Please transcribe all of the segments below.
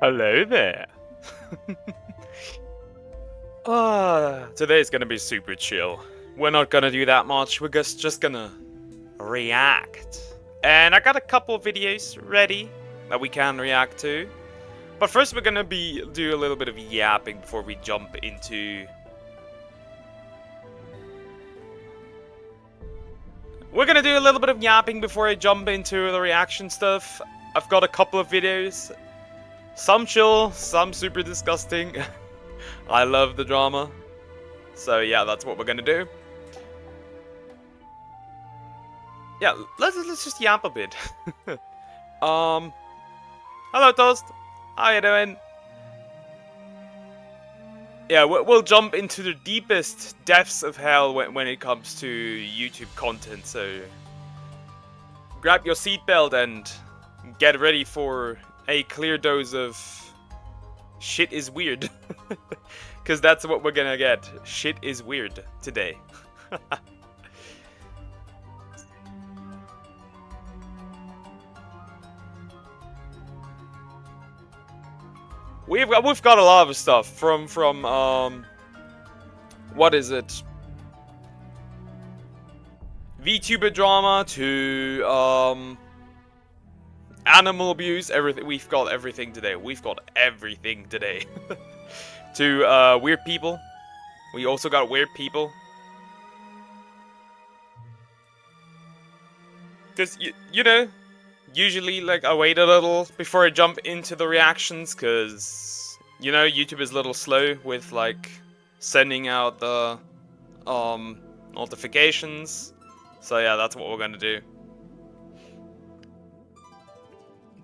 Hello there. Today's gonna be super chill. We're not gonna do that much, we're just gonna react. And I got a couple of videos ready that we can react to. But first we're gonna do a little bit of yapping before we jump into... We're gonna do a little bit of yapping before I jump into the reaction stuff. I've got a couple of videos. Some chill, some super disgusting. I love the drama. So yeah, that's what we're gonna do. Yeah, let's just yap a bit. Hello Toast. How you doing? Yeah, we'll jump into the deepest depths of hell when it comes to YouTube content, so grab your seatbelt and get ready for a clear dose of shit is weird. Because that's what we're gonna get. Shit is weird today. We've got a lot of stuff from what is it? VTuber drama to animal abuse, everything. We've got everything today. We've got everything today. To weird people. We also got weird people. Cause you know, usually like I wait a little before I jump into the reactions, cause you know YouTube is a little slow with like sending out the notifications. So yeah, that's what we're gonna do.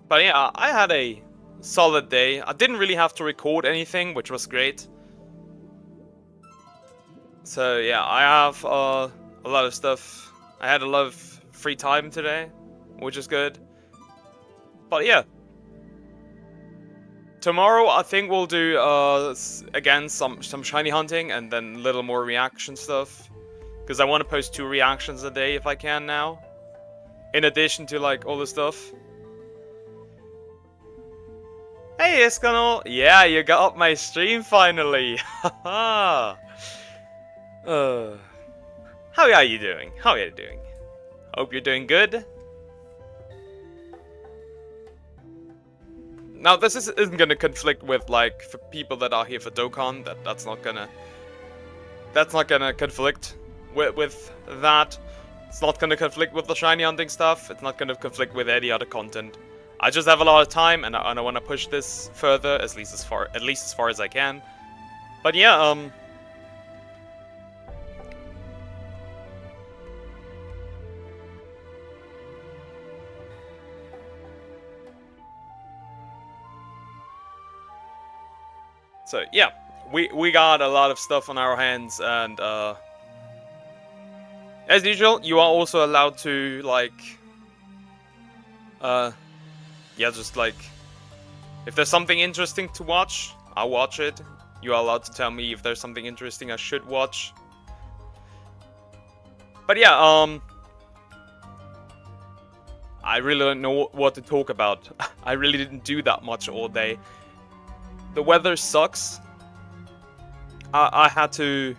But yeah, I had a solid day. I didn't really have to record anything, which was great. So yeah, I have a lot of stuff. I had a lot of free time today, which is good. But yeah, tomorrow I think we'll do again some shiny hunting and then a little more reaction stuff, because I want to post 2 reactions a day if I can now, in addition to like all the stuff. Hey Escanol! Yeah, you got up my stream finally! Haha! How are you doing? How are you doing? Hope you're doing good. Now this isn't gonna conflict with like for people that are here for Dokkan. That's not gonna conflict with that. It's not gonna conflict with the shiny hunting stuff. It's not gonna conflict with any other content. I just have a lot of time, and I want to push this further, at least as far as I can. But yeah, so yeah, we got a lot of stuff on our hands, and as usual, you are also allowed to like, yeah, just like, if there's something interesting to watch, I'll watch it. You are allowed to tell me if there's something interesting I should watch. But yeah, I really don't know what to talk about. I really didn't do that much all day. The weather sucks. I had to...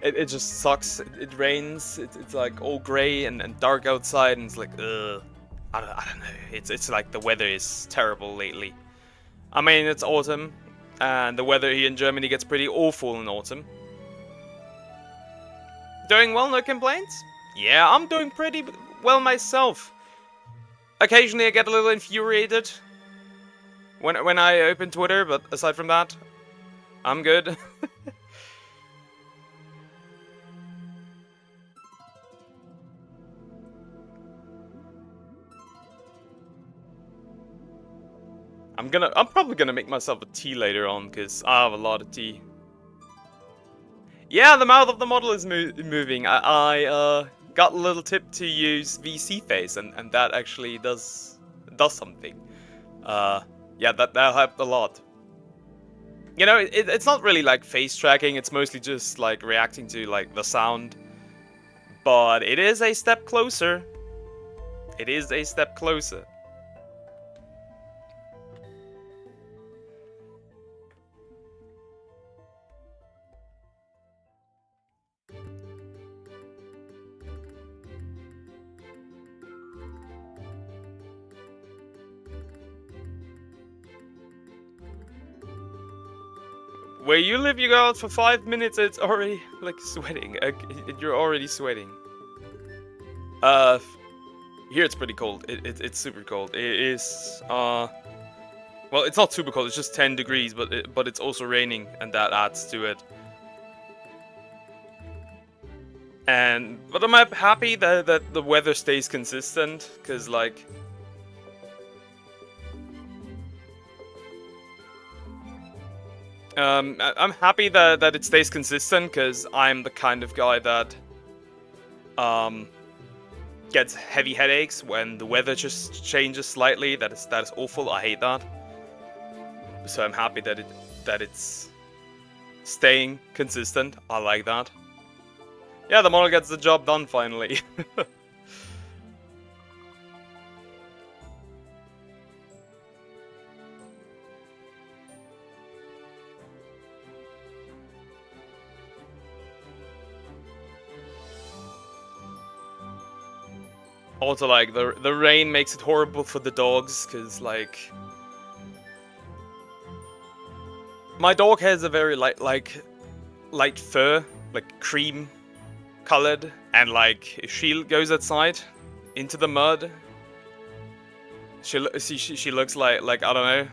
It just sucks. It rains. It's like all grey and dark outside, and it's like, ugh. I don't know. It's like the weather is terrible lately. I mean, it's autumn, and the weather here in Germany gets pretty awful in autumn. Doing well, no complaints? Yeah, I'm doing pretty well myself. Occasionally I get a little infuriated when I open Twitter, but aside from that, I'm good. I'm probably gonna make myself a tea later on, because I have a lot of tea. Yeah, the mouth of the model is moving. I got a little tip to use VC face, and that actually does something. Yeah, that helped a lot. You know, it's not really like face tracking. It's mostly just like reacting to like the sound. But it is a step closer. It is a step closer. Where you live, you go out for 5 minutes, it's already, like, sweating. You're already sweating. Here it's pretty cold. It's super cold. It is, well, it's not super cold, it's just 10 degrees, but it's also raining, and that adds to it. But I'm happy that the weather stays consistent, because, like... I'm happy that it stays consistent, because I'm the kind of guy that, gets heavy headaches when the weather just changes slightly. That is awful. I hate that. So I'm happy that it's staying consistent. I like that. Yeah, the model gets the job done finally. Also, like, the rain makes it horrible for the dogs, because, like... My dog has a very light fur, like cream colored, and like if she goes outside into the mud, she looks like I don't know,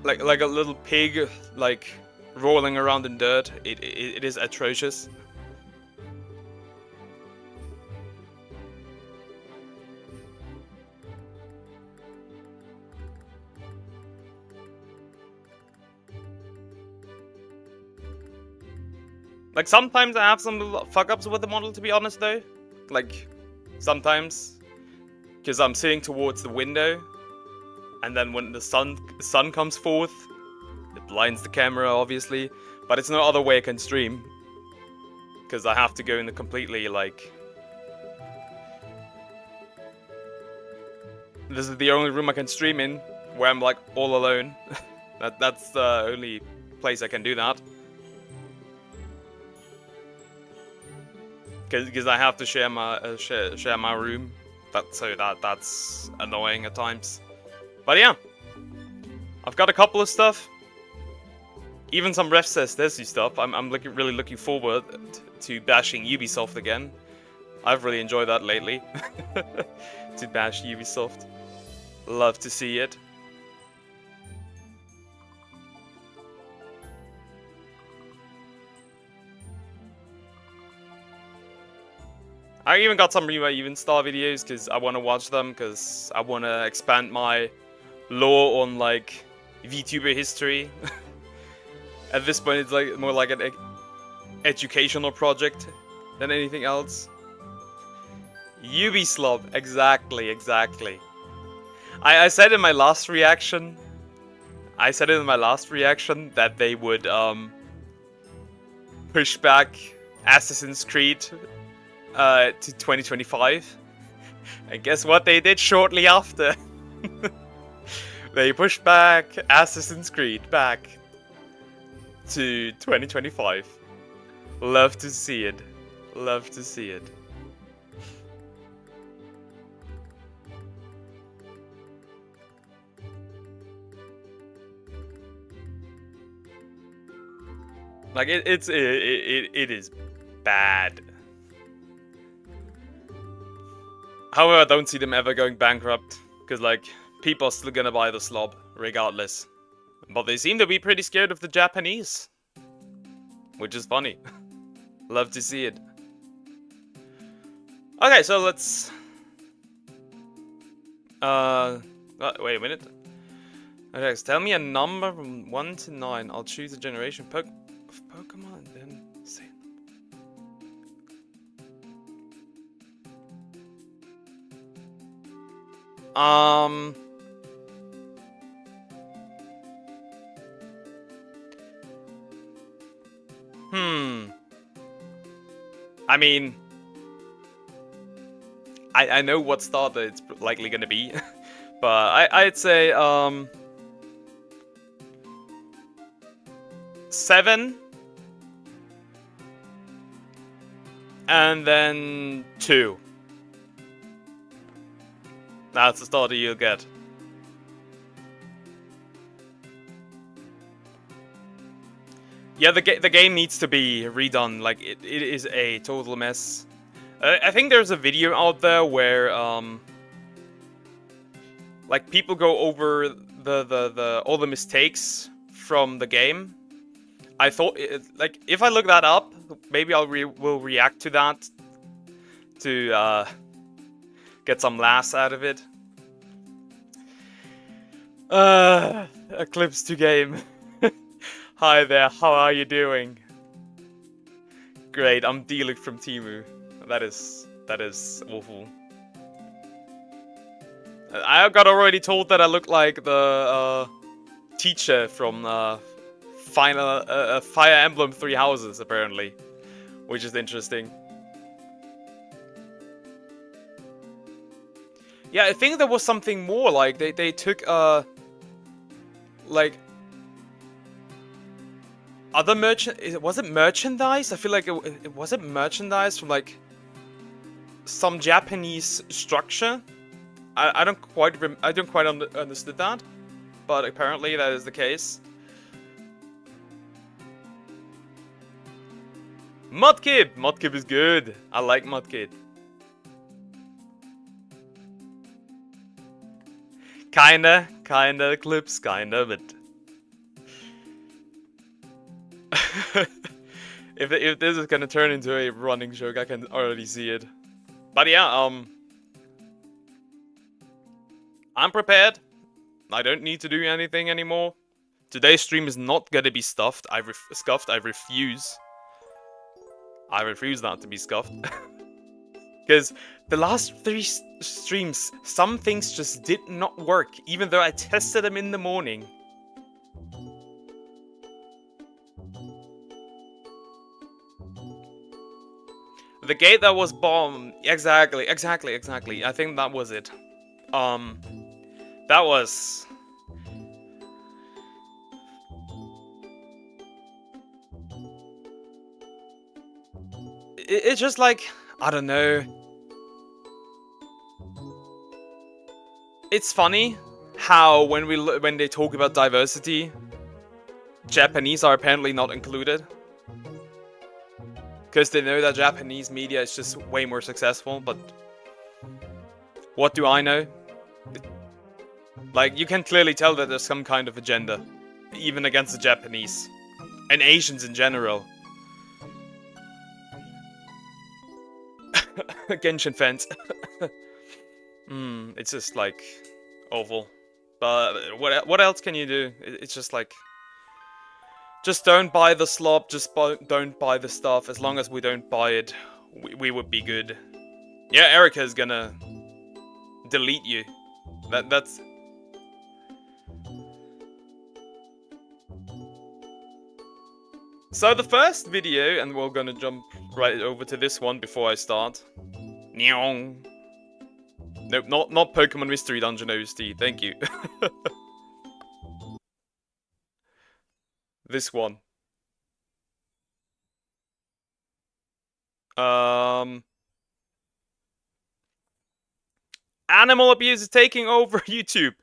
like a little pig, like rolling around in dirt. It is atrocious. Like, sometimes I have some fuck-ups with the model, to be honest, though. Like, sometimes. Because I'm sitting towards the window, and then when the sun comes forth, it blinds the camera, obviously. But it's no other way I can stream. Because I have to go in the completely, like... This is the only room I can stream in, where I'm, like, all alone. That's the only place I can do that. Because I have to share my share my room, that's annoying at times. But yeah, I've got a couple of stuff, even some Ref Says Desi stuff. I'm really looking forward to bashing Ubisoft again. I've really enjoyed that lately. To bash Ubisoft, love to see it. I even got some Rima Even Star videos because I want to watch them, because I want to expand my lore on, like, VTuber history. At this point, it's like more like an educational project than anything else. Ubislob, exactly. I said in my last reaction, that they would push back Assassin's Creed to 2025, and guess what they did shortly after? They pushed back Assassin's Creed back to 2025. Love to see it. Love to see it. Like, it is bad. However, I don't see them ever going bankrupt, because, like, people are still gonna buy the slob, regardless. But they seem to be pretty scared of the Japanese. Which is funny. Love to see it. Okay, so let's... wait a minute. Okay, so tell me a number from 1 to 9. I'll choose a generation of Pokemon and then say... I mean... I know what starter it's likely gonna be. But I'd say, 7. And then 2. That's the starter you'll get. Yeah, the game needs to be redone. Like it is a total mess. I think there's a video out there where like people go over the all the mistakes from the game. I thought like if I look that up, maybe will react to that to get some laughs out of it. Eclipse to game. Hi there, how are you doing? Great, I'm Delik from Timu. That is awful. I got already told that I look like the teacher from Fire Emblem Three Houses, apparently, which is interesting. Yeah, I think there was something more. Like they took like other was it merchandise? I feel like it was it merchandise from like some Japanese structure. I don't quite understood that, but apparently that is the case. Mudkip is good. I like Mudkip. Kinda Eclipse, kinda, but if this is gonna turn into a running joke, I can already see it. But yeah, I'm prepared. I don't need to do anything anymore. Today's stream is not gonna be stuffed. Scuffed. I refuse. I refuse that to be scuffed. Because the last 3 streams, some things just did not work, even though I tested them in the morning. The gate that was bombed. Exactly. I think that was it. That was... It's just like, I don't know. It's funny how when they talk about diversity, Japanese are apparently not included. Because they know that Japanese media is just way more successful, but what do I know? Like, you can clearly tell that there's some kind of agenda, even against the Japanese, and Asians in general. Genshin fans. It's just like awful. But what else can you do? It's just like, just don't buy the slop. Just don't buy the stuff. As long as we don't buy it, we would be good. Yeah, Erica's gonna delete you. That's. So the first video, and we're gonna jump right over to this one before I start. Nyong. Nope, not Pokemon Mystery Dungeon OST, thank you. This one. Animal abuse is taking over YouTube.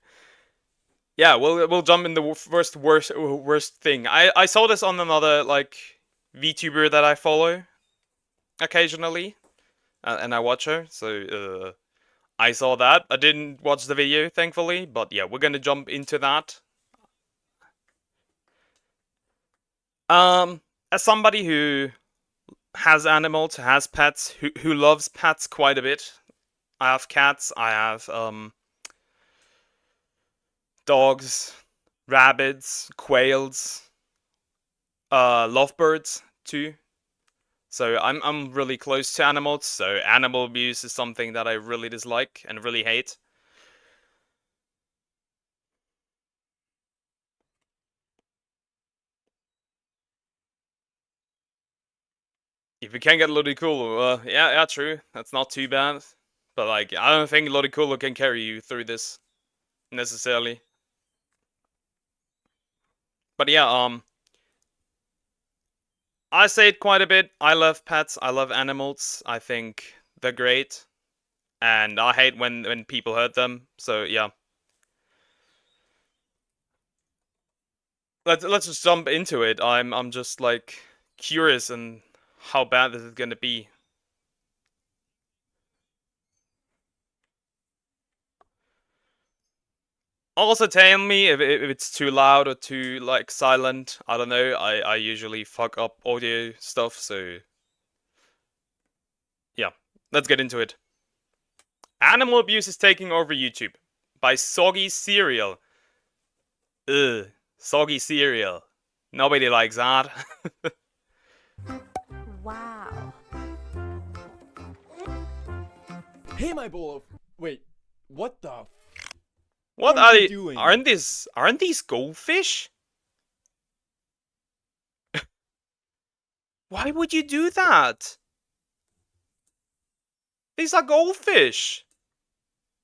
Yeah, we'll jump in the worst thing. I saw this on another like VTuber that I follow occasionally, and I watch her. So I saw that. I didn't watch the video, thankfully, but yeah, we're gonna jump into that. As somebody who has animals, has pets, who loves pets quite a bit. I have cats. I have dogs, rabbits, quails, lovebirds too. So I'm really close to animals. So animal abuse is something that I really dislike and really hate. If you can get Ludicolo, yeah, true. That's not too bad. But like, I don't think Ludicolo can carry you through this necessarily. But yeah, I say it quite a bit. I love pets. I love animals. I think they're great, and I hate when people hurt them. So yeah. let's just jump into it. I'm just like curious and how bad this is gonna be. Also tell me if it's too loud or too like silent. I don't know. I usually fuck up audio stuff, so yeah. Let's get into it. Animal abuse is taking over YouTube by Soggy Cereal. Ugh, soggy cereal. Nobody likes that. Wow. Hey, my bowl of... Wait, what the... What What are are you they? doing? Aren't these goldfish? Why would you do that? These are goldfish.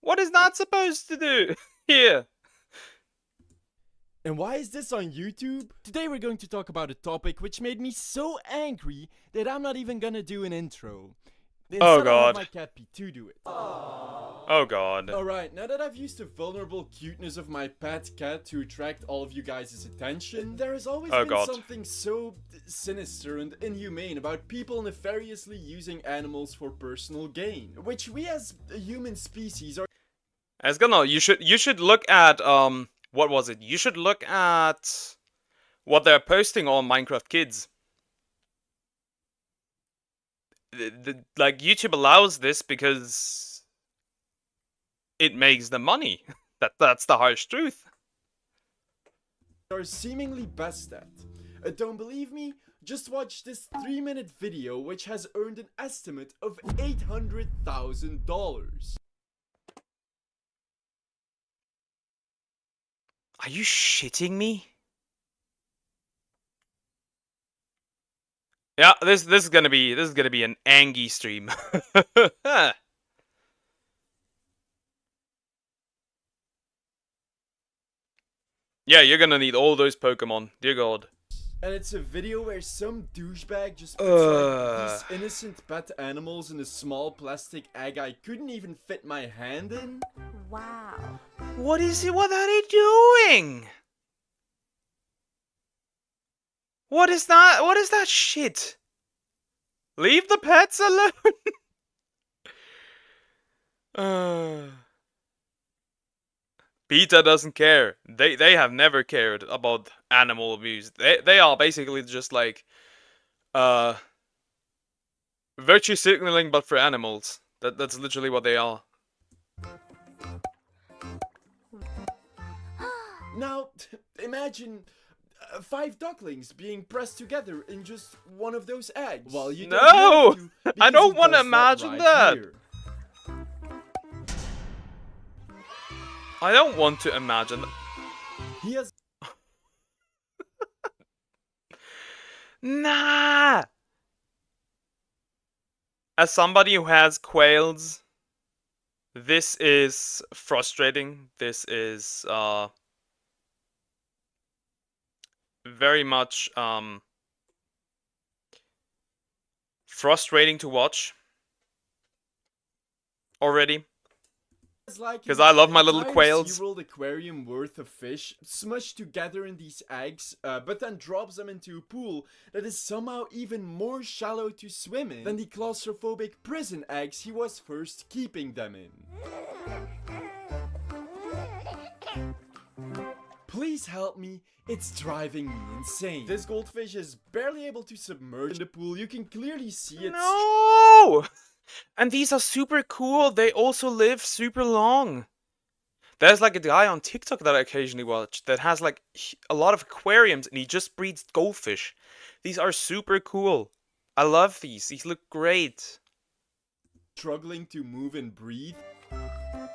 What is that supposed to do? Here. And why is this on YouTube? Today we're going to talk about a topic which made me so angry that I'm not even gonna do an intro. Instead, Oh I'll god. have my cat P2 do it. Oh god. Alright, now that I've used the vulnerable cuteness of my pet cat to attract all of you guys' attention, there has always been something so sinister and inhumane about people nefariously using animals for personal gain, which we as a human species are... You should look at what was it? You should look at what they're posting on Minecraft Kids. Like YouTube allows this because it makes them money. That's the harsh truth. Are seemingly best at. Don't believe me? Just watch this 3-minute video which has earned an estimate of $800,000. Are you shitting me? Yeah, this is gonna be an Angie stream. Yeah, you're gonna need all those Pokemon, dear god. And it's a video where some douchebag just puts like, these innocent pet animals in a small plastic egg I couldn't even fit my hand in. Wow. What is it? What are they doing? What is that? What is that shit? Leave the pets alone. PETA doesn't care. They have never cared about animal abuse. They are basically just like virtue signaling but for animals. That's literally what they are. Now, imagine 5 ducklings being pressed together in just one of those eggs. Well, you don't No! have to, I because don't he want to does imagine right that. here. I don't want to imagine. He has... Nah! As somebody who has quails, this is frustrating. This is very much frustrating to watch already. Because I love my little quails. SeaWorld aquarium worth of fish smushed together in these eggs, but then drops them into a pool that is somehow even more shallow to swim in than the claustrophobic prison eggs he was first keeping them in. Please help me, it's driving me insane. This goldfish is barely able to submerge in the pool. You can clearly see it's... No! And these are super cool. They also live super long. There's like a guy on TikTok that I occasionally watch that has like a lot of aquariums and he just breeds goldfish. These are super cool. I love these. These look great. Struggling to move and breathe?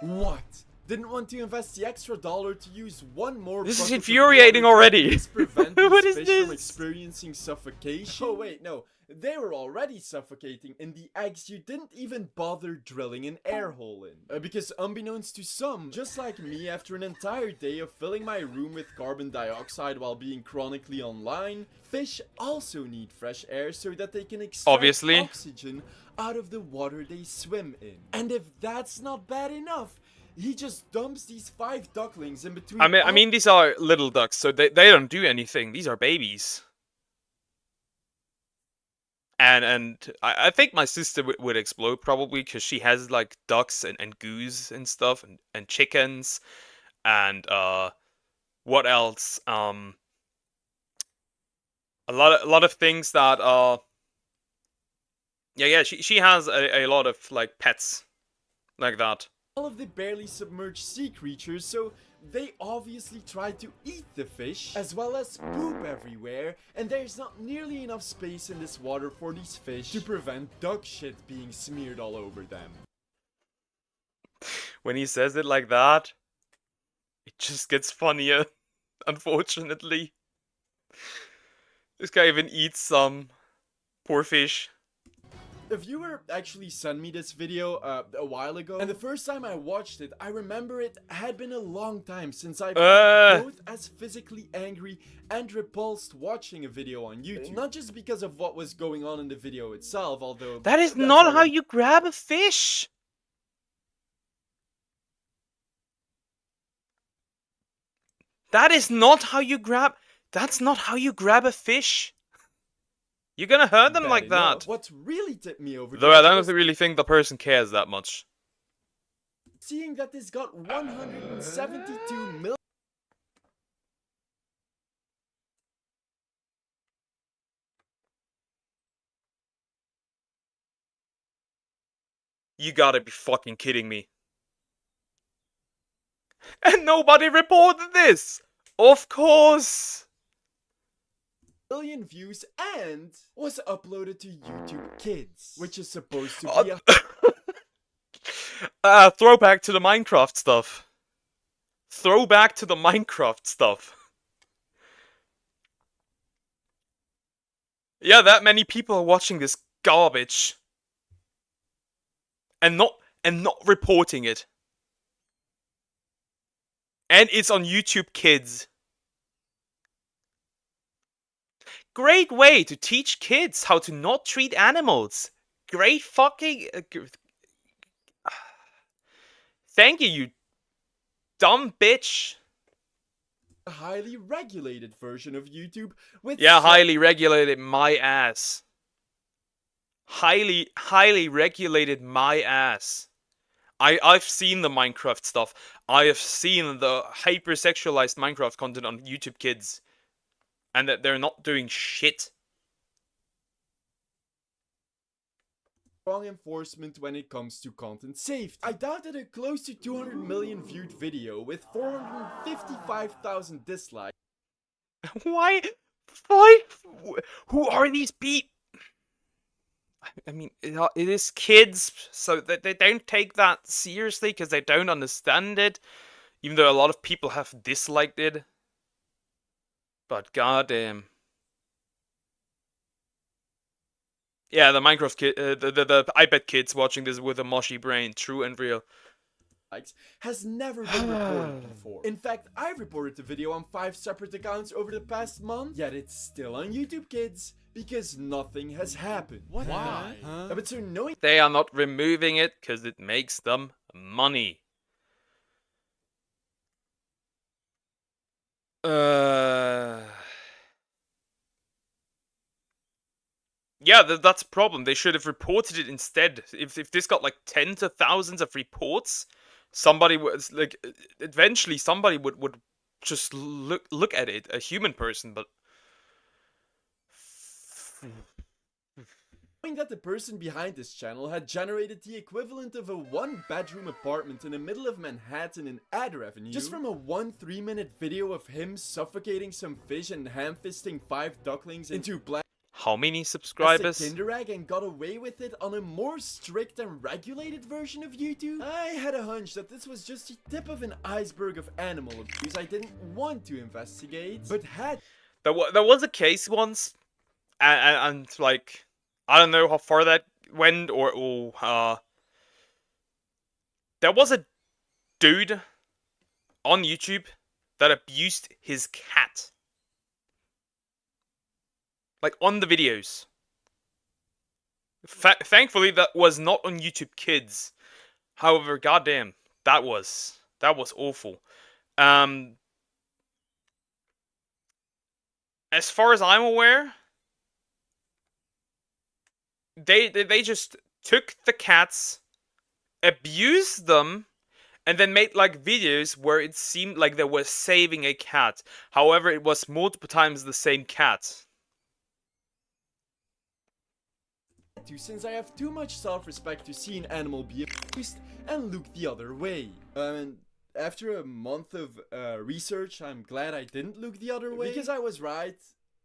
What? Didn't want to invest the extra $1 to use one more. This is bucket of infuriating water to already. prevent What these is fish from this? experiencing suffocation. Oh wait, no. They were already suffocating in the eggs you didn't even bother drilling an air hole in. Because unbeknownst to some, just like me after an entire day of filling my room with carbon dioxide while being chronically online, fish also need fresh air so that they can extract oxygen out of the water they swim in. And if that's not bad enough, he just dumps these 5 ducklings in between. I mean, these are little ducks, so they don't do anything. These are babies. And I think my sister would explode probably because she has like ducks and goose and stuff and chickens and what else? A lot of things that yeah, she has a lot of like pets like that. All of the barely submerged sea creatures, so they obviously try to eat the fish, as well as poop everywhere, and there's not nearly enough space in this water for these fish to prevent duck shit being smeared all over them. When he says it like that, it just gets funnier, unfortunately. This guy even eats some poor fish. A viewer actually sent me this video a while ago, and the first time I watched it, I remember it had been a long time since I felt both as physically angry and repulsed watching a video on YouTube. Not just because of what was going on in the video itself, although That is not how you grab a fish! That is not how you grab... That's not how you grab a fish! You're gonna hurt them like that! What really tipped me over Though I don't really think the person cares that much. Seeing that this got 172 million... You gotta be fucking kidding me. And nobody reported this! Of course! million views and was uploaded to YouTube Kids, which is supposed to be a... throwback to the Minecraft stuff. Throwback to the Minecraft stuff. Yeah, that many people are watching this garbage. And not reporting it. And it's on YouTube Kids. Great way to teach kids how to not treat animals. Great fucking... Thank you, you dumb bitch. a highly regulated version of YouTube with... Yeah, highly regulated my ass. Highly regulated my ass. I've seen the Minecraft stuff. I have seen the hypersexualized Minecraft content on YouTube Kids. And that they're not doing shit. Strong enforcement when it comes to content safety. I doubt that a close to 200 million viewed video with 455,000 dislikes. Why? Who are these people? I mean, it is kids, so they don't take that seriously because they don't understand it. Even though a lot of people have disliked it. But goddamn. Yeah, the Minecraft kid, the iPad kids watching this with a mushy brain, true and real. Has never been reported before. In fact, I reported the video on 5 separate accounts over the past month, yet it's still on YouTube Kids because nothing has happened. What? Why? Huh? But so knowing They are not removing it because it makes them money. Yeah, that's a problem. They should have reported it instead. If this got like tens of thousands of reports, somebody was like, eventually somebody would just look at it, a human person, but that the person behind this channel had generated the equivalent of a 1-bedroom apartment in the middle of Manhattan in ad revenue just from a 3-minute video of him suffocating some fish and ham-fisting 5 ducklings into black how many subscribers? Kinder Egg and got away with it on a more strict and regulated version of YouTube? I had a hunch that this was just the tip of an iceberg of animal abuse I didn't want to investigate, but had... There was a case once, and like, I don't know how far that went, or there was a dude on YouTube that abused his cat. Like, on the videos. Thankfully, that was not on YouTube Kids. However, goddamn. That was awful. Um, as far as I'm aware, they just took the cats, abused them, and then made like videos where it seemed like they were saving a cat. However, it was multiple times the same cat. Since I have too much self-respect to see an animal be abused and look the other way. And after a month of research, I'm glad I didn't look the other way. Because I was right.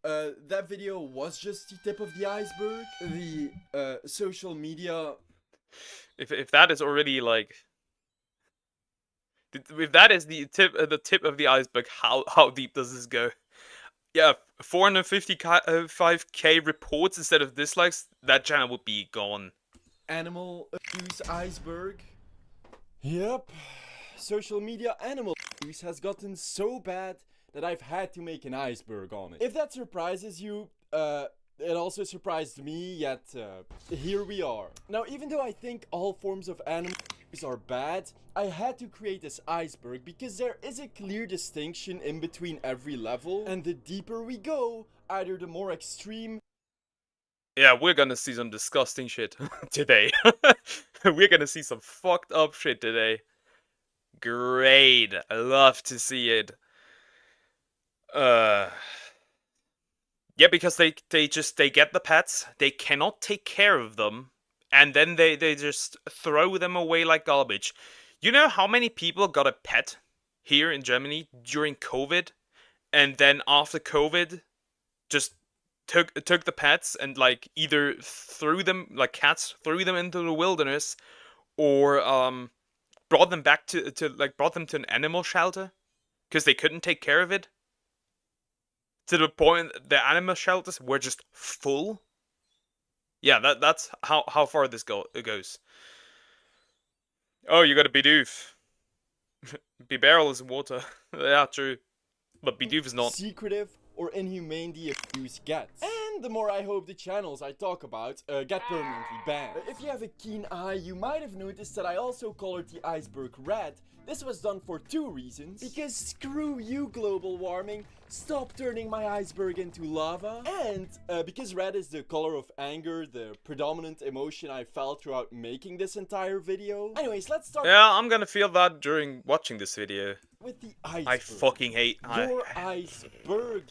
That video was just the tip of the iceberg. The social media... If that is already like... If that is the tip of the iceberg, how deep does this go? Yeah, 455k reports instead of dislikes, that channel would be gone. Animal abuse iceberg. Yep. Social media animal abuse has gotten so bad that I've had to make an iceberg on it. If that surprises you, it also surprised me, yet here we are. Now, even though I think all forms of animal abuse are bad, I had to create this iceberg because there is a clear distinction in between every level, and the deeper we go, either the more extreme... Yeah, we're gonna see some disgusting shit today. We're gonna see some fucked up shit today. Great. I love to see it. Yeah, because they get the pets, they cannot take care of them, and then they just throw them away like garbage. You know how many people got a pet here in Germany during COVID, and then after COVID just took the pets and like either threw them, like cats threw them into the wilderness, or brought them back to brought them to an animal shelter because they couldn't take care of it, to the point the animal shelters were just full. Yeah, that's how far this goes. Oh, you got a Bidoof. Bibarrel is in water. Yeah, true. But Bidoof is not. Secretive or inhumane the abuse gets. And the more I hope the channels I talk about get permanently banned. If you have a keen eye, you might have noticed that I also colored the iceberg red. This was done for two reasons. Because screw you, global warming. Stop turning my iceberg into lava. And because red is the color of anger, the predominant emotion I felt throughout making this entire video. Anyways, let's start. Yeah, I'm gonna feel that during watching this video. With the iceberg. I fucking hate your iceberg.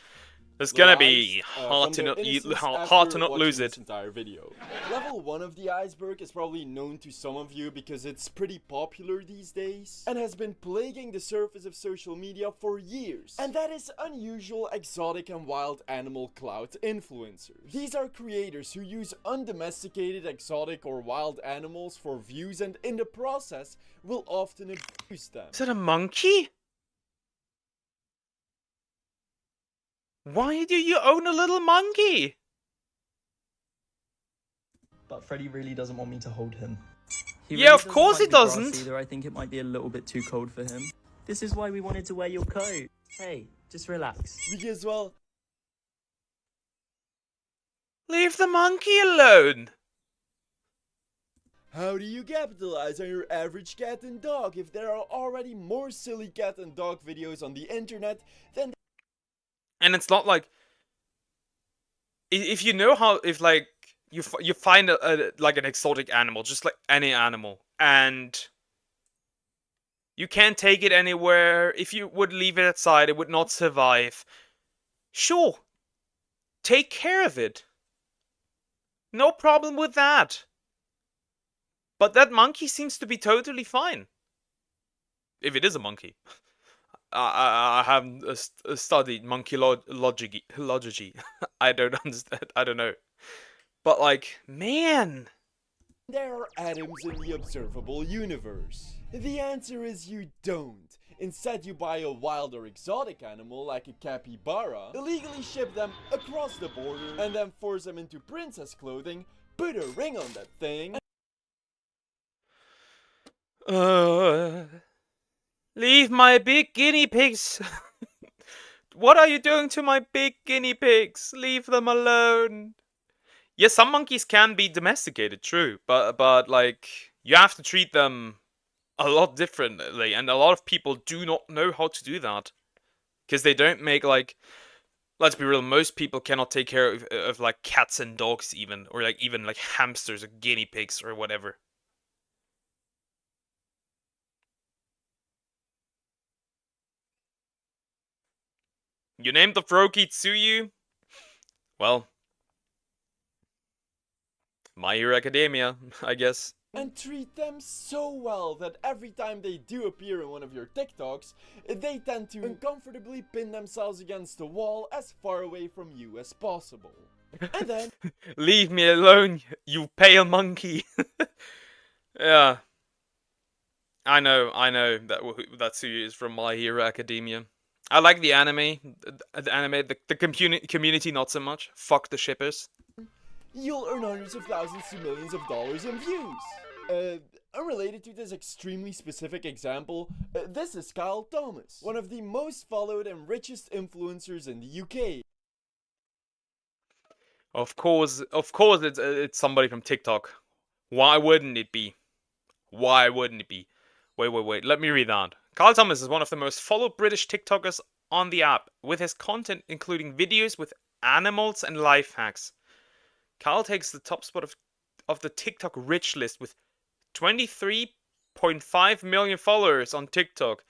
It's gonna be hard to not lose it. Entire video. Level 1 of the iceberg is probably known to some of you because it's pretty popular these days and has been plaguing the surface of social media for years. And that is unusual, exotic and wild animal clout influencers. These are creators who use undomesticated, exotic or wild animals for views and in the process will often abuse them. Is that a monkey? Why do you own a little monkey? But Freddy really doesn't want me to hold him. Yeah, of course he doesn't. Either. I think it might be a little bit too cold for him. This is why we wanted to wear your coat. Hey, just relax. Because, well... Leave the monkey alone! How do you capitalize on your average cat and dog if there are already more silly cat and dog videos on the internet than... And it's not like... If you know how... If, like, you find like an exotic animal, just like any animal, and you can't take it anywhere. If you would leave it outside, it would not survive. Sure. Take care of it. No problem with that. But that monkey seems to be totally fine. If it is a monkey. I haven't studied monkey logic. I don't understand. I don't know. But like, man. There are atoms in the observable universe. The answer is you don't. Instead, you buy a wild or exotic animal like a capybara, illegally ship them across the border, and then force them into princess clothing, put a ring on that thing, leave my big guinea pigs. What are you doing to my big guinea pigs? Leave them alone. Yes, some monkeys can be domesticated, true, but like you have to treat them a lot differently, and a lot of people do not know how to do that. Because they don't make, like, let's be real, most people cannot take care of like cats and dogs even, or like even like hamsters or guinea pigs or whatever. You named the Froakie Tsuyu? Well, My Hero Academia, I guess. And treat them so well that every time they do appear in one of your TikToks, they tend to uncomfortably pin themselves against the wall as far away from you as possible. And then... Leave me alone, you pale monkey. Yeah. I know that Tsuyu is from My Hero Academia. I like the anime, the community not so much. Fuck the shippers. you'll earn hundreds of thousands to millions of dollars in views. Unrelated to this extremely specific example, this is Kyle Thomas, one of the most followed and richest influencers in the UK. Of course, it's somebody from TikTok. Why wouldn't it be? Why wouldn't it be? Wait, let me read that. Kyle Thomas is one of the most followed British TikTokers on the app, with his content including videos with animals and life hacks. Kyle takes the top spot of the TikTok rich list with 23.5 million followers on TikTok.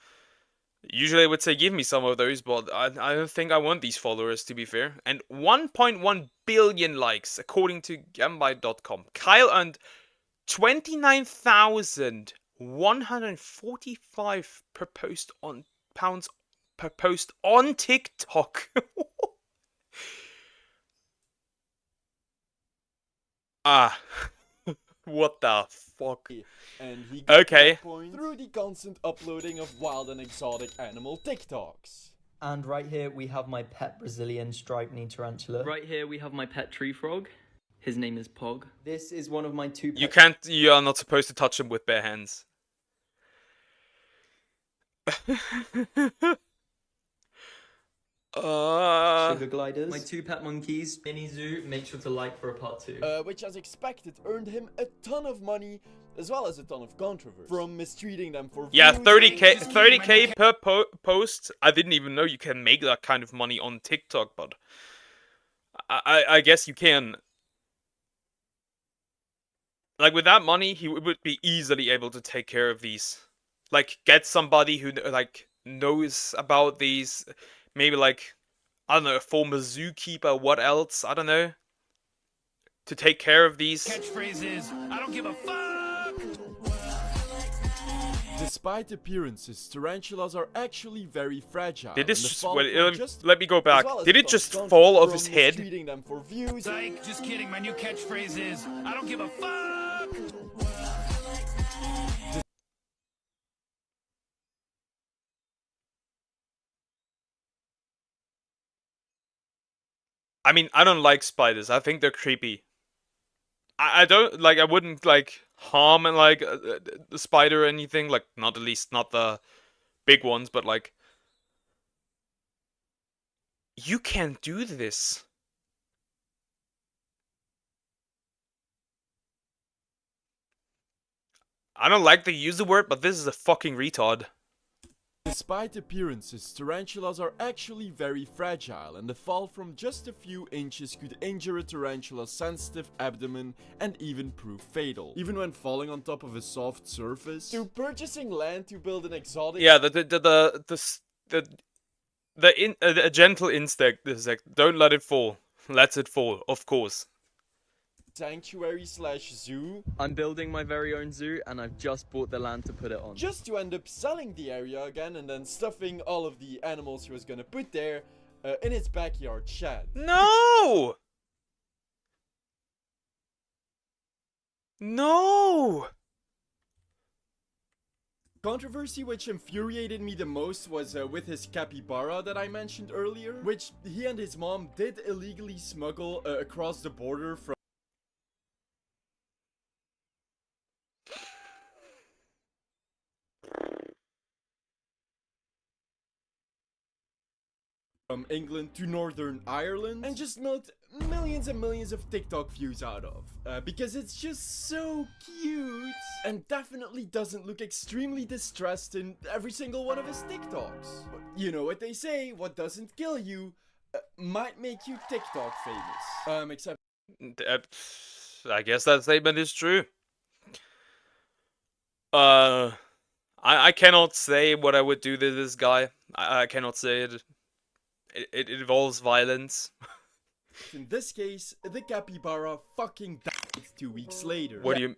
Usually I would say give me some of those, but I don't think I want these followers, to be fair. And 1.1 billion likes, according to Gambite.com. Kyle earned 29,145 per post on pounds per post on TikTok. Ah, what the fuck? And he got Okay. that point through the constant uploading of wild and exotic animal TikToks. And right here we have my pet Brazilian striped knee tarantula. Right here we have my pet tree frog. His name is Pog. This is one of my two pet... You are not supposed to touch them with bare hands. Sugar gliders. My two pet monkeys. Mini zoo. Make sure to like for a part 2. Which, as expected, earned him a ton of money, as well as a ton of controvery. From mistreating them for yeah, views, 30k per post. I didn't even know you can make that kind of money on TikTok, but I guess you can. Like, with that money, he would be easily able to take care of these. Like, get somebody who, like, knows about these. Maybe, like, I don't know, a former zookeeper, what else? I don't know. To take care of these. Catchphrases, I don't give a fuck! Despite appearances, tarantulas are actually very fragile. Did this and the just, fall wait, from just let me go back. as well as Did the it just constant fall off from his head? mistreating them for views. Psych, just kidding, my new catchphrase is, I don't give a fuck! I mean, I don't like spiders. I think they're creepy. I don't, like, I wouldn't, like, harm, like, the spider or anything. Like, not at least, not the big ones, but, like... You can't do this. I don't like to use the word, but this is a fucking retard. Despite appearances, tarantulas are actually very fragile, and the fall from just a few inches could injure a tarantula's sensitive abdomen and even prove fatal, even when falling on top of a soft surface. To purchasing land to build an exotic... Yeah, the gentle instinct is like, don't let it fall. Let it fall, of course. sanctuary slash zoo, I'm building my very own zoo and I've just bought the land to put it on. just to end up selling the area again and then stuffing all of the animals he was gonna put there in his backyard shed. No! No! Controversy which infuriated me the most was with his capybara that I mentioned earlier, which he and his mom did illegally smuggle across the border from from England to Northern Ireland and just milked millions and millions of TikTok views out of. Because it's just so cute and definitely doesn't look extremely distressed in every single one of his TikToks. But you know what they say, what doesn't kill you might make you TikTok famous. Except I guess that statement is true. I cannot say what I would do to this guy. I cannot say it. It involves violence. in this case, the capybara fucking died 2 weeks later. What do you...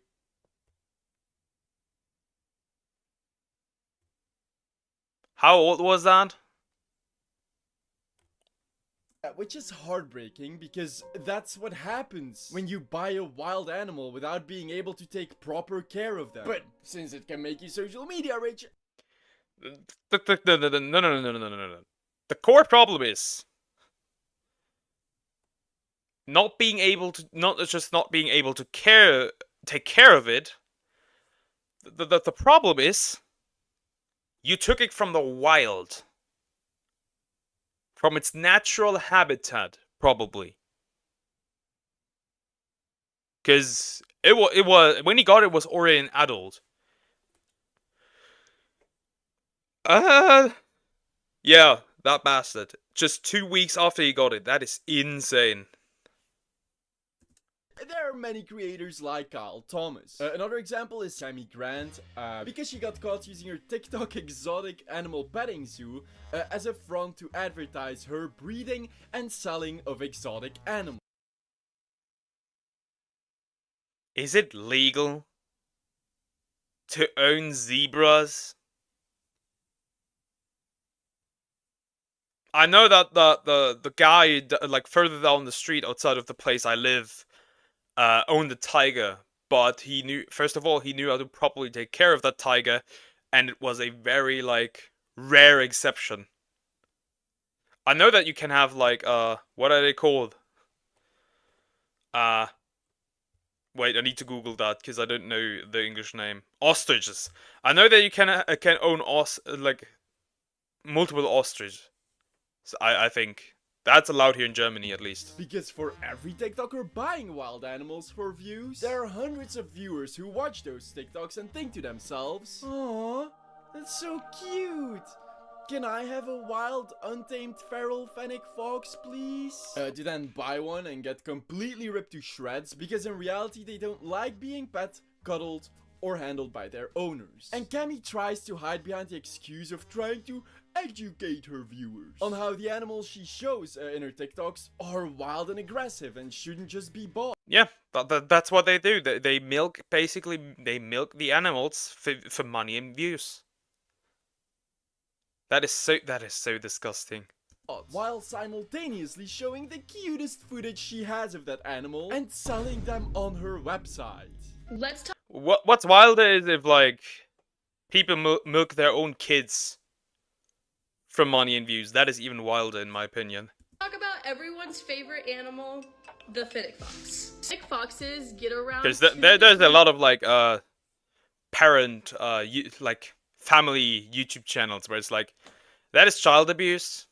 How old was that? Which is heartbreaking because that's what happens when you buy a wild animal without being able to take proper care of them. But since it can make you social media rich... No. The core problem is not being able to, not being able to take care of it. The problem is you took it from the wild. From its natural habitat, probably. Because it was when he got it was already an adult. Yeah, that bastard. Just 2 weeks after he got it. That is insane. There are many creators like Kyle Thomas. Another example is Sammy Grant, because she got caught using her TikTok exotic animal petting zoo as a front to advertise her breeding and selling of exotic animals. Is it legal to own zebras? I know that the guy like further down the street outside of the place I live owned a tiger, but he knew, first of all, he knew how to properly take care of that tiger, and it was a very like rare exception. I know that you can have like what are they called? Wait, I need to Google that because I don't know the English name. Ostriches. I know that you can own like multiple ostriches. So I think that's allowed here in Germany at least. Because for every TikToker buying wild animals for views, there are hundreds of viewers who watch those TikToks and think to themselves, "Aww, that's so cute. Can I have a wild, untamed feral fennec fox, please?" To then buy one and get completely ripped to shreds because in reality they don't like being pet, cuddled, or handled by their owners. And Cammy tries to hide behind the excuse of trying to educate her viewers on how the animals she shows in her TikToks are wild and aggressive and shouldn't just be bought. Yeah, that's what they do. They milk, basically, they milk the animals for money and views. That is so disgusting. While simultaneously showing the cutest footage she has of that animal and selling them on her website. Let's talk What's wilder is if like people milk their own kids for money and views. That is even wilder in my opinion. about everyone's favorite animal, the fennec fox. Fennec foxes get around. There's a lot of like parent like family YouTube channels where it's like that is child abuse.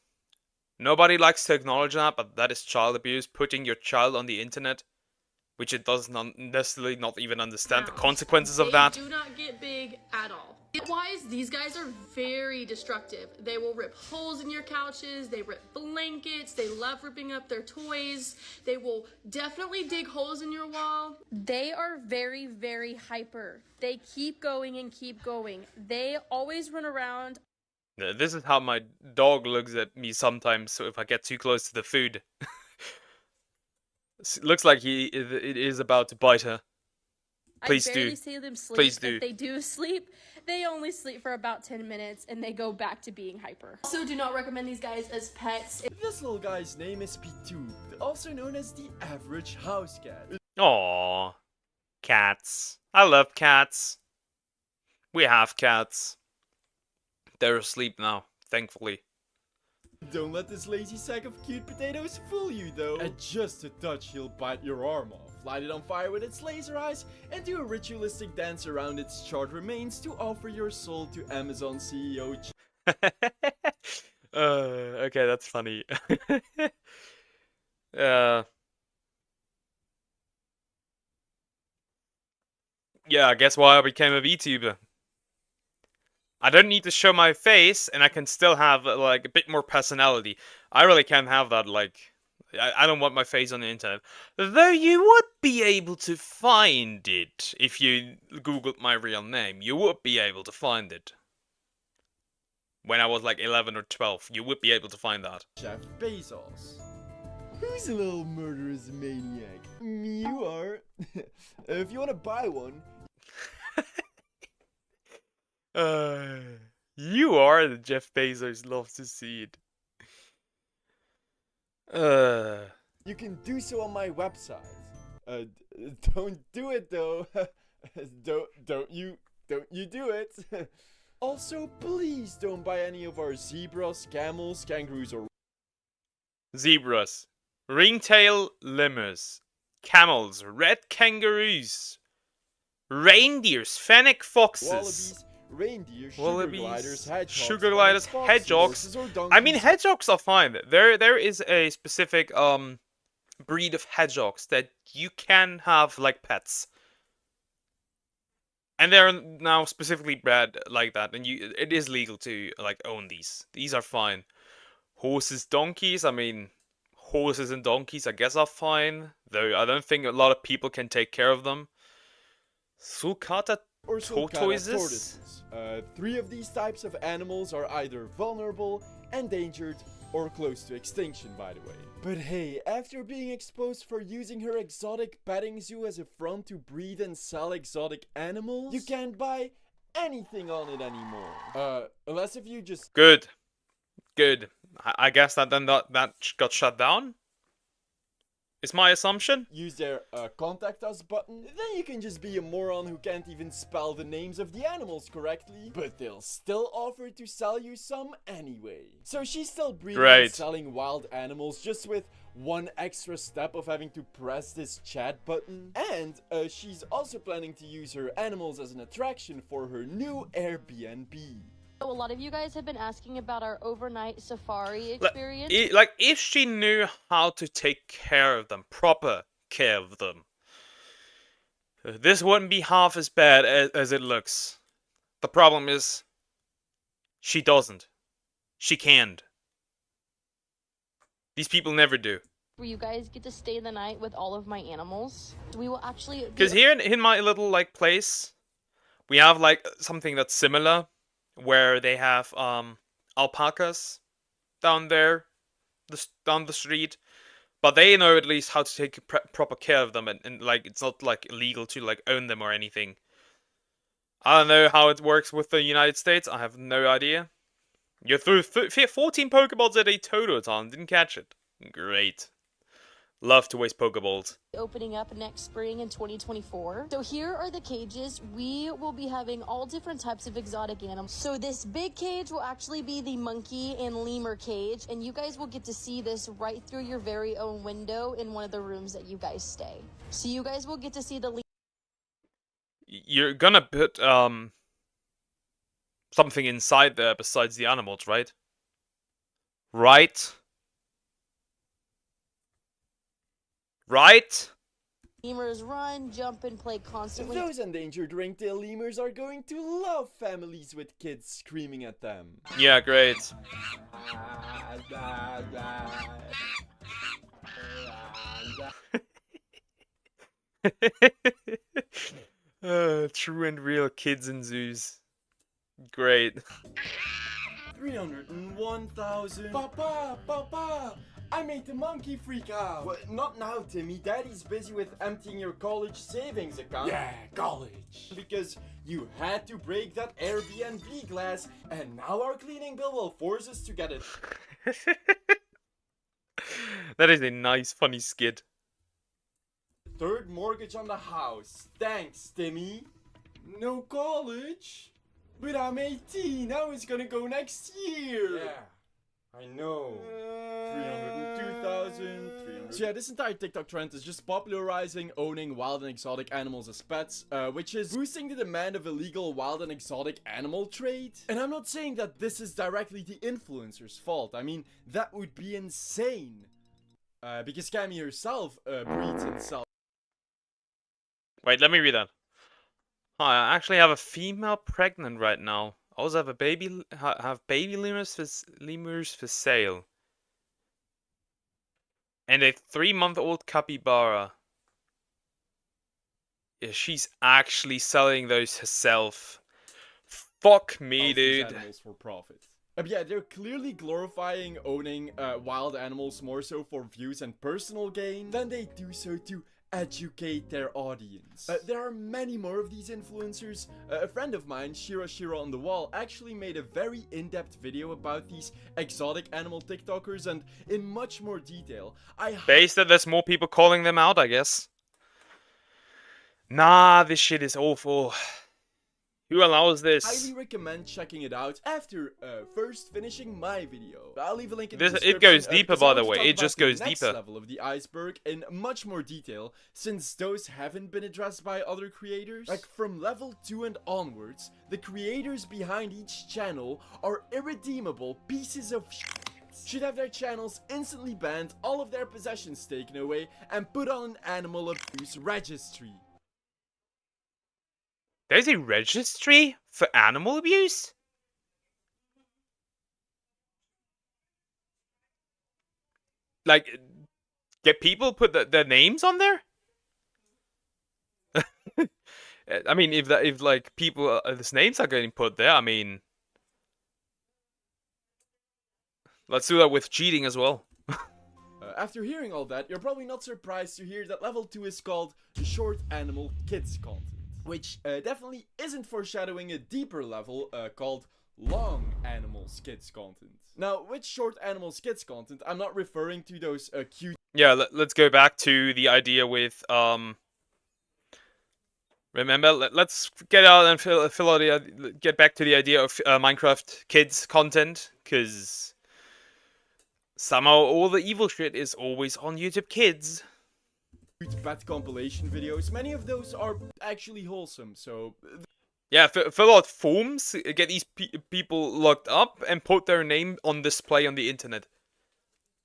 Nobody likes to acknowledge that, but that is child abuse. Putting your child on the internet, which it does not necessarily not even understand the consequences of that. They do not get big at all. Wise, these guys are very destructive. They will rip holes in your couches, they rip blankets, they love ripping up their toys, they will definitely dig holes in your wall. They are very, very hyper. They keep going and keep going. They always run around. This is how my dog looks at me sometimes, so if I get too close to the food. Looks like it is about to bite her. Please I barely do. see them sleep. Please do. If they do sleep, they only sleep for about 10 minutes and they go back to being hyper. Also, do not recommend these guys as pets. This little guy's name is Pitou, also known as the average house cat. Aww. Cats. I love cats. We have cats. They're asleep now, thankfully. Don't let this lazy sack of cute potatoes fool you though. At just a touch he'll bite your arm off, light it on fire with its laser eyes, and do a ritualistic dance around its charred remains to offer your soul to Amazon CEO Okay, that's funny. Uh, yeah, I guess why I became a VTuber. I don't need to show my face, and I can still have like a bit more personality. I really can't have that. Like, I don't want my face on the internet. Though you would be able to find it if you googled my real name. You would be able to find it. When I was like 11 or 12, you would be able to find that. Jeff Bezos. Who's a little murderous maniac? You are. If you want to buy one. You are the Jeff Bezos loves to see it. You can do so on my website. Don't do it though. don't you do it. Also, please don't buy any of our zebras, camels, kangaroos, or Zebras, ringtail lemurs, camels, red kangaroos, reindeers, fennec foxes, wallabies, reindeer, sugar wallabies, gliders, hedgehogs, sugar gliders, foxes, hedgehogs. horses, or I mean, donkeys. hedgehogs are fine. There is a specific breed of hedgehogs that you can have like pets. And they're now specifically bred like that, and it is legal to like own these. These are fine. Horses, donkeys, I mean, horses and donkeys I guess are fine, though I don't think a lot of people can take care of them. Sulcata Or sulcata tortoises? 3 of these types of animals are either vulnerable, endangered, or close to extinction, by the way. But hey, after being exposed for using her exotic petting zoo as a front to breed and sell exotic animals, you can't buy anything on it anymore. Unless if you just Good. Good. I guess that then that got shut down? Is my assumption? use their contact us button, then you can just be a moron who can't even spell the names of the animals correctly, but they'll still offer to sell you some anyway. So she's still breeding and Great. selling wild animals just with one extra step of having to press this chat button. And she's also planning to use her animals as an attraction for her new Airbnb. So a lot of you guys have been asking about our overnight safari Like, experience. like if she knew how to take care of them, proper care of them, this wouldn't be half as bad as it looks. The problem is, she doesn't. She can't. These people never do. Where you guys get to stay the night with all of my animals. We will actually Because here in my little like place, we have like something that's similar, where they have alpacas down there, down the street, but they know at least how to take proper care of them, and like it's not like illegal to like own them or anything. I don't know how it works with the United States. I have no idea. You threw 14 Pokeballs at a Totodile, didn't catch it. Great. Love to waste Pokeballs. opening up next spring in 2024. So here are the cages. We will be having all different types of exotic animals. So this big cage will actually be the monkey and lemur cage, and you guys will get to see this right through your very own window in one of the rooms that you guys stay. So you guys will get to see the You're gonna put something inside there besides the animals, right? Right? Right? lemurs run, jump, and play constantly. Those endangered ringtail lemurs are going to love families with kids screaming at them. Yeah, great. True and real kids in zoos. Great. 301,000. Papa, Papa, I made the monkey freak out. Well, not now, Timmy. Daddy's busy with emptying your college savings account. Yeah, college. Because you had to break that Airbnb glass, and now our cleaning bill will force us to get it. That is a nice, funny skit. Third mortgage on the house. Thanks, Timmy. No college? But I'm 18. Now it's gonna go next year. Yeah, I know. 2,300. So yeah, this entire TikTok trend is just popularizing owning wild and exotic animals as pets, which is boosting the demand of illegal wild and exotic animal trade. And I'm not saying that this is directly the influencer's fault. I mean, that would be insane. Because Cammy herself breeds and sells. Wait, let me read that. Hi, I actually have a female pregnant right now. I also have a baby, have baby lemurs for sale. And a 3-month-old capybara. Yeah, she's actually selling those herself. Fuck me, dude. Animals for profit. Yeah, they're clearly glorifying owning wild animals more so for views and personal gain than they do so to educate their audience. There are many more of these influencers. A friend of mine, Shira on the Wall, actually made a very in-depth video about these exotic animal TikTokers and in much more detail. Based that there's more people calling them out, I guess. Nah, this shit is awful. Who allows this? Highly recommend checking it out after first finishing my video. I'll leave a link in the It description. goes deeper, by the way. It It just goes deeper. Level of the iceberg in much more detail, since those haven't been addressed by other creators. Like from level 2 and onwards, the creators behind each channel are irredeemable pieces of shit. Should have their channels instantly banned, all of their possessions taken away, and put on an animal abuse registry. There's a registry for animal abuse? Like, get people put their names on there? I mean, if like people, this names are getting put there, I mean, let's do that with cheating as well. After hearing all that, you're probably not surprised to hear that level 2 is called short animal kids content. Which definitely isn't foreshadowing a deeper level called long animals kids content. Now, with short animals kids content, I'm not referring to those cute... Yeah, let's go back to the idea with, remember, let's get out and fill out get back to the idea of Minecraft kids content, because somehow all the evil shit is always on YouTube Kids. Pet compilation videos. Many of those are actually wholesome, so... Yeah, fill out forms, get these people locked up, and put their name on display on the internet.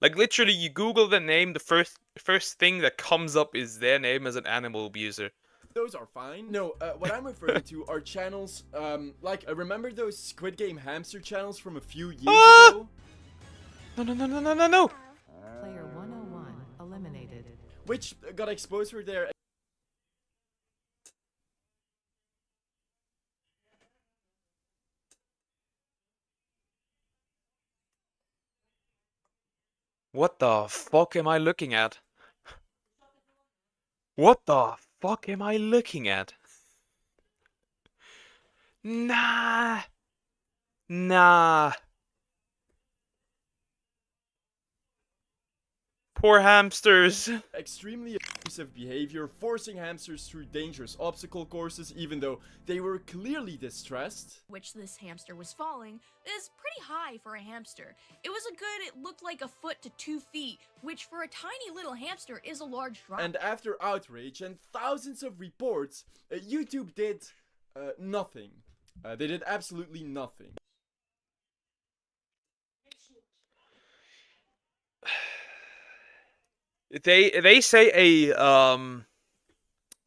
Like, literally, you Google the name, the first thing that comes up is their name as an animal abuser. Those are fine. No, what I'm referring to are channels, like, remember those Squid Game hamster channels from a few years ago? No. Player 101 eliminated. Which got exposed for their... What the fuck am I looking at? What the fuck am I looking at? Nah. Poor hamsters. Extremely abusive behavior, forcing hamsters through dangerous obstacle courses even though they were clearly distressed. Which this hamster was falling is pretty high for a hamster. It looked like a foot to 2 feet, which for a tiny little hamster is a large drop. And after outrage and thousands of reports, YouTube did nothing. They did absolutely nothing. They say a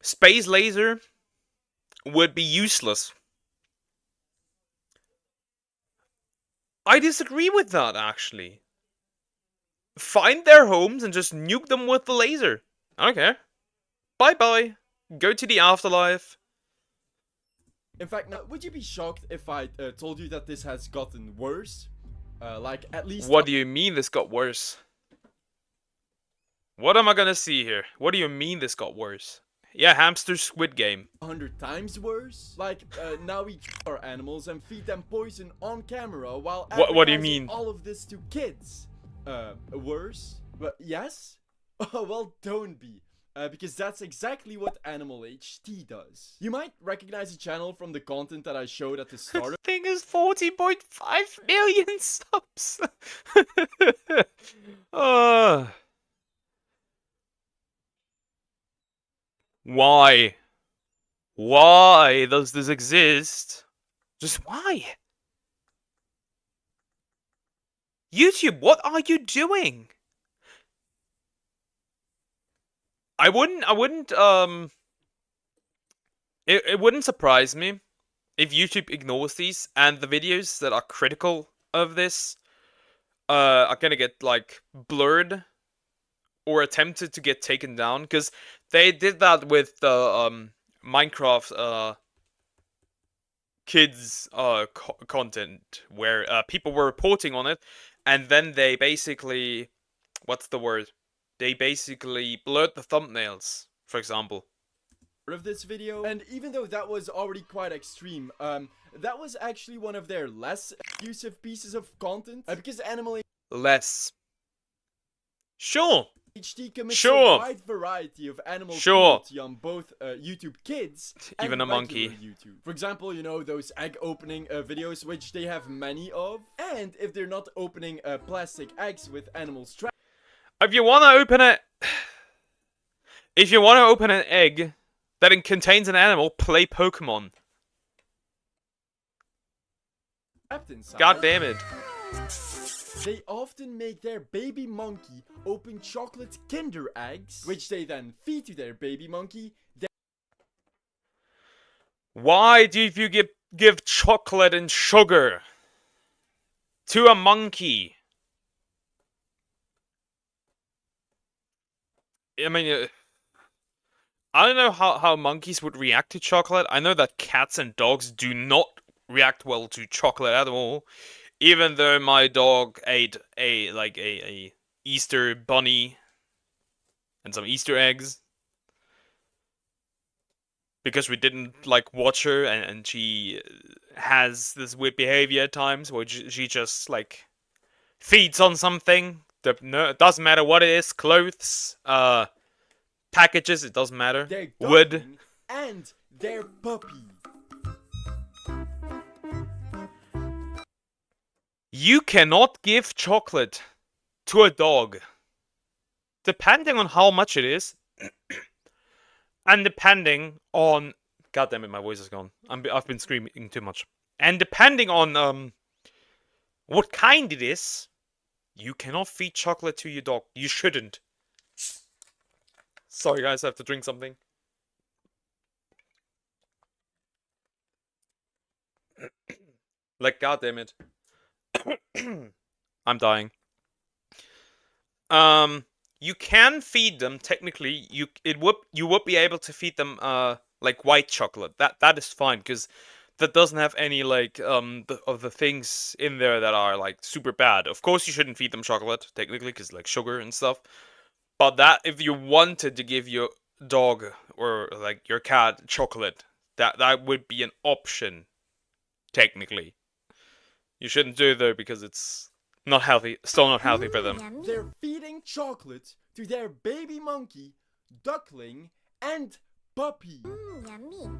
space laser would be useless. I disagree with that, actually. Find their homes and just nuke them with the laser. I don't care. Bye-bye. Go to the afterlife. In fact, now, would you be shocked if I told you that this has gotten worse? Like, at least... What do you mean this got worse? What am I gonna see here? What do you mean this got worse? Yeah, hamster Squid Game. 100 times worse? Like, now we kill our animals and feed them poison on camera while what do you mean? All of this to kids. Worse? But yes? Well, don't be. Because that's exactly what Animal HT does. You might recognize the channel from the content that I showed at the start. The thing is 40.5 million subs. Why? Why does this exist? Just why? YouTube, what are you doing? I wouldn't, it wouldn't surprise me if YouTube ignores these and the videos that are critical of this, are gonna get, like, blurred or attempted to get taken down, because they did that with the, Minecraft, kids, content, where, people were reporting on it, and then they basically, what's the word? They basically blurred the thumbnails, for example. Of this video, and even though that was already quite extreme, that was actually one of their less abusive pieces of content, because Animal Less. Sure. HD commits Sure. a wide variety of animal Sure. cruelty on both YouTube Kids and Even a regular monkey. YouTube. For example, you know, those egg opening videos, which they have many of, and if they're not opening plastic eggs with animals trapped. If you want to open it, if you want to open an egg that contains an animal, play Pokemon. Inside, God damn it. they often make their baby monkey open chocolate Kinder eggs, which they then feed to their baby monkey. Why do you give chocolate and sugar to a monkey? I mean, I don't know how monkeys would react to chocolate. I know that cats and dogs do not react well to chocolate at all. Even though my dog ate a Easter bunny and some Easter eggs. Because we didn't, like, watch her, and she has this weird behavior at times where she just, like, feeds on something. It doesn't matter what it is, clothes, packages, it doesn't matter. Their Wood. duckling and their puppy. You cannot give chocolate to a dog. Depending on how much it is. And depending on... God damn it, my voice is gone. I've been screaming too much. And depending on what kind it is, you cannot feed chocolate to your dog. You shouldn't. Sorry guys, I have to drink something. Like, god damn it. I'm dying. You can feed them technically. You would be able to feed them like white chocolate. That is fine, because that doesn't have any, like, of the things in there that are, like, super bad. Of course you shouldn't feed them chocolate technically, because, like, sugar and stuff. But that, if you wanted to give your dog or, like, your cat chocolate, that would be an option technically. You shouldn't do it though, because it's not healthy. Still not healthy for them. They're feeding chocolate to their baby monkey, duckling, and puppy. Yummy.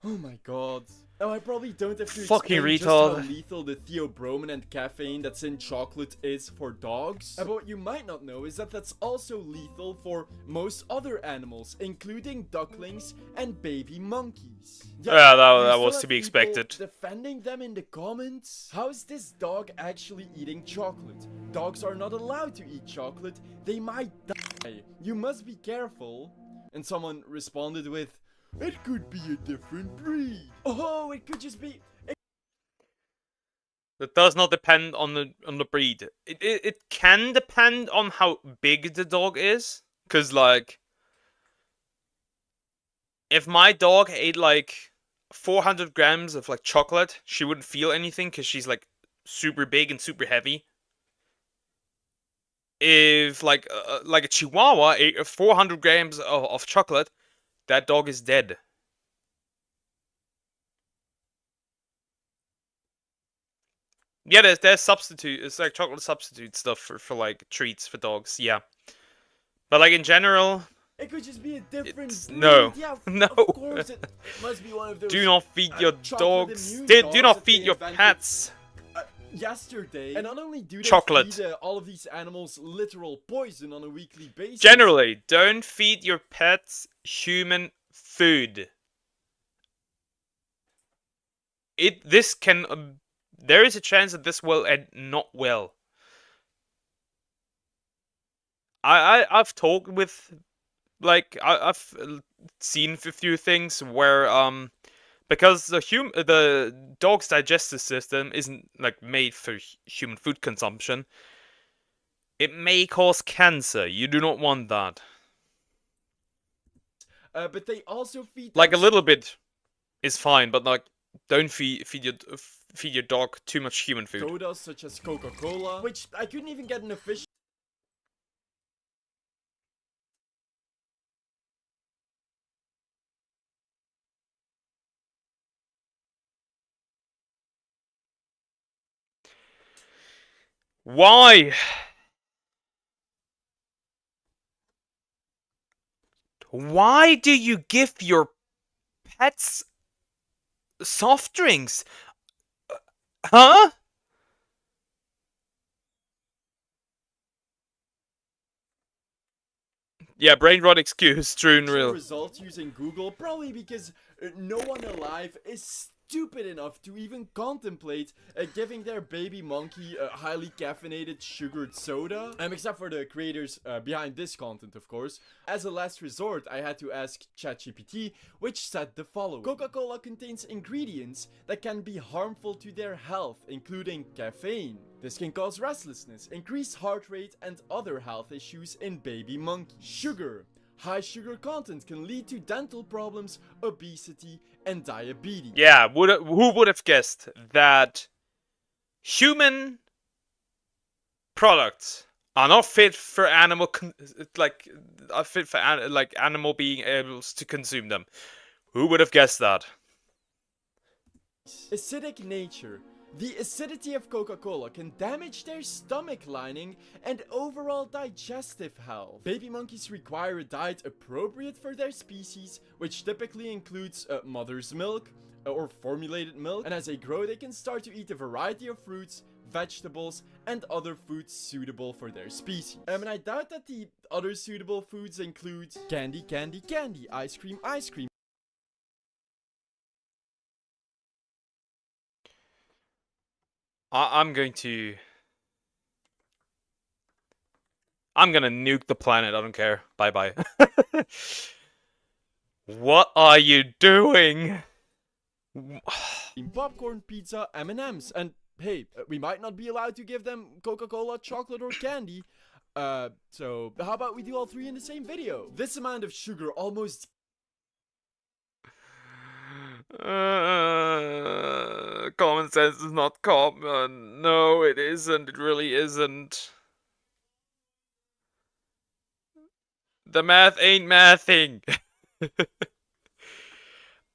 Oh my god. Now I probably don't have to Fucking explain just retard. how lethal the theobromine and caffeine that's in chocolate is for dogs. But what you might not know is that that's also lethal for most other animals, including ducklings and baby monkeys. Yeah, you that still was have to be people expected. Defending them in the comments. How is this dog actually eating chocolate? Dogs are not allowed to eat chocolate. They might die. You must be careful. And someone responded with, "It could be a different breed. Oh, it could just be." That does not depend on the breed. It can depend on how big the dog is, cause, like, if my dog ate like 400 grams of, like, chocolate, she wouldn't feel anything, cause she's, like, super big and super heavy. If like a Chihuahua ate 400 grams of chocolate, that dog is dead. Yeah, there's substitute. It's like chocolate substitute stuff for like treats for dogs. Yeah, but like in general, It could just be a different breed. no, Yeah, no. Of course it must be one of those. Do not feed your chocolate dogs. immune Do dogs not that feed they your invented. pets. yesterday. And not only do they Chocolate. feed all of these animals literal poison on a weekly basis. Generally, don't feed your pets human food. This can there is a chance that this will end not well. I've talked with, like, I've seen a few things where because the dog's digestive system isn't like made for human food consumption, it may cause cancer. You do not want that. But they also feed Like a little bit is fine, but like don't feed your dog too much human food. sodas such as Coca-Cola, which I couldn't even get an official Why? Why do you give your pets soft drinks? Huh? Yeah, brain rot excuse, true and real. results using Google, probably because no one alive is stupid enough to even contemplate giving their baby monkey a highly caffeinated sugared soda. Except for the creators behind this content, of course. As a last resort, I had to ask ChatGPT, which said the following. Coca-Cola contains ingredients that can be harmful to their health, including caffeine. This can cause restlessness, increased heart rate, and other health issues in baby monkeys. Sugar. High sugar content can lead to dental problems, obesity, and diabetes. Yeah, who would have guessed that human products are not fit for animal animal being able to consume them? Who would have guessed that? Acidic nature. The acidity of Coca-Cola can damage their stomach lining and overall digestive health. Baby monkeys require a diet appropriate for their species, which typically includes mother's milk or formulated milk. And as they grow, they can start to eat a variety of fruits, vegetables, and other foods suitable for their species. And I doubt that the other suitable foods include candy, candy, candy, ice cream, ice cream. I'm gonna nuke the planet. I don't care. Bye bye. What are you doing? Popcorn, pizza, M&Ms, and hey, we might not be allowed to give them Coca-Cola, chocolate, or candy. So how about we do all three in the same video? This amount of sugar almost Common sense is not common. No, it isn't. It really isn't. The math ain't mathing.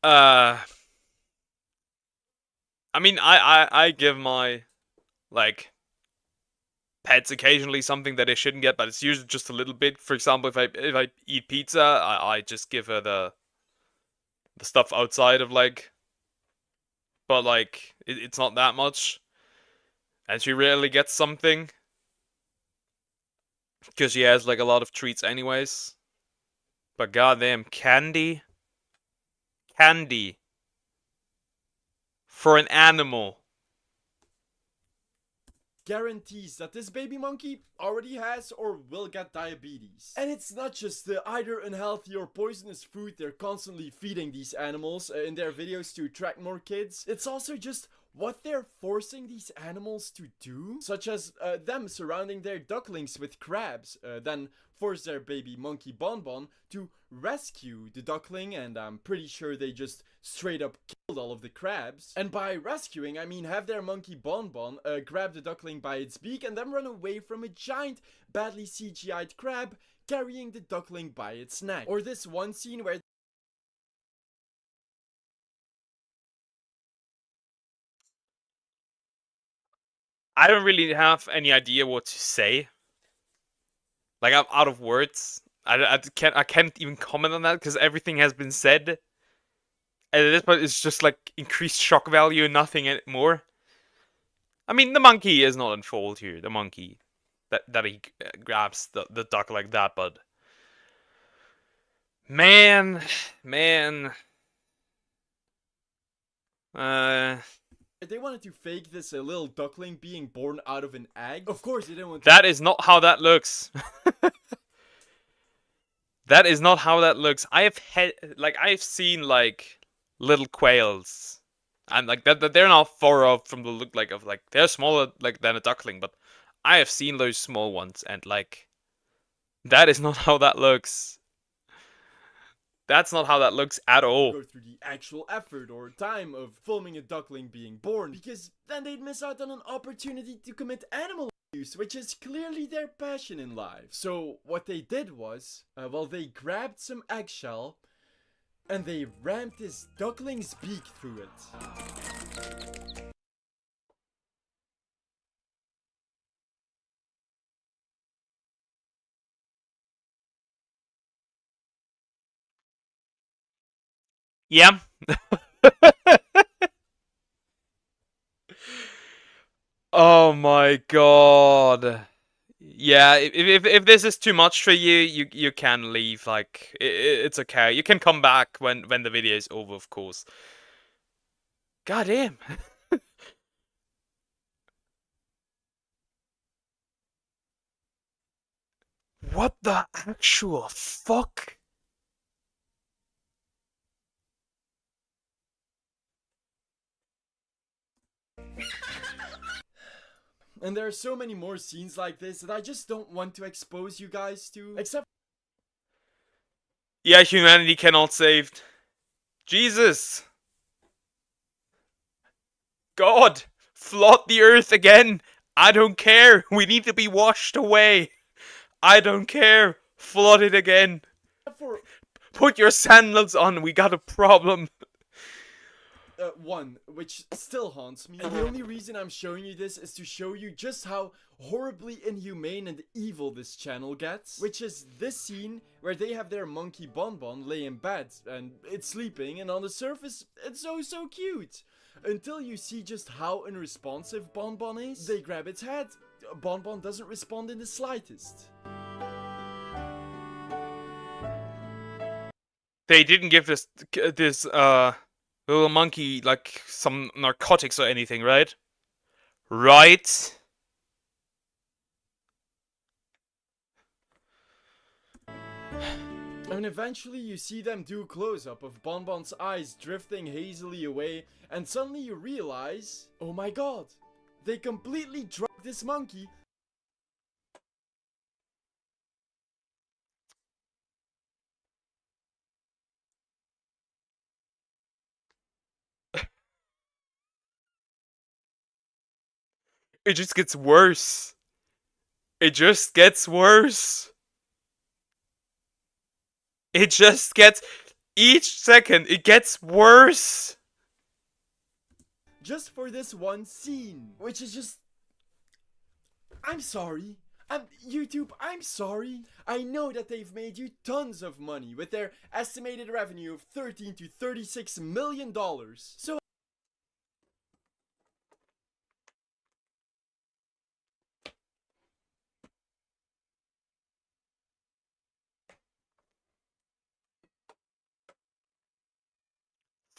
I mean, I give my, like, pets occasionally something that they shouldn't get, but it's usually just a little bit. For example, if I eat pizza, I just give her the stuff outside of, like, but like it's not that much, and she rarely gets something because she has like a lot of treats anyways. But goddamn, candy for an animal. guarantees that this baby monkey already has or will get diabetes. And it's not just the either unhealthy or poisonous food they're constantly feeding these animals in their videos to attract more kids. It's also just what they're forcing these animals to do, such as them surrounding their ducklings with crabs, then force their baby monkey Bonbon to rescue the duckling, and I'm pretty sure they just straight up killed all of the crabs. And by rescuing, I mean have their monkey Bonbon grab the duckling by its beak and then run away from a giant, badly CGI'd crab carrying the duckling by its neck. Or this one scene where I don't really have any idea what to say. Like, I'm out of words. I can't even comment on that because everything has been said. And at this point, it's just like increased shock value and nothing more. I mean, the monkey is not in fault here. The monkey that he grabs the duck like that, but man, They wanted to fake this little duckling being born out of an egg. Of course, they didn't want to. that is not how that looks. That is not how that looks. I've seen like little quails, and like that they're not far off from the look like of like they're smaller like than a duckling, but I have seen those small ones, and like that is not how that looks. That's not how that looks at all. Go through the actual effort or time of filming a duckling being born, because then they'd miss out on an opportunity to commit animal abuse, which is clearly their passion in life. So what they did was, well, they grabbed some eggshell and they rammed this duckling's beak through it. Yeah. Oh my god. Yeah, if this is too much for you, you can leave. Like it's okay. You can come back when the video is over, of course. God damn. What the actual fuck? And there are so many more scenes like this that I just don't want to expose you guys to. Except Yeah, humanity cannot saved. Jesus. God, flood the earth again. I don't care. We need to be washed away. I don't care. Flood it again. for Put your sandals on. We got a problem. one, which still haunts me. And the only reason I'm showing you this is to show you just how horribly inhumane and evil this channel gets. Which is this scene where they have their monkey Bonbon lay in bed and it's sleeping, and on the surface it's so cute. Until you see just how unresponsive Bonbon is. They grab its head. Bonbon doesn't respond in the slightest. They didn't give this little monkey like some narcotics or anything, right? Right? And eventually you see them do a close-up of Bonbon's eyes drifting hazily away, and suddenly you realize, oh my god, they completely drugged this monkey. It just gets worse. It just gets worse. It just gets... Each second, it gets worse. Just for this one scene, which is just... I'm sorry. YouTube, I'm sorry. I know that they've made you tons of money with their estimated revenue of $13 to $36 million. So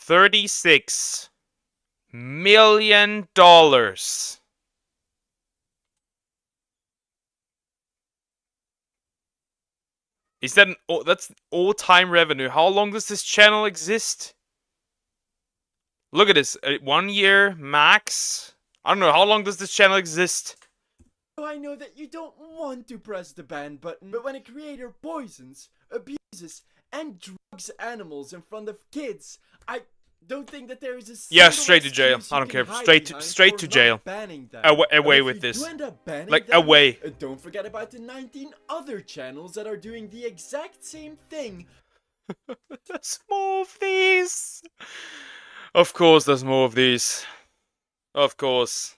$36 million. Is that that's all-time revenue? How long does this channel exist? Look at this, 1 year max. I don't know, how long does this channel exist? I know that you don't want to press the ban button, but when a creator poisons, abuses, and drugs animals in front of kids, I don't think that there is a Yeah, single straight to jail. excuse I you don't can care. hide Straight behind to for jail. not banning them. Away And with if you this. do end up banning Like, them, away. Don't forget about the 19 other channels that are doing the exact same thing. There's more of these. Of course, there's more of these. Of course.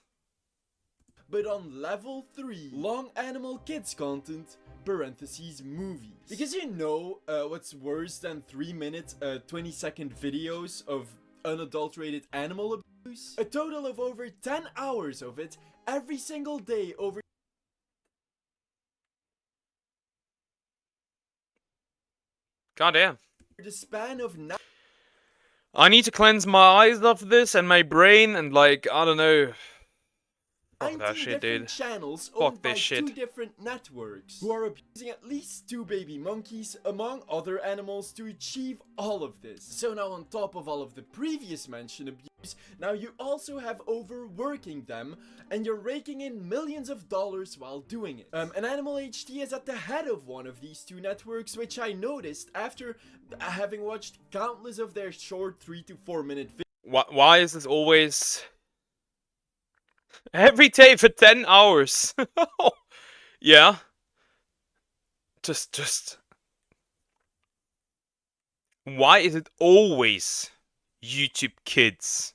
But on level 3, long animal kids content, parentheses movies. Because you know what's worse than 3 minute, 20-second videos of unadulterated animal abuse? A total of over 10 hours of it every single day over Goddamn. the span of I need to cleanse my eyes of this and my brain and like, I don't know. Fuck 19 that shit, different dude. channels Fuck owned by this shit. 2 different networks who are abusing at least 2 baby monkeys among other animals to achieve all of this. So now on top of all of the previous mentioned abuse, now you also have overworking them and you're raking in millions of dollars while doing it. And Animal HD is at the head of one of these 2 networks, which I noticed after having watched countless of their short 3 to 4 minute videos. Why is this always... Every day for 10 hours? Yeah. Just... Why is it always YouTube Kids?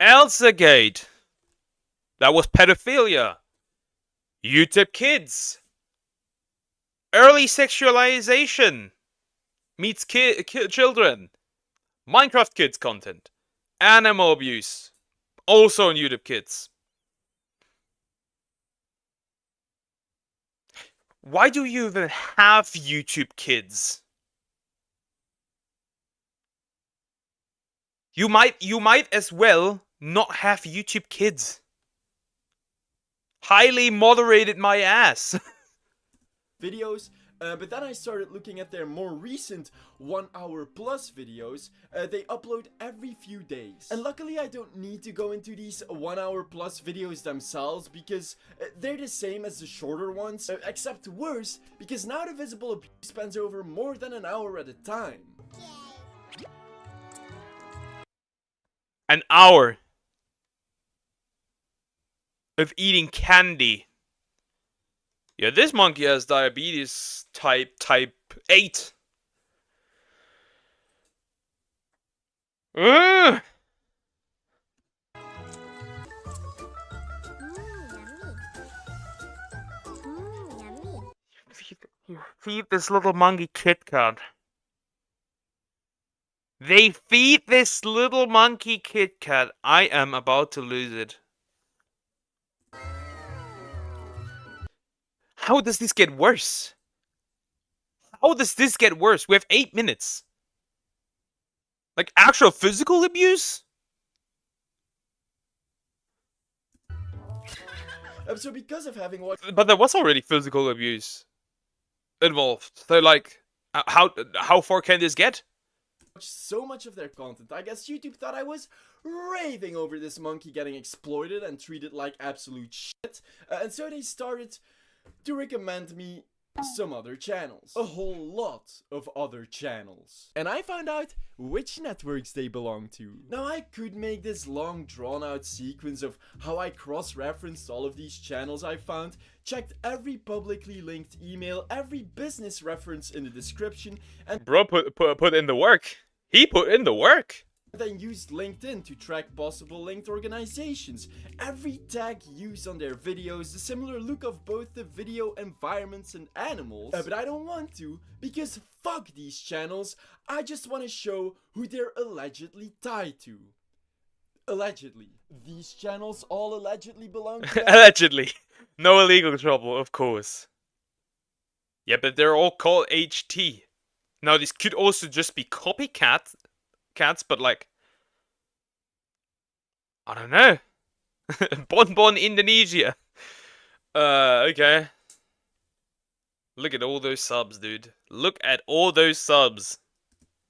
Elsagate. That was pedophilia. YouTube Kids. Early sexualization. Meets children. Minecraft Kids content. Animal abuse. Also on YouTube Kids. Why do you even have YouTube Kids? You might as well not have YouTube Kids. Highly moderated my ass. Videos, but then I started looking at their more recent 1 hour plus videos. They upload every few days. And luckily I don't need to go into these 1 hour plus videos themselves because they're the same as the shorter ones, except worse because now the visible abuse spans over more than an hour at a time. An hour of eating candy. Yeah, this monkey has diabetes type 8. Ugh. You feed this little monkey Kit Kat. They feed this little monkey Kit Kat. I am about to lose it. How does this get worse? How does this get worse? We have 8 minutes. Like actual physical abuse? So because of having watched... But there was already physical abuse involved. So like, how far can this get? So much of their content, I guess YouTube thought I was raving over this monkey getting exploited and treated like absolute shit, and so they started to recommend me some other channels. A whole lot of other channels. And I found out which networks they belong to. Now I could make this long drawn out sequence of how I cross-referenced all of these channels I found, checked every publicly linked email, every business reference in the description, and Bro put in the work. He put in the work. then used LinkedIn to track possible linked organizations, every tag used on their videos, the similar look of both the video environments and animals. But I don't want to, because fuck these channels, I just want to show who they're allegedly tied to. Allegedly. These channels all allegedly belong to Allegedly. No illegal trouble, of course. Yeah, but they're all called HT. Now, this could also just be copycat cats, but like, I don't know. Bon Indonesia. Okay. Look at all those subs, dude. Look at all those subs.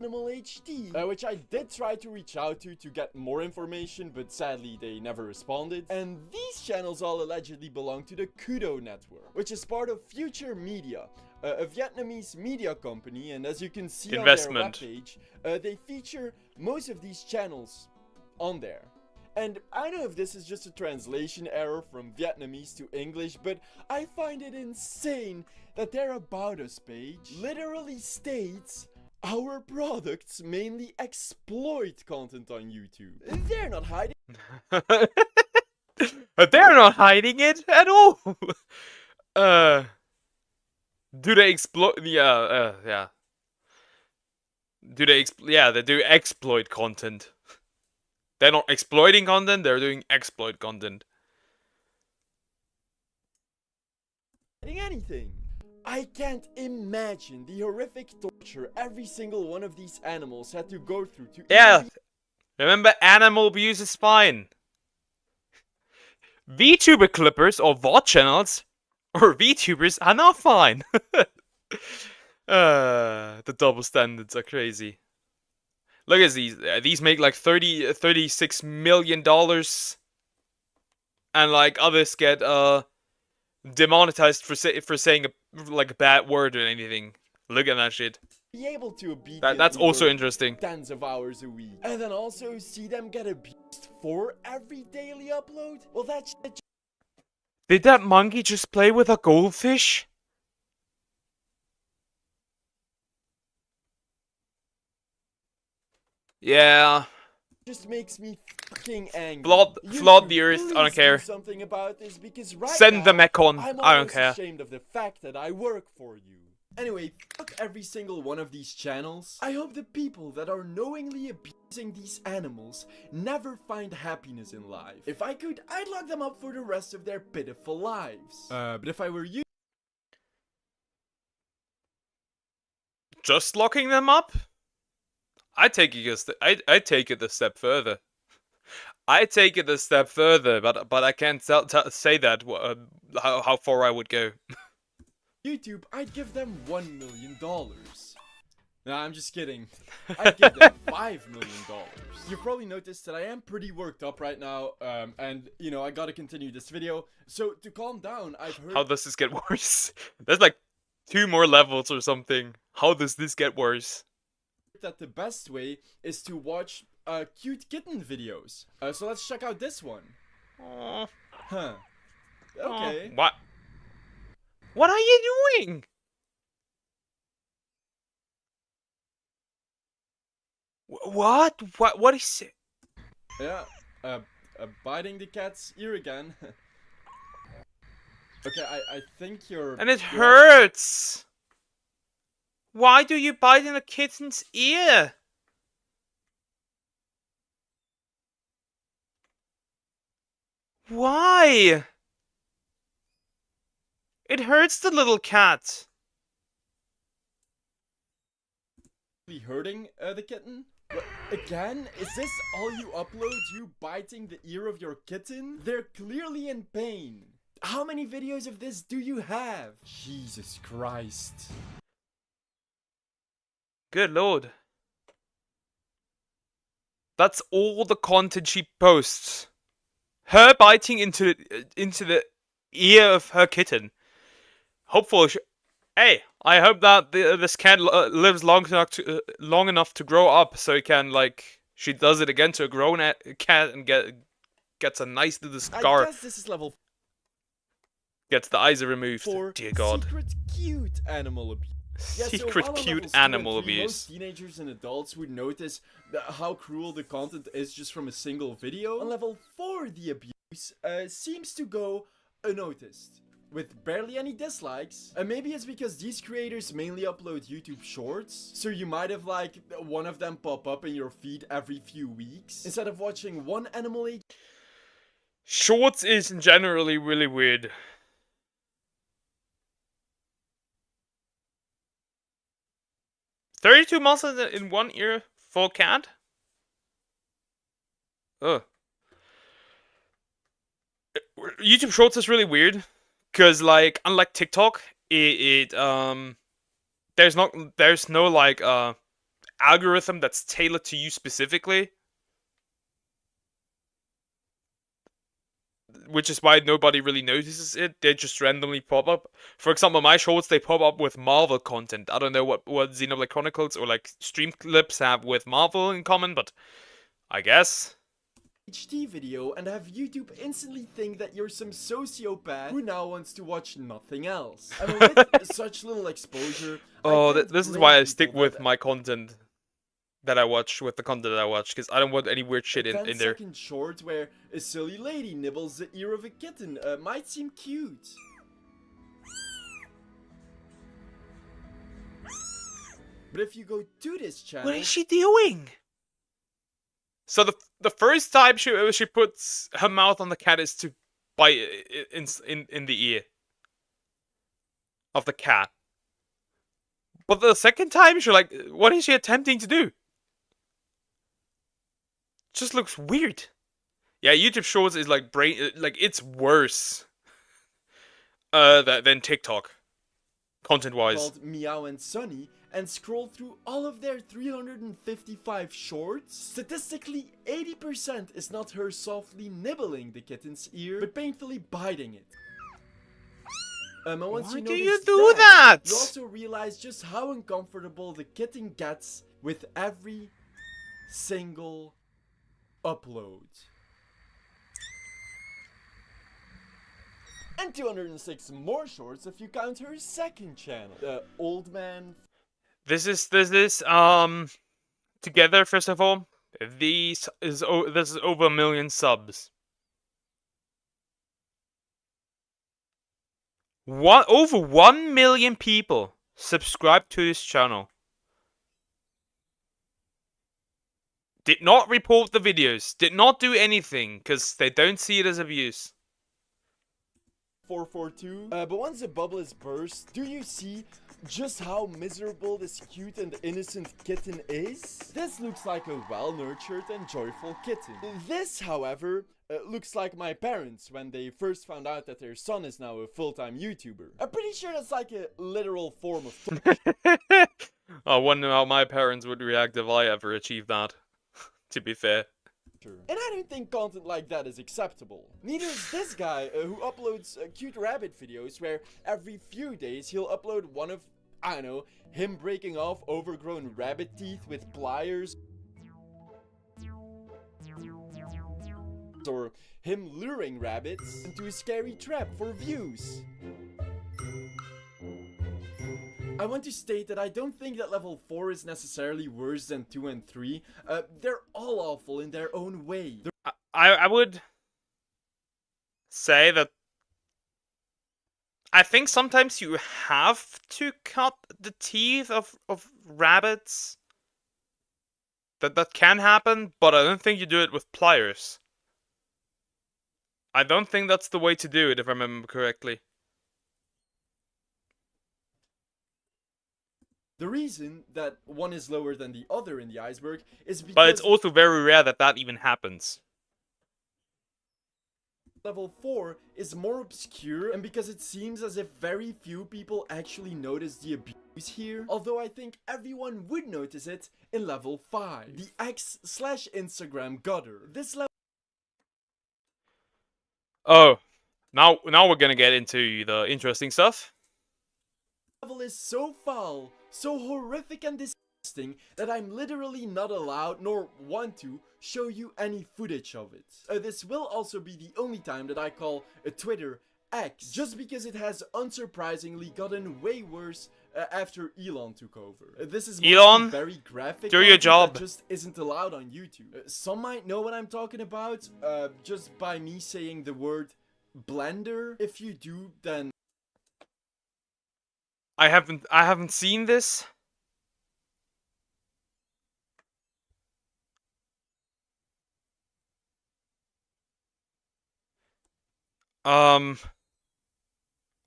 Animal HD, which I did try to reach out to get more information, but sadly they never responded. And these channels all allegedly belong to the Kudo network, which is part of Future Media, a Vietnamese media company, and as you can see on their webpage, they feature most of these channels on there. And I don't know if this is just a translation error from Vietnamese to English, but I find it insane that their About Us page literally states, "Our products mainly exploit content on YouTube." They're not hiding. But they're not hiding it at all. Do they exploit? Yeah. Do they? Yeah, they do exploit content. They're not exploiting content, they're doing exploit content. Anything. I can't imagine the horrific torture every single one of these animals had to go through to Yeah, even remember, animal abuse is fine. VTuber clippers or VOD channels or VTubers are not fine. The double standards are crazy. Look at these. These make like $36 million. And like others get demonetized for saying a bad word or anything. Look at that shit. be able to obediently That's also work interesting. tens of hours a week. And then also see them get abused for every daily upload? Well, that shit. Did that monkey just play with a goldfish? Yeah. Just makes me fucking angry. Flood the earth, I don't care. Do something about this because right Send the now, mech on, I'm I don't almost care. ashamed of the fact that I work for you. Anyway, fuck every single one of these channels. I hope the people that are knowingly abusing these animals never find happiness in life. If I could, I'd lock them up for the rest of their pitiful lives. But if I were you, Just locking them up? I take it a step further. I take it a step further, but I can't say that how far I would go. YouTube, I'd give them $1 million. Nah, I'm just kidding. I'd give them $5 million. You've probably noticed that I am pretty worked up right now, and, you know, I gotta continue this video. So, to calm down, I've heard... How does this get worse? There's like 2 more levels or something. How does this get worse? that the best way is to watch cute kitten videos. So let's check out this one. Aww. Huh. Okay. What? What are you doing? What? What is it? Yeah. Biting the cat's ear again. Okay, I think you're... And it hurts! Why do you bite in a kitten's ear? Why? It hurts the little cat. Hurting the kitten? What, again? Is this all you upload? You biting the ear of your kitten? They're clearly in pain. How many videos of this do you have? Jesus Christ. Good lord. That's all the content she posts. Her biting into the ear of her kitten. Hopefully, hey, I hope that this cat lives long enough to grow up, so it can she does it again to a grown cat and gets a nice little scar. I guess this is level Gets the eyes removed. 4. Dear God. Secret cute animal abuse. Yeah, Secret so cute animal abuse. Most teenagers and adults would notice how cruel the content is just from a single video. On level 4, the abuse seems to go unnoticed, with barely any dislikes. And maybe it's because these creators mainly upload YouTube shorts, so you might have one of them pop up in your feed every few weeks, instead of watching one animal. Shorts is generally really weird. $32 muscles in one ear for cat? Ugh. YouTube Shorts is really weird, cause unlike TikTok, there's no algorithm that's tailored to you specifically, which is why nobody really notices it. They just randomly pop up. For example, my shorts, they pop up with Marvel content. I don't know what Xenoblade Chronicles or stream clips have with Marvel in common, but I guess. HD video and have YouTube instantly think that you're some sociopath who now wants to watch nothing else. I mean, with such little exposure... Oh, this is why I stick with my content that I watch, with the content that I watch, because I don't want any weird shit in there. 10-second short where a silly lady nibbles the ear of a kitten might seem cute. But if you go to this channel... What is she doing? So the first time she puts her mouth on the cat is to bite in the ear of the cat. But the second time, she's like, what is she attempting to do? Just looks weird. Yeah, YouTube Shorts is like it's worse than TikTok, content-wise. Called Meow and Sunny and scroll through all of their 355 shorts. Statistically, 80% is not her softly nibbling the kitten's ear, but painfully biting it. And once Why you do you notice do that? you also realize just how uncomfortable the kitten gets with every single upload. And 206 more shorts if you count her second channel, the Old Man. This is together. First of all, this is over 1 million subs. Over 1 million people subscribe to this channel. Did not report the videos. Did not do anything because they don't see it as abuse. 442. But once the bubble is burst, do you see just how miserable this cute and innocent kitten is? This looks like a well-nurtured and joyful kitten. This, however, looks like my parents when they first found out that their son is now a full-time YouTuber. I'm pretty sure that's like a literal form of I wonder how my parents would react if I ever achieved that, to be fair. And I don't think content like that is acceptable. Neither is this guy who uploads cute rabbit videos where every few days he'll upload one of, I don't know, him breaking off overgrown rabbit teeth with pliers. Or him luring rabbits into a scary trap for views. I want to state that I don't think that level 4 is necessarily worse than 2 and 3. They're all awful in their own way. I would say that I think sometimes you have to cut the teeth of rabbits. That can happen, but I don't think you do it with pliers. I don't think that's the way to do it, if I remember correctly. The reason that one is lower than the other in the iceberg is because But it's also very rare that that even happens. level 4 is more obscure and because it seems as if very few people actually notice the abuse here, although I think everyone would notice it in level 5. The X/Instagram gutter. This level Oh, now we're gonna get into the interesting stuff. is so foul, so horrific and disgusting that I'm literally not allowed nor want to show you any footage of it. This will also be the only time that I call Twitter X, just because it has unsurprisingly gotten way worse after Elon took over. This is Elon, very graphic. do your job. That just isn't allowed on YouTube. Some might know what I'm talking about just by me saying the word Blender. If you do, then I haven't seen this.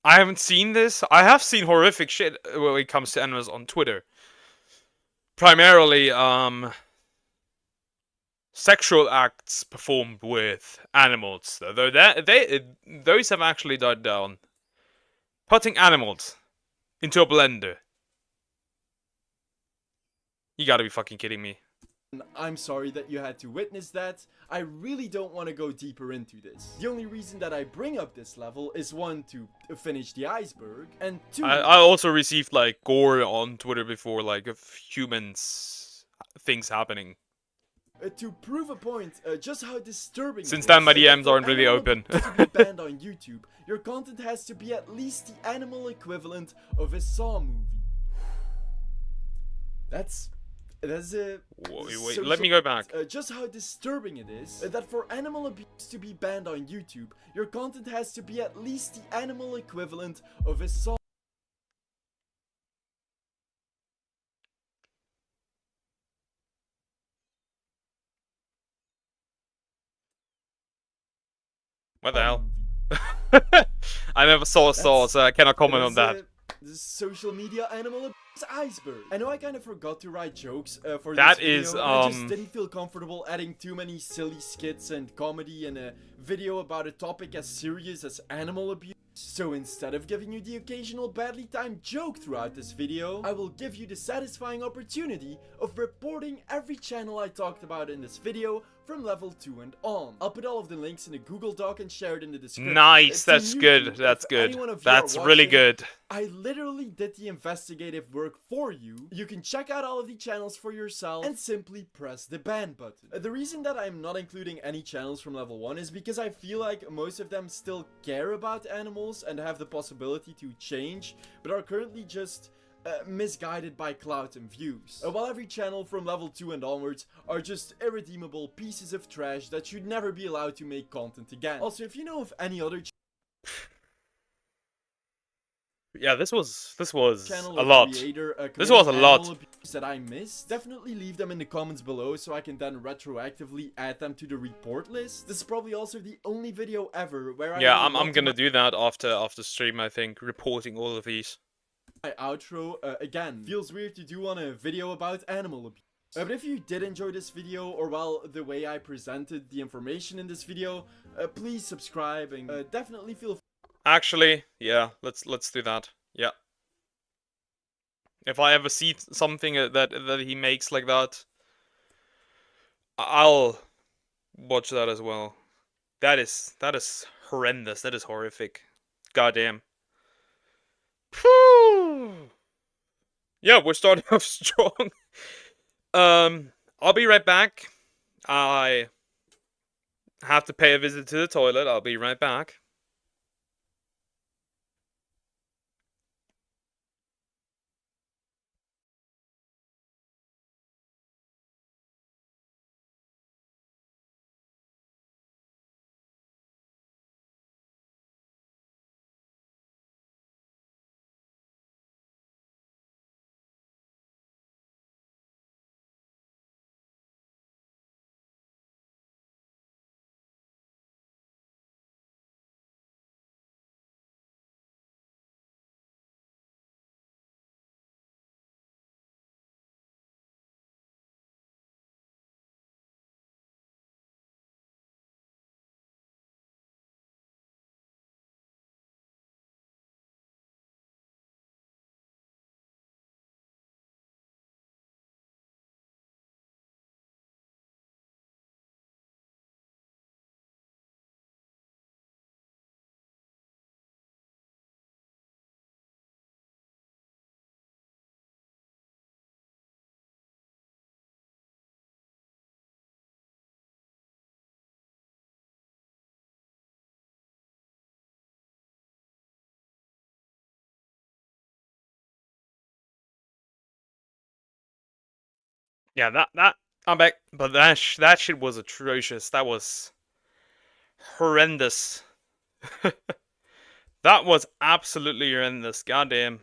I haven't seen this. I have seen horrific shit when it comes to animals on Twitter. Primarily, sexual acts performed with animals. Though those have actually died down. Putting animals into a blender. You gotta be fucking kidding me. I'm sorry that you had to witness that. I really don't want to go deeper into this. The only reason that I bring up this level is 1, to finish the iceberg, and 2... I also received like gore on Twitter before, like of humans, things happening. To prove a point, just how disturbing. Since then, my DMs for aren't really animal open. abuse to be banned on YouTube, your content has to be at least the animal equivalent of a Saw movie. That's a... Wait, let me go back. Just how disturbing it is that for animal abuse to be banned on YouTube, your content has to be at least the animal equivalent of a Saw. What the hell? I never saw, so I cannot comment on that. The social media animal abuse iceberg. I know I kind of forgot to write jokes for That this video. is, I just didn't feel comfortable adding too many silly skits and comedy in a video about a topic as serious as animal abuse. So instead of giving you the occasional badly timed joke throughout this video, I will give you the satisfying opportunity of reporting every channel I talked about in this video from level 2 and on. I'll put all of the links in a Google Doc and share it in the description. Nice, that's good, that's good. That's really good. I literally did the investigative work for you. You can check out all of the channels for yourself and simply press the ban button. The reason that I'm not including any channels from level 1 is because I feel like most of them still care about animals and have the possibility to change, but are currently just misguided by clout and views. While every channel from level 2 and onwards are just irredeemable pieces of trash that should never be allowed to make content again. Also, if you know of any other yeah, this was channel a lot. This was a lot that I missed, definitely leave them in the comments below so I can then retroactively add them to the report list. This is probably also the only video ever where I'm gonna do that after stream, I think, reporting all of these. My outro, again, feels weird to do on a video about animal abuse. But if you did enjoy this video, or well, the way I presented the information in this video, please subscribe and definitely feel Actually, yeah, let's do that. Yeah. If I ever see something that he makes like that, I'll watch that as well. That is horrendous. That is horrific. Goddamn. Whew. Yeah, we're starting off strong. I'll be right back. I have to pay a visit to the toilet. I'll be right back. Yeah, I'm back. But that shit was atrocious. That was horrendous. That was absolutely horrendous. Goddamn.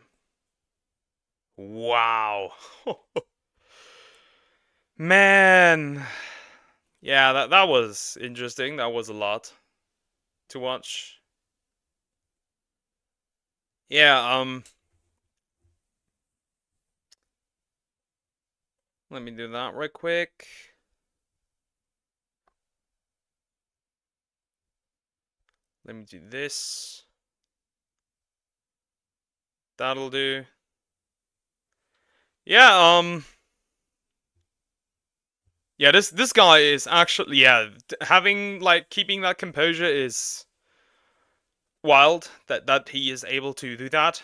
Wow. Man. Yeah, that was interesting. That was a lot to watch. Yeah, let me do that right quick. Let me do this. That'll do. Yeah, yeah, this guy is actually, yeah, having, like, keeping that composure is wild, that he is able to do that.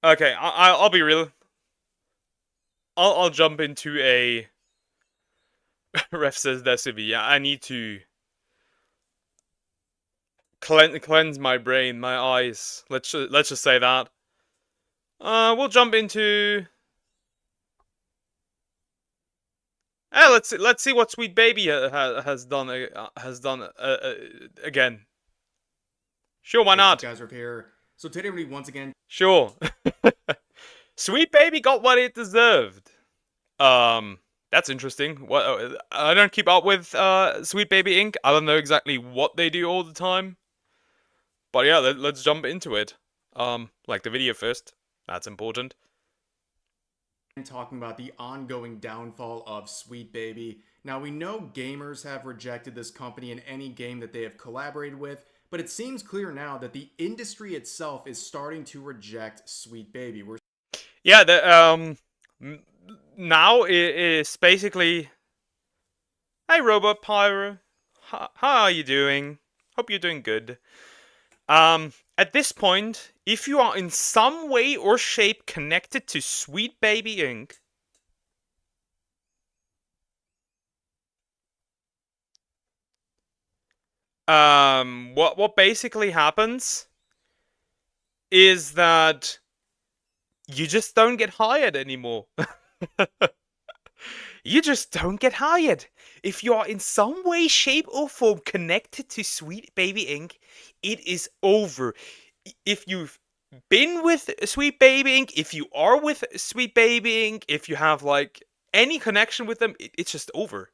Okay, I'll be real. I'll jump into a ref says Decivi. Yeah, I need to cleanse my brain, my eyes. Let's just say that. We'll jump into. Let's see what Sweet Baby has done again. Sure, why not? You guys are here. So today we once again. Sure. Sweet Baby got what it deserved. That's interesting. What? I don't keep up with Sweet Baby Inc. I don't know exactly what they do all the time. But yeah, let's jump into it. Like the video first. That's important. And talking about the ongoing downfall of Sweet Baby. Now, we know gamers have rejected this company in any game that they have collaborated with, but it seems clear now that the industry itself is starting to reject Sweet Baby. Yeah, now it's basically, hey Robot Pyro, how are you doing? Hope you're doing good. At this point, if you are in some way or shape connected to Sweet Baby Inc., what basically happens is that you just don't get hired anymore. You just don't get hired. If you are in some way, shape, or form connected to Sweet Baby Inc., it is over. If you've been with Sweet Baby Inc., if you are with Sweet Baby Inc., if you have, like, any connection with them, it's just over.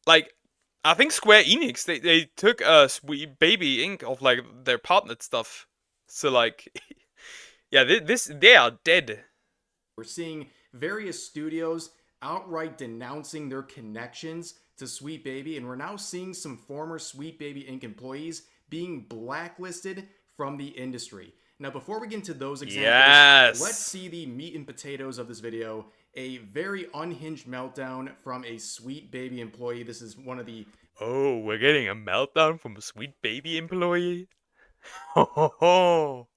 Like, I think Square Enix, they took Sweet Baby Inc. of, like, their partnered stuff. So, like, yeah, they are dead. We're seeing various studios outright denouncing their connections to Sweet Baby, and we're now seeing some former Sweet Baby Inc. employees being blacklisted from the industry. Now, before we get into those examples, let's see the meat and potatoes of this video. A very unhinged meltdown from a Sweet Baby employee. This is one of the... Oh, we're getting a meltdown from a Sweet Baby employee? Oh,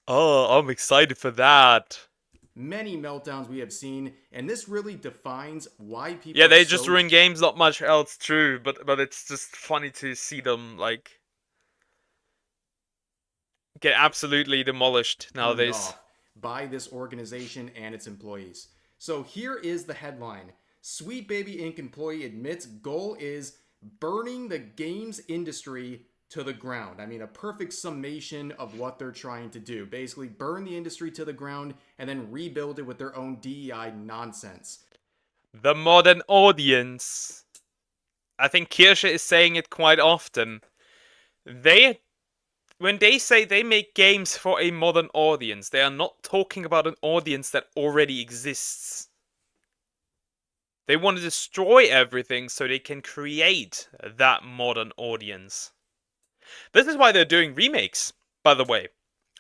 I'm excited for that. Many meltdowns we have seen, and this really defines why people... Yeah, they just ruin games, not much else, true, but it's just funny to see them, like, get absolutely demolished nowadays. By this organization and its employees. So here is the headline. Sweet Baby Inc. employee admits goal is burning the games industry to the ground. I mean, a perfect summation of what they're trying to do. Basically, burn the industry to the ground and then rebuild it with their own DEI nonsense. The modern audience. I think Kirsche is saying it quite often. When they say they make games for a modern audience, they are not talking about an audience that already exists. They want to destroy everything so they can create that modern audience. This is why they're doing remakes, by the way.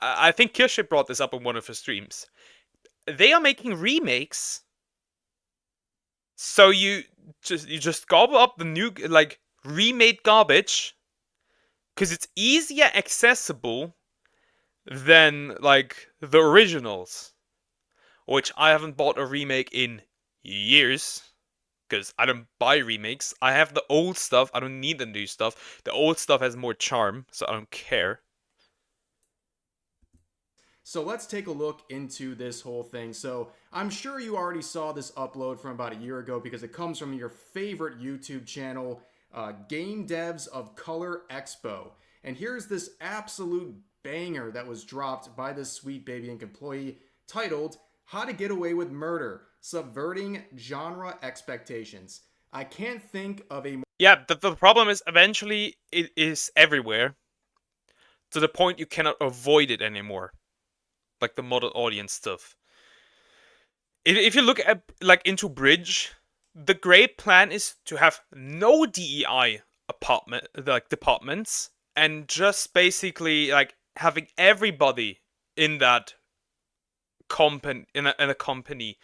I think Kirsche brought this up in one of her streams. They are making remakes so you just gobble up the new, like, remade garbage because it's easier accessible than, like, the originals, which I haven't bought a remake in years. Because I don't buy remakes. I have the old stuff. I don't need the new stuff. The old stuff has more charm, so I don't care. So let's take a look into this whole thing. So I'm sure you already saw this upload from about a year ago because it comes from your favorite YouTube channel, Game Devs of Color Expo. And here's this absolute banger that was dropped by this Sweet Baby Inc. employee titled, How to Get Away with Murder, Subverting Genre Expectations. I can't think of a... Yeah, the problem is eventually it is everywhere. To the point you cannot avoid it anymore. Like the modern audience stuff. If you look at, like, into Bridge, the great plan is to have no DEI departments, and just basically, like, having everybody in that in a company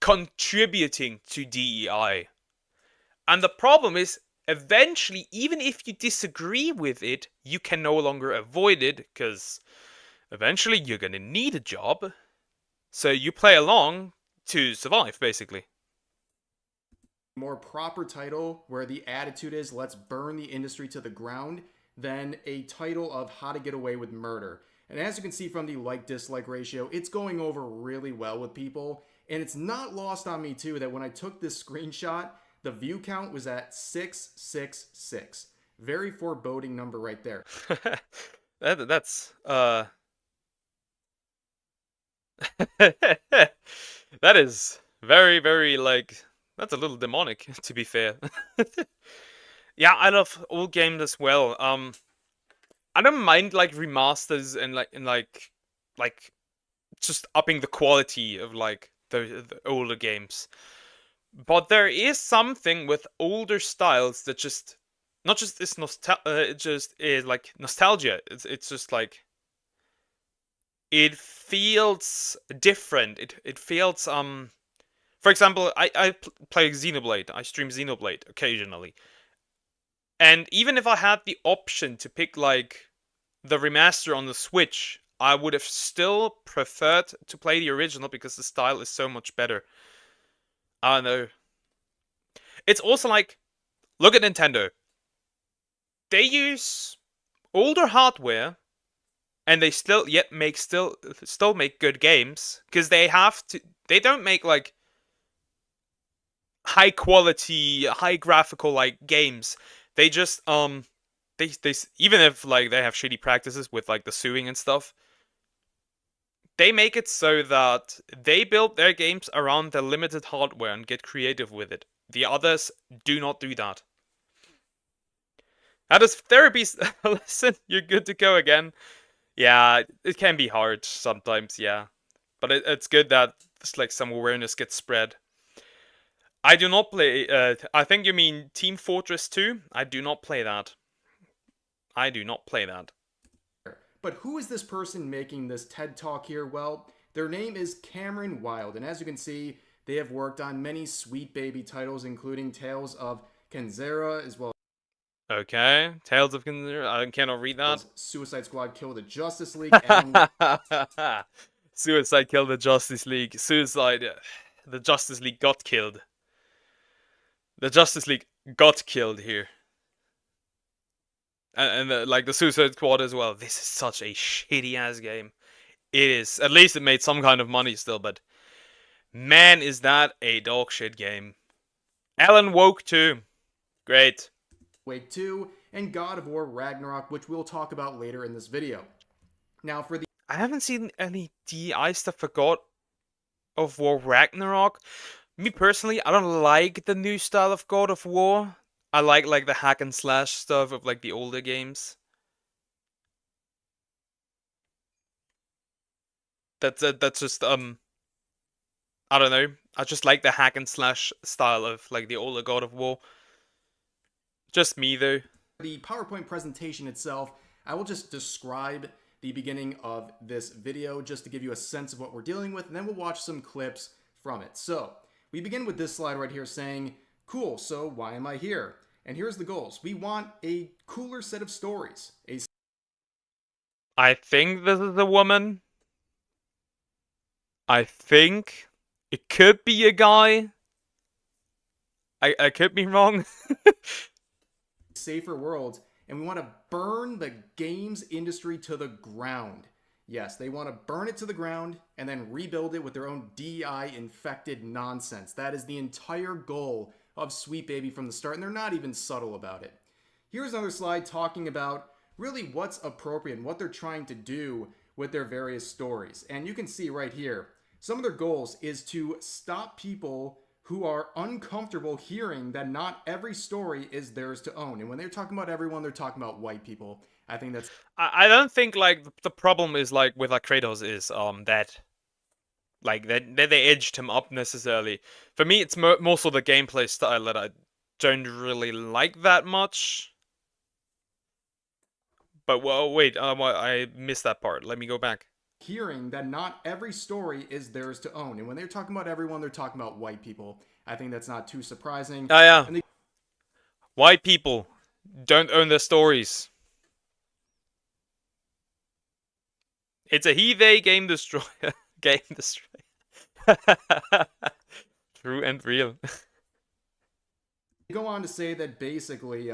contributing to DEI. And the problem is, eventually, even if you disagree with it, you can no longer avoid it, because eventually you're gonna need a job. So you play along to survive, basically. More proper title where the attitude is, let's burn the industry to the ground, than a title of How to Get Away with Murder. And as you can see from the like-dislike ratio, it's going over really well with people. And it's not lost on me, too, that when I took this screenshot, the view count was at 666. Very foreboding number right there. That's that is Very, very, like, that's a little demonic, to be fair. Yeah, I love old games as well. I don't mind, like, remasters and, like, just upping the quality of, like, the older games. But there is something with older styles that just, not just is it just is, like, nostalgia. It's just, like, it feels different. It feels, for example, I play Xenoblade. I stream Xenoblade occasionally. And even if I had the option to pick, like, the remaster on the Switch, I would have still preferred to play the original because the style is so much better. I don't know. It's also like, look at Nintendo. They use older hardware, and they still make good games because they have to. They don't make, like, high quality, high graphical, like, games. They just they even if, like, they have shitty practices with, like, the suing and stuff, they make it so that they build their games around the limited hardware and get creative with it. The others do not do that. That is therapy. Listen, you're good to go again. Yeah, it can be hard sometimes, yeah. But it's good that it's like some awareness gets spread. I do not play, I think you mean Team Fortress 2? I do not play that. I do not play that. But who is this person making this TED Talk here? Well, their name is Cameron Wild, and as you can see, they have worked on many Sweet Baby titles, including Tales of Kenzera, as well Okay, Tales of Kenzera, I cannot read that. Suicide Squad Kill the Justice League, and Suicide killed the Justice League. The Justice League got killed. The Justice League got killed here. And like the Suicide Squad as well. This is such a shitty ass game. It is. At least it made some kind of money still, but man, is that a dog shit game. Alan Woke 2. Great. Wake 2, and God of War Ragnarok, which we'll talk about later in this video. Now for the... I haven't seen any DI stuff for God of War Ragnarok. Me personally, I don't like the new style of God of War. I like the hack and slash stuff of, like, the older games. That's just I don't know. I just like the hack and slash style of, like, the older God of War. Just me though. The PowerPoint presentation itself, I will just describe the beginning of this video just to give you a sense of what we're dealing with, and then we'll watch some clips from it. So we begin with this slide right here saying, cool, so why am I here? And here's the goals. We want a cooler set of stories. I think this is a woman. I think it could be a guy. I could be wrong. Safer world, and we want to burn the games industry to the ground. Yes, they want to burn it to the ground and then rebuild it with their own DI-infected nonsense. That is the entire goal of Sweet Baby from the start, and they're not even subtle about it. Here's another slide talking about really what's appropriate and what they're trying to do with their various stories. And you can see right here, some of their goals is to stop people who are uncomfortable hearing that not every story is theirs to own. And when they're talking about everyone, they're talking about white people. I think that's... I don't think, like, the problem is, like, with, like, Kratos is that, like, that they edged him up necessarily. For me, it's more so the gameplay style that I don't really like that much. But, well, wait, I missed that part. Let me go back. Hearing that not every story is theirs to own. And when they're talking about everyone, they're talking about white people. I think that's not too surprising. Oh, yeah. White people don't own their stories. It's a he-they game destroyer. Game destroyer. True and real. They go on to say that basically,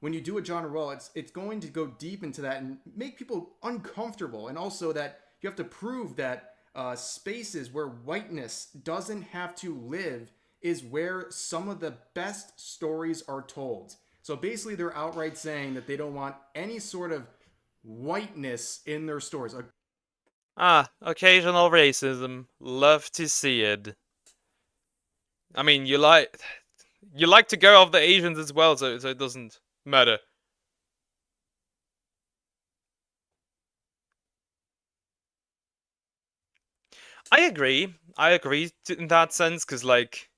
when you do a genre role, it's going to go deep into that and make people uncomfortable. And also that you have to prove that spaces where whiteness doesn't have to live is where some of the best stories are told. So basically, they're outright saying that they don't want any sort of whiteness in their stories. Occasional racism. Love to see it. I mean, you like to go off the Asians as well, so it doesn't matter. I agree. I agree in that sense, because like,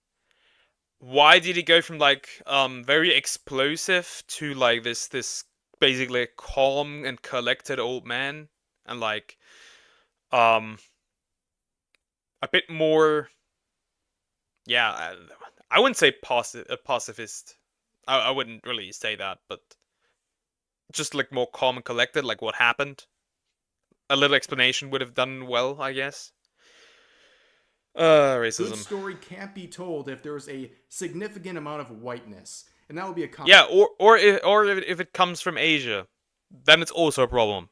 why did he go from like very explosive to like this basically calm and collected old man, and like a bit more, yeah, I wouldn't say pacifist. I wouldn't really say that, but just like more calm and collected, like what happened. A little explanation would have done well, I guess. Racism. Good story can't be told if there's a significant amount of whiteness, and that would be a yeah, or if it comes from Asia, then it's also a problem.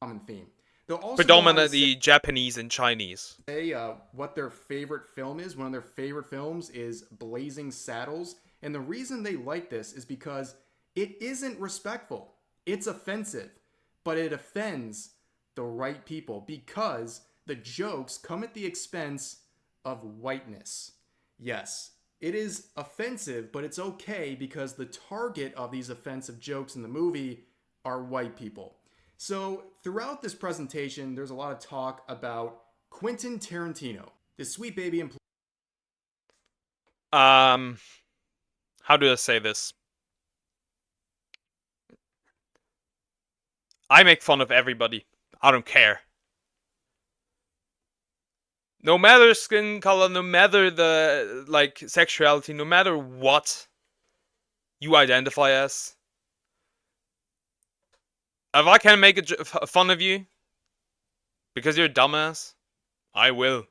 common theme. They'll also predominantly Japanese and Chinese. Say what their favorite film is. One of their favorite films is Blazing Saddles, and the reason they like this is because it isn't respectful. It's offensive, but it offends the right people because the jokes come at the expense of whiteness. Yes, it is offensive, but it's okay because the target of these offensive jokes in the movie are white people. So throughout this presentation, there's a lot of talk about Quentin Tarantino, this sweet baby employee. How do I say this? I make fun of everybody. I don't care. No matter skin color, no matter the like sexuality, no matter what you identify as. If I can make fun of you because you're a dumbass, I will.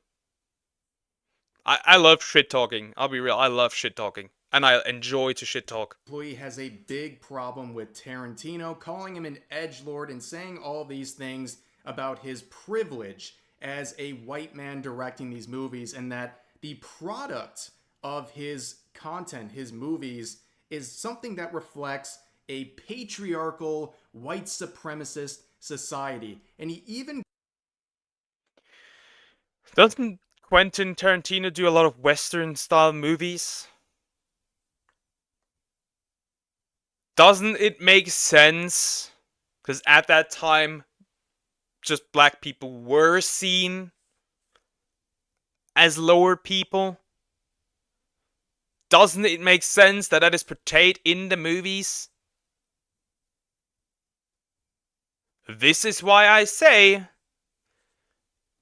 I love shit talking. I'll be real. I love shit talking. And I enjoy to shit talk. Employee has a big problem with Tarantino, calling him an edgelord and saying all these things about his privilege as a white man directing these movies, and that the product of his content, his movies, is something that reflects a patriarchal, white supremacist society. And he even... Doesn't Quentin Tarantino do a lot of Western-style movies? Doesn't it make sense? Because at that time, just black people were seen as lower people. Doesn't it make sense that that is portrayed in the movies? This is why I say,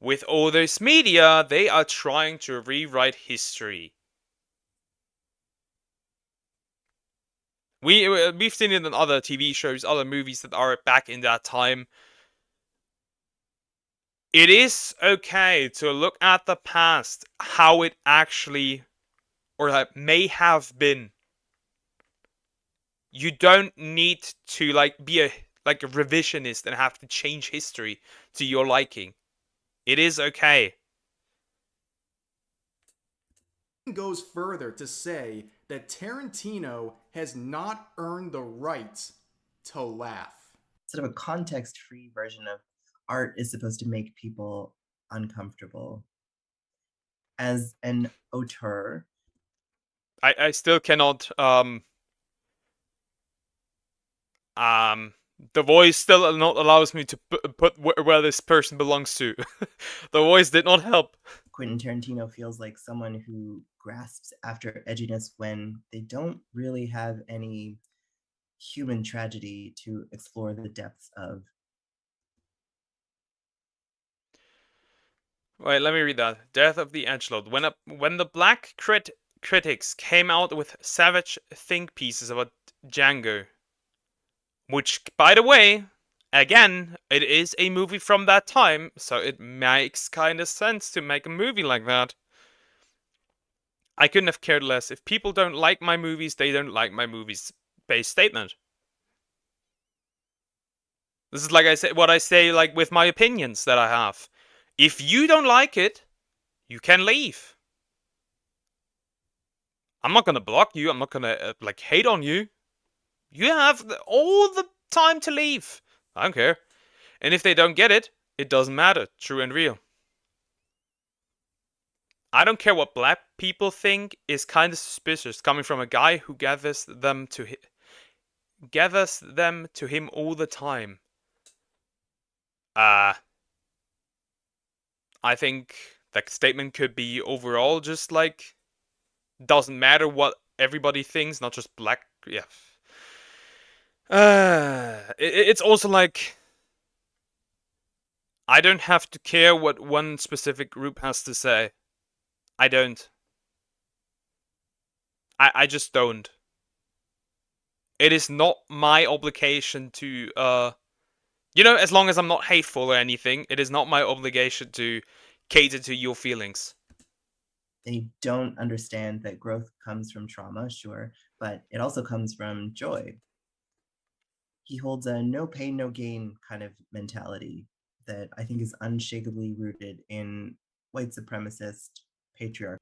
with all this media, they are trying to rewrite history. We've seen it in other TV shows, other movies that are back in that time. It is okay to look at the past, how it actually, or that may have been. You don't need to be a revisionist and have to change history to your liking. It is okay. Goes further to say that Tarantino has not earned the right to laugh. Sort of a context-free version of art is supposed to make people uncomfortable. As an auteur, I still cannot the voice still not allows me to put where this person belongs to. The voice did not help. Quentin Tarantino feels like someone who grasps after edginess when they don't really have any human tragedy to explore the depths of. Wait, let me read that. Death of the Edgelord. When the black critics came out with savage think pieces about Django, which, by the way, again, it is a movie from that time, so it makes kind of sense to make a movie like that. I couldn't have cared less. If people don't like my movies, they don't like my movies. Base statement. This is like I say, what I say with my opinions that I have. If you don't like it, you can leave. I'm not gonna block you. I'm not gonna hate on you. You have all the time to leave. I don't care. And if they don't get it, it doesn't matter. True and real. I don't care what black people think is kind of suspicious coming from a guy who gathers them to him all the time. I think that statement could be overall just like, doesn't matter what everybody thinks, not just black. Yeah. It's also like, I don't have to care what one specific group has to say. I don't. I just don't. It is not my obligation to, as long as I'm not hateful or anything, it is not my obligation to cater to your feelings. They don't understand that growth comes from trauma, sure, but it also comes from joy. He holds a no pain, no gain kind of mentality that I think is unshakably rooted in white supremacist patriarchy.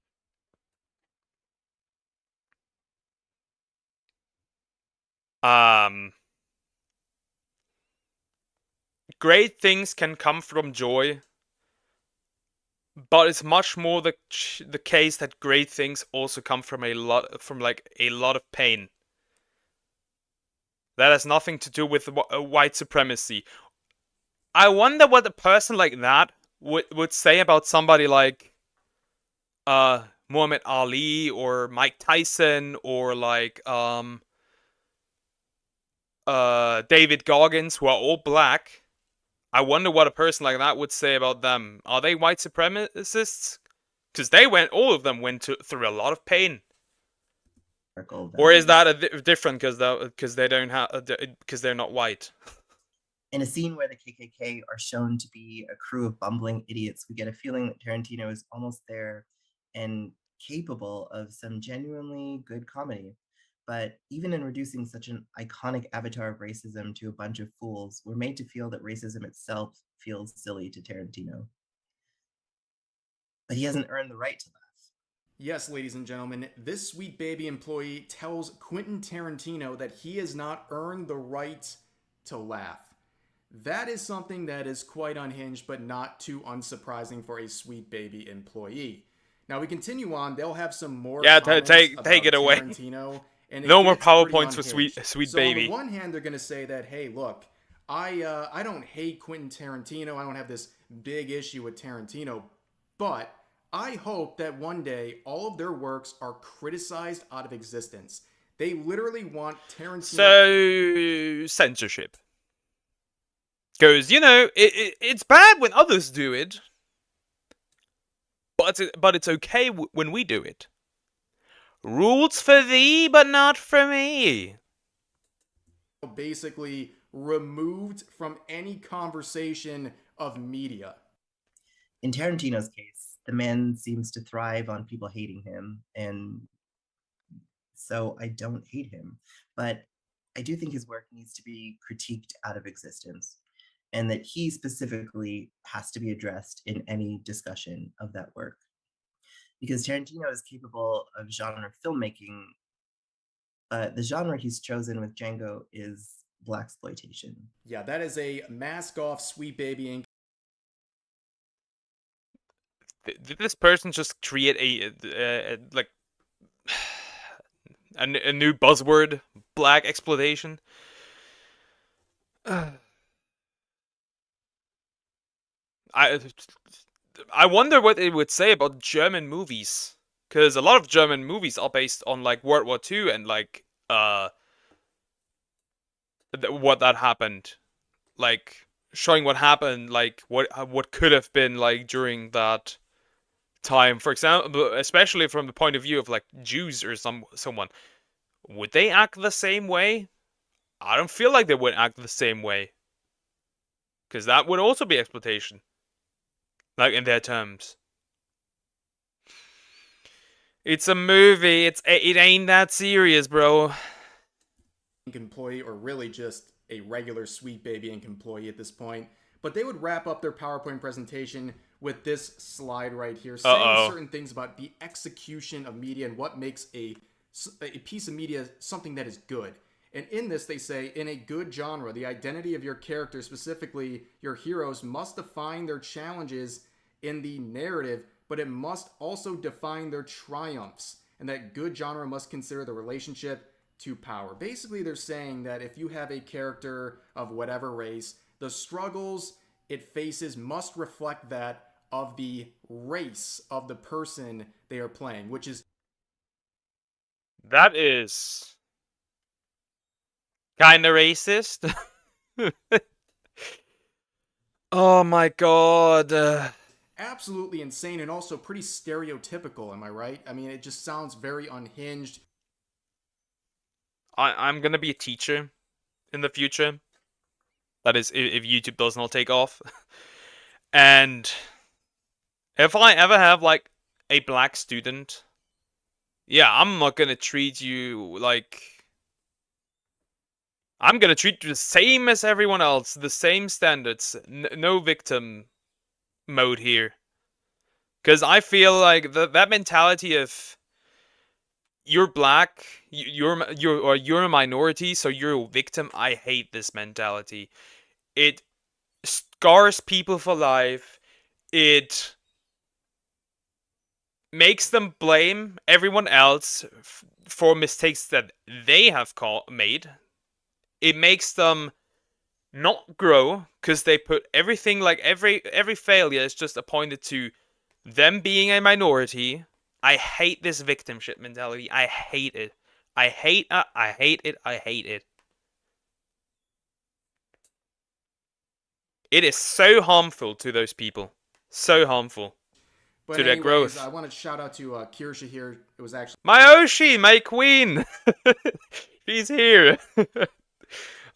Great things can come from joy, but it's much more the case that great things also come from a lot of pain. That has nothing to do with white supremacy. I wonder what a person like that would say about somebody like Muhammad Ali or Mike Tyson or like David Goggins, who are all black. I wonder what a person like that would say about them. Are they white supremacists? Because all of them went through a lot of pain. Or is that different because they don't have because they're not white? In a scene where the KKK are shown to be a crew of bumbling idiots, we get a feeling that Tarantino is almost there and capable of some genuinely good comedy. But even in reducing such an iconic avatar of racism to a bunch of fools, we're made to feel that racism itself feels silly to Tarantino. But he hasn't earned the right to laugh. Yes, ladies and gentlemen, this Sweet Baby employee tells Quentin Tarantino that he has not earned the right to laugh. That is something that is quite unhinged, but not too unsurprising for a Sweet Baby employee. Now we continue on. They'll have some more. Yeah, take it away. Tarantino, and no more PowerPoints for Sweet Baby. So on the one hand, they're going to say that, hey, look, I don't hate Quentin Tarantino. I don't have this big issue with Tarantino, but I hope that one day all of their works are criticized out of existence. They literally want Tarantino. So censorship. Because, it's bad when others do it. But it's okay when we do it. Rules for thee, but not for me. Basically removed from any conversation of media. In Tarantino's case, the man seems to thrive on people hating him, and so I don't hate him. But I do think his work needs to be critiqued out of existence, and that he specifically has to be addressed in any discussion of that work. Because Tarantino is capable of genre filmmaking, but the genre he's chosen with Django is blaxploitation. Yeah, that is a mask-off Sweet Baby Inc. Did this person just create a new buzzword? Black exploitation? I wonder what it would say about German movies, because a lot of German movies are based on like World War II and like what that happened, like showing what happened, like what could have been like during that time. For example, especially from the point of view of like Jews or someone, would they act the same way? I don't feel like they would act the same way, because that would also be exploitation. Like, in their terms. It's a movie. It ain't that serious, bro. Employee, or really just a regular Sweet Baby Inc. employee at this point. But they would wrap up their PowerPoint presentation with this slide right here, saying certain things about the execution of media and what makes a piece of media something that is good. And in this, they say, in a good genre, the identity of your character, specifically your heroes, must define their challenges in the narrative but it must also define their triumphs, and that good genre must consider the relationship to power. Basically, they're saying that if you have a character of whatever race, the struggles it faces must reflect that of the race of the person they are playing, which is... That is kind of racist. Oh my god. Absolutely insane and also pretty stereotypical, am I right? I mean, it just sounds very unhinged. I'm gonna be a teacher in the future. That is, if YouTube does not take off. And if I ever have, like, a black student, yeah, I'm not gonna treat you like... I'm gonna treat you the same as everyone else, the same standards, no victim mode here. Because I feel like that mentality of you're black, you're a minority, so you're a victim. I hate this mentality. It scars people for life. It makes them blame everyone else for mistakes that they have made. It makes them not grow because they put everything, like every failure is just appointed to them being a minority. I hate this victimship mentality. I hate it. I hate it. I hate it. I hate it. It is so harmful to those people. So harmful. But to their growth. I want to shout out to Kirsha here. It was actually... My Oshi, my queen! She's here!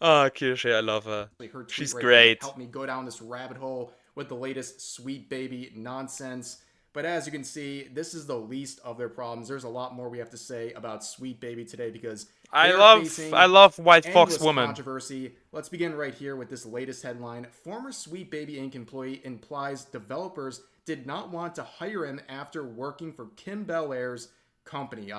Oh, Kirsha, I love her. She's great. Helped me go down this rabbit hole with the latest Sweet Baby nonsense. But as you can see, this is the least of their problems. There's a lot more we have to say about Sweet Baby today because I love White Fox Woman. Controversy. Let's begin right here with this latest headline. Former Sweet Baby Inc. employee implies developers did not want to hire him after working for Kim Bel-Air's company.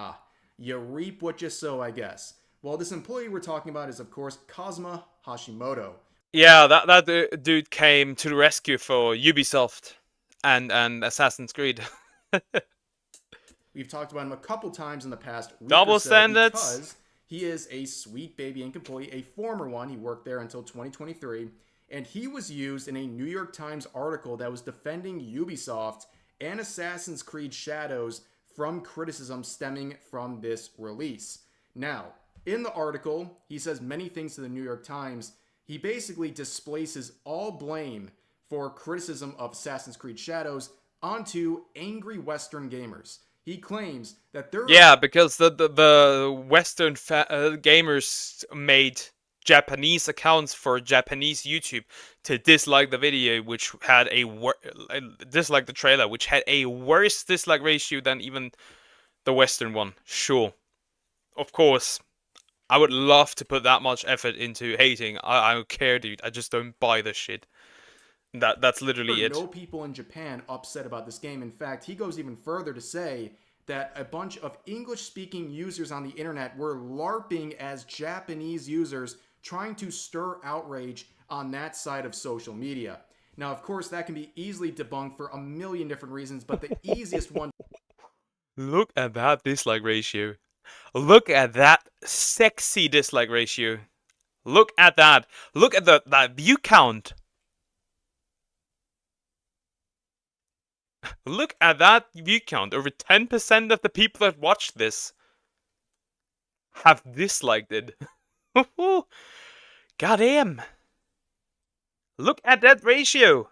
You reap what you sow, I guess. Well, this employee we're talking about is, of course, Kazuma Hashimoto. Yeah, that dude came to the rescue for Ubisoft and Assassin's Creed. We've talked about him a couple times in the past week Double or so standards. Because he is a Sweet Baby Inc. employee, a former one. He worked there until 2023. And he was used in a New York Times article that was defending Ubisoft and Assassin's Creed Shadows from criticism stemming from this release. Now, in the article, he says many things to the New York Times. He basically displaces all blame for criticism of Assassin's Creed Shadows onto angry Western gamers. He claims that there Yeah, because the Western gamers made Japanese accounts for Japanese YouTube to dislike the video, which had dislike the trailer, which had a worse dislike ratio than even the Western one. Sure, of course, I would love to put that much effort into hating. I don't care, dude. I just don't buy this shit. That's literally it. No people in Japan upset about this game. In fact, he goes even further to say that a bunch of English-speaking users on the internet were LARPing as Japanese users, trying to stir outrage on that side of social media. Now, of course, that can be easily debunked for a million different reasons, but the easiest one... Look at that dislike ratio. Look at that sexy dislike ratio. Look at that. Look at that view count. Look at that view count. Over 10% of the people that watched this have disliked it. Goddamn. Look at that ratio.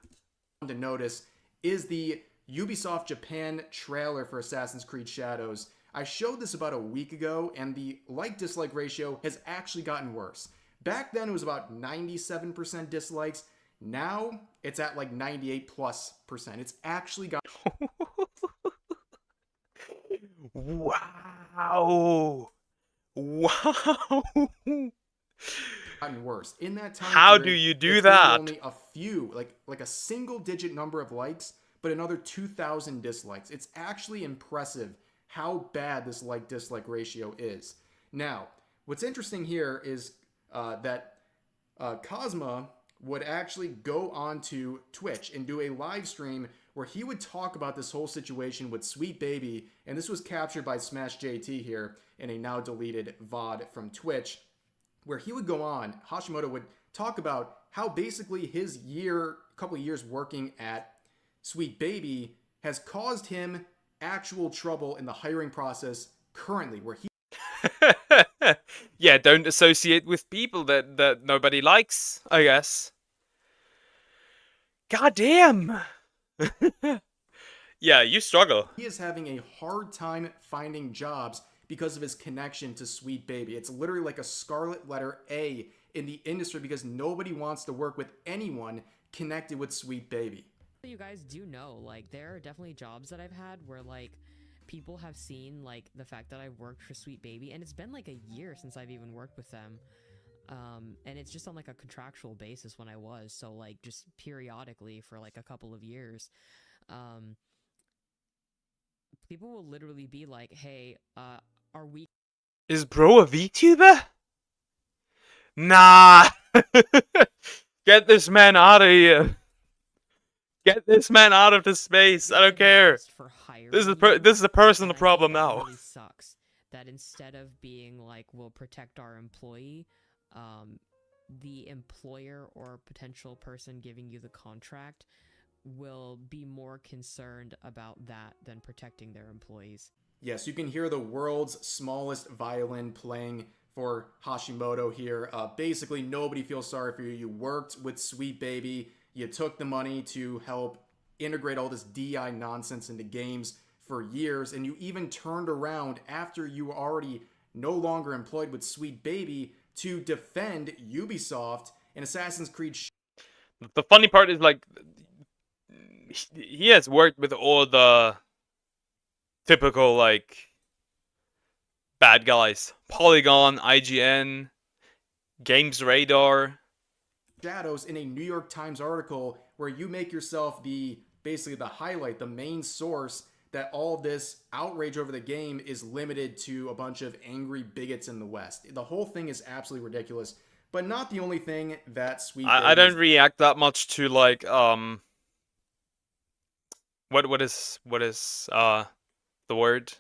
To notice is the Ubisoft Japan trailer for Assassin's Creed Shadows. I showed this about a week ago, and the like-dislike ratio has actually gotten worse. Back then, it was about 97% dislikes. Now, it's at like 98+%. It's actually got... Wow. Wow. Gotten worse. In that time How period, do you do it's been that? Only a few, like a single-digit number of likes, but another 2,000 dislikes. It's actually impressive how bad this like-dislike ratio is. Now, what's interesting here is that Cosma would actually go onto Twitch and do a live stream where he would talk about this whole situation with Sweet Baby, and this was captured by Smash JT here in a now deleted VOD from Twitch, where he would go on, Hashimoto would talk about how basically his couple of years working at Sweet Baby has caused him actual trouble in the hiring process currently, where he yeah, don't associate with people that nobody likes, I guess. God damn. Yeah, you struggle. He is having a hard time finding jobs because of his connection to Sweet Baby. It's literally like a scarlet letter A in the industry because nobody wants to work with anyone connected with Sweet Baby. You guys do know, like, there are definitely jobs that I've had where, like, people have seen, like, the fact that I've worked for Sweet Baby, and it's been, like, a year since I've even worked with them. And it's just on, like, a contractual basis when I was, so, like, just periodically for, like, a couple of years. People will literally be like, hey, are we... Is bro a VTuber? Nah! Get this man out of here! Get this man out of the space! I don't care! This is a personal problem now. It really sucks that instead of being like, we'll protect our employee, the employer or potential person giving you the contract will be more concerned about that than protecting their employees. Yes, you can hear the world's smallest violin playing for Hashimoto here. Basically, nobody feels sorry for you. You worked with Sweet Baby. You took the money to help integrate all this DI nonsense into games for years, and you even turned around after you were already no longer employed with Sweet Baby to defend Ubisoft and Assassin's Creed. The funny part is, like, he has worked with all the typical, like, bad guys. Polygon, IGN, Games Radar. Shadows in a New York Times article where you make yourself basically the highlight, the main source that all this outrage over the game is limited to a bunch of angry bigots in the West. The whole thing is absolutely ridiculous, but not the only thing that Sweet Baby... I don't react that much to, like, what is the word?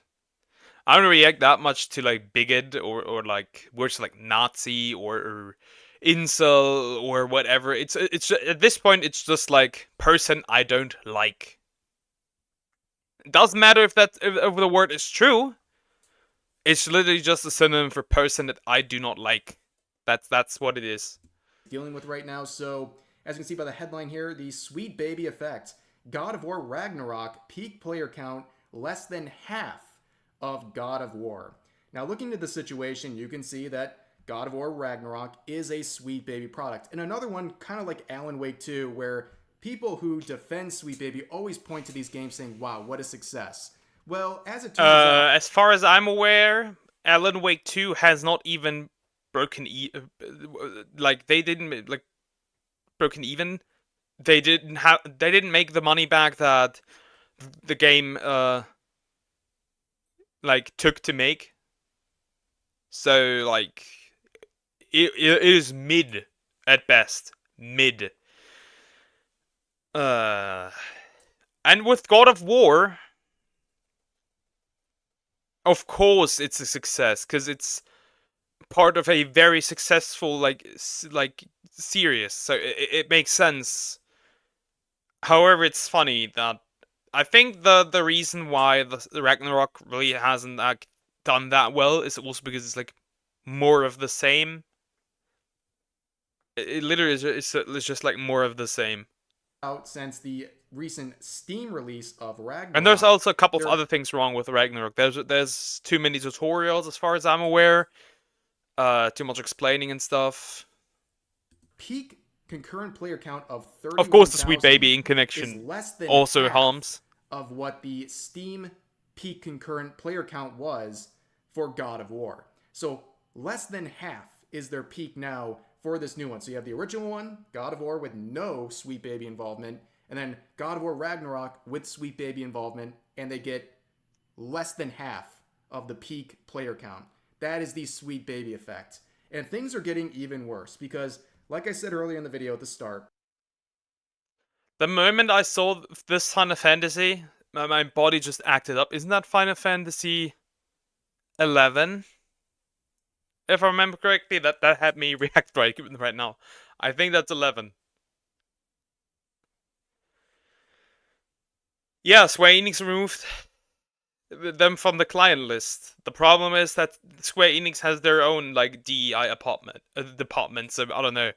I don't react that much to, like, bigot or like words like Nazi or incel or whatever. It's at this point it's just like person I don't like. It doesn't matter if the word is true. It's literally just a synonym for person that I do not like. That's what it is. Dealing with right now. So as you can see by the headline here, the Sweet Baby effect. God of War Ragnarok peak player count less than half of God of War. Now looking at the situation, you can see that God of War Ragnarok is a Sweet Baby product. And another one, kind of like Alan Wake 2, where people who defend Sweet Baby always point to these games saying, wow, what a success. Well, as it turns out... As far as I'm aware, Alan Wake 2 has not even broken broken even. They didn't make the money back that the game took to make. So, like, it is mid at best. Mid. And with God of War, of course it's a success, because it's part of a very successful, like series, so it makes sense. However, it's funny that I think the reason why the Ragnarok really hasn't done that well is also because it's like more of the same. It literally is it's just like more of the same. Out since the recent Steam release of Ragnarok. And there's also a couple of other things wrong with Ragnarok. There's too many tutorials as far as I'm aware. Too much explaining and stuff. Peak concurrent player count of 30. Of course, the Sweet Baby in connection also harms of what the Steam peak concurrent player count was for God of War. So less than half is their peak now for this new one. So you have the original one, God of War, with no Sweet Baby involvement, and then God of War Ragnarok with Sweet Baby involvement, and they get less than half of the peak player count. That is the Sweet Baby effect. And things are getting even worse because, like I said earlier in the video at the start, The moment I saw this Final Fantasy, my body just acted up. Isn't that Final Fantasy 11? If I remember correctly, that had me react right now. I think that's 11. Yeah, Square Enix removed them from the client list. The problem is that Square Enix has their own like DEI department, so I don't know.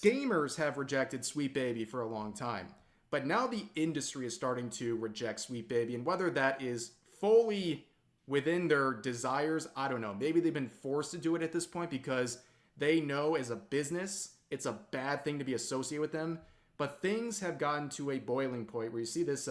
Gamers have rejected Sweet Baby for a long time, but now the industry is starting to reject Sweet Baby, and whether that is fully within their desires, I don't know. Maybe they've been forced to do it at this point because they know as a business it's a bad thing to be associated with them. But things have gotten to a boiling point where you see this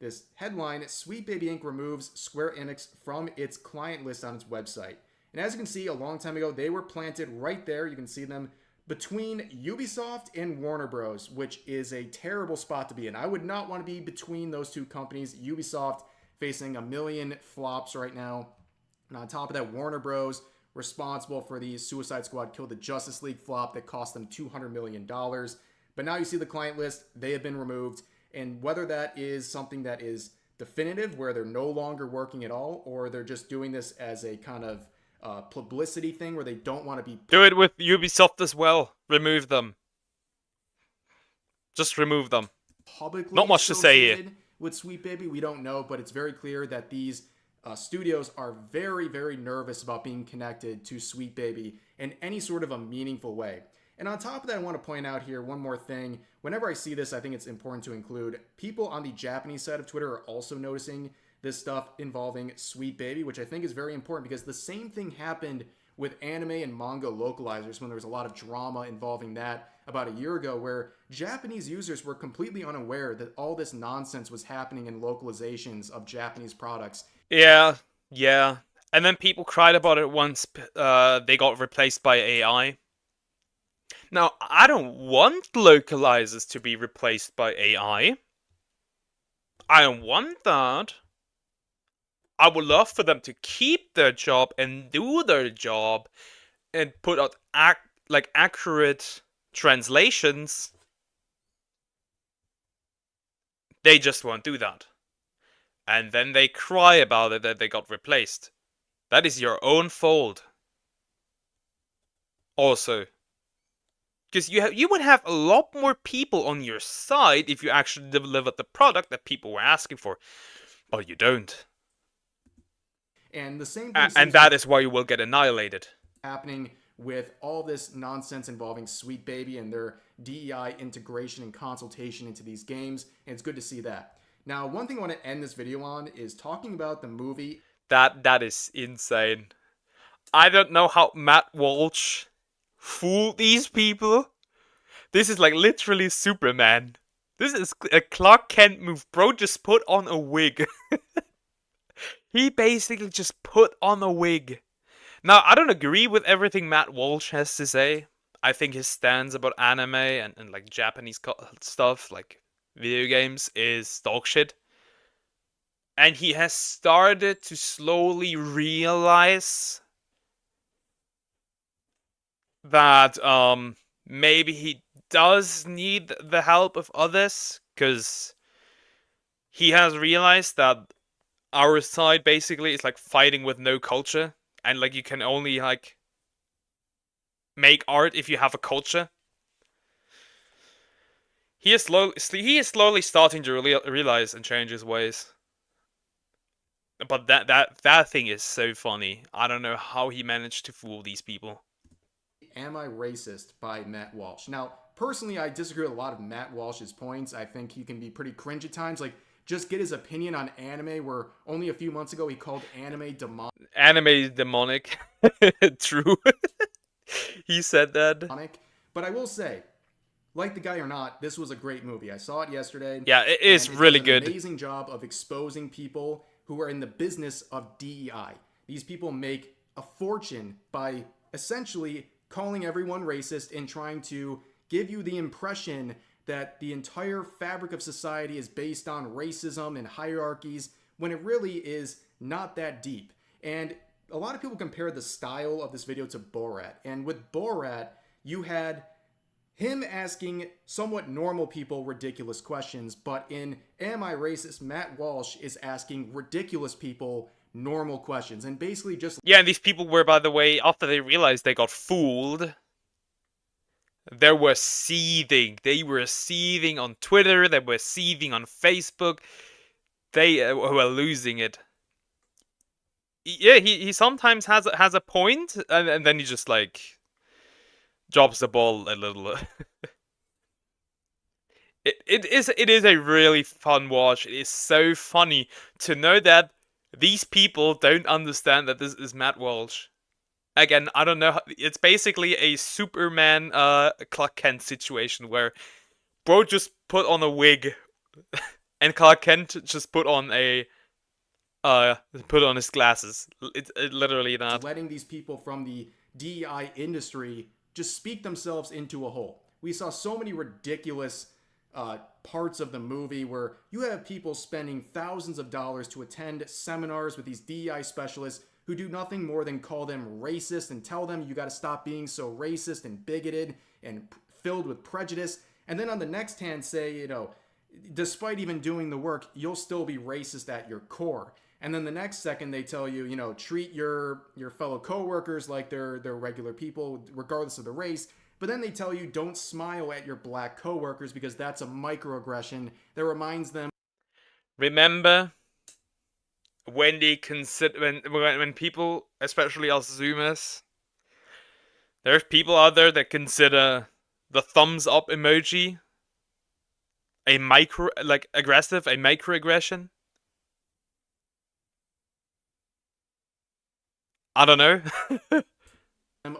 this headline: Sweet Baby Inc. removes Square Enix from its client list on its website. And as you can see, a long time ago, they were planted right there. You can see them between Ubisoft and Warner Bros., which is a terrible spot to be in. I would not want to be between those two companies. Ubisoft facing a million flops right now. And on top of that, Warner Bros. Responsible for the Suicide Squad Kill the Justice League flop that cost them $200 million. But now you see the client list, they have been removed. And whether that is something that is definitive, where they're no longer working at all, or they're just doing this as a kind of publicity thing where they don't want to be... Do it with Ubisoft as well. Remove them. Just remove them. Publicly not much to say here. With Sweet Baby, we don't know, but it's very clear that these studios are very, very nervous about being connected to Sweet Baby in any sort of a meaningful way. And on top of that, I want to point out here one more thing. Whenever I see this, I think it's important to include people on the Japanese side of Twitter are also noticing this stuff involving Sweet Baby, which I think is very important because the same thing happened with anime and manga localizers when there was a lot of drama involving that about a year ago, where Japanese users were completely unaware that all this nonsense was happening in localizations of Japanese products. Yeah. And then people cried about it once they got replaced by AI. Now, I don't want localizers to be replaced by AI. I don't want that. I would love for them to keep their job and do their job and put out accurate translations. They just won't do that. And then they cry about it that they got replaced. That is your own fault. Also, because you would have a lot more people on your side if you actually delivered the product that people were asking for. But you don't. And the same thing and that is why you will get annihilated. Happening with all this nonsense involving Sweet Baby and their DEI integration and consultation into these games, and it's good to see that. Now, one thing I want to end this video on is talking about the movie. That is insane. I don't know how Matt Walsh fooled these people. This is like literally Superman. This is a Clark Kent move. Bro just put on a wig. He basically just put on a wig. Now, I don't agree with everything Matt Walsh has to say. I think his stance about anime and like Japanese stuff, like video games, is dog shit. And he has started to slowly realize that maybe he does need the help of others, because he has realized that our side basically is like fighting with no culture, and like you can only like make art if you have a culture. He is slowly starting to realize and change his ways. But that thing is so funny. I don't know how he managed to fool these people. Am I Racist by Matt Walsh. Now, personally, I disagree with a lot of Matt Walsh's points. I think he can be pretty cringe at times. Like, just get his opinion on anime, where only a few months ago he called anime demonic. Anime demonic. True. He said that. But I will say, like the guy or not, this was a great movie. I saw it yesterday. Yeah, it is really good. An amazing job of exposing people who are in the business of DEI. These people make a fortune by essentially calling everyone racist and trying to give you the impression that the entire fabric of society is based on racism and hierarchies, when it really is not that deep. And a lot of people compare the style of this video to Borat. And with Borat, you had him asking somewhat normal people ridiculous questions, but in Am I Racist, Matt Walsh is asking ridiculous people normal questions, and basically just... Yeah, and these people were, by the way, after they realized they got fooled, they were seething. They were seething on Twitter, they were seething on Facebook, they were losing it. Yeah, he sometimes has a point, and then he just, like, drops the ball a little. It is a really fun watch. It is so funny to know that these people don't understand that this is Matt Walsh. Again, I don't know. It's basically a Superman Clark Kent situation where bro just put on a wig, and Clark Kent just put on his glasses. It's literally that. Letting these people from the DEI industry just speak themselves into a hole. We saw so many ridiculous parts of the movie where you have people spending thousands of dollars to attend seminars with these DEI specialists who do nothing more than call them racist and tell them you got to stop being so racist and bigoted and filled with prejudice. And then on the next hand say, you know, despite even doing the work, you'll still be racist at your core. And then the next second they tell you, you know, treat your fellow coworkers like they're regular people, regardless of the race. But then they tell you don't smile at your black coworkers because that's a microaggression that reminds them. Remember when they consider when people, especially us Zoomers, there's people out there that consider the thumbs up emoji a microaggression. I don't know.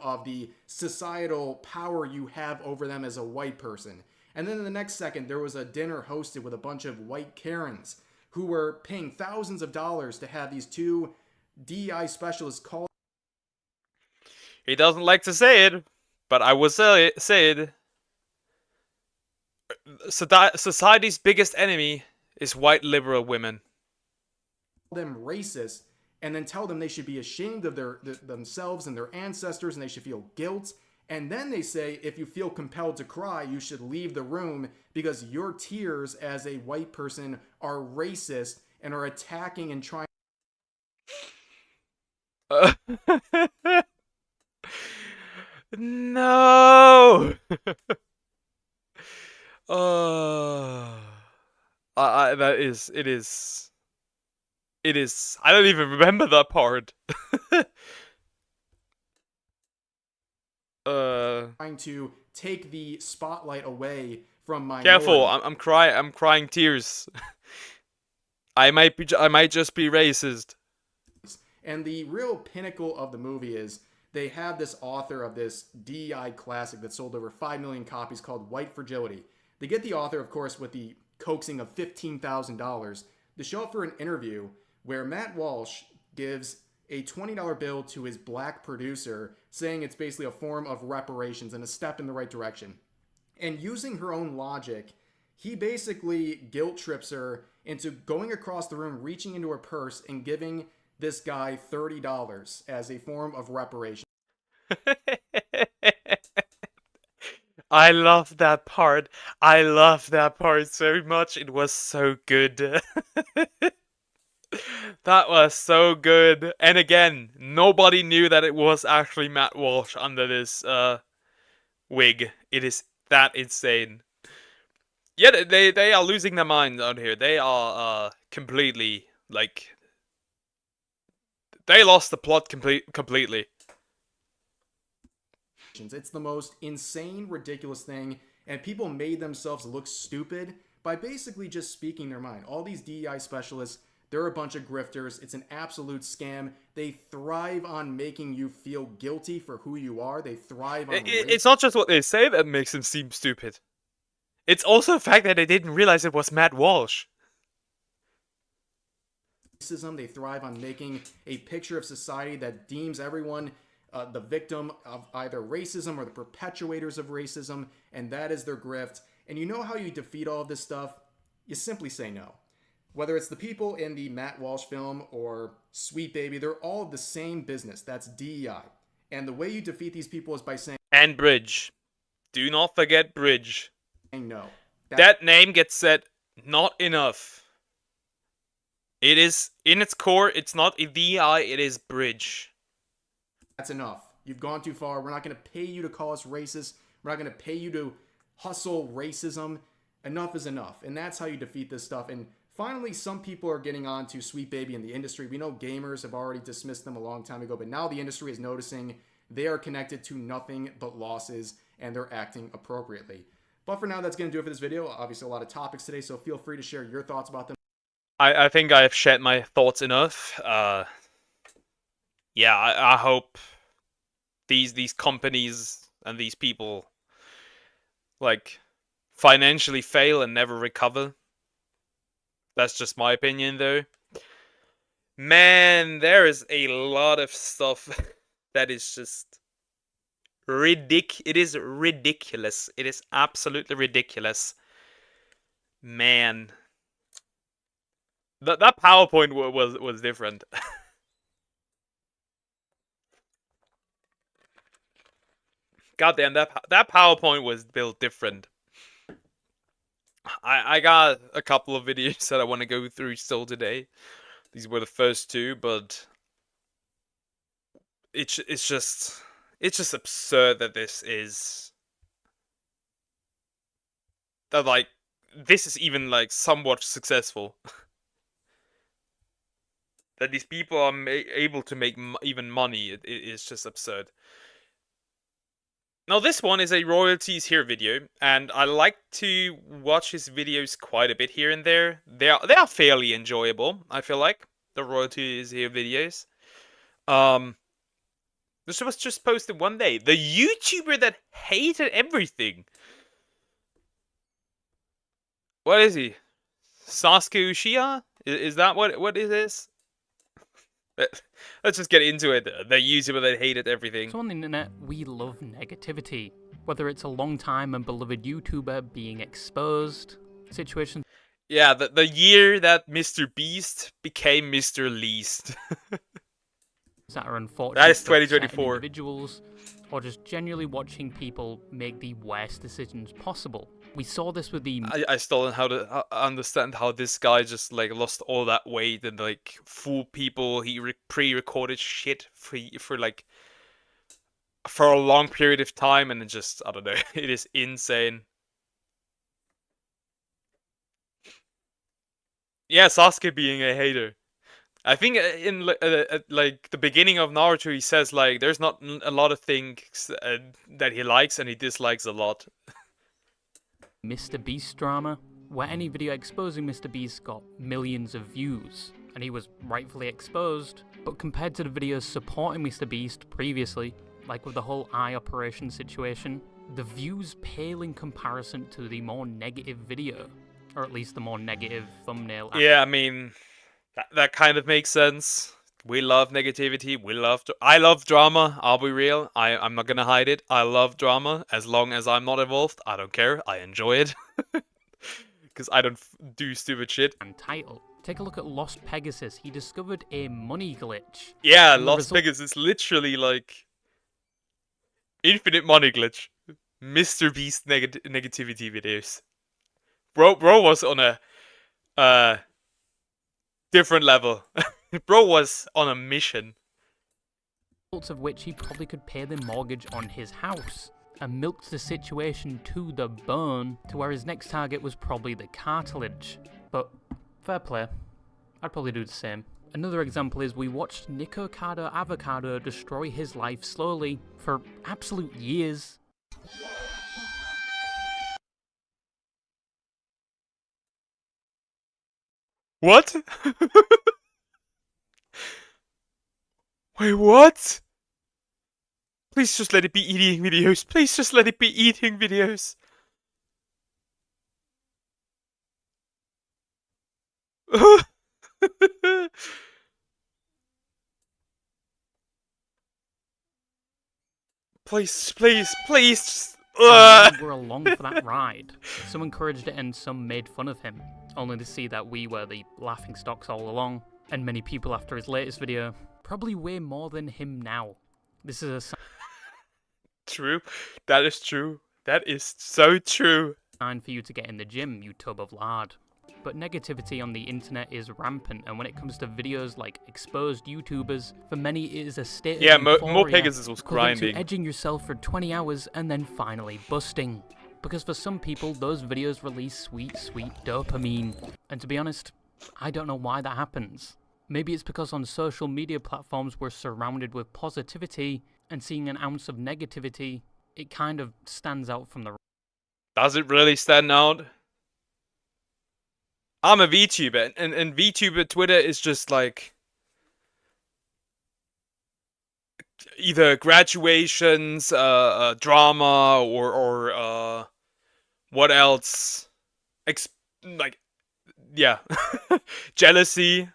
Of the societal power you have over them as a white person. And then in the next second, there was a dinner hosted with a bunch of white Karens who were paying thousands of dollars to have these two DEI specialists call. He doesn't like to say it, but I will say it. Society's biggest enemy is white liberal women. Them racist, and then tell them they should be ashamed of themselves and their ancestors, and they should feel guilt. And then they say, if you feel compelled to cry, you should leave the room because your tears as a white person are racist and are attacking and trying. No. It is. I don't even remember that part. Trying to take the spotlight away from my. Careful! I'm crying tears. I might just be racist. And the real pinnacle of the movie is they have this author of this DEI classic that sold over 5 million copies called White Fragility. They get the author, of course, with the coaxing of $15,000 to show up for an interview where Matt Walsh gives a $20 bill to his black producer, saying it's basically a form of reparations and a step in the right direction. And using her own logic, he basically guilt trips her into going across the room, reaching into her purse, and giving this guy $30 as a form of reparation. I love that part. I love that part so much. It was so good. That was so good. And again, nobody knew that it was actually Matt Walsh under this wig. It is that insane. Yeah, they are losing their minds out here. They are completely, like, they lost the plot completely. It's the most insane, ridiculous thing, and people made themselves look stupid by basically just speaking their mind. All these DEI specialists, they're a bunch of grifters. It's an absolute scam. They thrive on making you feel guilty for who you are. They thrive on... It's not just what they say that makes them seem stupid. It's also the fact that they didn't realize it was Matt Walsh. They thrive on making a picture of society that deems everyone the victim of either racism or the perpetuators of racism, and that is their grift. And you know how you defeat all of this stuff? You simply say no. Whether it's the people in the Matt Walsh film or Sweet Baby, they're all the same business. That's DEI. And the way you defeat these people is by saying... And Bridge. Do not forget Bridge. No. That name gets said not enough. It is, in its core, it's not VI, it is Bridge. That's enough. You've gone too far. We're not going to pay you to call us racist. We're not going to pay you to hustle racism. Enough is enough. And that's how you defeat this stuff. And finally, some people are getting on to Sweet Baby in the industry. We know gamers have already dismissed them a long time ago, but now the industry is noticing they are connected to nothing but losses, and they're acting appropriately. But for now, that's going to do it for this video. Obviously, a lot of topics today, so feel free to share your thoughts about them. I think I have shared my thoughts enough. Yeah, I hope these companies and these people, like, financially fail and never recover. That's just my opinion, though. Man, there is a lot of stuff that is just it is ridiculous. It is absolutely ridiculous. Man. That PowerPoint was different. Goddamn, that PowerPoint was built different. I got a couple of videos that I want to go through still today. These were the first two, but it's just absurd that this is even like somewhat successful. That these people are able to make even money, it is just absurd. Now this one is a royalties here video, and I like to watch his videos quite a bit here and there. They are fairly enjoyable, I feel like, the royalties here videos. This was just posted one day. The YouTuber that hated everything. What is he? Sasuke Uchiha? Is that what it is? Let's just get into it. The YouTuber that hated everything. So on the internet, we love negativity. Whether it's a long time and beloved YouTuber being exposed, situations... Yeah, the year that Mr. Beast became Mr. Least. that are unfortunate. That is 2024. Individuals, or just genuinely watching people make the worst decisions possible. We saw this with the... I still don't know how to understand how this guy just like lost all that weight and like fooled people. He pre-recorded shit for like for a long period of time, and it just, I don't know. It is insane. Yeah, Sasuke being a hater. I think in like the beginning of Naruto, he says like there's not a lot of things that he likes and he dislikes a lot. Mr. Beast drama, where any video exposing Mr. Beast got millions of views, and he was rightfully exposed, but compared to the videos supporting Mr. Beast previously, like with the whole eye operation situation, the views pale in comparison to the more negative video, or at least the more negative thumbnail. Yeah, I mean, that kind of makes sense. We love negativity. I love drama. I'll be real. I'm not gonna hide it. I love drama. As long as I'm not involved, I don't care. I enjoy it. Because I don't do stupid shit. And title. Take a look at Lost Pegasus. He discovered a money glitch. Yeah, Lost Pegasus. Literally like infinite money glitch. Mr. Beast negativity videos. Bro was on a different level. Bro was on a mission. Of which he probably could pay the mortgage on his house, and milked the situation to the bone, to where his next target was probably the cartilage. But fair play, I'd probably do the same. Another example is we watched Nico Cardo Avocado destroy his life slowly for absolute years. What? Wait, what? Please just let it be eating videos. Please just let it be eating videos. Please, please, please. We were along for that ride. Some encouraged it and some made fun of him, only to see that we were the laughing stocks all along. And many people after his latest video probably way more than him now. This is a... True. That is true. That is so true. Time for you to get in the gym, you tub of lard. But negativity on the internet is rampant, and when it comes to videos like exposed YouTubers, for many it is a state of euphoria, more Pegasus was equivalent grinding. to edging yourself for 20 hours and then finally busting. Because for some people, those videos release sweet, sweet dopamine. And to be honest, I don't know why that happens. Maybe it's because on social media platforms we're surrounded with positivity, and seeing an ounce of negativity, it kind of stands out from the... Does it really stand out? I'm a VTuber, and VTuber Twitter is just like either graduations, drama, or what else? Jealousy.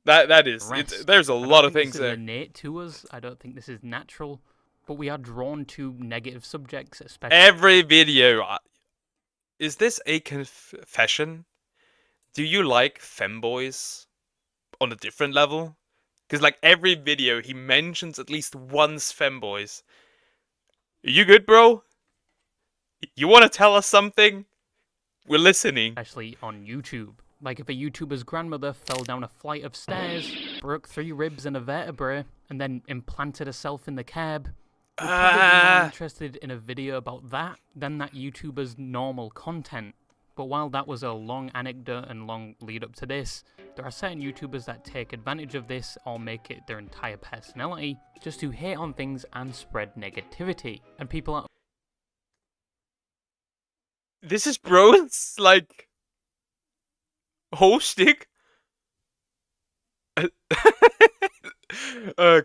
That is. There's a lot of things there. This is innate to us. I don't think this is natural, but we are drawn to negative subjects, especially every video. Is this a confession? Do you like femboys on a different level? Because like every video he mentions at least once femboys. You good, bro? You want to tell us something? We're listening. Especially on YouTube. Like if a YouTuber's grandmother fell down a flight of stairs, broke 3 ribs and a vertebrae, and then implanted herself in the cab, we're probably more interested in a video about that than that YouTuber's normal content. But while that was a long anecdote and long lead up to this, there are certain YouTubers that take advantage of this or make it their entire personality just to hate on things and spread negativity. And people are... This is bro's, like, hosting?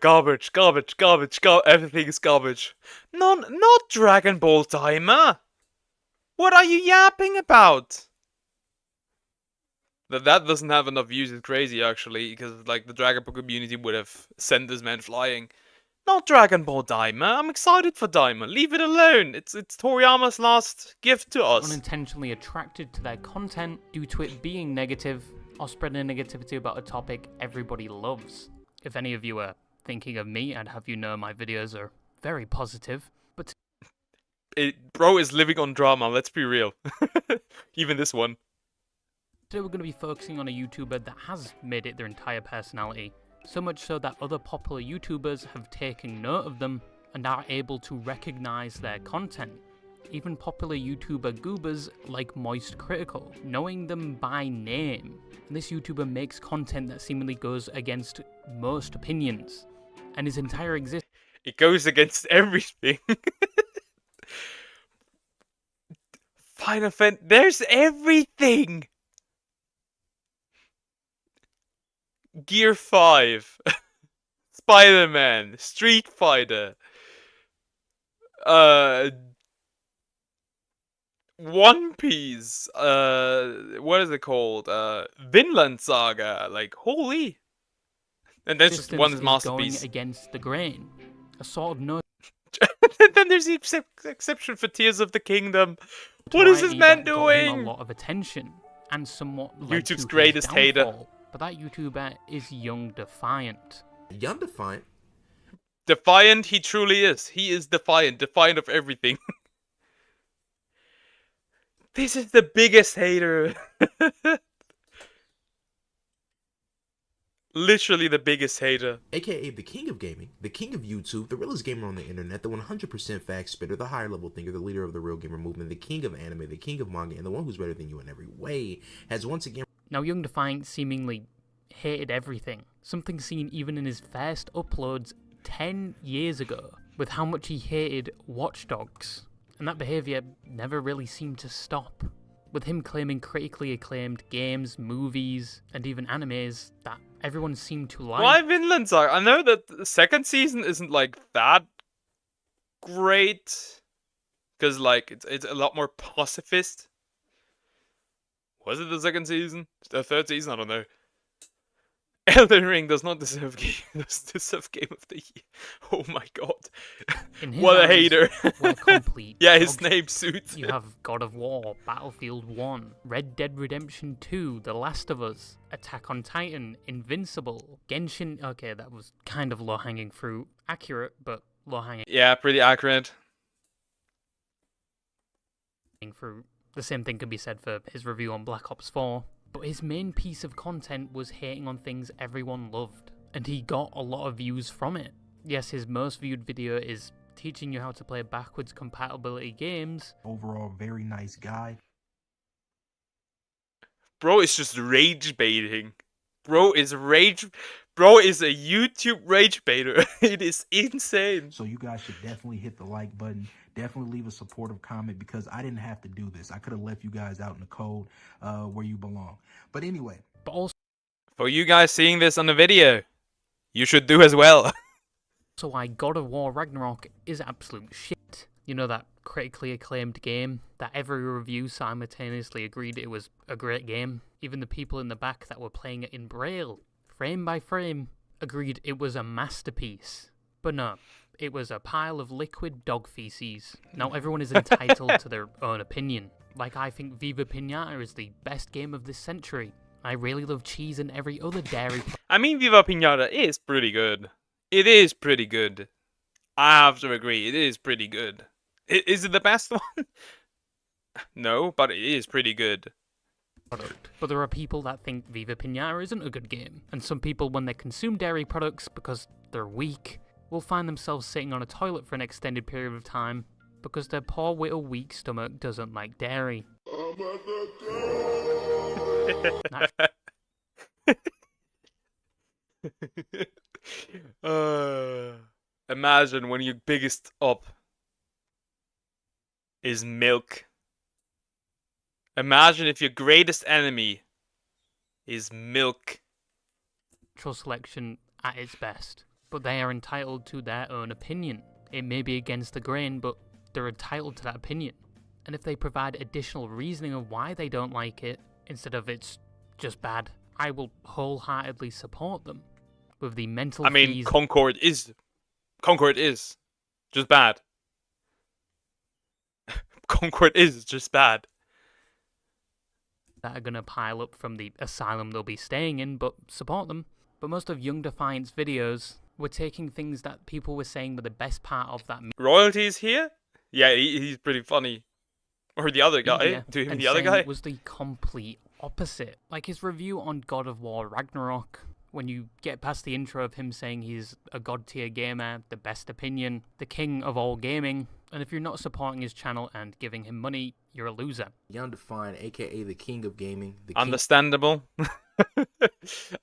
Garbage, everything is garbage. Not Dragon Ball Timer! What are you yapping about? That doesn't have enough views, it's crazy actually, because like the Dragon Ball community would have sent this man flying. Not Dragon Ball Daima, I'm excited for Daima, leave it alone, it's Toriyama's last gift to us. Unintentionally attracted to their content due to it being negative, or spreading negativity about a topic everybody loves. If any of you are thinking of me, I'd have you know my videos are very positive, but... Bro is living on drama, let's be real. Even this one. Today we're going to be focusing on a YouTuber that has made it their entire personality, so much so that other popular YouTubers have taken note of them and are able to recognise their content. Even popular YouTuber goobers like Moist Critical, knowing them by name. And this YouTuber makes content that seemingly goes against most opinions, and his entire existence... It goes against everything. Final Fantasy, there's everything! Gear 5, Spider-Man, Street Fighter, One Piece, what is it called? Vinland Saga, like, holy! And there's just one masterpiece. Going against the grain. A sort of no... Then there's the exception for Tears of the Kingdom. What is this man doing? A lot of attention, and somewhat YouTube's greatest hater. But that YouTuber is Young Defiant. Young Defiant? Defiant he truly is. He is defiant of everything. This is the biggest hater. Literally the biggest hater. AKA the king of gaming, the king of YouTube, the realest gamer on the internet, the 100% fact spitter, the higher level thinker, the leader of the real gamer movement, the king of anime, the king of manga, and the one who's better than you in every way, has once again... Now, Young Defiant seemingly hated everything, something seen even in his first uploads 10 years ago, with how much he hated Watch Dogs, and that behaviour never really seemed to stop, with him claiming critically acclaimed games, movies, and even animes that everyone seemed to like. Why Vinland Saga? I know that the second season isn't like that great, because like it's a lot more pacifist. Was it the second season? The third season? I don't know. Elden Ring does not deserve Game of the Year. Oh my god. What a hater. Complete. Yeah, his name suits. You have God of War, Battlefield 1, Red Dead Redemption 2, The Last of Us, Attack on Titan, Invincible, Genshin... Okay, that was kind of low-hanging fruit. Accurate, but low-hanging. Yeah, pretty accurate. through. The same thing could be said for his review on Black Ops 4, but his main piece of content was hating on things everyone loved, and he got a lot of views from it. Yes, his most viewed video is teaching you how to play backwards compatibility games. Overall, very nice guy. Bro is just rage baiting. Bro is a YouTube rage baiter. It is insane. So you guys should definitely hit the like button. Definitely leave a supportive comment, because I didn't have to do this. I could have left you guys out in the cold where you belong. But anyway. But also, for you guys seeing this on the video, you should do as well. So why God of War Ragnarok is absolute shit. You know, that critically acclaimed game that every review simultaneously agreed it was a great game. Even the people in the back that were playing it in Braille, frame by frame, agreed it was a masterpiece. But no, it was a pile of liquid dog feces. Now everyone is entitled to their own opinion. Like, I think Viva Pinata is the best game of this century. I really love cheese and every other dairy. I mean, Viva Pinata is pretty good. It is pretty good. I have to agree, it is pretty good. Is it the best one? No, but it is pretty good. But there are people that think Viva Pinata isn't a good game, and some people, when they consume dairy products because they're weak, will find themselves sitting on a toilet for an extended period of time because their poor little weak stomach doesn't like dairy. Imagine when your biggest up is milk. Imagine if your greatest enemy is milk. Natural selection at its best, but they are entitled to their own opinion. It may be against the grain, but they're entitled to that opinion. And if they provide additional reasoning of why they don't like it, instead of it's just bad, I will wholeheartedly support them. With the mental fees... Concord is just bad. Concord is just bad. That are going to pile up from the asylum they'll be staying in, but support them. But most of Young Defiant's videos were taking things that people were saying were the best part of that Royalties here? Yeah, he's pretty funny. Or the other guy. Do you mean the other guy? It was the complete opposite. Like his review on God of War Ragnarok, when you get past the intro of him saying he's a god tier gamer, the best opinion, the king of all gaming, and if you're not supporting his channel and giving him money, you're a loser. Young Defiant, aka the king of gaming. Understandable.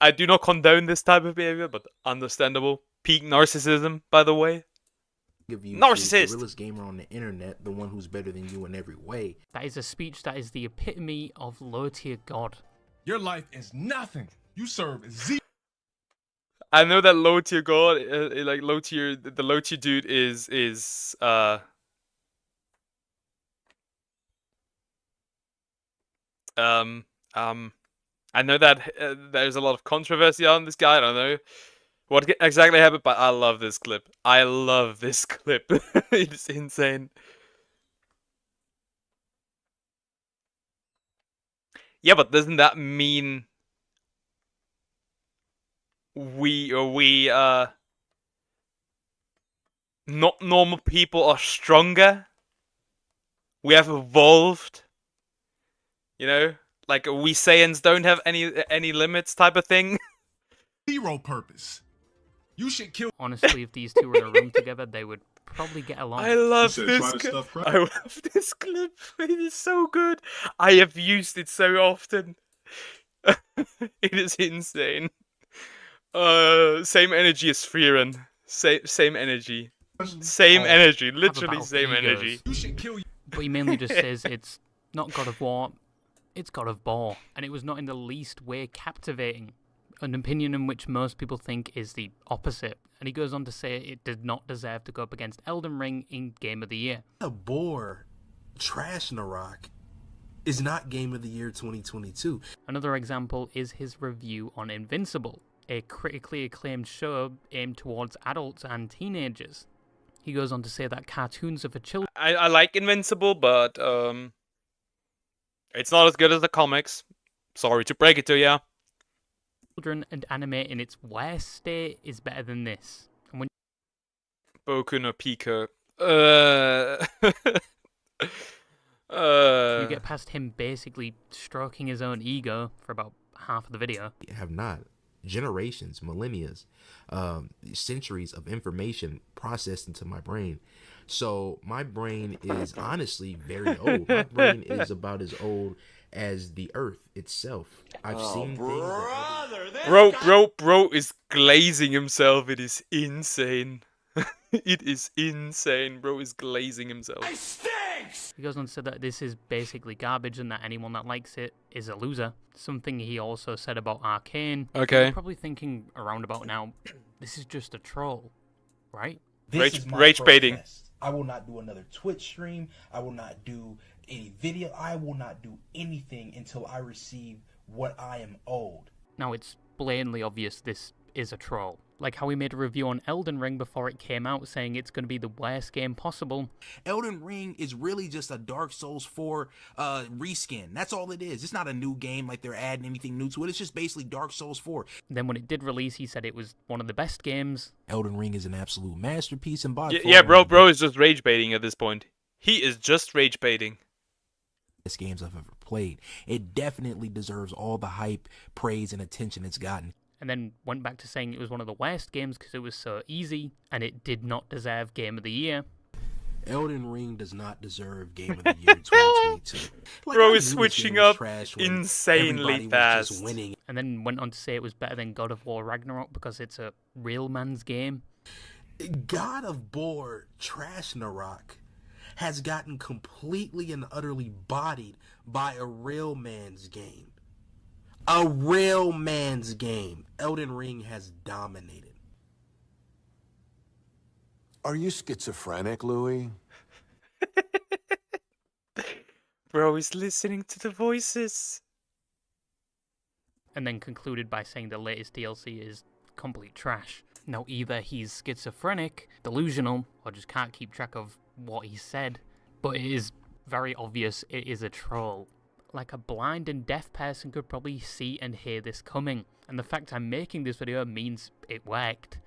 I do not condone this type of behavior, but understandable. Peak narcissism, by the way. Narcissist! The realest gamer on the internet, the one who's better than you in every way. That is a speech that is the epitome of low tier god. Your life is nothing. You serve zero. I know that low tier god, like low tier, the low tier dude is I know that there's a lot of controversy on this guy. I don't know what exactly happened, but I love this clip. I love this clip. It's insane. Yeah, but doesn't that mean not normal people are stronger? We have evolved. You know, like we Saiyans don't have any limits type of thing. Zero purpose. You should kill. Honestly, if these two were in a room together, they would probably get along. I love this clip. I love this clip. It is so good. I have used it so often. It is insane. Same energy as Freeran. Same energy. Same energy. Literally same energy. You should kill. But he mainly just says it's not God of War, it's God of Bore, and it was not in the least way captivating. An opinion in which most people think is the opposite. And he goes on to say it did not deserve to go up against Elden Ring in Game of the Year. A bore, trash Narok, is not Game of the Year 2022. Another example is his review on Invincible, a critically acclaimed show aimed towards adults and teenagers. He goes on to say that cartoons are for children. I like Invincible, but it's not as good as the comics. Sorry to break it to ya. Children and anime in its worst state is better than this. And when Boku no Pico. You get past him basically stroking his own ego for about half of the video. Have not. Generations, millennia, centuries of information processed into my brain. So my brain is honestly very old. My brain is about as old as the earth itself. I've seen things. Bro is glazing himself. It is insane. It is insane. Bro is glazing himself. He goes on to say that this is basically garbage and that anyone that likes it is a loser. Something he also said about Arcane. Okay. You're probably thinking around about now, this is just a troll, right? Rage baiting. I will not do another Twitch stream. I will not do any video. I will not do anything until I receive what I am owed. Now, it's blatantly obvious this is a troll. Like how we made a review on Elden Ring before it came out saying it's going to be the worst game possible. Elden Ring is really just a Dark Souls 4 reskin. That's all it is. It's not a new game like they're adding anything new to it. It's just basically Dark Souls 4. Then when it did release, he said it was one of the best games. Elden Ring is an absolute masterpiece and by Yeah, bro is just rage baiting at this point. He is just rage baiting. Best games I've ever played. It definitely deserves all the hype, praise, and attention it's gotten. And then went back to saying it was one of the worst games because it was so easy, and it did not deserve Game of the Year. Elden Ring does not deserve Game of the Year in 2022. Bro is switching up insanely fast. And then went on to say it was better than God of War Ragnarok because it's a real man's game. God of War Trashnarok has gotten completely and utterly bodied by a real man's game. A real man's game. Elden Ring has dominated. Are you schizophrenic, Louis? Bro is listening to the voices. And then concluded by saying the latest DLC is complete trash. Now either he's schizophrenic, delusional, or just can't keep track of what he said, but it is very obvious it is a troll. Like a blind and deaf person could probably see and hear this coming, and the fact I'm making this video means it worked.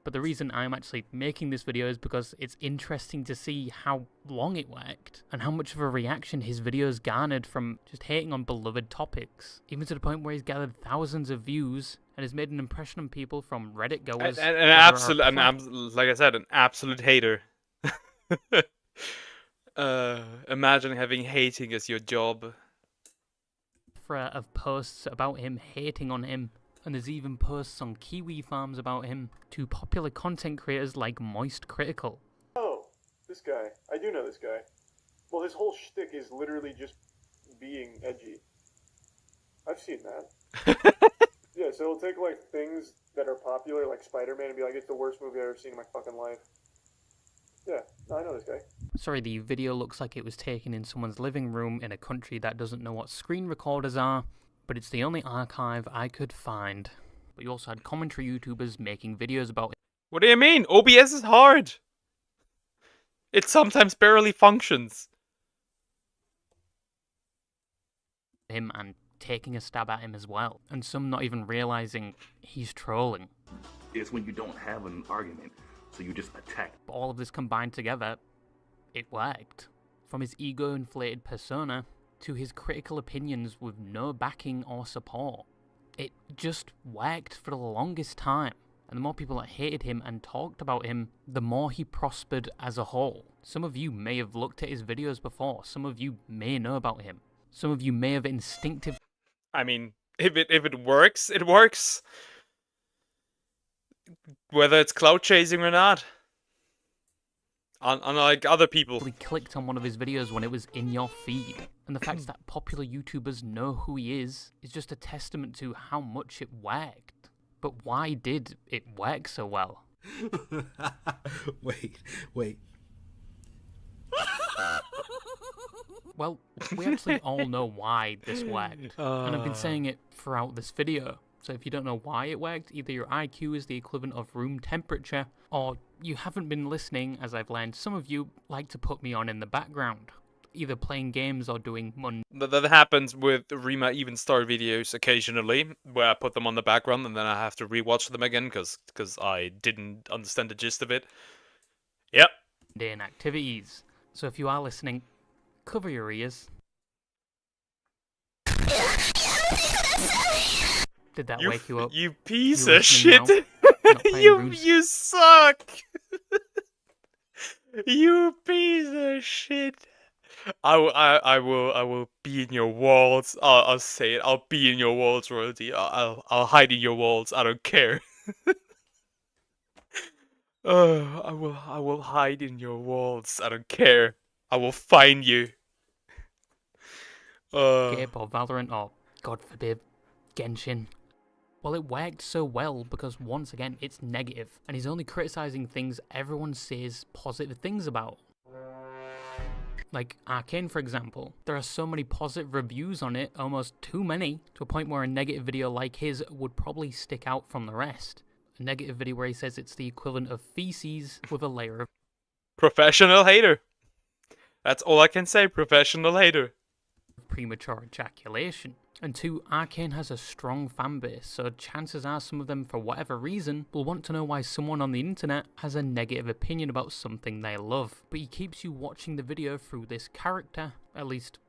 But the reason I'm actually making this video is because it's interesting to see how long it worked, and how much of a reaction his videos garnered from just hating on beloved topics, even to the point where he's gathered thousands of views, and has made an impression on people from Reddit goers. Like I said, an absolute hater. Imagine having hating as your job. Of posts about him hating on him, and there's even posts on kiwi farms about him to popular content creators like Moist Critical. Oh, this guy. I do know this guy. Well, his whole shtick is literally just being edgy. I've seen that. Yeah, so he'll take like things that are popular, like Spider-Man, and be like, it's the worst movie I've ever seen in my fucking life. Yeah, no, I know this guy. Sorry, the video looks like it was taken in someone's living room in a country that doesn't know what screen recorders are, but it's the only archive I could find. But you also had commentary YouTubers making videos about it. What do you mean? OBS is hard. It sometimes barely functions. Him and taking a stab at him as well, and some not even realizing he's trolling. It's when you don't have an argument, so you just attack. But all of this combined together, it worked. From his ego-inflated persona to his critical opinions with no backing or support. It just worked for the longest time. And the more people that hated him and talked about him, the more he prospered as a whole. Some of you may have looked at his videos before. Some of you may know about him. Some of you may have instinctively... I mean, if it works, it works. Whether it's cloud chasing or not. Unlike other people. Clicked on one of his videos when it was in your feed. And the fact that popular YouTubers know who he is just a testament to how much it worked. But why did it work so well? Wait. Well, we actually all know why this worked. And I've been saying it throughout this video. So if you don't know why it worked, either your IQ is the equivalent of room temperature, or you haven't been listening, as I've learned some of you like to put me on in the background, either playing games or doing That happens with Rima Even Star videos occasionally, where I put them on the background and then I have to rewatch them again because I didn't understand the gist of it. Yep. mundane activities. So if you are listening, cover your ears. Did that wake you up? You piece You of shit! listening now? Not playing runes? You suck! You piece of shit! I will be in your walls. I'll say it. I'll be in your walls, royalty. I'll hide in your walls. I don't care. I will hide in your walls. I don't care. I will find you. Gabe or Valorant or, God forbid, Genshin. Well, it worked so well because, once again, it's negative, and he's only criticising things everyone says positive things about. Like Arcane, for example. There are so many positive reviews on it, almost too many, to a point where a negative video like his would probably stick out from the rest. A negative video where he says it's the equivalent of feces with a layer of Professional hater. That's all I can say, professional hater. Premature ejaculation. And 2, Arcane has a strong fanbase, so chances are some of them, for whatever reason, will want to know why someone on the internet has a negative opinion about something they love. But he keeps you watching the video through this character, at least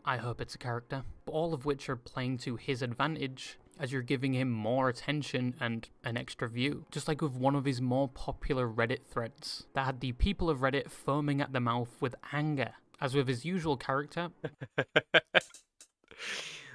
I hope it's a character, but all of which are playing to his advantage, as you're giving him more attention and an extra view. Just like with one of his more popular Reddit threads, that had the people of Reddit foaming at the mouth with anger. As with his usual character.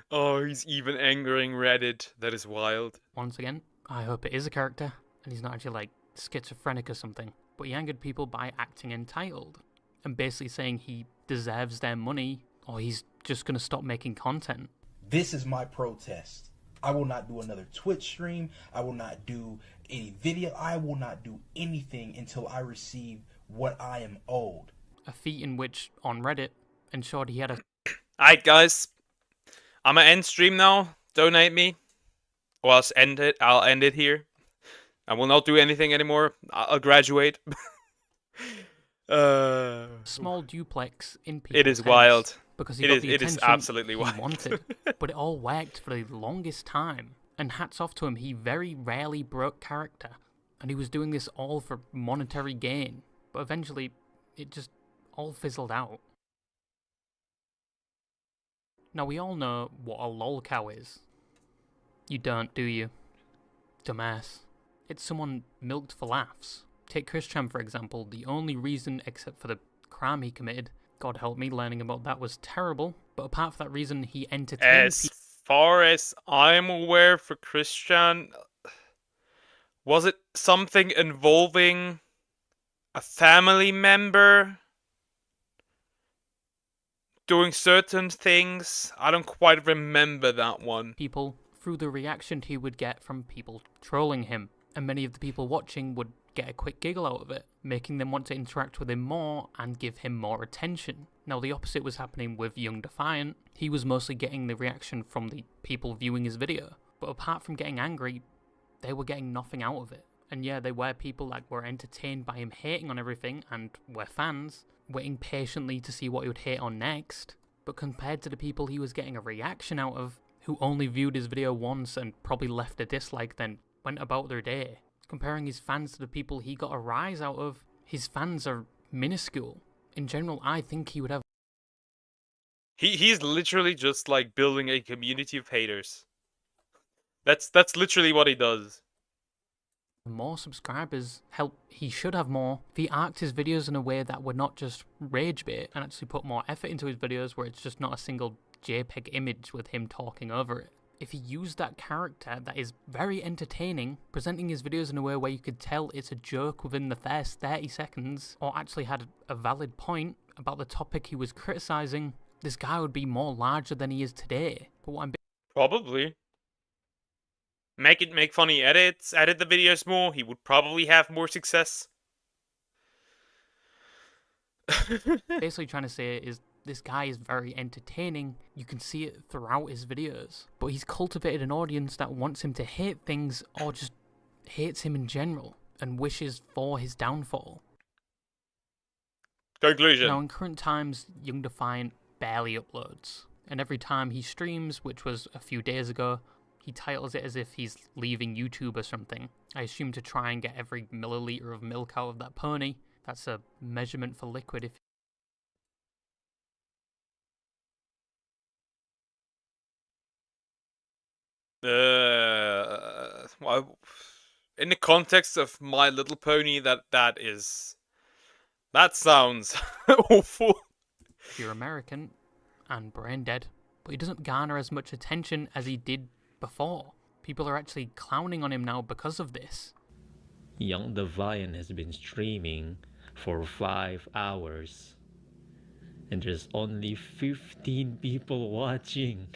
Oh, he's even angering Reddit. That is wild. Once again, I hope it is a character, and he's not actually like schizophrenic or something. But he angered people by acting entitled, and basically saying he deserves their money, or he's just gonna stop making content. This is my protest. I will not do another Twitch stream. I will not do any video. I will not do anything until I receive what I am owed. A feat in which, on Reddit, ensured he had a... Alright guys, I'm gonna end stream now. Donate me. Or else end it. I'll end it here. I will not do anything anymore. I'll graduate. Small duplex in people's It is heads wild. Because he got the it is attention absolutely he wild. wanted. But it all worked for the longest time. And hats off to him, he very rarely broke character. And he was doing this all for monetary gain. But eventually, it just all fizzled out. Now we all know what a lolcow is. You don't, do you? Dumbass. It's someone milked for laughs. Take Christian for example, the only reason except for the crime he committed, God help me, learning about that was terrible, but apart from that reason he entertained As far as I'm aware for Christian, was it something involving a family member doing certain things? I don't quite remember that one. People through the reaction he would get from people trolling him, and many of the people watching would get a quick giggle out of it, making them want to interact with him more and give him more attention. Now the opposite was happening with Young Defiant. He was mostly getting the reaction from the people viewing his video, but apart from getting angry, they were getting nothing out of it. And yeah, they were people that were entertained by him hating on everything and were fans, waiting patiently to see what he would hate on next. But compared to the people he was getting a reaction out of, who only viewed his video once and probably left a dislike then went about their day, comparing his fans to the people he got a rise out of, his fans are minuscule. In general, I think he would have... He's literally just like building a community of haters. That's literally what he does. More subscribers, help, he should have more. If he arced his videos in a way that would not just rage bait and actually put more effort into his videos where it's just not a single JPEG image with him talking over it. If he used that character that is very entertaining, presenting his videos in a way where you could tell it's a joke within the first 30 seconds, or actually had a valid point about the topic he was criticising, this guy would be more larger than he is today. But what I'm... Probably. Make funny edits, edit the videos more, he would probably have more success. basically trying to say is this guy is very entertaining. You can see it throughout his videos. But he's cultivated an audience that wants him to hate things or just hates him in general and wishes for his downfall. Conclusion. Now in current times, Young Defiant barely uploads. And every time he streams, which was a few days ago, he titles it as if he's leaving YouTube or something. I assume to try and get every milliliter of milk out of that pony. That's a measurement for liquid if Well, in the context of My Little Pony, that sounds awful. You're American and brain dead, but he doesn't garner as much attention as he did before. People are actually clowning on him now because of this. Young Deviant has been streaming for 5 hours, and there's only 15 people watching,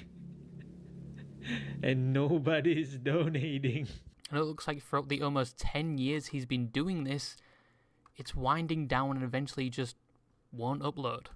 and nobody's donating. And it looks like throughout the almost 10 years he's been doing this, it's winding down and eventually just won't upload.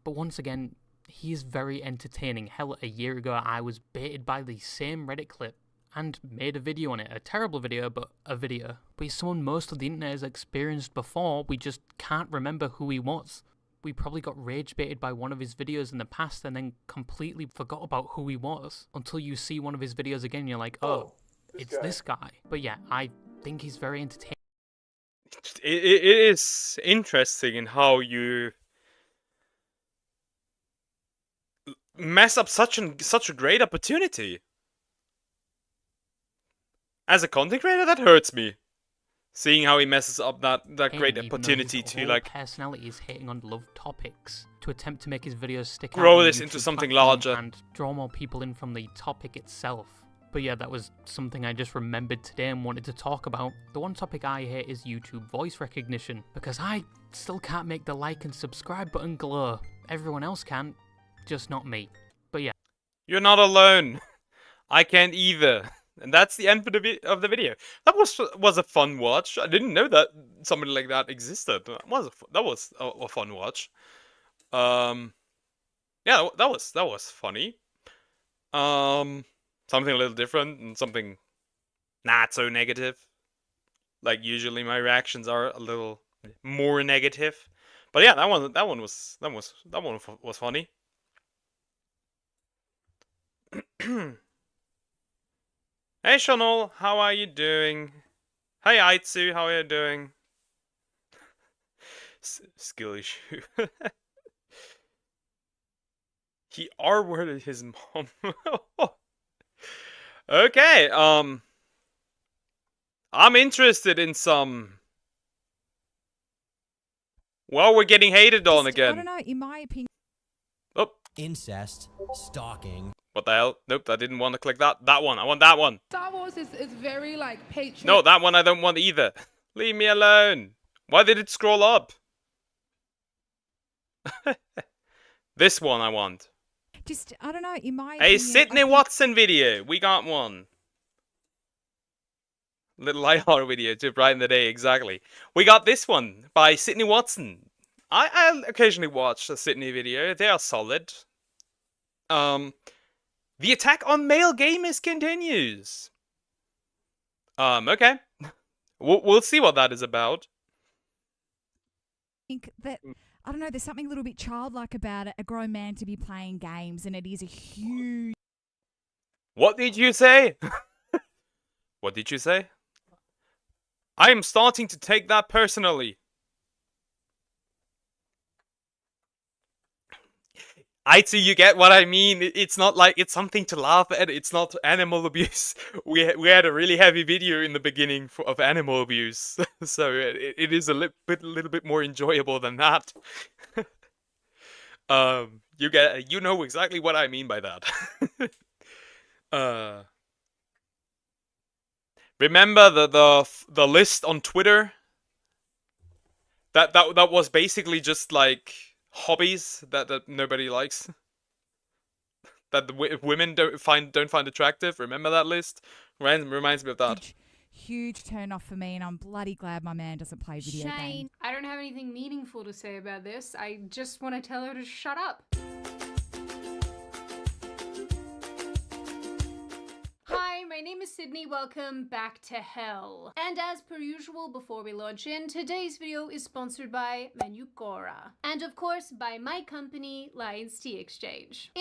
But once again, he is very entertaining. Hell, a year ago I was baited by the same Reddit clip and made a video on it. A terrible video, but a video. But he's someone most of the internet has experienced before, we just can't remember who he was. We probably got rage baited by one of his videos in the past and then completely forgot about who he was. Until you see one of his videos again and you're like, oh, it's this guy. But yeah, I think he's very entertaining. It is interesting in how you mess up such a great opportunity. As a content creator, that hurts me. Seeing how he messes up that great opportunity to like personality is hitting on love topics to attempt to make his videos stick out. Grow this into something larger and draw more people in from the topic itself. But yeah, that was something I just remembered today and wanted to talk about. The one topic I hate is YouTube voice recognition, because I still can't make the like and subscribe button glow. Everyone else can, just not me. But yeah. You're not alone. I can't either. And that's the end of the video. That was a fun watch. I didn't know that somebody like that existed. That was a fun watch. Yeah, that was funny. Something a little different and something not so negative. Like usually my reactions are a little more negative. But yeah, that one was funny. Hey Shonol, how are you doing? Hey Aitsu, how are you doing? Skill issue. He R-worded his mom. Okay, I'm interested in some. Well, we're getting hated on again. I don't know, in my opinion. Oh. Incest, stalking. What the hell? Nope, I didn't want to click that. That one. I want that one. Star Wars is very like patriotic. No, that one I don't want either. Leave me alone. Why did it scroll up? This one I want. Just, I don't know, in my Hey, opinion, Sydney Watson video. We got one. Little IR video to brighten the day, exactly. We got this one by Sydney Watson. I occasionally watch a Sydney video. They are solid. The attack on male gamers continues. Okay. We'll see what that is about. I think that, I don't know, there's something a little bit childlike about it, a grown man to be playing games, and it is a huge... What did you say? What did you say? I am starting to take that personally. I see, you get what I mean. It's not like it's something to laugh at. It's not animal abuse. We had a really heavy video in the beginning of animal abuse, so it is a little bit more enjoyable than that. You know exactly what I mean by that. Remember the list on Twitter? That was basically just like hobbies that nobody likes, that the women don't find attractive. Remember that list? Reminds me of that. Huge turn off for me, and I'm bloody glad my man doesn't play video games. I don't have anything meaningful to say about this. I just want to tell her to shut up. Hi, my name is Sydney. Welcome back to hell. And as per usual, before we launch in, today's video is sponsored by Menukora. And of course, by my company, Lions Tea Exchange.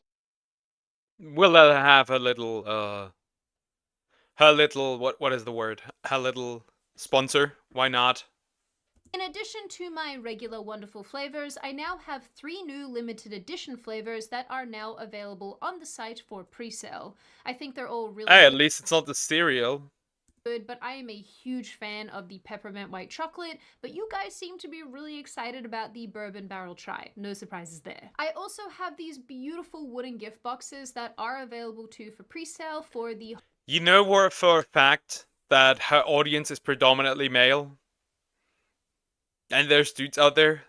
We'll let her have her little, what is the word? Her little sponsor. Why not? In addition to my regular wonderful flavors, I now have 3 new limited edition flavors that are now available on the site for pre-sale. I think they're all really Hey, at least it's not the cereal. good, but I am a huge fan of the peppermint white chocolate, but you guys seem to be really excited about the bourbon barrel chai. No surprises there. I also have these beautiful wooden gift boxes that are available too for pre-sale for the... You know for a fact that her audience is predominantly male? And there's dudes out there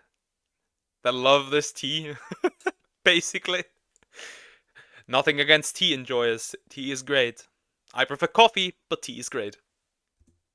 that love this tea, basically. Nothing against tea enjoyers. Tea is great. I prefer coffee, but tea is great.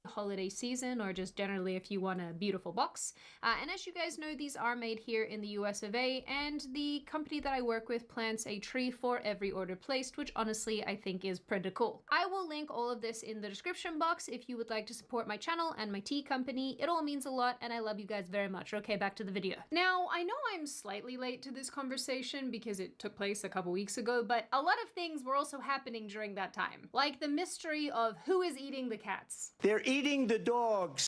holiday season, or just generally if you want a beautiful box. And as you guys know, these are made here in the US of A, and the company that I work with plants a tree for every order placed, which honestly I think is pretty cool. I will link all of this in the description box if you would like to support my channel and my tea company. It all means a lot, and I love you guys very much. Okay, back to the video. Now, I know I'm slightly late to this conversation because it took place a couple weeks ago, but a lot of things were also happening during that time. Like the mystery of who is eating the cats. They're eating the dogs.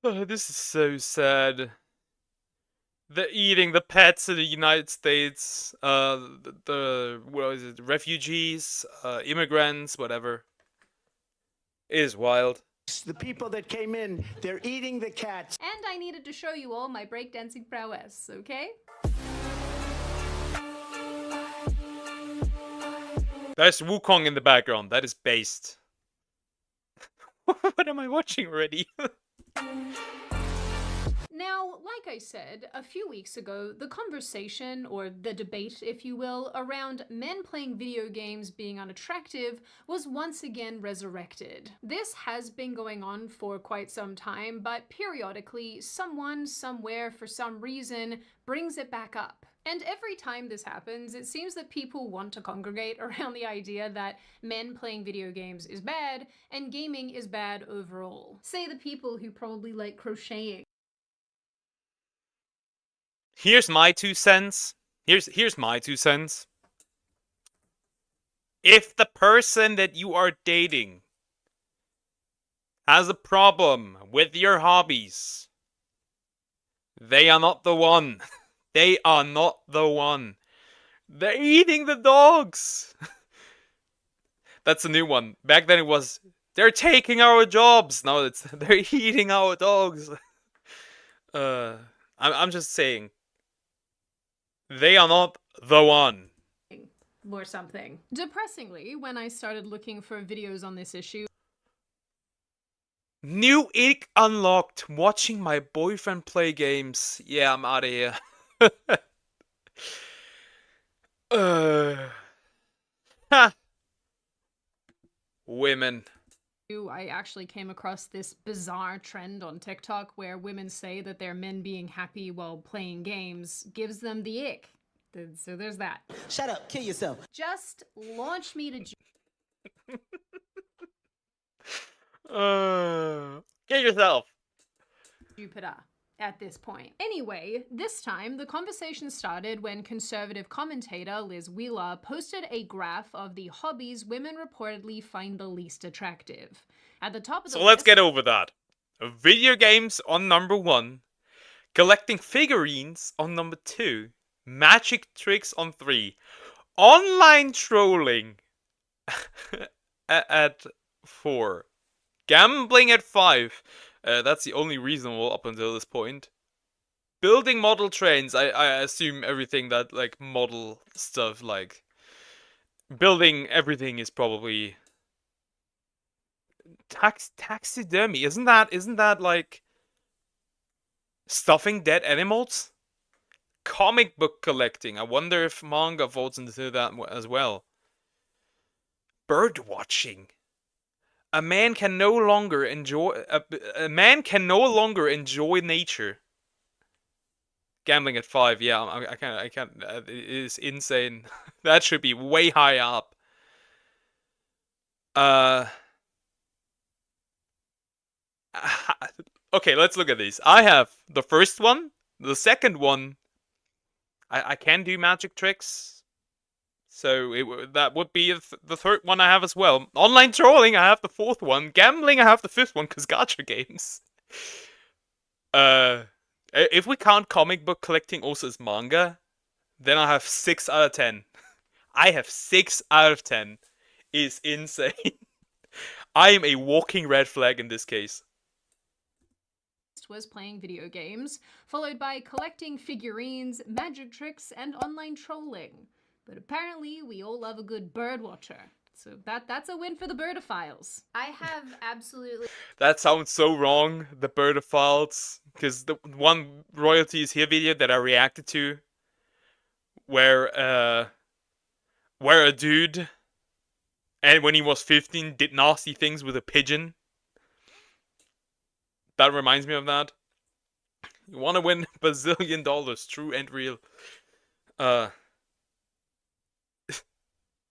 Oh, this is so sad. They're eating the pets in the United States. What is it? Refugees, immigrants, whatever. It is wild. The people that came in, they're eating the cats. And I needed to show you all my breakdancing prowess, okay? There's Wukong in the background. That is based. What am I watching already? Now, like I said, a few weeks ago, the conversation, or the debate, if you will, around men playing video games being unattractive was once again resurrected. This has been going on for quite some time, but periodically, someone, somewhere, for some reason, brings it back up. And every time this happens, it seems that people want to congregate around the idea that men playing video games is bad, and gaming is bad overall. Say the people who probably like crocheting. Here's my 2 cents. Here's my 2 cents. If the person that you are dating has a problem with your hobbies, they are not the one. They are not the one. They're eating the dogs. That's a new one. Back then it was, they're taking our jobs. Now it's, they're eating our dogs. I'm just saying. They are not the one. Or something. Depressingly, when I started looking for videos on this issue, New ick unlocked. Watching my boyfriend play games. Yeah, I'm out of here. Ha. Women. I actually came across this bizarre trend on TikTok where women say that their men being happy while playing games gives them the ick. So there's that. Shut up, kill yourself. Just launch me to Get yourself. Jupiter at this point. Anyway, this time the conversation started when conservative commentator Liz Wheeler posted a graph of the hobbies women reportedly find the least attractive. At the top of the So let's list, get over that. Video games on number 1. Collecting figurines on number 2. Magic tricks on 3. Online trolling at 4. Gambling at 5. That's the only reasonable up until this point. Building model trains. I assume everything that, like, model stuff, like... Building everything is probably... Taxidermy. Isn't that, like... Stuffing dead animals? Comic book collecting. I wonder if manga falls into that as well. Bird watching. A man can no longer enjoy nature. Gambling at 5, yeah, I can't. It is insane. That should be way high up. Okay, let's look at these. I have the first one, the second one. I can do magic tricks. So that would be the third one I have as well. Online trolling, I have the fourth one. Gambling, I have the fifth one, because gacha games. If we count comic book collecting also as manga, then I have 6 out of 10. I have 6 out of 10. Is insane. I am a walking red flag in this case. Was playing video games, followed by collecting figurines, magic tricks, and online trolling. But apparently, we all love a good bird watcher. So that's a win for the birdophiles. I have absolutely... That sounds so wrong, the birdophiles. Because the one royalty is here video that I reacted to, where a dude, and when he was 15, did nasty things with a pigeon. That reminds me of that. You want to win $bazillion, true and real.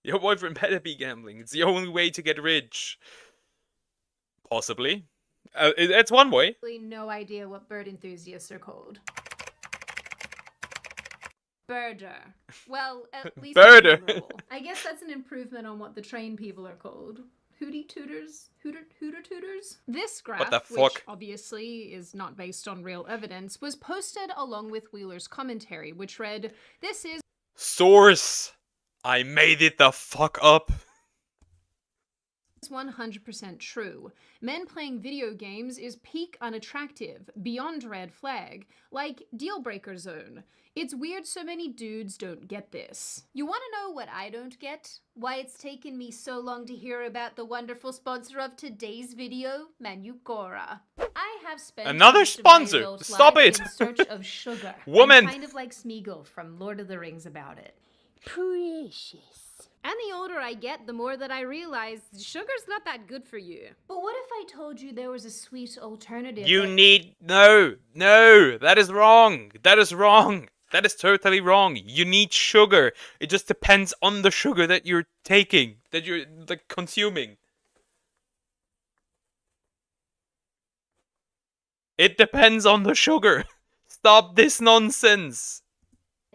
Your boyfriend better be gambling. It's the only way to get rich. Possibly. It's one way. No idea what bird enthusiasts are called. Birder. Well, at least Birder. I guess that's an improvement on what the trained people are called. Hootie tooters? Hooter tooters? This graph, the which fuck? obviously is not based on real evidence, was posted along with Wheeler's commentary, which read, "This is Source. I made it the fuck up. 100% true. Men playing video games is peak unattractive, beyond red flag, like deal breaker zone. It's weird so many dudes don't get this. You want to know what I don't get? Why it's taken me so long to hear about the wonderful sponsor of today's video, Manukora. I have spent Another most of my sponsor. adult Stop life it. in search of sugar. Woman. I'm kind of like Smeagol from Lord of the Rings about it. Precious. And the older I get, the more that I realize sugar's not that good for you. But what if I told you there was a sweet alternative? You need... No. That is wrong. That is wrong. That is totally wrong. You need sugar. It just depends on the sugar that you're taking. That you're consuming. It depends on the sugar. Stop this nonsense.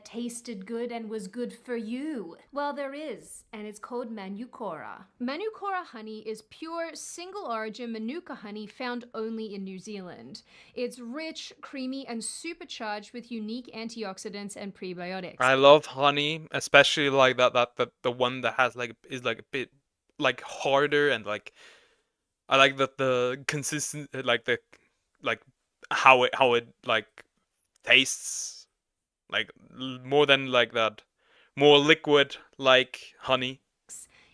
Tasted good and was good for you. Well, there is, and it's called Manukora. Manukora honey is pure, single-origin Manuka honey found only in New Zealand. It's rich, creamy, and supercharged with unique antioxidants and prebiotics. I love honey, especially like the one that has is a bit harder and I like the consistent how it tastes. More than that, more liquid like honey.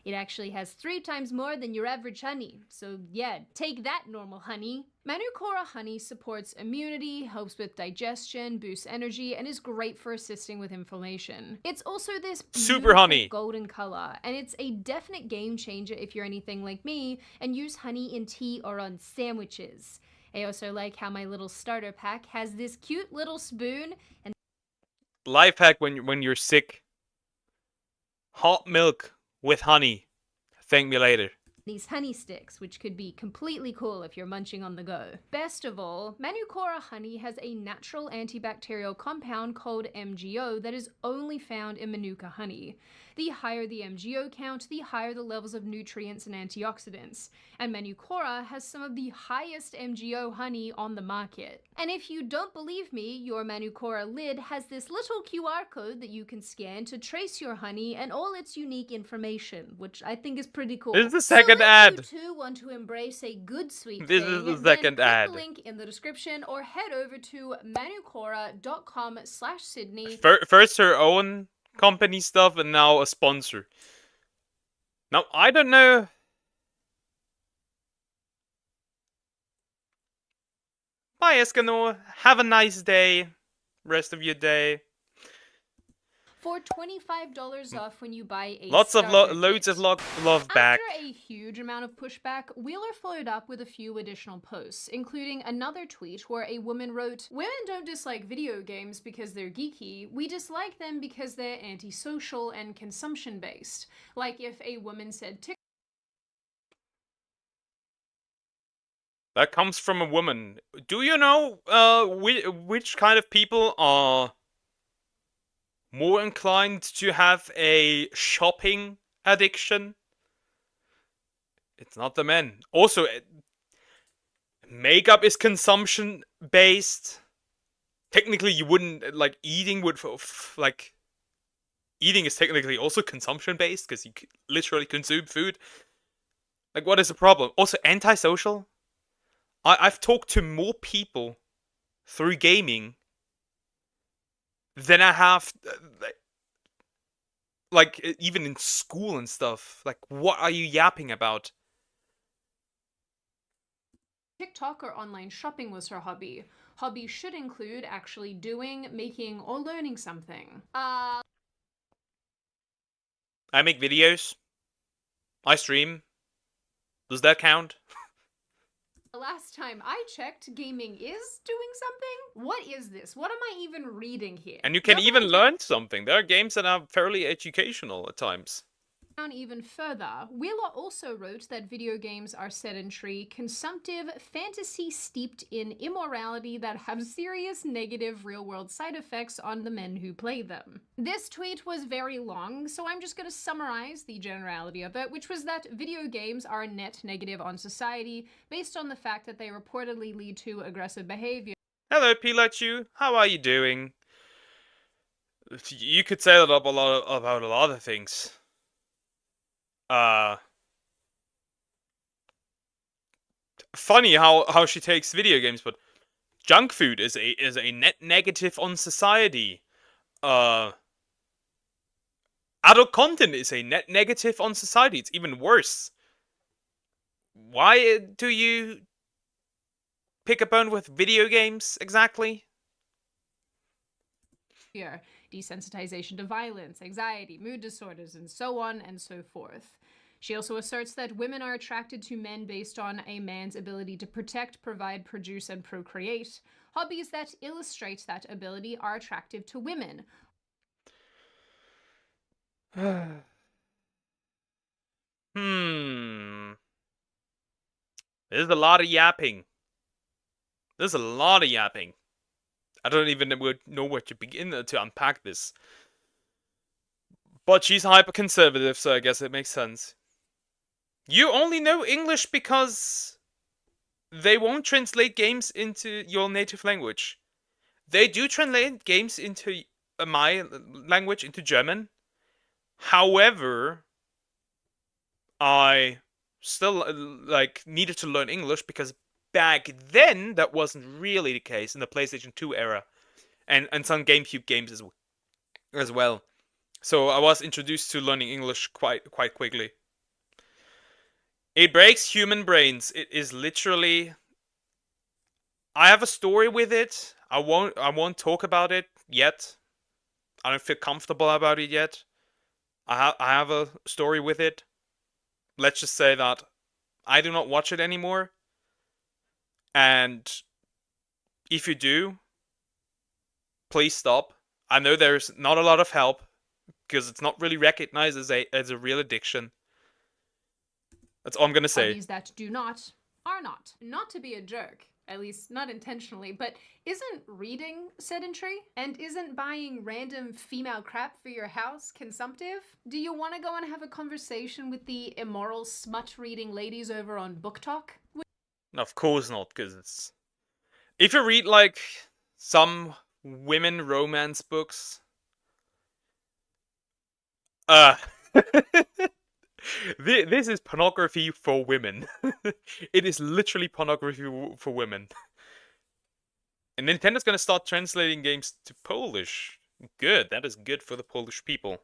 It actually has 3 times more than your average honey. So yeah, take that, normal honey. Manukora honey supports immunity, helps with digestion, boosts energy, and is great for assisting with inflammation. It's also this super honey golden color, and it's a definite game changer if you're anything like me and use honey in tea or on sandwiches. I also like how my little starter pack has this cute little spoon and life hack when you're sick. Hot milk with honey. Thank me later. these honey sticks, which could be completely cool if you're munching on the go. Best of all, Manukora honey has a natural antibacterial compound called MgO that is only found in Manuka honey. The higher the MgO count, the higher the levels of nutrients and antioxidants. And Manukora has some of the highest MgO honey on the market. And if you don't believe me, your Manukora lid has this little QR code that you can scan to trace your honey and all its unique information, which I think is pretty cool. This is the second so ad. If you too want to embrace a good sweet This thing, is the then second click ad. the link in the description or head over to manukora.com/Sydney. First her own company stuff and now a sponsor. Now, I don't know. Bye, Eskimo. Have a nice day. Rest of your day. For $25 off when you buy a Loads of love back. After a huge amount of pushback, Wheeler followed up with a few additional posts, including another tweet where a woman wrote, "Women don't dislike video games because they're geeky, we dislike them because they're antisocial and consumption-based. Like if a woman said That comes from a woman. Do you know which kind of people are more inclined to have a shopping addiction. It's not the men. Also, makeup is consumption based. Technically, you wouldn't like eating would like eating is technically also consumption based because you literally consume food. Like, what is the problem? Also, antisocial. I've talked to more people through gaming than I have, like even in school and stuff. Like, what are you yapping about? TikTok or online shopping was her hobby. Hobbies should include actually doing, making, or learning something. I make videos. I stream. Does that count? The last time I checked, gaming is doing something? What is this? What am I even reading here? And you can even learn something. There are games that are fairly educational at times. Down even further, Wheeler also wrote that video games are sedentary, consumptive, fantasy steeped in immorality that have serious negative real-world side effects on the men who play them. This tweet was very long, so I'm just going to summarize the generality of it, which was that video games are net negative on society based on the fact that they reportedly lead to aggressive behavior. Hello, Pilachu. How are you doing? You could say that about a lot of things. Funny how she takes video games, but junk food is a net negative on society. Adult content is a net negative on society. It's even worse. Why do you pick a bone with video games exactly? Here, desensitization to violence, anxiety, mood disorders, and so on and so forth. She also asserts that women are attracted to men based on a man's ability to protect, provide, produce, and procreate. Hobbies that illustrate that ability are attractive to women. There's a lot of yapping. There's a lot of yapping. I don't even know where to begin to unpack this. But she's hyper-conservative, so I guess it makes sense. You only know English because they won't translate games into your native language. They do translate games into my language, into German. However, I still needed to learn English because back then that wasn't really the case in the PlayStation 2 era, and some GameCube games as well. So I was introduced to learning English quite quickly. It breaks human brains. It is literally. I have a story with it. I won't talk about it yet. I don't feel comfortable about it yet. I have a story with it. Let's just say that I do not watch it anymore. And if you do, please stop. I know there's not a lot of help because it's not really recognized as a real addiction. That's all I'm gonna say. Hobbies that do not are not. Not to be a jerk, at least not intentionally, but isn't reading sedentary? And isn't buying random female crap for your house consumptive? Do you want to go and have a conversation with the immoral smut-reading ladies over on Book Talk? Of course not, because it's... If you read, like, some women romance books... This is pornography for women. It is literally pornography for women. And Nintendo's gonna start translating games to Polish. Good, that is good for the Polish people.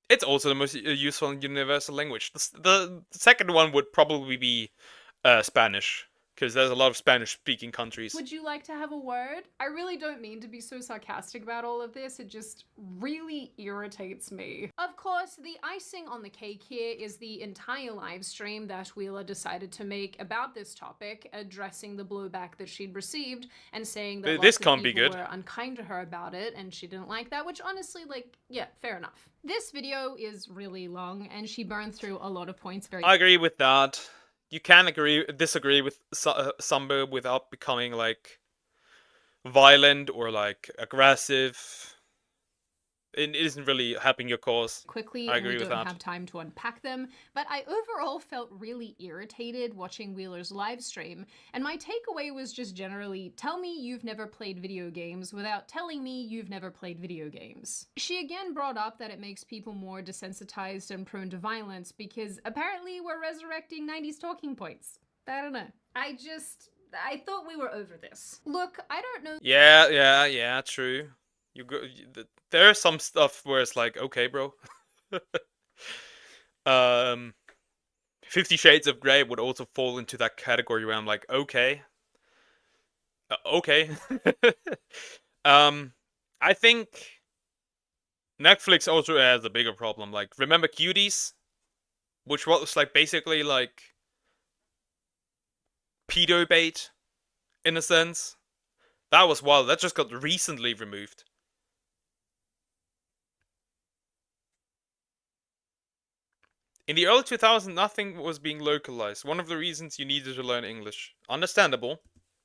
It's also the most useful and universal language. The second one would probably be Spanish. Because there's a lot of Spanish-speaking countries. Would you like to have a word? I really don't mean to be so sarcastic about all of this. It just really irritates me. Of course, the icing on the cake here is the entire live stream that Wheeler decided to make about this topic, addressing the blowback that she'd received and saying that this lots can't of be people good. were unkind to her about it and she didn't like that, which honestly, like, yeah, fair enough. This video is really long and she burned through a lot of points very I agree with that. you can disagree with Samba without becoming like violent or like aggressive. It isn't really helping your cause. Quickly, I and we agree with don't that. have time to unpack them, but I overall felt really irritated watching Wheeler's live stream, and my takeaway was just generally, tell me you've never played video games without telling me you've never played video games. She again brought up that it makes people more desensitized and prone to violence because apparently we're resurrecting 90s talking points. I don't know. I thought we were over this. Look, I don't know. Yeah, true. There's some stuff where it's like, okay, bro. 50 Shades of Grey would also fall into that category where I'm like, okay. Okay. I think Netflix also has a bigger problem. Like, remember Cuties? Which was like basically like pedo bait, in a sense. That was wild. That just got recently removed. In the early 2000s, nothing was being localized. One of the reasons you needed to learn English. Understandable.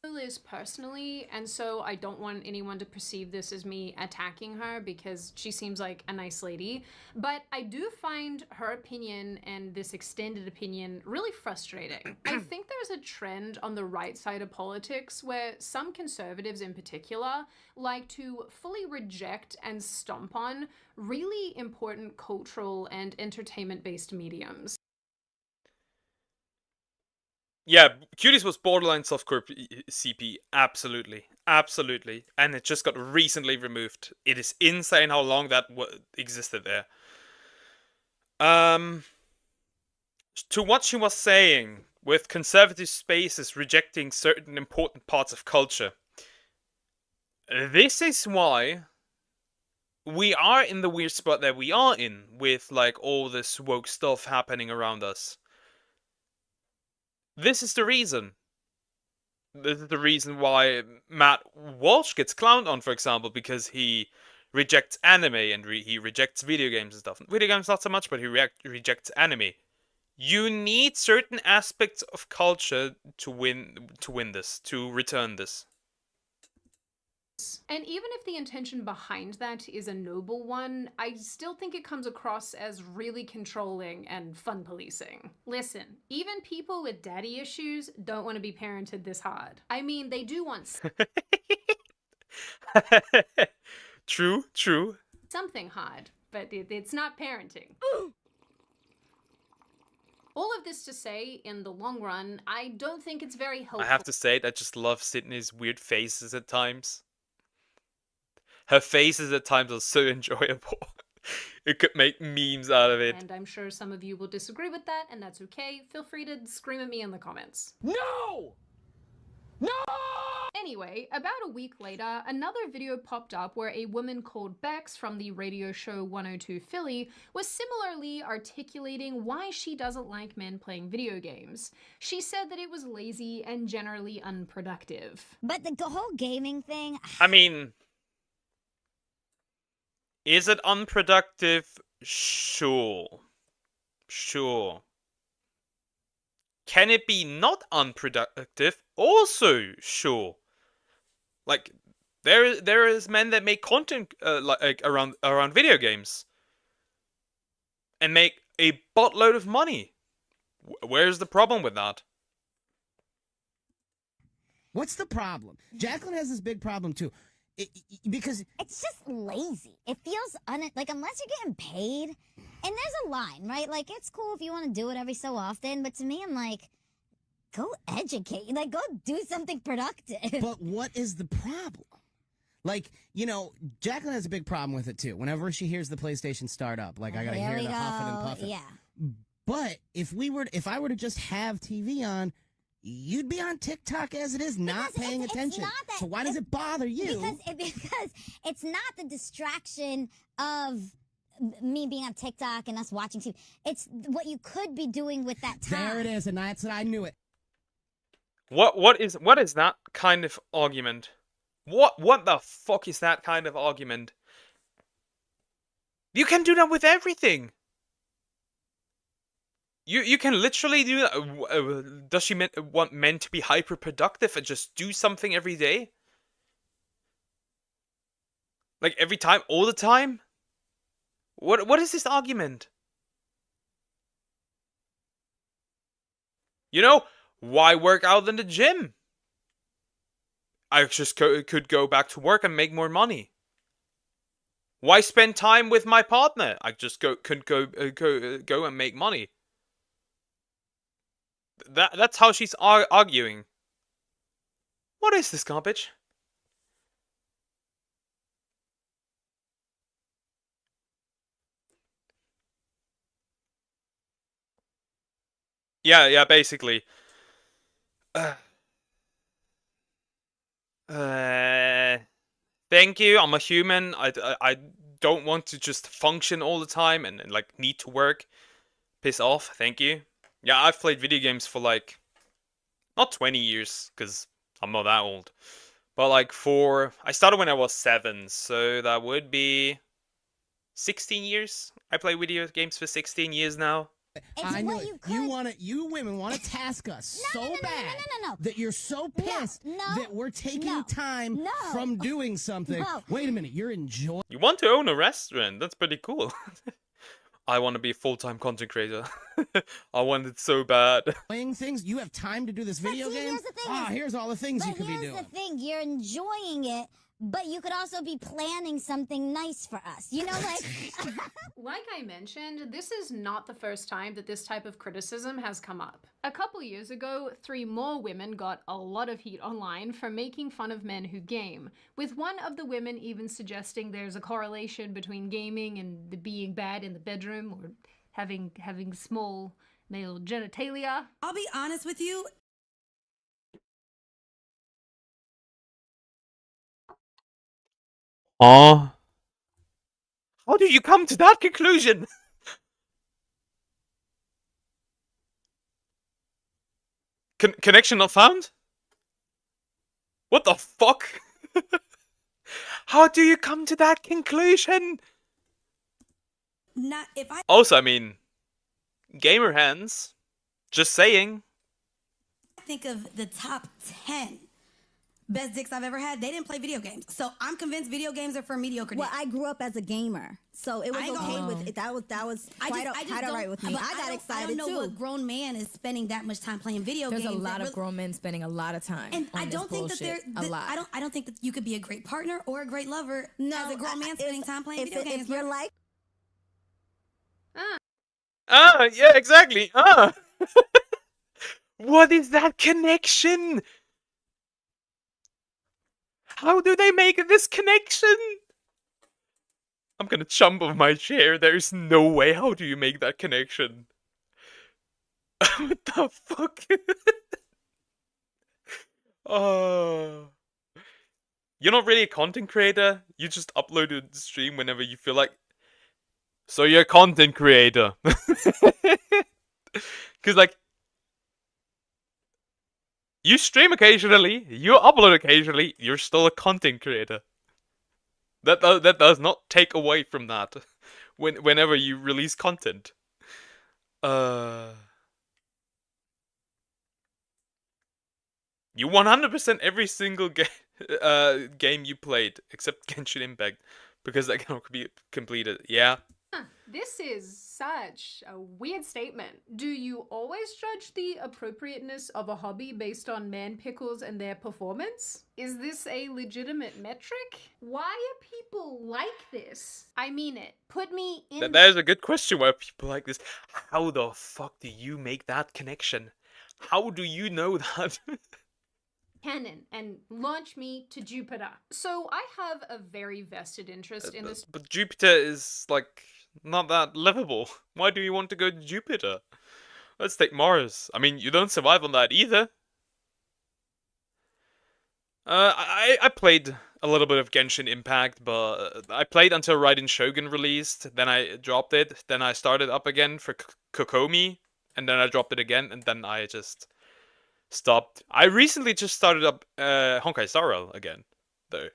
Liz personally, and so I don't want anyone to perceive this as me attacking her because she seems like a nice lady, but I do find her opinion and this extended opinion really frustrating. I think there's a trend on the right side of politics where some conservatives in particular like to fully reject and stomp on really important cultural and entertainment-based mediums. Yeah, Cuties was borderline softcore CP, absolutely, and it just got recently removed. It is insane how long that existed there. To what she was saying, with conservative spaces rejecting certain important parts of culture, this is why we are in the weird spot that we are in, with like all this woke stuff happening around us. This is the reason. This is the reason why Matt Walsh gets clowned on, for example, because he rejects anime and he rejects video games and stuff. Video games not so much, but he rejects anime. You need certain aspects of culture to win this, to return this. And even if the intention behind that is a noble one, I still think it comes across as really controlling and fun policing. Listen, even people with daddy issues don't want to be parented this hard. I mean, they do want True. something hard, but it's not parenting. All of this to say, in the long run, I don't think it's very helpful. I have to say, I just love Sydney's weird faces at times. Her faces at times are so enjoyable. It could make memes out of it. And I'm sure some of you will disagree with that, and that's okay. Feel free to scream at me in the comments. No! No! Anyway, about a week later, another video popped up where a woman called Bex from the radio show 102 Philly was similarly articulating why she doesn't like men playing video games. She said that it was lazy and generally unproductive. But the whole gaming thing... I mean... Is it unproductive? Sure. Can it be not unproductive? Also sure. Like, there is men that make content like around video games and make a buttload of money. Where's the problem with that? What's the problem? Jacqueline has this big problem too. Because it's just lazy. It feels like unless you're getting paid, and there's a line, right? Like, it's cool if you want to do it every so often, but to me, I'm like, go educate. Like, go do something productive. But what is the problem? Like, you know, Jacqueline has a big problem with it too. Whenever she hears the PlayStation start up, like, I gotta hear the huffing and puffing. Yeah. But if I were to just have TV on, you'd be on TikTok as it is, not paying attention. So why does it bother you? Because it's not the distraction of me being on TikTok and us watching TV. It's what you could be doing with that time. There it is, and that's it. I knew it. What is that kind of argument? What the fuck is that kind of argument? You can do that with everything. You can literally do that. Does she want men to be hyper productive and just do something every day? Like every time, all the time? What is this argument? You know, why work out in the gym? I just could go back to work and make more money. Why spend time with my partner? I just could go and make money. That's how she's arguing. What is this garbage? Yeah, basically. Thank you. I'm a human. I don't want to just function all the time and like need to work. Piss off. Thank you. Yeah, I've played video games for like not 20 years because I'm not that old, but like I started when I was 7, so that would be 16 years. I play video games for 16 years now. I know it. You women want to task us bad that you're so pissed that we're taking time from doing something. Wait a minute, you're enjoying. You want to own a restaurant? That's pretty cool. I want to be a full-time content creator. I want it so bad. Playing things, you have time to do this video game? Here's all the things you could be doing. Here's the thing, you're enjoying it, but you could also be planning something nice for us. You know, like... Like I mentioned, this is not the first time that this type of criticism has come up. A couple years ago, 3 more women got a lot of heat online for making fun of men who game, with one of the women even suggesting there's a correlation between gaming and being bad in the bedroom or having small male genitalia. I'll be honest with you. How did you come to that conclusion? Connection not found? What the fuck? How do you come to that conclusion? Not if I Also, I mean, gamer hands. Just saying. think of the top 10 best dicks I've ever had, they didn't play video games. So I'm convinced video games are for mediocre dicks. Well, I grew up as a gamer, so it was okay with it. That was quite alright with me. I got excited I don't know too. what grown man is spending that much time playing video games. There's a lot of grown men spending a lot of time. And on I don't this think that bullshit. they're a lot. I don't think that you could be a great partner or a great lover as a grown man spending time playing video games. If you're like Yeah, exactly. What is that connection? How do they make this connection? I'm gonna jump off my chair. There's no way. How do you make that connection? What the fuck? You're not really a content creator. You just upload to the stream whenever you feel like. So you're a content creator. Cause like, you stream occasionally, you upload occasionally, you're still a content creator. That does not take away from that. Whenever you release content. You 100% every single game you played, except Genshin Impact, because that cannot be completed. Yeah. This is such a weird statement. Do you always judge the appropriateness of a hobby based on man pickles and their performance? Is this a legitimate metric? Why are people like this? I mean it. Put me in. That is a good question. Why are people like this? How the fuck do you make that connection? How do you know that? Canon and launch me to Jupiter. So I have a very vested interest in this. But Jupiter is like not that livable. Why do you want to go to Jupiter? Let's take Mars. I mean, you don't survive on that either. I played a little bit of Genshin Impact, but I played until Raiden Shogun released. Then I dropped it. Then I started up again for Kokomi, and then I dropped it again, and then I just stopped. I recently just started up Honkai Star Rail again, though.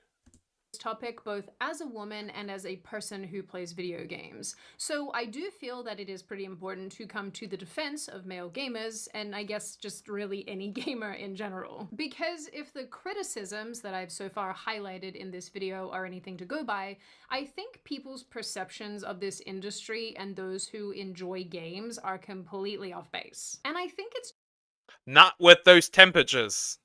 topic both as a woman and as a person who plays video games. So I do feel that it is pretty important to come to the defense of male gamers, and I guess just really any gamer in general. Because if the criticisms that I've so far highlighted in this video are anything to go by, I think people's perceptions of this industry and those who enjoy games are completely off base. And I think it's not with those temperatures.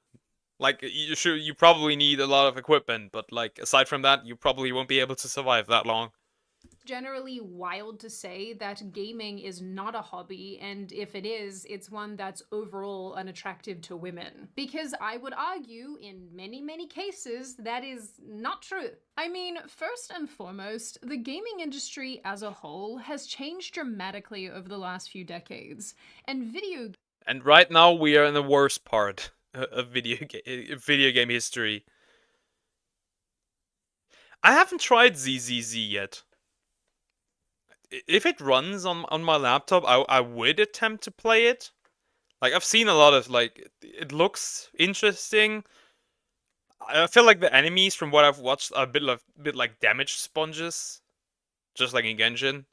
Like, you probably need a lot of equipment, but like, aside from that, you probably won't be able to survive that long. Generally wild to say that gaming is not a hobby, and if it is, it's one that's overall unattractive to women. Because I would argue, in many cases, that is not true. I mean, first and foremost, the gaming industry as a whole has changed dramatically over the last few decades, and And right now, we are in the worst part of video game history. I haven't tried ZZZ yet. If it runs on my laptop, I would attempt to play it. Like, I've seen a lot of, like, it looks interesting. I feel like the enemies, from what I've watched, are a bit like damage sponges. Just like in Genshin.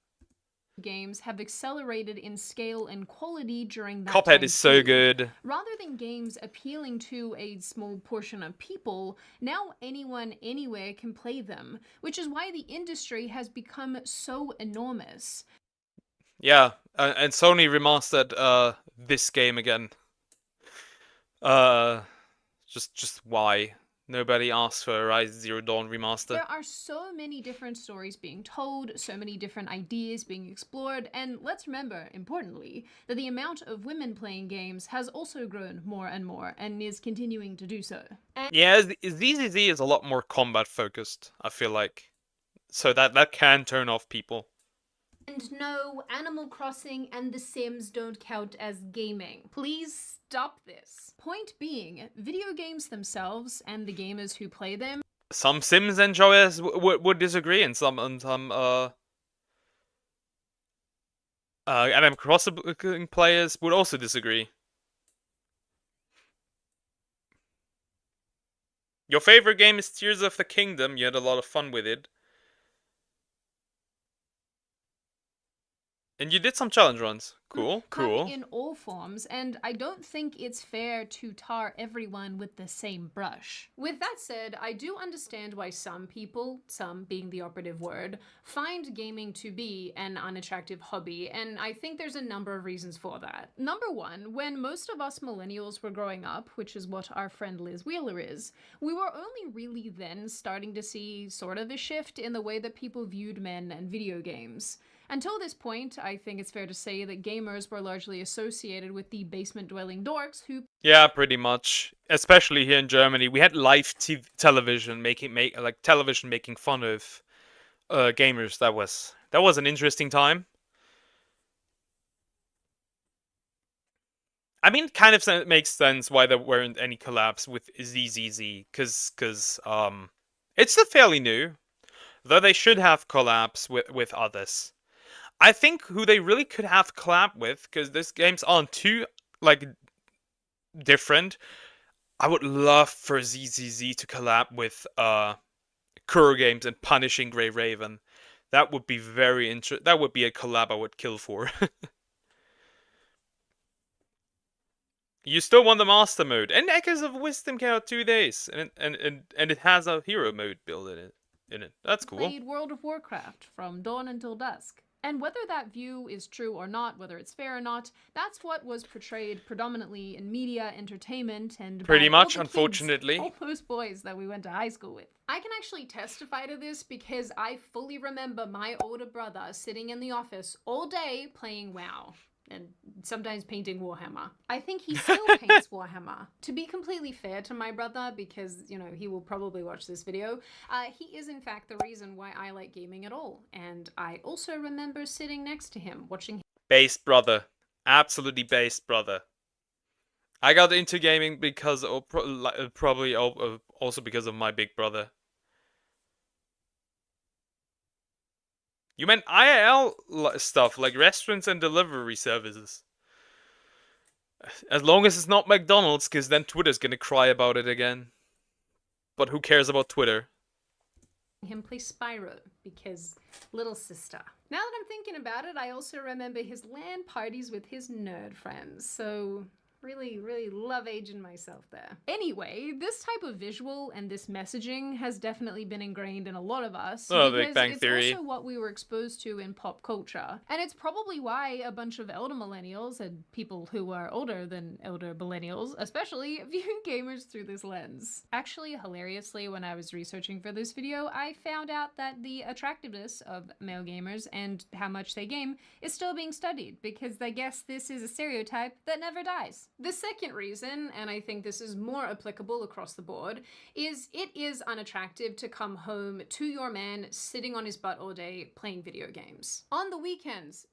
games have accelerated in scale and quality during that Cuphead time is so too. good. Rather than games appealing to a small portion of people, now anyone anywhere can play them, which is why the industry has become so enormous. Yeah, and Sony remastered this game again. Just why? Nobody asked for a Rise Zero Dawn remaster. There are so many different stories being told, so many different ideas being explored, and let's remember, importantly, that the amount of women playing games has also grown more and more, and is continuing to do so. Yeah, ZZZ is a lot more combat focused, I feel like. So that can turn off people. And no, Animal Crossing and The Sims don't count as gaming. Please stop this. Point being, video games themselves and the gamers who play them. Some Sims enjoyers would disagree, and some Animal Crossing players would also disagree. Your favorite game is Tears of the Kingdom. You had a lot of fun with it. And you did some challenge runs. Cool. In all forms, and I don't think it's fair to tar everyone with the same brush. With that said, I do understand why some people, some being the operative word, find gaming to be an unattractive hobby, and I think there's a number of reasons for that. Number one, when most of us millennials were growing up, which is what our friend Liz Wheeler is, we were only really then starting to see sort of a shift in the way that people viewed men and video games. Until this point, I think it's fair to say that gamers were largely associated with the basement-dwelling dorks who... Yeah, pretty much. Especially here in Germany, we had live television making fun of gamers. That was an interesting time. I mean, it kind of makes sense why there weren't any collabs with ZZZ, because it's still fairly new, though they should have collabs with others. I think who they really could have collab with, because these games aren't too, like, different. I would love for ZZZ to collab with Kuro Games and Punishing Grey Raven. That would be very interesting. That would be a collab I would kill for. You still want the master mode, and Echoes of Wisdom came out 2 days, and it has a hero mode built in it. That's cool. Played World of Warcraft from dawn until dusk. And whether that view is true or not, whether it's fair or not, that's what was portrayed predominantly in media, entertainment, and pretty much, all the unfortunately, kids, all those boys that we went to high school with. I can actually testify to this because I fully remember my older brother sitting in the office all day playing WoW. And sometimes painting Warhammer. I think he still paints Warhammer. To be completely fair to my brother, because, you know, he will probably watch this video, he is in fact the reason why I like gaming at all. And I also remember sitting next to him, watching him. Based brother. Absolutely based brother. I got into gaming because, probably also because of my big brother. You meant IRL stuff, like restaurants and delivery services. As long as it's not McDonald's, because then Twitter's gonna cry about it again. But who cares about Twitter? him play Spyro because little sister. Now that I'm thinking about it, I also remember his LAN parties with his nerd friends, so really love aging myself there. Anyway, this type of visual and this messaging has definitely been ingrained in a lot of us Big Bang Theory. It's also what we were exposed to in pop culture. And it's probably why a bunch of elder millennials and people who are older than elder millennials especially view gamers through this lens. Actually, hilariously, when I was researching for this video, I found out that the attractiveness of male gamers and how much they game is still being studied because I guess this is a stereotype that never dies. The second reason, and I think this is more applicable across the board, is it is unattractive to come home to your man sitting on his butt all day playing video games. On the weekends,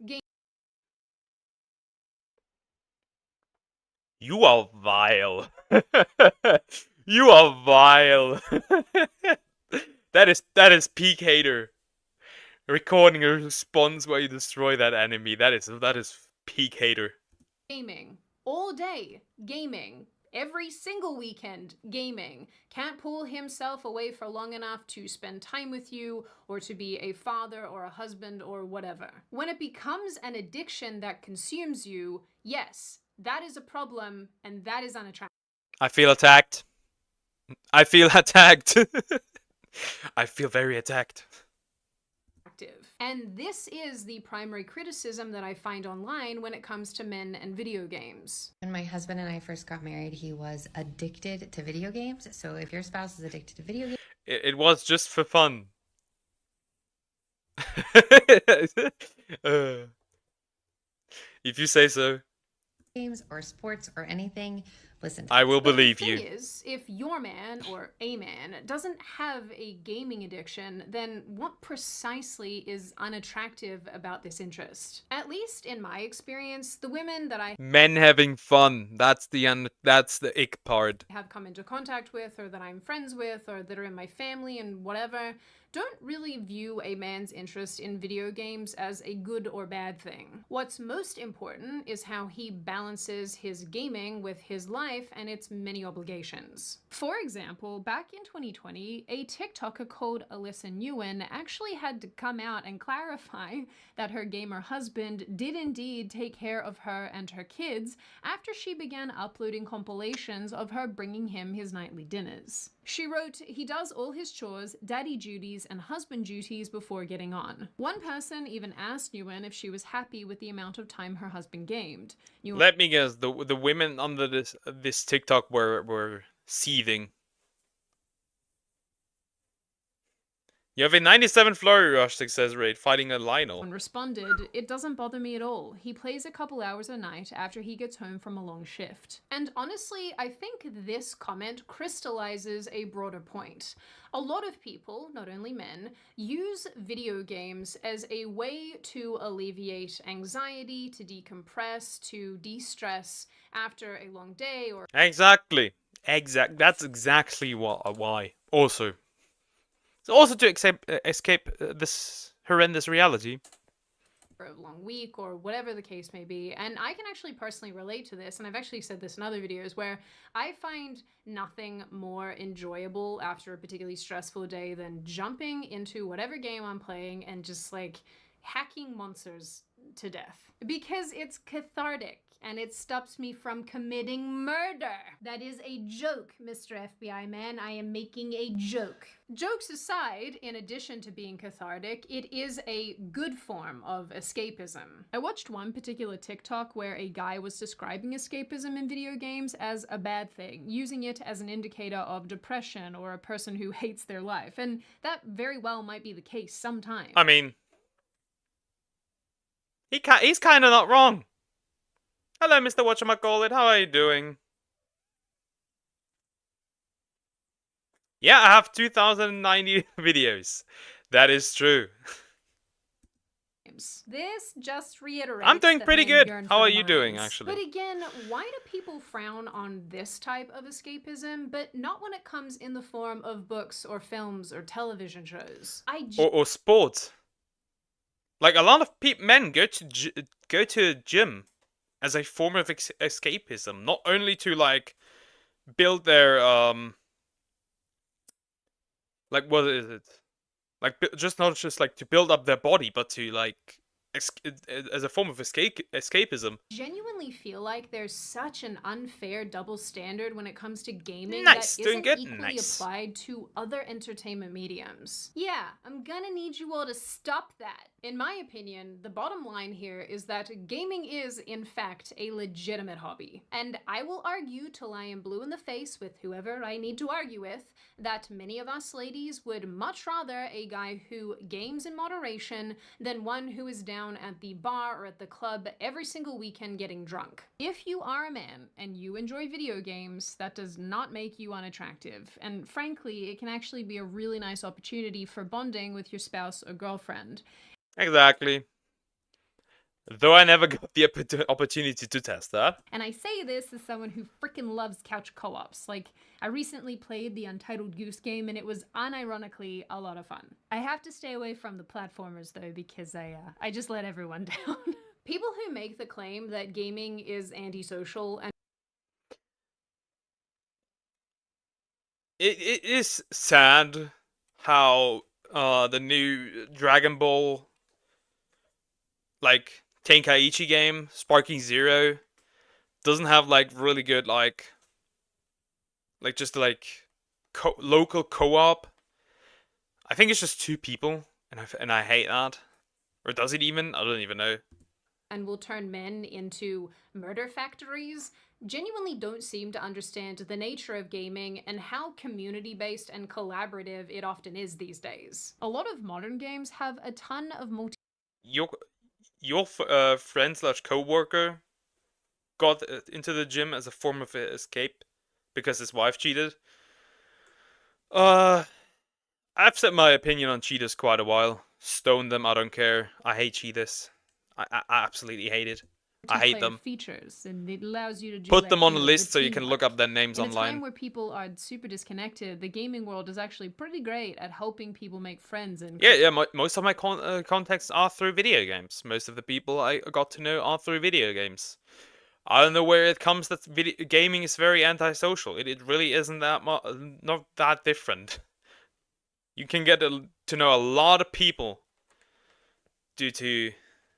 You are vile. You are vile. That is peak hater. Recording a response where you destroy that enemy. That is peak hater. Gaming. All day gaming. Every single weekend gaming. Can't pull himself away for long enough to spend time with you or to be a father or a husband or whatever. When it becomes an addiction that consumes you, yes, that is a problem and that is unattractive. I feel attacked. I feel attacked. I feel very attacked. And this is the primary criticism that I find online when it comes to men and video games. When my husband and I first got married, he was addicted to video games. So if your spouse is addicted to video games... It was just for fun. If you say so. Games or sports or anything, listen. I will believe you. The thing is, if your man or a man doesn't have a gaming addiction, then what precisely is unattractive about this interest? At least in my experience, the women that I Men having fun. That's the ick part. have come into contact with, or that I'm friends with, or that are in my family and whatever, don't really view a man's interest in video games as a good or bad thing. What's most important is how he balances his gaming with his life and its many obligations. For example, back in 2020, a TikToker called Alyssa Nguyen actually had to come out and clarify that her gamer husband did indeed take care of her and her kids after she began uploading compilations of her bringing him his nightly dinners. She wrote, he does all his chores, daddy duties, and husband duties before getting on. One person even asked Nguyen if she was happy with the amount of time her husband gamed. Let me guess, the women under this TikTok were seething. You have a 97 flurry rush success rate fighting a Lionel. And responded, it doesn't bother me at all. He plays a couple hours a night after he gets home from a long shift. And honestly, I think this comment crystallizes a broader point. A lot of people, not only men, use video games as a way to alleviate anxiety, to decompress, to de-stress after a long day or... Exactly. That's exactly why. Also. Also to escape this horrendous reality. For a long week or whatever the case may be. And I can actually personally relate to this, and I've actually said this in other videos, where I find nothing more enjoyable after a particularly stressful day than jumping into whatever game I'm playing and just like hacking monsters to death. Because it's cathartic. And it stops me from committing murder. That is a joke, Mr. FBI man. I am making a joke. Jokes aside, in addition to being cathartic, it is a good form of escapism. I watched one particular TikTok where a guy was describing escapism in video games as a bad thing, using it as an indicator of depression or a person who hates their life. And that very well might be the case sometimes. I mean, he's kind of not wrong. Hello, Mr. Whatchamacallit, how are you doing? Yeah, I have 2,090 videos. That is true. This just reiterates I'm doing pretty good. How are you doing, minds. actually? But again, why do people frown on this type of escapism, but not when it comes in the form of books or films or television shows? Or sports. Like, a lot of men go to gym as a form of escapism, not only to like build their like, what is it? Like, just not just like to build up their body, but to like as a form of escapism. Genuinely feel like there's such an unfair double standard when it comes to gaming Nice, that doing isn't good, equally nice. applied to other entertainment mediums. Yeah, I'm gonna need you all to stop that. In my opinion, the bottom line here is that gaming is, in fact, a legitimate hobby. And I will argue till I am blue in the face with whoever I need to argue with, that many of us ladies would much rather a guy who games in moderation than one who is down at the bar or at the club every single weekend getting drunk. If you are a man and you enjoy video games, that does not make you unattractive. And frankly, it can actually be a really nice opportunity for bonding with your spouse or girlfriend. Exactly. Though I never got the opportunity to test that. And I say this as someone who freaking loves couch co-ops. Like, I recently played the Untitled Goose Game and it was unironically a lot of fun. I have to stay away from the platformers though because I just let everyone down. People who make the claim that gaming is antisocial and It is sad how the new Dragon Ball like Tenkaichi game, Sparking Zero, doesn't have like really good like just like local co-op. I think it's just 2 people, and I hate that. Or does it even? I don't even know. and will turn men into murder factories genuinely don't seem to understand the nature of gaming and how community-based and collaborative it often is these days. A lot of modern games have a ton of Your friend slash co-worker got into the gym as a form of escape because his wife cheated. I've said my opinion on cheaters quite a while. Stone them, I don't care. I hate cheaters. I absolutely hate it. I hate them. Features, and it allows you to do Put them on a the list so you can teamwork. look up their names In a online. time where people are super disconnected, the gaming world is actually pretty great at helping people make friends and Yeah. Most of my contacts are through video games. Most of the people I got to know are through video games. I don't know where it comes that gaming is very antisocial. It really isn't that not that different. You can get to know a lot of people due to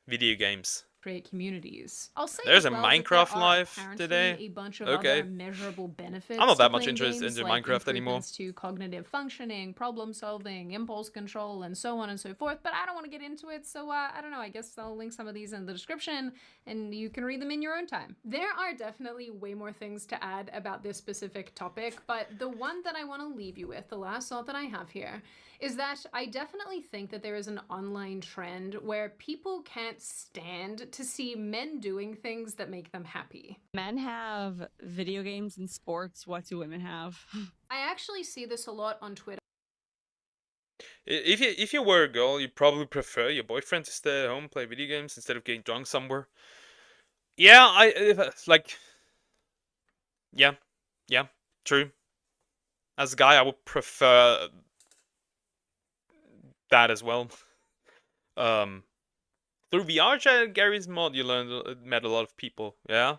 video games. create communities. I'll say There's as a well that Minecraft there are live apparently today. a bunch of Okay. other measurable benefits. I'm not that to much playing interested games, into like Minecraft anymore. improvements to cognitive functioning, problem solving, impulse control, and so on and so forth. But I don't want to get into it, so I don't know. I guess I'll link some of these in the description, and you can read them in your own time. There are definitely way more things to add about this specific topic, but the one that I want to leave you with, the last thought that I have here, is that I definitely think that there is an online trend where people can't stand to see men doing things that make them happy. Men have video games and sports. What do women have? I actually see this a lot on Twitter. If you were a girl, you'd probably prefer your boyfriend to stay at home, play video games instead of getting drunk somewhere. Yeah, yeah, true. As a guy, I would prefer that as well. Through VR chat, Gary's mod, you met a lot of people. Yeah.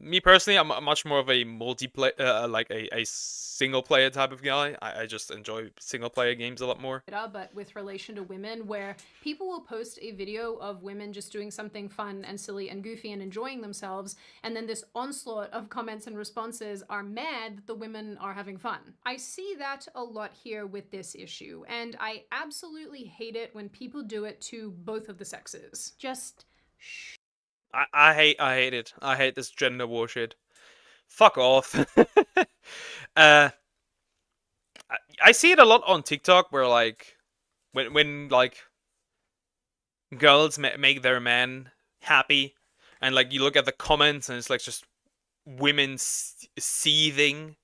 Me personally, I'm much more of a multiplayer, like a single player type of guy. I just enjoy single player games a lot more. But with relation to women, where people will post a video of women just doing something fun and silly and goofy and enjoying themselves, and then this onslaught of comments and responses are mad that the women are having fun. I see that a lot here with this issue, and I absolutely hate it when people do it to both of the sexes. Just shh. I hate it. I hate this gender war shit. Fuck off. I see it a lot on TikTok where like when like girls make their man happy, and like you look at the comments and it's like just women seething.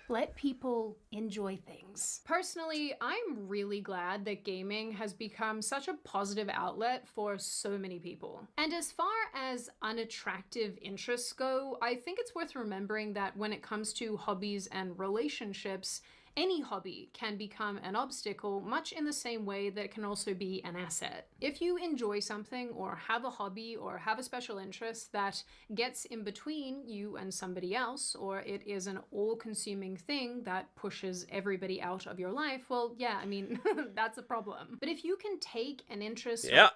Let people enjoy things. Personally, I'm really glad that gaming has become such a positive outlet for so many people. And as far as unattractive interests go, I think it's worth remembering that when it comes to hobbies and relationships, Any hobby can become an obstacle, much in the same way that it can also be an asset. If you enjoy something or have a hobby or have a special interest that gets in between you and somebody else, or it is an all-consuming thing that pushes everybody out of your life, well, yeah, I mean, that's a problem. But if you can take an interest... Yeah.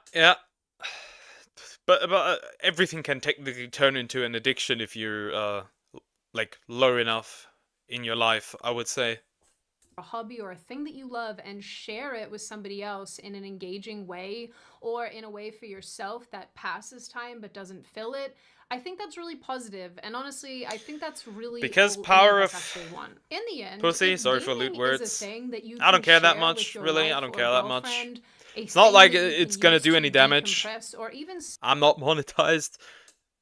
But everything can technically turn into an addiction if you're, like, low enough in your life, I would say. A hobby or a thing that you love and share it with somebody else in an engaging way, or in a way for yourself that passes time but doesn't fill it, I think that's really positive. And honestly, I think that's really because all power of us of actually want. In the end, pussy, sorry for lewd gaming words. is a thing that you I don't can care that share much, with your really. I wife don't or care that much. girlfriend, a It's not thing like that you it's can gonna use do to any damage. decompress, or even I'm not monetized.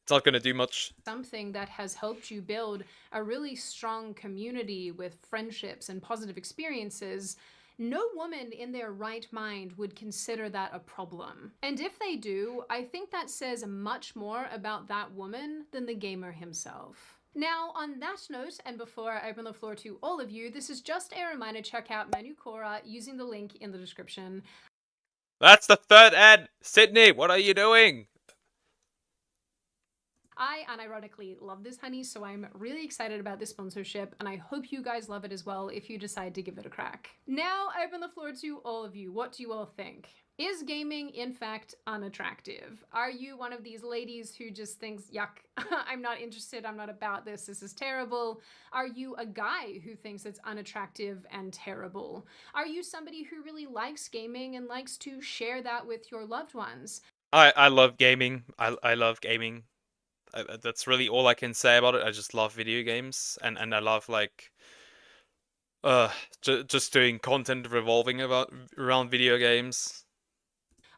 It's not gonna do much. something that has helped you build a really strong community with friendships and positive experiences. No woman in their right mind would consider that a problem. And if they do, I think that says much more about that woman than the gamer himself. Now, on that note, and before I open the floor to all of you, this is just a reminder to check out Manu Cora using the link in the description. That's the third ad! Sydney, what are you doing? I unironically love this honey, so I'm really excited about this sponsorship, and I hope you guys love it as well if you decide to give it a crack. Now I open the floor to all of you. What do you all think? Is gaming, in fact, unattractive? Are you one of these ladies who just thinks, yuck, I'm not interested, I'm not about this is terrible? Are you a guy who thinks it's unattractive and terrible? Are you somebody who really likes gaming and likes to share that with your loved ones? I love gaming. I love gaming. That's really all I can say about it. I just love video games, and I love, like, just doing content revolving around video games.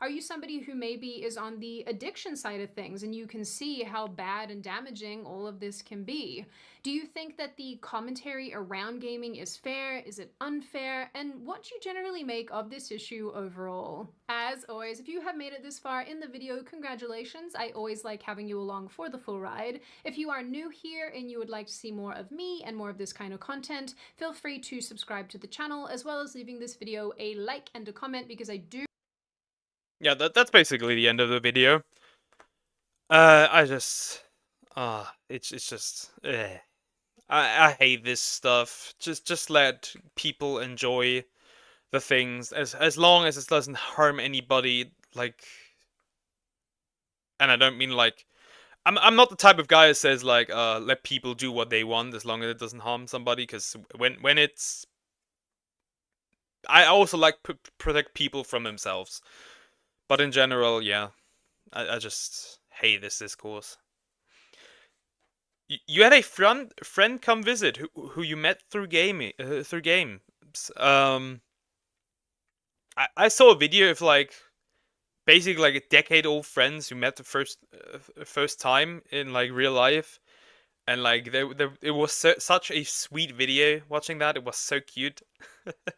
Are you somebody who maybe is on the addiction side of things and you can see how bad and damaging all of this can be? Do you think that the commentary around gaming is fair? Is it unfair? And what do you generally make of this issue overall? As always, if you have made it this far in the video, congratulations. I always like having you along for the full ride. If you are new here and you would like to see more of me and more of this kind of content, feel free to subscribe to the channel, as well as leaving this video a like and a comment, because I do... Yeah, that's basically the end of the video. It's just, I hate this stuff. Just let people enjoy the things as long as it doesn't harm anybody. Like, and I don't mean like, I'm not the type of guy that says like, let people do what they want as long as it doesn't harm somebody. Because when it's, I also like protect people from themselves. But in general, yeah, I just hate this discourse. You had a friend come visit who you met through games. I saw a video of, like, basically like a decade-old friends who met the first time in, like, real life, and like it was such a sweet video. Watching that, it was so cute. It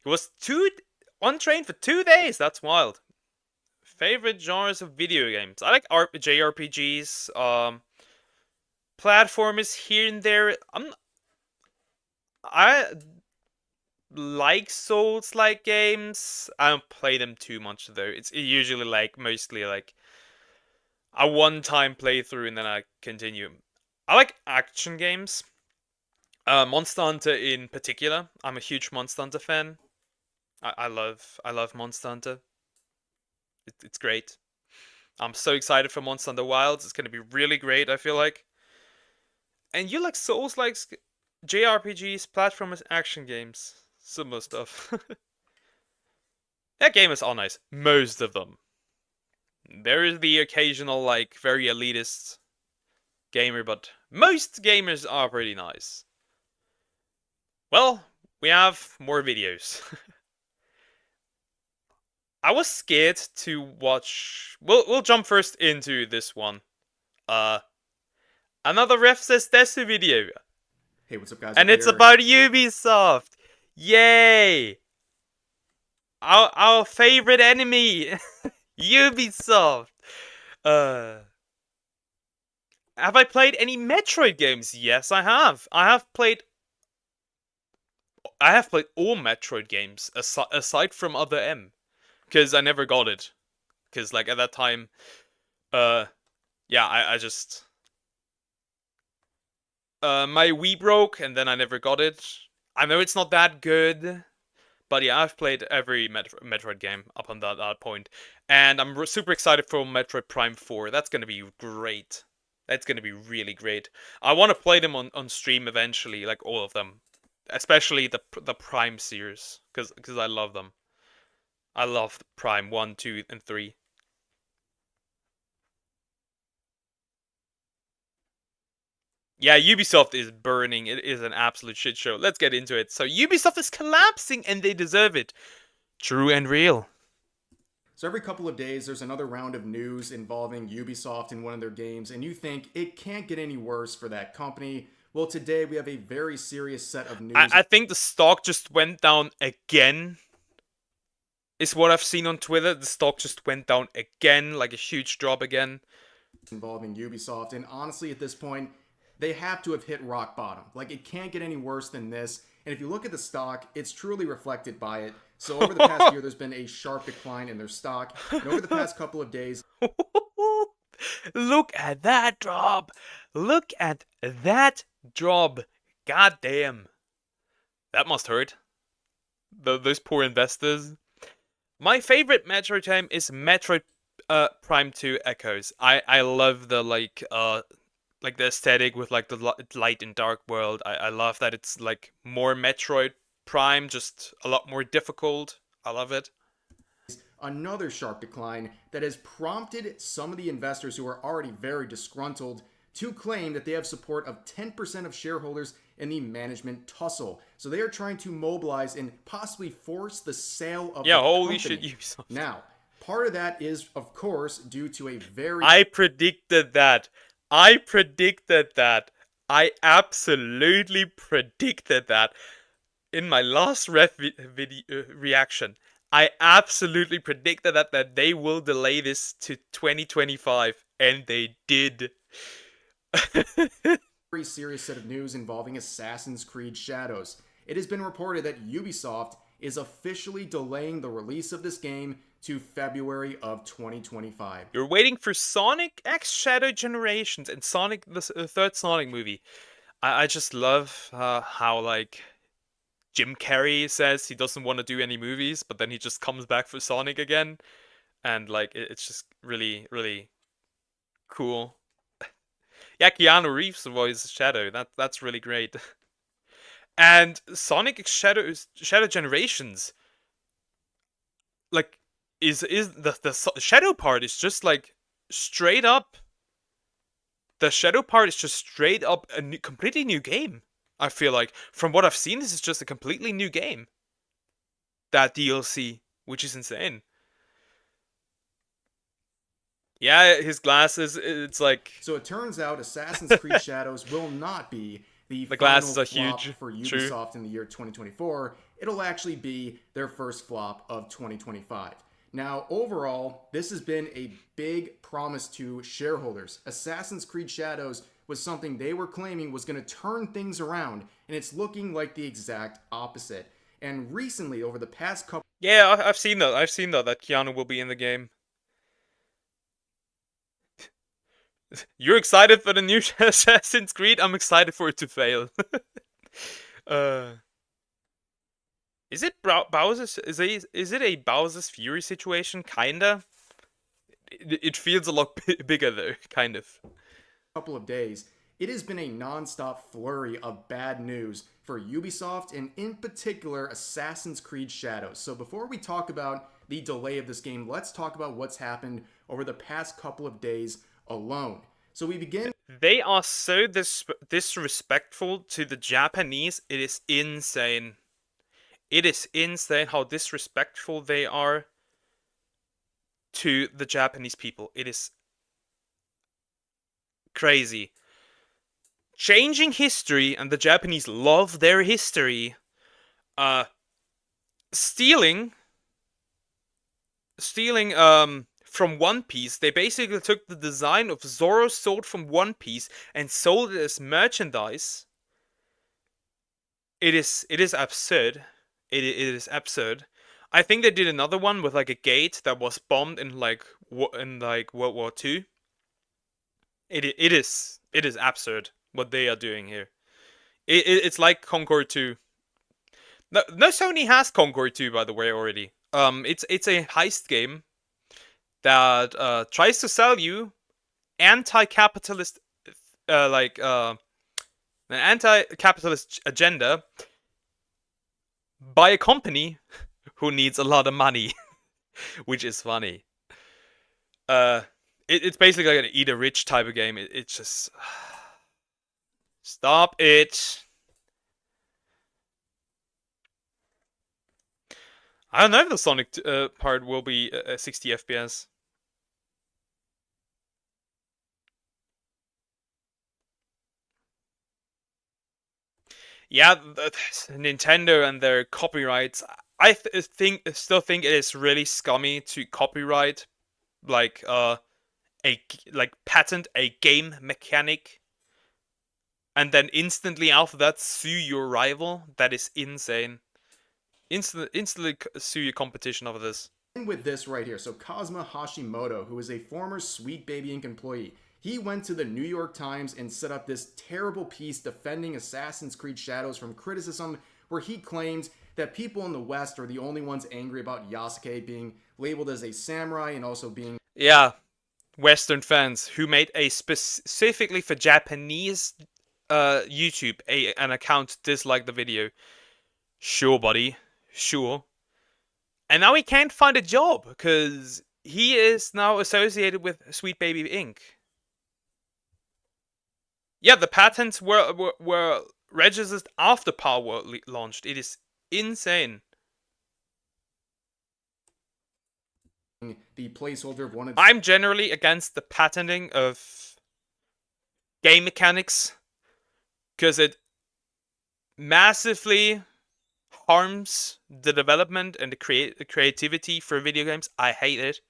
was on train for 2 days. That's wild. Favorite genres of video games? I like JRPGs, platformers here and there. I like Souls-like games. I don't play them too much though. It's usually like mostly like a one-time playthrough and then I continue. I like action games. Monster Hunter in particular. I'm a huge Monster Hunter fan. I love Monster Hunter. It's great. I'm so excited for Monster Hunter Wilds. It's gonna be really great, I feel like. And you like Souls-like JRPGs, platformers, action games, similar stuff. Yeah, gamers are nice. Most of them. There is the occasional, like, very elitist gamer, but most gamers are pretty nice. Well, we have more videos. I was scared to watch... We'll jump first into this one. Another Ref Says Desu video. Hey, what's up, guys? And it's about Ubisoft. Yay! Our favorite enemy. Ubisoft. Have I played any Metroid games? Yes, I have. I have played all Metroid games aside from Other M, because I never got it. Because like at that time, yeah, I just my Wii broke and then I never got it. I know it's not that good, but yeah, I've played every Metroid game up on that point, and I'm super excited for Metroid Prime 4. That's gonna be great. That's gonna be really great. I want to play them on stream eventually, like all of them, especially the Prime series, because I love them. I love Prime 1, 2, and 3. Yeah, Ubisoft is burning. It is an absolute shit show. Let's get into it. So Ubisoft is collapsing and they deserve it. True and real. So every couple of days, there's another round of news involving Ubisoft in one of their games, and you think it can't get any worse for that company. Well, today we have a very serious set of news. I think the stock just went down again. Is what I've seen on Twitter. The stock just went down again, like a huge drop again. Involving Ubisoft, and honestly, at this point, they have to have hit rock bottom. Like, it can't get any worse than this. And if you look at the stock, it's truly reflected by it. So over the past year, there's been a sharp decline in their stock. And over the past couple of days... Look at that drop! Look at that drop! God damn. That must hurt. Those poor investors. My favorite Metroid game is Metroid Prime 2 Echoes. I love the like the aesthetic with like the light and dark world. I love that it's like more Metroid Prime, just a lot more difficult. I love it. Another sharp decline that has prompted some of the investors who are already very disgruntled to claim that they have support of 10% of shareholders in the management tussle. So they are trying to mobilize and possibly force the sale of the holy company. shit, Ubisoft. Now, part of that is, of course, due to a very... I predicted that. I absolutely predicted that. In my last reaction, I absolutely predicted that they will delay this to 2025, and they did. Very serious set of news involving Assassin's Creed Shadows. It has been reported that Ubisoft is officially delaying the release of this game to February of 2025. You're waiting for Sonic X Shadow Generations and Sonic, the third Sonic movie. I just love how, like, Jim Carrey says he doesn't want to do any movies, but then he just comes back for Sonic again. And, like, it's just really, really cool. Yeah, Keanu Reeves voices Shadow. That's really great. And Sonic X Shadow Generations, like, is the Shadow part is just like straight up. The Shadow part is just straight up a completely new game. I feel like from what I've seen, this is just a completely new game. That DLC, which is insane. Yeah, his glasses, it's like... So it turns out Assassin's Creed Shadows will not be the glasses are flop huge. for Ubisoft in the year 2024. It'll actually be their first flop of 2025. Now, overall, this has been a big promise to shareholders. Assassin's Creed Shadows was something they were claiming was going to turn things around, and it's looking like the exact opposite. And recently, over the past couple... Yeah, I've seen that. That Keanu will be in the game. You're excited for the new Assassin's Creed? I'm excited for it to fail. Is it Bowser's? Is it a Bowser's Fury situation? Kinda. It feels a lot bigger though, kind of. Couple of days, it has been a non-stop flurry of bad news for Ubisoft and in particular Assassin's Creed Shadows. So before we talk about the delay of this game, let's talk about what's happened over the past couple of days alone. So we begin... They are so disrespectful to the Japanese. It is insane. It is insane how disrespectful they are to the Japanese people. It is crazy. Changing history, and the Japanese love their history. Stealing from One Piece. They basically took the design of Zoro's sword from One Piece and sold it as merchandise. It is absurd. It is absurd. I think they did another one with like a gate that was bombed in like World War II. It is absurd what they are doing here. It's like Concord 2. No, Sony has Concord 2 by the way already. It's a heist game that tries to sell you anti-capitalist an anti-capitalist agenda by a company who needs a lot of money, which is funny. It's basically like an eat a rich type of game. It's just stop it. I don't know if the Sonic part will be 60 FPS. Yeah, Nintendo and their copyrights. I still think it is really scummy to copyright like patent a game mechanic and then instantly after that sue your rival. That is insane. Instantly sue your competition over this. With this right here, so Kazuma Hashimoto, who is a former Sweet Baby Inc. employee, he went to the New York Times and set up this terrible piece defending Assassin's Creed Shadows from criticism, where he claims that people in the West are the only ones angry about Yasuke being labeled as a samurai and also being... Yeah, Western fans who made a specifically for Japanese YouTube an account dislike the video. Sure, buddy. Sure. And now he can't find a job because he is now associated with Sweet Baby Inc. Yeah, the patents were registered after Power launched. It is insane. The placeholder of one of... I'm generally against the patenting of game mechanics because it massively harms the development and the creativity for video games. I hate it.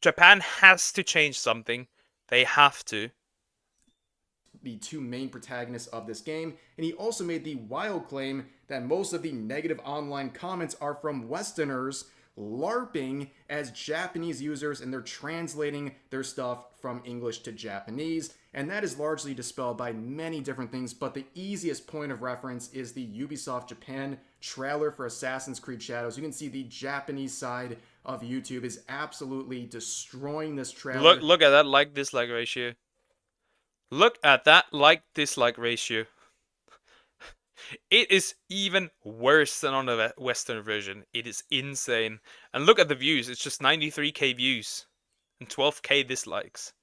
Japan has to change something. They have to. The two main protagonists of this game, and he also made the wild claim that most of the negative online comments are from Westerners LARPing as Japanese users, and they're translating their stuff from English to Japanese, and that is largely dispelled by many different things, but the easiest point of reference is the Ubisoft Japan trailer for Assassin's Creed Shadows. You can see the Japanese side of YouTube is absolutely destroying this trailer. Look at that like-dislike ratio. Look at that like-dislike ratio. It is even worse than on the Western version. It is insane. And look at the views. It's just 93k views and 12k dislikes.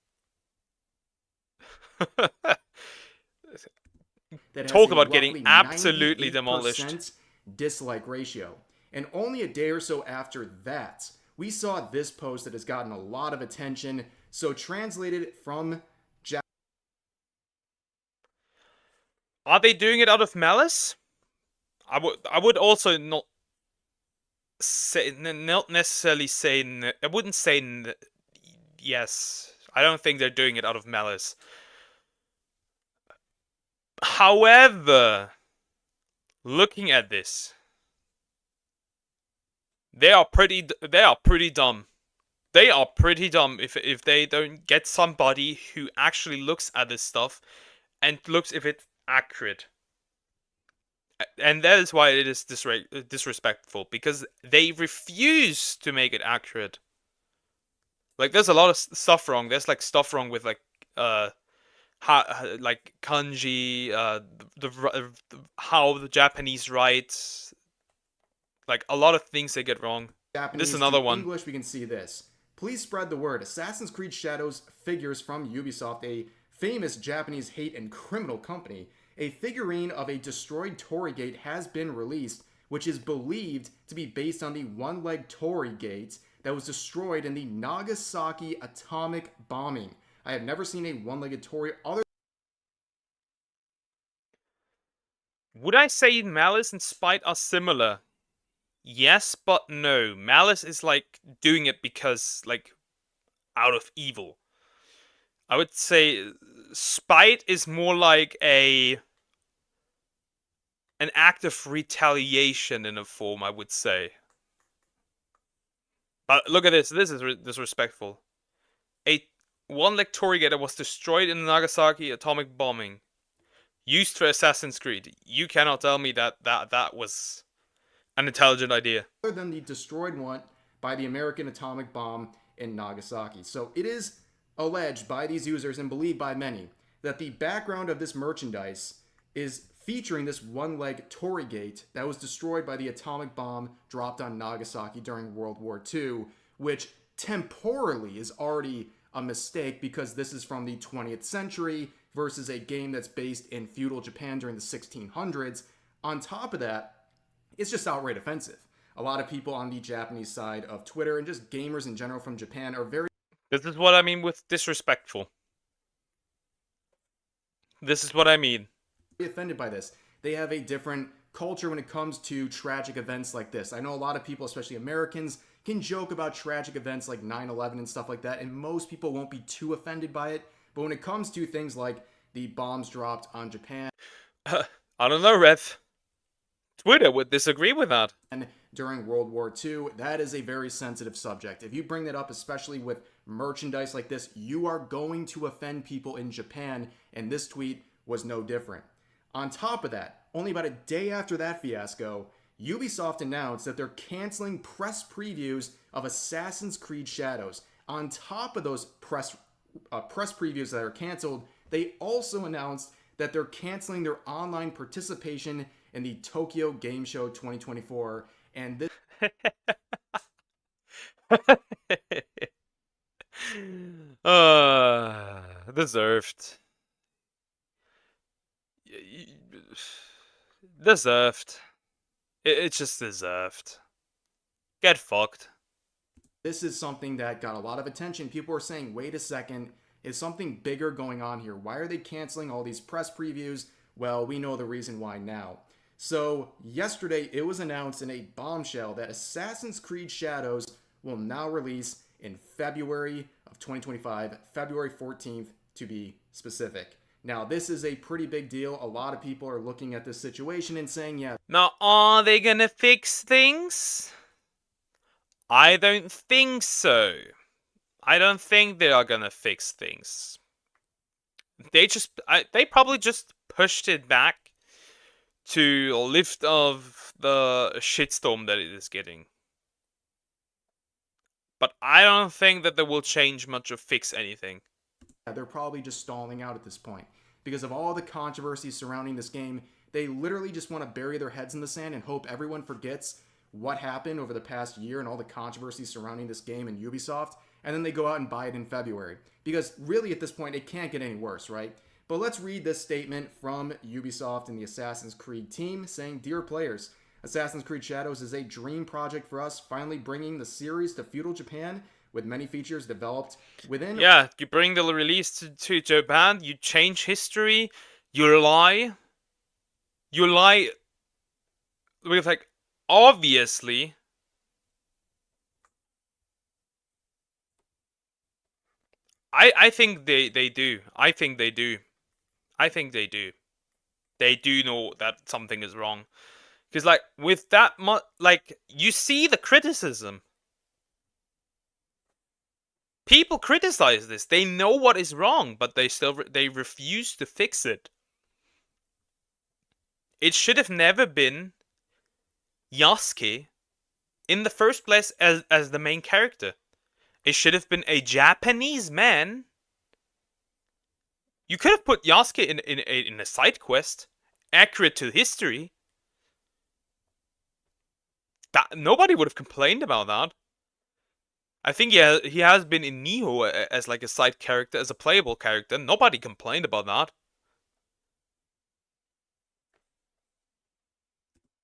Talk about getting absolutely demolished. Dislike ratio. And only a day or so after that, we saw this post that has gotten a lot of attention. So translated from Are they doing it out of malice? I would also not necessarily say. I wouldn't say yes. I don't think they're doing it out of malice. However, looking at this, they are pretty dumb. They are pretty dumb if they don't get somebody who actually looks at this stuff and looks if it's accurate. And that is why it is disrespectful, because they refuse to make it accurate. Like, there's a lot of stuff wrong. There's like stuff wrong with like kanji, how the Japanese write. Like, a lot of things they get wrong. Japanese this is another one. English, we can see this. Please spread the word. Assassin's Creed Shadows figures from Ubisoft, a famous Japanese hate and criminal company. A figurine of a destroyed Torii Gate has been released, which is believed to be based on the one-legged Torii Gate that was destroyed in the Nagasaki atomic bombing. I have never seen a one-legged Torii other. Would I say Malice and Spite are similar? Yes, but no. Malice is like doing it because, like, out of evil. I would say Spite is more like a an act of retaliation in a form, I would say. But look at this. This is disrespectful. One-leg Torii was destroyed in the Nagasaki atomic bombing, used for Assassin's Creed. You cannot tell me that was an intelligent idea. Other than the destroyed one by the American atomic bomb in Nagasaki. So it is alleged by these users and believed by many that the background of this merchandise is featuring this one-leg Torii gate that was destroyed by the atomic bomb dropped on Nagasaki during World War II, which temporally is already a mistake because this is from the 20th century versus a game that's based in feudal Japan during the 1600s. On top of that, it's just outright offensive. A lot of people on the Japanese side of Twitter and just gamers in general from Japan are very... This is what I mean with disrespectful. This is what I mean. Offended by this. They have a different culture when it comes to tragic events like this. I know a lot of people, especially Americans, can joke about tragic events like 9/11 and stuff like that, and most people won't be too offended by it. But when it comes to things like the bombs dropped on Japan... I don't know, Rev. Twitter would disagree with that. And during World War II, that is a very sensitive subject. If you bring that up, especially with merchandise like this, you are going to offend people in Japan, and this tweet was no different. On top of that, only about a day after that fiasco, Ubisoft announced that they're canceling press previews of Assassin's Creed Shadows. On top of those press previews that are canceled, they also announced that they're canceling their online participation in the Tokyo Game Show 2024, and this... Deserved. Deserved. It's just deserved. Get fucked. This is something that got a lot of attention. People were saying, wait a second, is something bigger going on here? Why are they canceling all these press previews? Well, we know the reason why now. So, yesterday it was announced in a bombshell that Assassin's Creed Shadows will now release in February of 2025, February 14th to be specific. Now, this is a pretty big deal. A lot of people are looking at this situation and saying, yeah. Now, are they gonna fix things? I don't think so. I don't think they are gonna fix things. They probably just pushed it back to lift of the shitstorm that it is getting. But I don't think that they will change much or fix anything. They're probably just stalling out at this point. Because of all the controversy surrounding this game, they literally just want to bury their heads in the sand and hope everyone forgets what happened over the past year and all the controversy surrounding this game and Ubisoft, and then they go out and buy it in February. Because really at this point, it can't get any worse, right? But let's read this statement from Ubisoft and the Assassin's Creed team saying, "Dear players, Assassin's Creed Shadows is a dream project for us, finally bringing the series to feudal Japan with many features developed within..." Yeah, you bring the release to Japan, you change history, you lie. You lie with, like, obviously. I think they do. I think they do. I think they do. They do know that something is wrong. Because, like, with that much, like, you see the criticism. People criticize this. They know what is wrong, but they refuse to fix it. It should have never been Yasuke in the first place as the main character. It should have been a Japanese man. You could have put Yasuke in a side quest, accurate to history. Nobody would have complained about that. I think he has been in Nioh as like a side character, as a playable character. Nobody complained about that.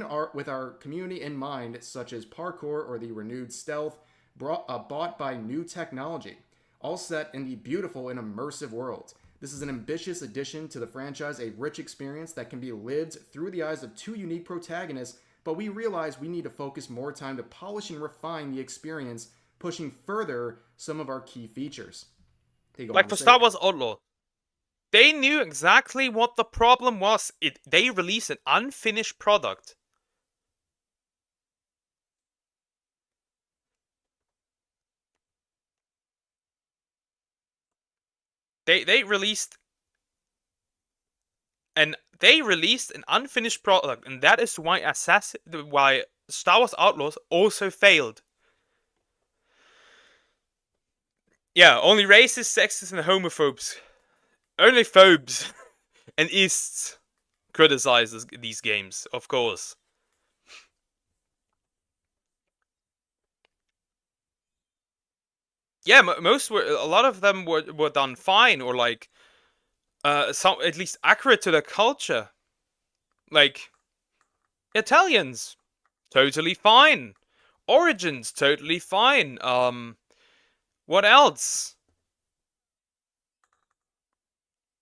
Art with our community in mind, such as parkour or the renewed stealth, bought by new technology, all set in the beautiful and immersive world. This is an ambitious addition to the franchise, a rich experience that can be lived through the eyes of two unique protagonists, but we realize we need to focus more time to polish and refine the experience, pushing further some of our key features. Like for Star Wars Outlaw, they knew exactly what the problem was. They released an unfinished product. They released an unfinished product, and that is why why Star Wars Outlaws also failed. Yeah, only racists, sexists, and homophobes, only phobes and ists criticize these games, of course. Yeah, a lot of them were done fine, or like some at least accurate to the culture. Like Italians, totally fine. Origins, totally fine. What else?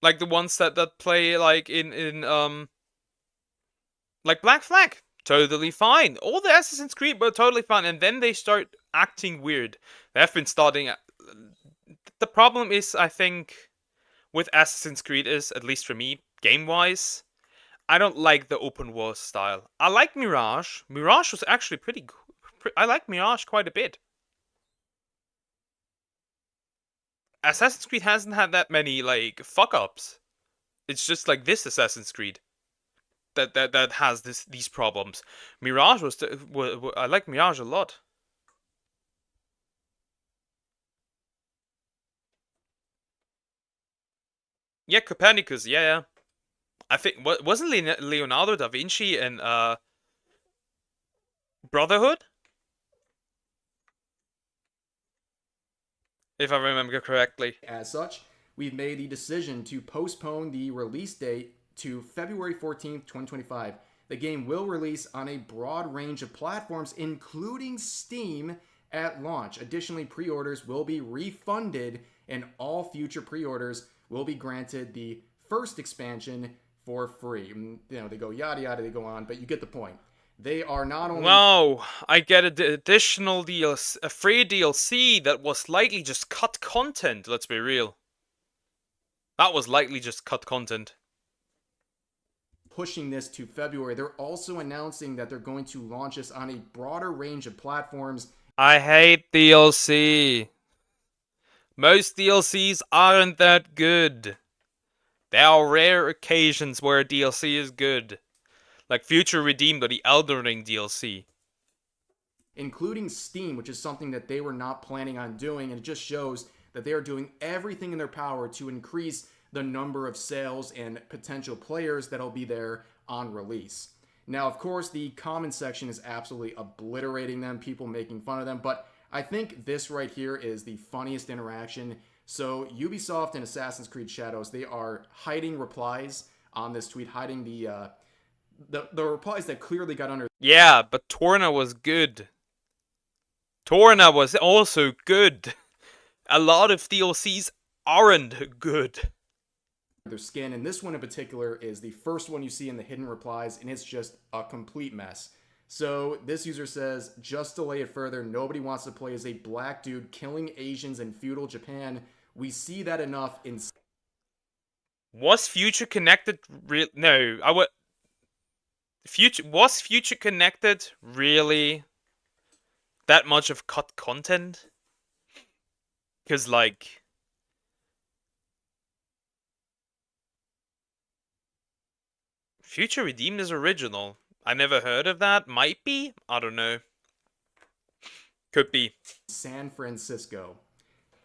Like the ones that play like in like Black Flag, totally fine. All the Assassin's Creed were totally fine, and then they start acting weird. They have been starting. The problem is, I think, with Assassin's Creed is, at least for me, game-wise, I don't like the open world style. I like Mirage. Mirage was actually pretty good. I like Mirage quite a bit. Assassin's Creed hasn't had that many, like, fuck-ups. It's just like this Assassin's Creed that has these problems. Mirage I like Mirage a lot. Yeah, Copernicus, yeah. I think, wasn't Leonardo da Vinci in Brotherhood? If I remember correctly. As such, we've made the decision to postpone the release date to February 14th, 2025. The game will release on a broad range of platforms, including Steam, at launch. Additionally, pre-orders will be refunded, and all future pre-orders will be granted the first expansion for free. You know, they go yada yada, they go on, but you get the point. They are not only... Wow, I get an additional DLC, a free DLC that was likely just cut content, let's be real. That was likely just cut content. Pushing this to February. They're also announcing that they're going to launch this on a broader range of platforms. I hate DLC. Most DLCs aren't that good. There are rare occasions where a DLC is good. Like Future Redeemed or the Elden Ring DLC. Including Steam, which is something that they were not planning on doing, and it just shows that they are doing everything in their power to increase the number of sales and potential players that'll be there on release. Now, of course, the comment section is absolutely obliterating them, people making fun of them, but I think this right here is the funniest interaction. So Ubisoft and Assassin's Creed Shadows, they are hiding replies on this tweet, hiding the replies that clearly got under... Yeah, but Torna was good. Torna was also good. A lot of DLCs aren't good. Their skin, and this one in particular is the first one you see in the hidden replies, and it's just a complete mess. So this user says, just delay it further, nobody wants to play as a black dude killing Asians in feudal Japan. We see that enough in... Was Future Connected no, was Future Connected really that much of cut content? Because, like... Future Redeemed is original. I never heard of that. Might be? I don't know. Could be. San Francisco.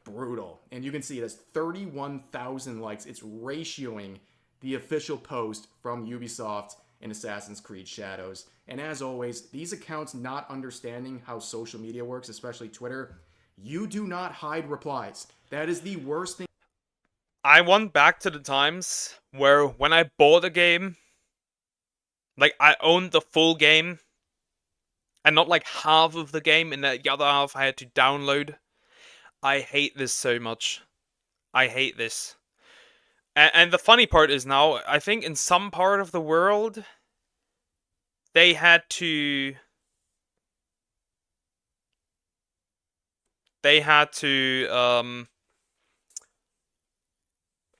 Brutal. And you can see it has 31,000 likes. It's ratioing the official post from Ubisoft and Assassin's Creed Shadows. And as always, these accounts not understanding how social media works, especially Twitter, you do not hide replies. That is the worst thing. I went back to the times where when I bought a game, like, I owned the full game, and not like half of the game, and the other half I had to download. I hate this so much. I hate this. And the funny part is now, I think in some part of the world, they had to...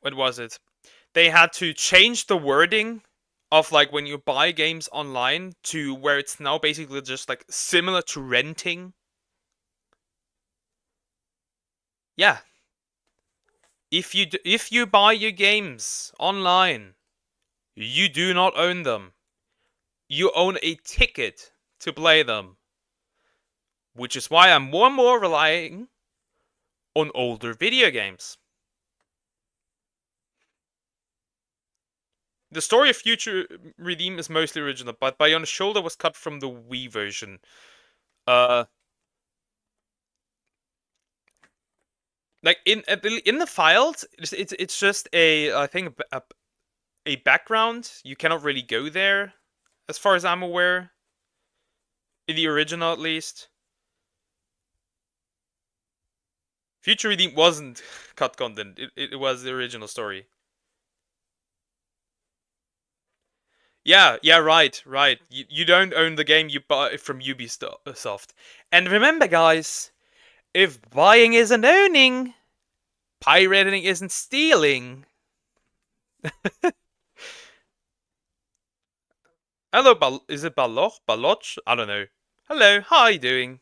what was it? they had to change the wording of like when you buy games online to where it's now basically just like similar to renting. Yeah. If you buy your games online, you do not own them. You own a ticket to play them. Which is why I'm more and more relying on older video games. The story of Future Redeem is mostly original, but Beyond the Shoulder was cut from the Wii version. Like in the files, it's just I think a background. You cannot really go there, as far as I'm aware. In the original, at least. Future Redeem wasn't cut content. It was the original story. Yeah, right. You don't own the game, you buy it from Ubisoft. And remember, guys, if buying isn't owning, pirating isn't stealing. Hello, is it Baloch? Baloch? I don't know. Hello, how are you doing?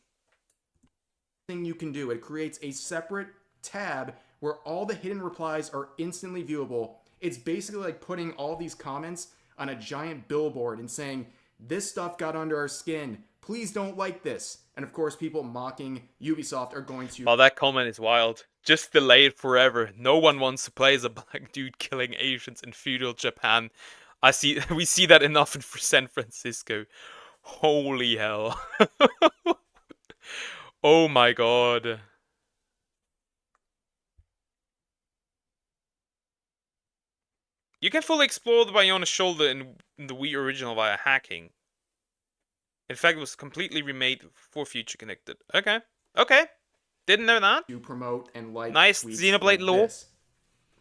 Thing you can do, it creates a separate tab where all the hidden replies are instantly viewable. It's basically like putting all these comments on a giant billboard and saying, this stuff got under our skin, please don't like this. And of course, people mocking Ubisoft are going to... Oh, that comment is wild. Just delay it forever. No one wants to play as a black dude killing Asians in feudal Japan. We see that enough in San Francisco. Holy hell. Oh my god. You can fully explore the Beyond the Shoulder in the Wii original via hacking. In fact, it was completely remade for Future Connected. Okay. Didn't know that. To promote and like nice Xenoblade lore.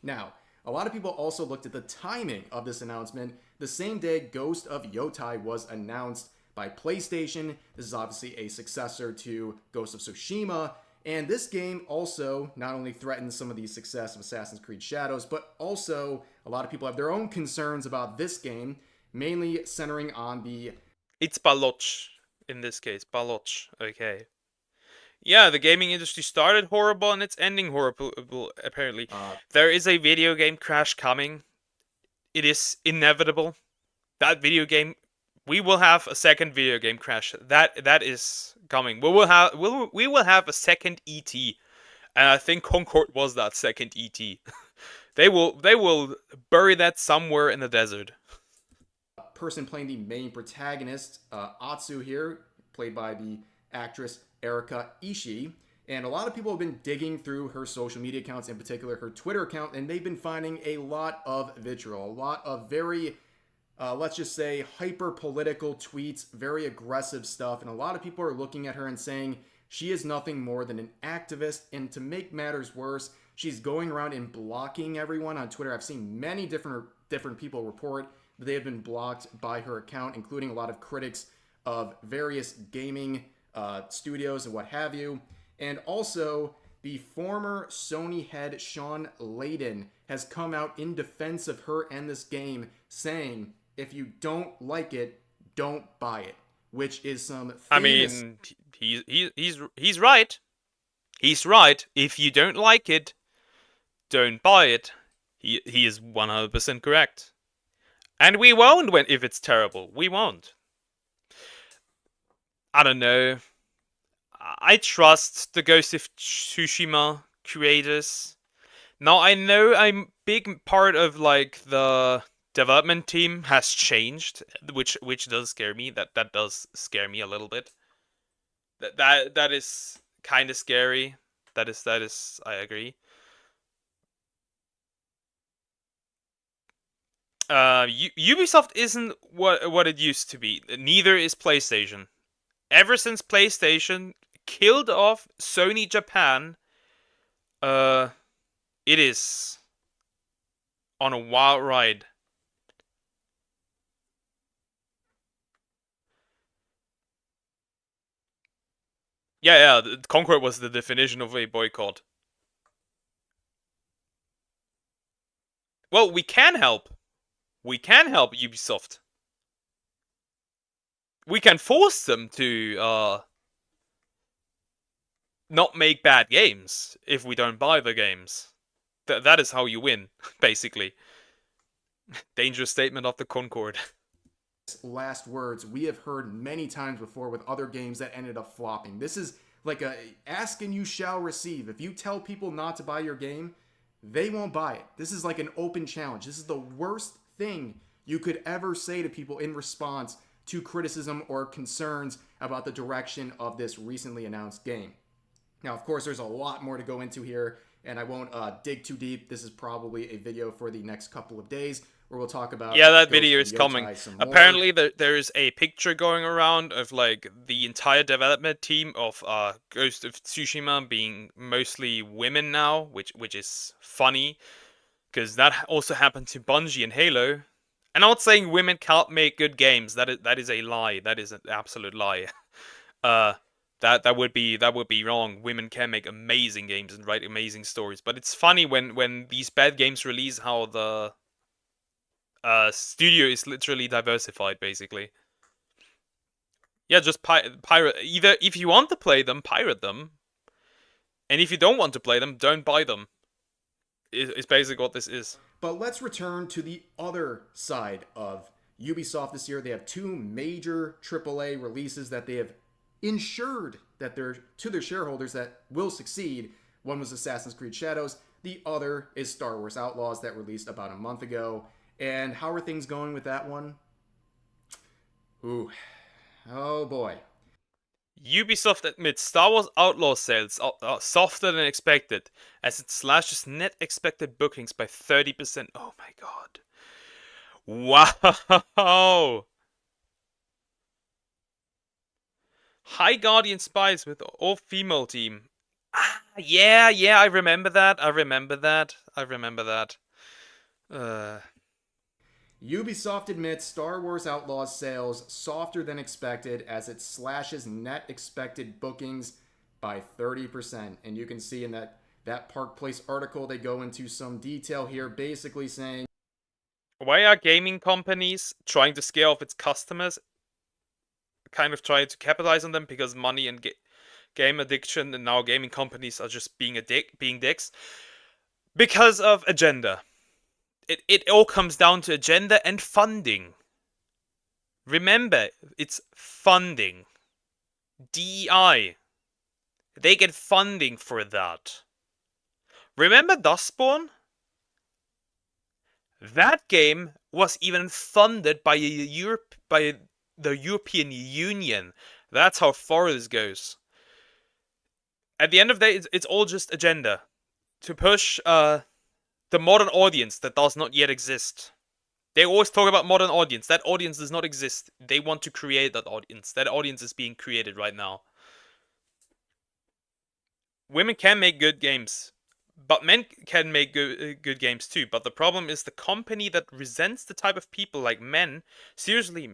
Now, a lot of people also looked at the timing of this announcement. The same day Ghost of Yotai was announced by PlayStation. This is obviously a successor to Ghost of Tsushima. And this game also not only threatens some of the success of Assassin's Creed Shadows, but also a lot of people have their own concerns about this game, mainly centering on the... It's Baloch in this case. Baloch. Okay. Yeah, the gaming industry started horrible and it's ending horrible, apparently. There is a video game crash coming. It is inevitable. That video game... We will have a second video game crash. That is coming. We will have a second ET. And I think Concord was that second ET. They will bury that somewhere in the desert. Person playing the main protagonist, Atsu here, played by the actress Erika Ishii. And a lot of people have been digging through her social media accounts, in particular her Twitter account, and they've been finding a lot of vitriol, a lot of very, let's just say, hyper-political tweets, very aggressive stuff. And a lot of people are looking at her and saying she is nothing more than an activist. And to make matters worse, she's going around and blocking everyone on Twitter. I've seen many different people report that they have been blocked by her account, including a lot of critics of various gaming studios and what have you. And also, the former Sony head Sean Layden has come out in defense of her and this game, saying, if you don't like it, don't buy it. Which is some famous... I mean, he's right. He's right. If you don't like it, don't buy it. He is 100% correct. And we won't if it's terrible. We won't. I don't know. I trust the Ghost of Tsushima creators. Now, I know a big part of, like, the development team has changed, which does scare me. That does scare me a little bit. That is kind of scary. That is I agree. Ubisoft isn't what it used to be. Neither is PlayStation. Ever since PlayStation killed off Sony Japan, it is on a wild ride. Yeah, Concord was the definition of a boycott. Well, we can help. We can help Ubisoft. We can force them to not make bad games if we don't buy the games. That is how you win, basically. Dangerous statement of the Concord. Last words we have heard many times before with other games that ended up flopping. This is like a ask and you shall receive. If you tell people not to buy your game, they won't buy it. This is like an open challenge. This is the worst thing you could ever say to people in response to criticism or concerns about the direction of this recently announced game. Now, of course, there's a lot more to go into here, and I won't dig too deep. This is probably a video for the next couple of days where we'll talk about... Yeah, that video is coming. Apparently, there is a picture going around of, like, the entire development team of Ghost of Tsushima being mostly women now, which is funny, because that also happened to Bungie and Halo. And I'm not saying women can't make good games. That is a lie. That is an absolute lie. That would be wrong. Women can make amazing games and write amazing stories. But it's funny when these bad games release how the studio is literally diversified, basically. Yeah, just pirate. Either if you want to play them, pirate them. And if you don't want to play them, don't buy them. It's basically what this is. But let's return to the other side of Ubisoft this year. They have two major AAA releases that they have ensured that they're to their shareholders that will succeed. One was Assassin's Creed Shadows. The other is Star Wars Outlaws that released about a month ago. And how are things going with that one? Ooh. Oh boy. Ubisoft admits Star Wars Outlaws sales are softer than expected, as it slashes net expected bookings by 30%. Oh my god. Wow! High Guardian Spies with all-female team. Ah, yeah, I remember that. Ubisoft admits Star Wars Outlaws sales softer than expected as it slashes net expected bookings by 30%. And you can see in that Park Place article, they go into some detail here, basically saying... Why are gaming companies trying to scare off its customers? Kind of trying to capitalize on them because money and game addiction, and now gaming companies are just being dicks. Because of agenda. It all comes down to agenda and funding. Remember, it's funding. DEI. They get funding for that. Remember Dustborn? That game was even funded by the European Union. That's how far this goes. At the end of the day, it's all just agenda. To push the modern audience that does not yet exist. They always talk about modern audience. That audience does not exist. They want to create that audience. That audience is being created right now. Women can make good games. But men can make good games too. But the problem is the company that resents the type of people like men. Seriously,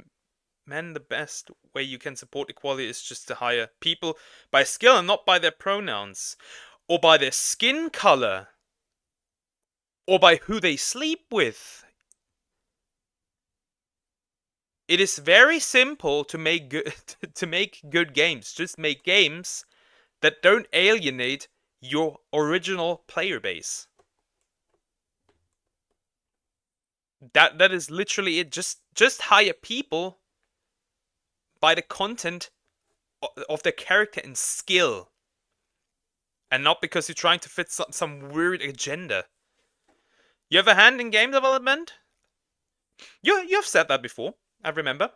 men, the best way you can support equality is just to hire people by skill and not by their pronouns. Or by their skin color. Or by who they sleep with. It is very simple to make good games. Just make games that don't alienate your original player base. That is literally it. Just hire people by the content of their character and skill, and not because you're trying to fit some weird agenda. You have a hand in game development? You've said that before, I remember.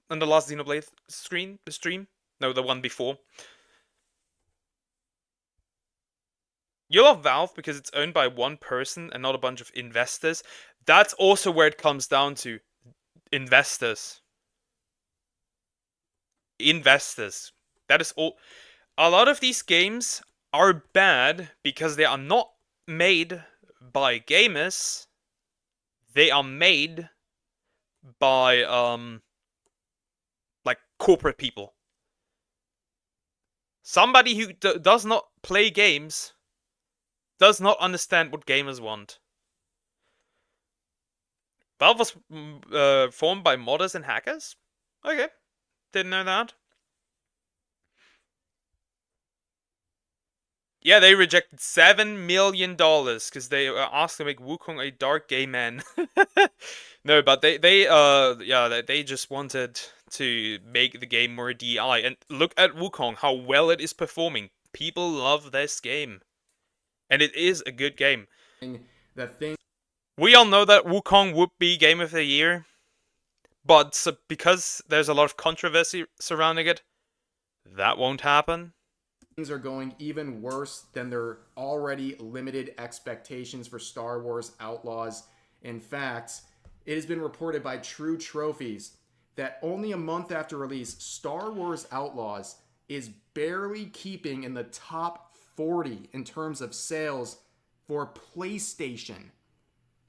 On the last Xenoblade stream? No, the one before. You love Valve because it's owned by one person and not a bunch of investors. That's also where it comes down to. Investors. That is all. A lot of these games are bad because they are not made by gamers. They are made by like corporate people. Somebody who does not play games does not understand what gamers want. Valve was formed by modders and hackers? Okay. Didn't know that. Yeah, they rejected $7 million because they asked to make Wukong a dark gay man. No, but they just wanted to make the game more DI. And look at Wukong, how well it is performing. People love this game. And it is a good game. We all know that Wukong would be Game of the Year. But because there's a lot of controversy surrounding it, that won't happen. Things are going even worse than their already limited expectations for Star Wars Outlaws. In fact, it has been reported by True Trophies that only a month after release, Star Wars Outlaws is barely keeping in the top 40 in terms of sales for PlayStation.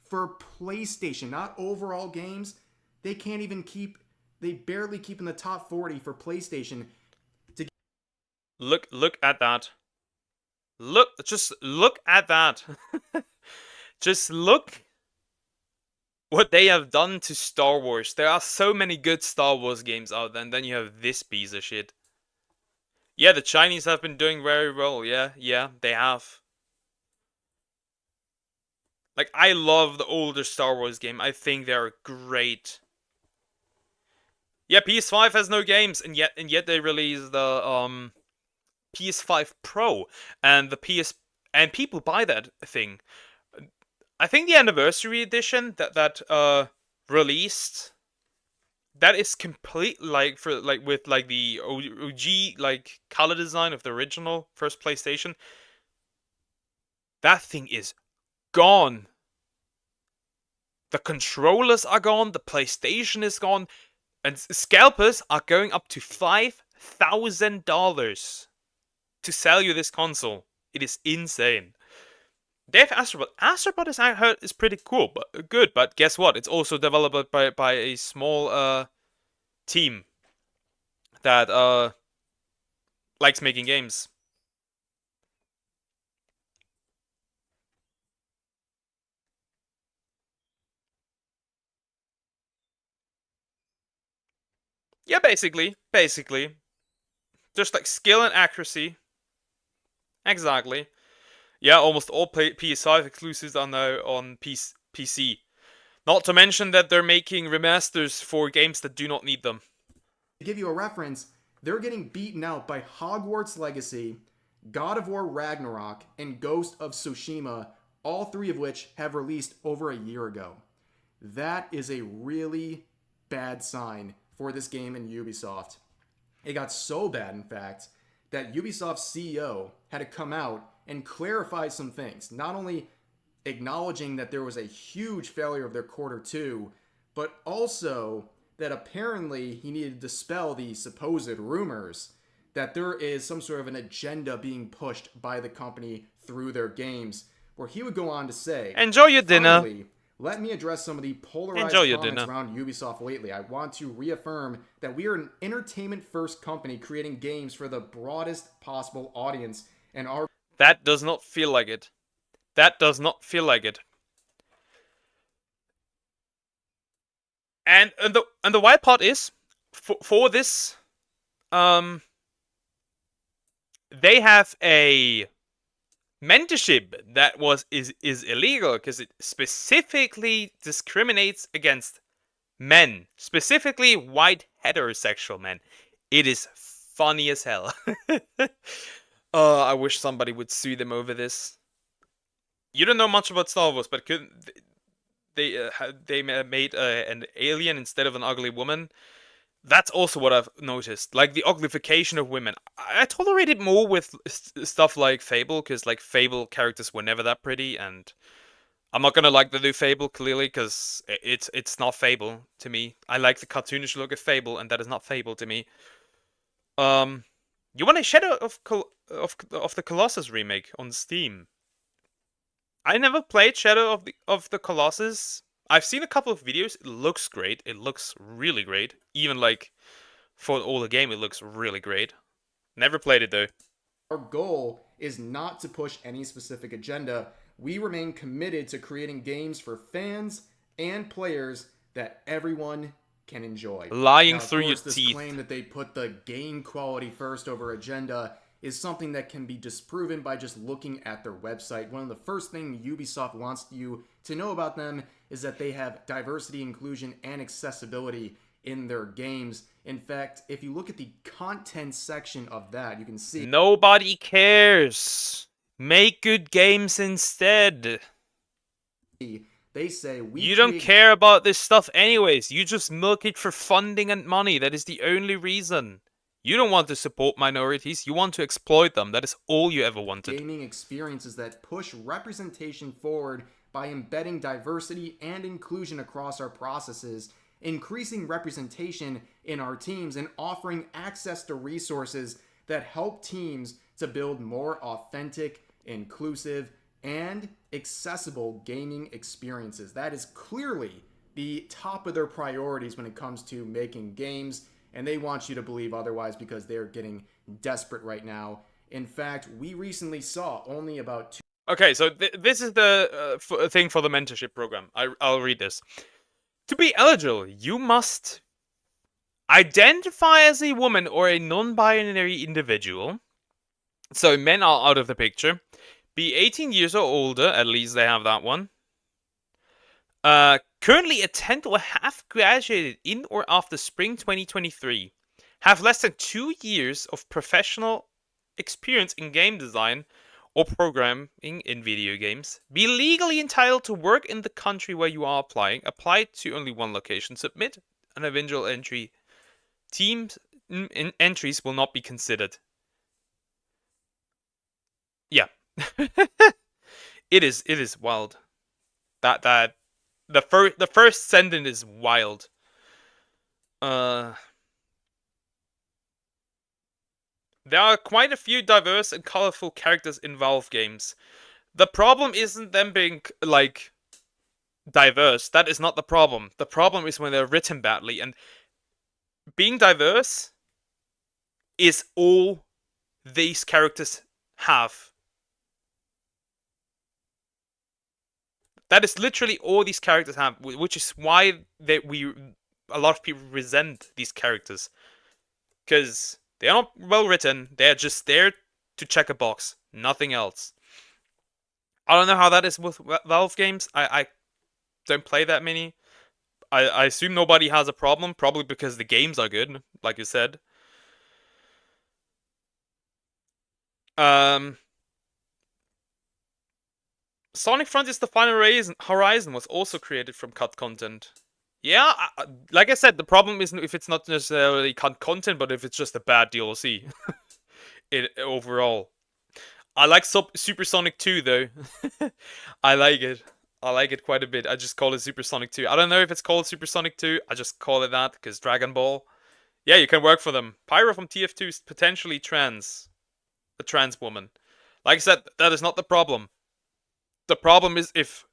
For PlayStation, not overall games. They can't even keep, they barely keep in the top 40 for PlayStation. Look at that. Just look at that. Just look what they have done to Star Wars. There are so many good Star Wars games out there, and then you have this piece of shit. Yeah, the Chinese have been doing very well. Yeah, they have. Like, I love the older Star Wars game. I think they're great. Yeah, PS5 has no games, and yet they release the PS5 Pro and the and people buy that thing. I think the anniversary edition that released, that is complete with the OG like color design of the original first PlayStation. That thing is gone. The controllers are gone, the PlayStation is gone, and scalpers are going up to $5,000 to sell you this console. It is insane. They have Astrobot. Astrobot is, I heard, is pretty cool, but good. But guess what? It's also developed by a small team that likes making games. Yeah, basically. Just like skill and accuracy. Exactly. Yeah, almost all PS5 exclusives are now on PC. Not to mention that they're making remasters for games that do not need them. To give you a reference, they're getting beaten out by Hogwarts Legacy, God of War Ragnarok, and Ghost of Tsushima, all three of which have released over a year ago. That is a really bad sign for this game in Ubisoft. It got so bad, in fact, that Ubisoft's CEO had to come out and clarify some things. Not only acknowledging that there was a huge failure of their quarter two, but also that apparently he needed to dispel the supposed rumors that there is some sort of an agenda being pushed by the company through their games, where he would go on to say, "Enjoy your dinner. Finally, let me address some of the polarized comments around Ubisoft lately. I want to reaffirm that we are an entertainment-first company creating games for the broadest possible audience, and our..." That does not feel like it. That does not feel like it. And the wild part is, for this, they have a mentorship that is illegal because it specifically discriminates against men, specifically white heterosexual men. It is funny as hell. I wish somebody would sue them over this. You don't know much about Star Wars, but they made an alien instead of an ugly woman. That's also what I've noticed. Like, the uglification of women. I tolerate it more with stuff like Fable, because, like, Fable characters were never that pretty, and I'm not gonna like the new Fable, clearly, because it's not Fable to me. I like the cartoonish look of Fable, and that is not Fable to me. You want a Shadow of the Colossus remake on Steam? I never played Shadow of the Colossus. I've seen a couple of videos. It looks great. It looks really great. Even like for all the game, it looks really great. Never played it though. Our goal is not to push any specific agenda. We remain committed to creating games for fans and players that everyone can enjoy. Lying now, of through your course, this teeth. claim that they put the game quality first over agenda is something that can be disproven by just looking at their website. One of the first things Ubisoft wants you to know about them is that they have diversity, inclusion, and accessibility in their games. In fact, if you look at the content section of that, you can see... Nobody cares. Make good games instead. They say you don't care about this stuff anyways. You just milk it for funding and money. That is the only reason. You don't want to support minorities. You want to exploit them. That is all you ever wanted. Gaming experiences that push representation forward by embedding diversity and inclusion across our processes, increasing representation in our teams, and offering access to resources that help teams to build more authentic, inclusive, and accessible gaming experiences. That is clearly the top of their priorities when it comes to making games, and they want you to believe otherwise because they're getting desperate right now. In fact, we recently saw only about two... Okay, so this is the thing for the mentorship program. I'll read this. To be eligible, you must identify as a woman or a non-binary individual. So men are out of the picture. Be 18 years or older, at least they have that one. Currently attend or have graduated in or after spring 2023. Have less than 2 years of professional experience in game design or programming in video games. Be legally entitled to work in the country where you are applying. Apply to only one location. Submit an individual entry. Teams entries will not be considered. Yeah. It is wild. The first sentence is wild. There are quite a few diverse and colorful characters in Valve games. The problem isn't them being, like, diverse. That is not the problem. The problem is when they're written badly. And being diverse is all these characters have. That is literally all these characters have, which is why a lot of people resent these characters. Because they're not well written, they're just there to check a box, nothing else. I don't know how that is with Valve games. I don't play that many. I assume nobody has a problem, probably because the games are good, like you said. Sonic Frontiers: The Final Horizon was also created from cut content. Yeah, like I said, the problem isn't if it's not necessarily cut content, but if it's just a bad DLC. Overall. I like Super Sonic 2, though. I like it. I like it quite a bit. I just call it Super Sonic 2. I don't know if it's called Super Sonic 2. I just call it that, because Dragon Ball. Yeah, you can work for them. Pyro from TF2 is potentially trans. A trans woman. Like I said, that is not the problem. The problem is if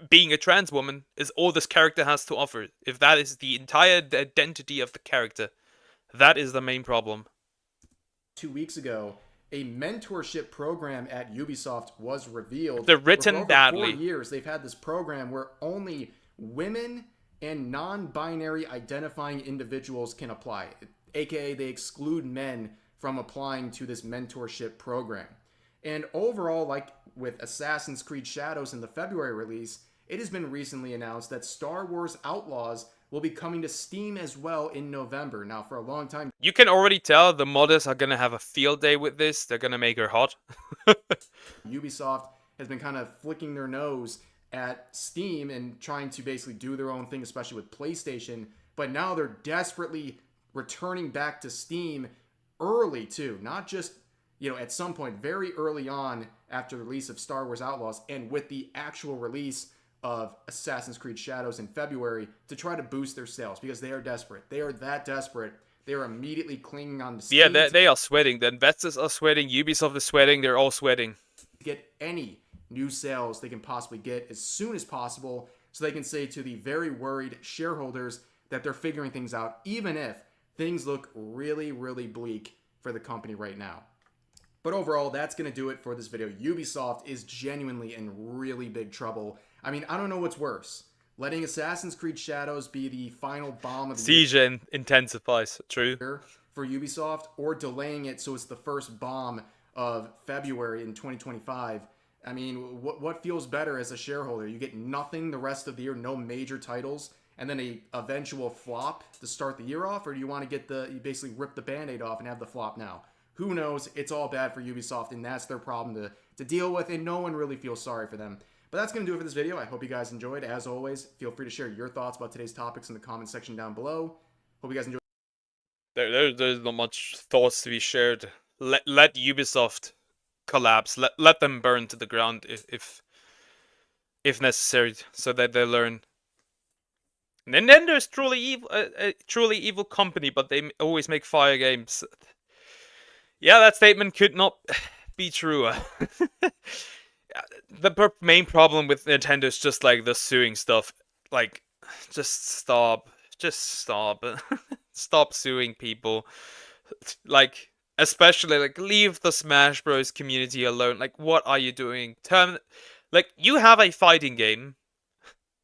being a trans woman is all this character has to offer. If that is the entire identity of the character, that is the main problem. 2 weeks ago, a mentorship program at Ubisoft was revealed. They're written for over badly. 4 years, they've had this program where only women and non-binary identifying individuals can apply. AKA, they exclude men from applying to this mentorship program. And overall, like with Assassin's Creed Shadows in the February release, it has been recently announced that Star Wars Outlaws will be coming to Steam as well in November. Now, for a long time... You can already tell the modders are going to have a field day with this. They're going to make her hot. Ubisoft has been kind of flicking their nose at Steam and trying to basically do their own thing, especially with PlayStation. But now they're desperately returning back to Steam early, too. Not just, at some point, very early on after the release of Star Wars Outlaws and with the actual release of Assassin's Creed Shadows in February to try to boost their sales because they are desperate. They are that desperate. They are immediately clinging on to Steam. Yeah, they are sweating. The investors are sweating. Ubisoft is sweating. They're all sweating. Get any new sales they can possibly get as soon as possible so they can say to the very worried shareholders that they're figuring things out, even if things look really, really bleak for the company right now. But overall, that's going to do it for this video. Ubisoft is genuinely in really big trouble. I mean, I don't know what's worse. letting Assassin's Creed Shadows be the final bomb of the Siege intensifies, true. For Ubisoft, or delaying it so it's the first bomb of February in 2025. I mean, what feels better as a shareholder? You get nothing the rest of the year, no major titles, and then a eventual flop to start the year off, or do you want to get you basically rip the Band-Aid off and have the flop now? Who knows? It's all bad for Ubisoft, and that's their problem to deal with, and no one really feels sorry for them. But that's going to do it for this video. I hope you guys enjoyed. As always, feel free to share your thoughts about today's topics in the comment section down below. Hope you guys enjoyed. There's not much thoughts to be shared. Let Ubisoft collapse. Let them burn to the ground if necessary, so that they learn. Nintendo's truly evil, a truly evil company, but they always make fire games. Yeah, that statement could not be truer. The main problem with Nintendo is just like the suing stuff. Like, just stop. Just stop. Stop suing people. Like, especially, like, leave the Smash Bros. Community alone. Like, what are you doing? Like, you have a fighting game,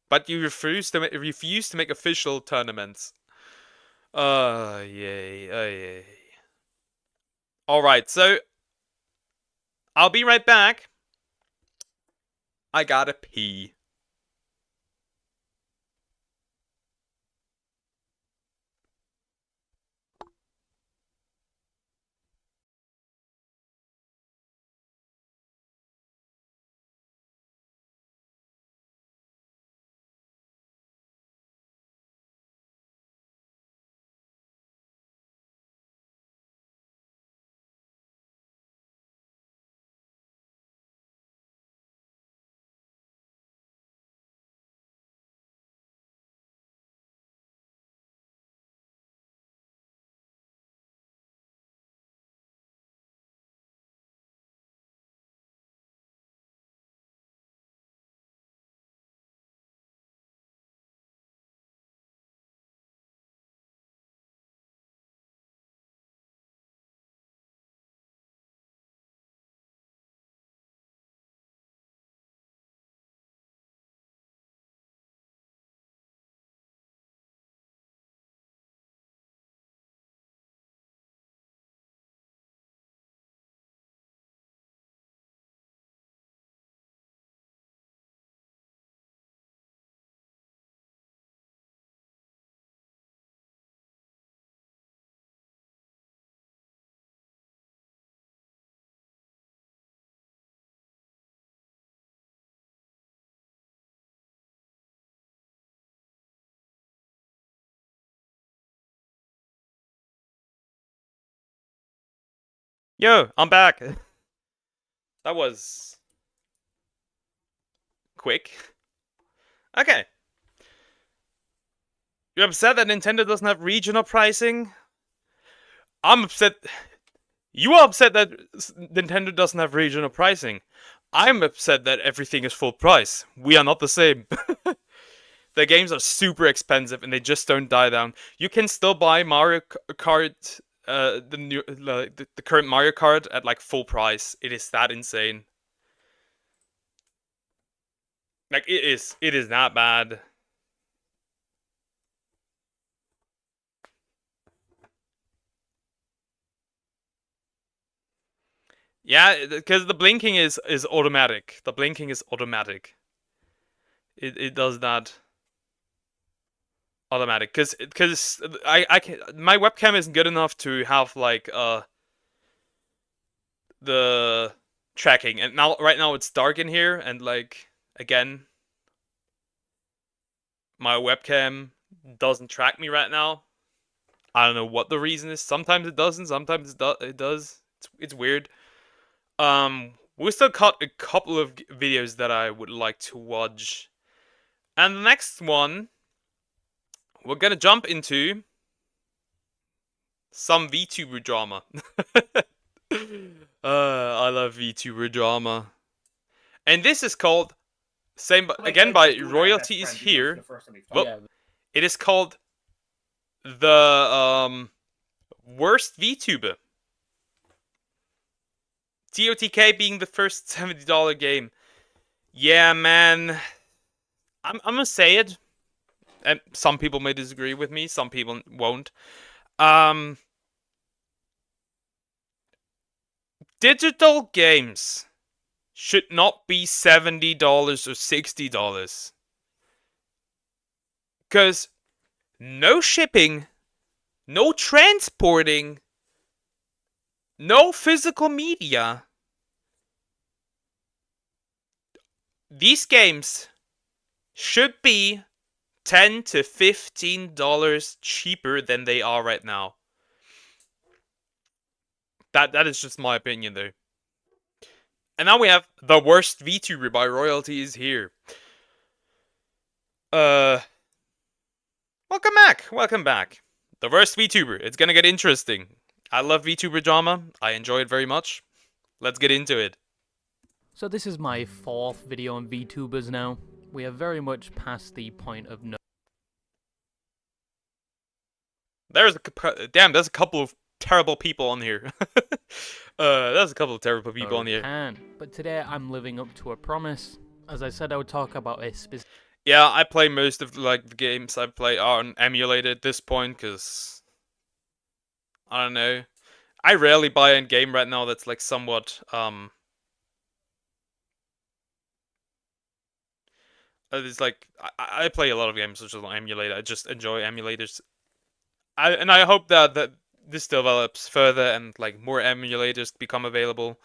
but you refuse to make official tournaments. Yay. Alright, so I'll be right back. I gotta pee. Yo, I'm back. That was quick. Okay. You're upset that Nintendo doesn't have regional pricing? I'm upset. You are upset that Nintendo doesn't have regional pricing. I'm upset that everything is full price. We are not the same. The games are super expensive and they just don't die down. You can still buy Mario Kart, the current Mario Kart at like full price. It is that insane. Like, it is not bad. Yeah, because the blinking is automatic. The blinking is automatic. It does that automatic. Because I can, my webcam isn't good enough to have like the tracking, and right now it's dark in here, and like again, my webcam doesn't track me right now. I don't know what the reason is. Sometimes it doesn't. Sometimes it does. It's weird. We still got a couple of videos that I would like to watch. And the next one, we're gonna jump into some VTuber drama. I love VTuber drama. And this is called, again by Royalty is Here. Well, it is called the worst VTuber. TOTK being the first $70 game. Yeah, man. I'm gonna say it, and some people may disagree with me, some people won't. Digital games should not be $70 or $60. Because no shipping, no transporting, no physical media. These games should be $10 to $15 cheaper than they are right now. That is just my opinion, though. And now we have the worst VTuber by royalty is here. Welcome back. Welcome back. The worst VTuber. It's gonna get interesting. I love VTuber drama. I enjoy it very much. Let's get into it. So this is my 4th video on VTubers now. We are very much past the point of no. There's a couple of terrible people on here. There's a couple of terrible people on here. But today I'm living up to a promise. As I said, I would talk about a specific. Yeah, I play most of the games I play on emulated at this point, because I don't know. I rarely buy a game right now that's like somewhat it's like I play a lot of games which is on emulator. I just enjoy emulators. I hope that this develops further and like more emulators become available.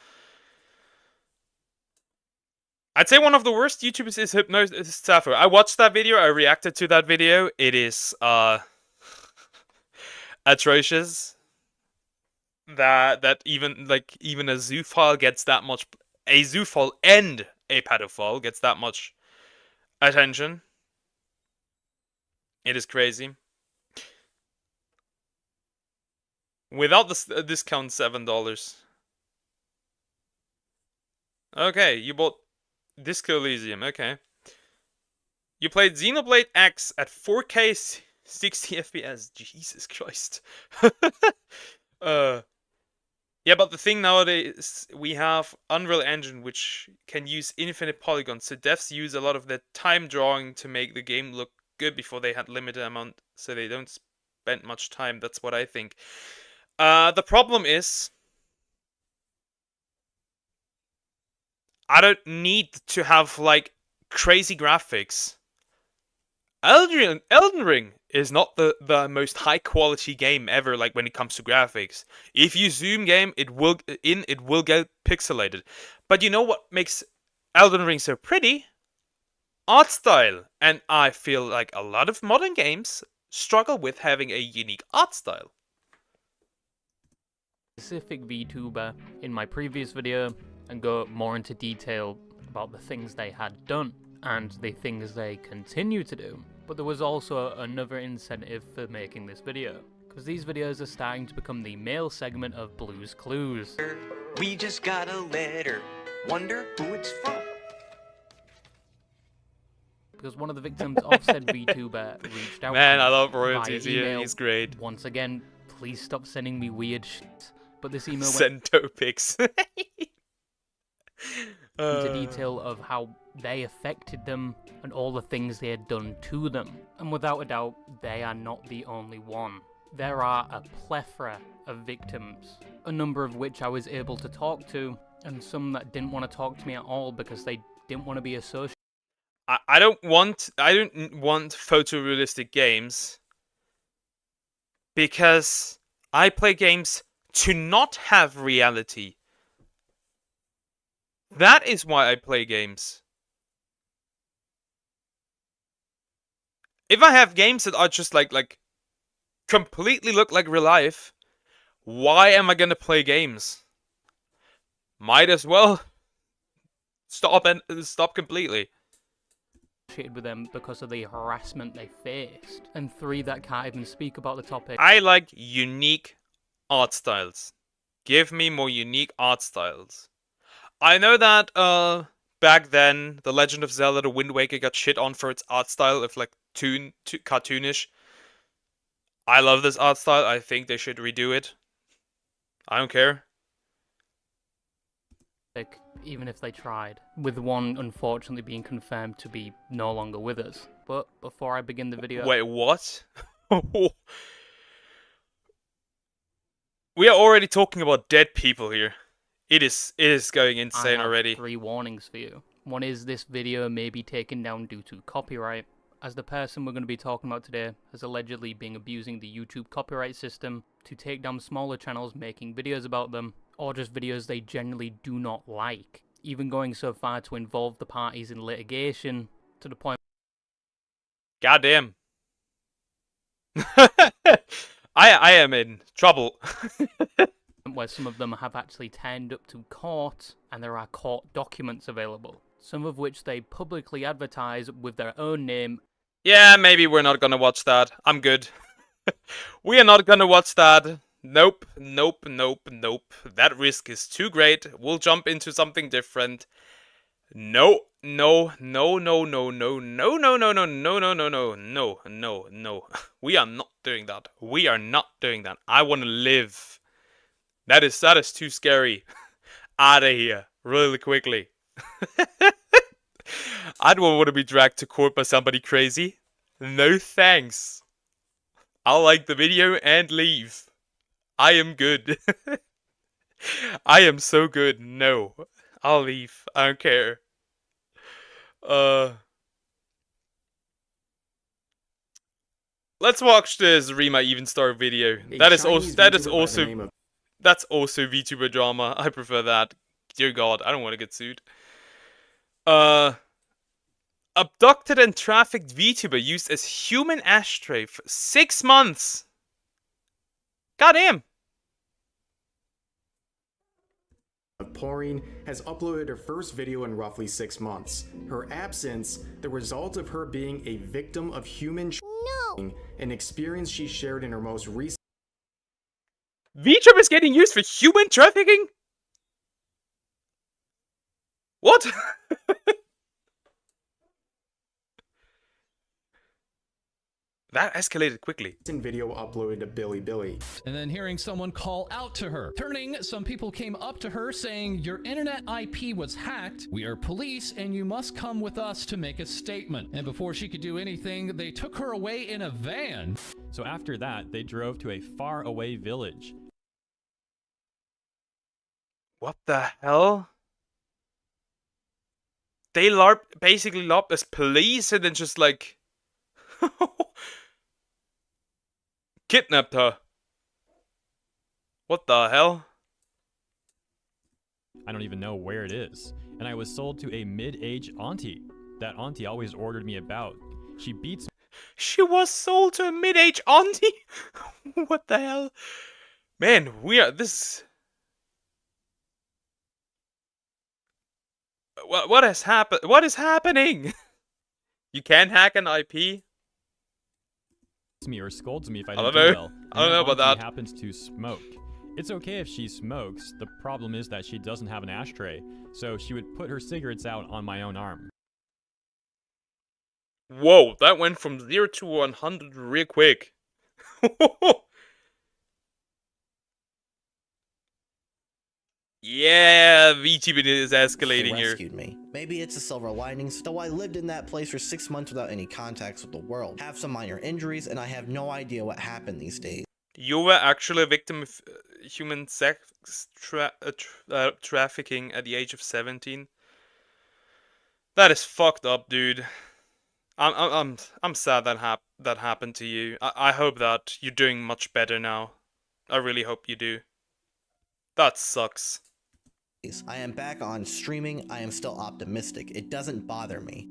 I'd say one of the worst YouTubers is Hypnosis Sappho. I watched that video. I reacted to that video. It is atrocious. That even a zoophile gets that much. A zoophile and a pedophile gets that much attention. It is crazy. Without the discount, $7. Okay, you bought Disco Elysium. Okay. You played Xenoblade X at 4K 60 FPS. Jesus Christ. Yeah, but the thing nowadays, we have Unreal Engine, which can use infinite polygons, so devs use a lot of their time drawing to make the game look good before they had limited amount, so they don't spend much time. That's what I think. The problem is, I don't need to have, like, crazy graphics. Elden Ring is not the most high quality game ever, like when it comes to graphics. If you zoom game, it will get pixelated. But you know what makes Elden Ring so pretty? Art style. And I feel like a lot of modern games struggle with having a unique art style. Specific VTuber in my previous video and go more into detail about the things they had done and the things they continue to do. But there was also another incentive for making this video, because these videos are starting to become the male segment of Blue's Clues. We just got a letter. Wonder who it's from. Because one of the victims of said VTuber reached out. Man, I love royalties here. He's great. Once again, please stop sending me weird shit. But this email went pics. into detail of how they affected them and all the things they had done to them. And without a doubt, they are not the only one. There are a plethora of victims, a number of which I was able to talk to, and some that didn't want to talk to me at all because they didn't want to be associated. I don't want photorealistic games because I play games to not have reality. That is why I play games. If I have games that are just like completely look like real life, why am I gonna play games? Might as well stop completely. With them because of the harassment they faced, and 3 that can't even speak about the topic. I like unique art styles. Give me more unique art styles. I know that back then, The Legend of Zelda: The Wind Waker got shit on for its art style of like cartoonish. I love this art style. I think they should redo it. I don't care. even if they tried, with one unfortunately being confirmed to be no longer with us. But before I begin the video... Wait, what? We are already talking about dead people here. It is going insane already. I have 3 warnings for you. One is this video may be taken down due to copyright, as the person we're going to be talking about today has allegedly been abusing the YouTube copyright system to take down smaller channels making videos about them, or just videos they generally do not like, even going so far to involve the parties in litigation, to the point... Goddamn. I am in trouble. Where some of them have actually turned up to court, and there are court documents available, some of which they publicly advertise with their own name. Yeah, maybe we're not gonna watch that. I'm good. We are not gonna watch that. Nope, nope, nope, nope. That risk is too great. We'll jump into something different. No, no, no, no, no, no, no, no, no, no, no, no, no, no, no, no, no. We are not doing that. We are not doing that. I want to live. That is too scary. Out of here, really quickly. I don't want to be dragged to court by somebody crazy. No thanks. I'll like the video and leave. I am good. I am so good. No. I'll leave. I don't care. Let's watch this Rima Evenstar video. That's also VTuber drama. I prefer that. Dear God, I don't want to get sued. Abducted and trafficked VTuber used as human ashtray for 6 months. Goddamn. Porine has uploaded her first video in roughly 6 months. Her absence, the result of her being a victim of human trafficking, an experience she shared in her most recent... VTuber is getting used for human trafficking? What? That escalated quickly. Video uploaded to Billy. And then hearing someone call out to her. Turning, some people came up to her saying, "Your internet IP was hacked. We are police and you must come with us to make a statement." And before she could do anything, they took her away in a van. So after that, they drove to a faraway village. What the hell? They basically LARPed as police and then just like... kidnapped her. What the hell? I don't even know where it is. And I was sold to a mid-age auntie. That auntie always ordered me about. She beats me. She was sold to a mid-age auntie? What the hell? Man, this... What has happened? What is happening? You can't hack an IP? Me or scolds me if I don't do know. well. I don't know about that. Happens to smoke. It's okay if she smokes. The problem is that she doesn't have an ashtray, so she would put her cigarettes out on my own arm. Whoa, that went from 0 to 100 real quick. Yeah, VTuber is escalating here. Rescued me. Maybe it's a silver lining, though I lived in that place for 6 months without any contacts with the world. Have some minor injuries, and I have no idea what happened these days. You were actually a victim of human sex trafficking at the age of 17. That is fucked up, dude. I'm sad that happened to you. I hope that you're doing much better now. I really hope you do. That sucks. I am back on streaming. I am still optimistic. It doesn't bother me.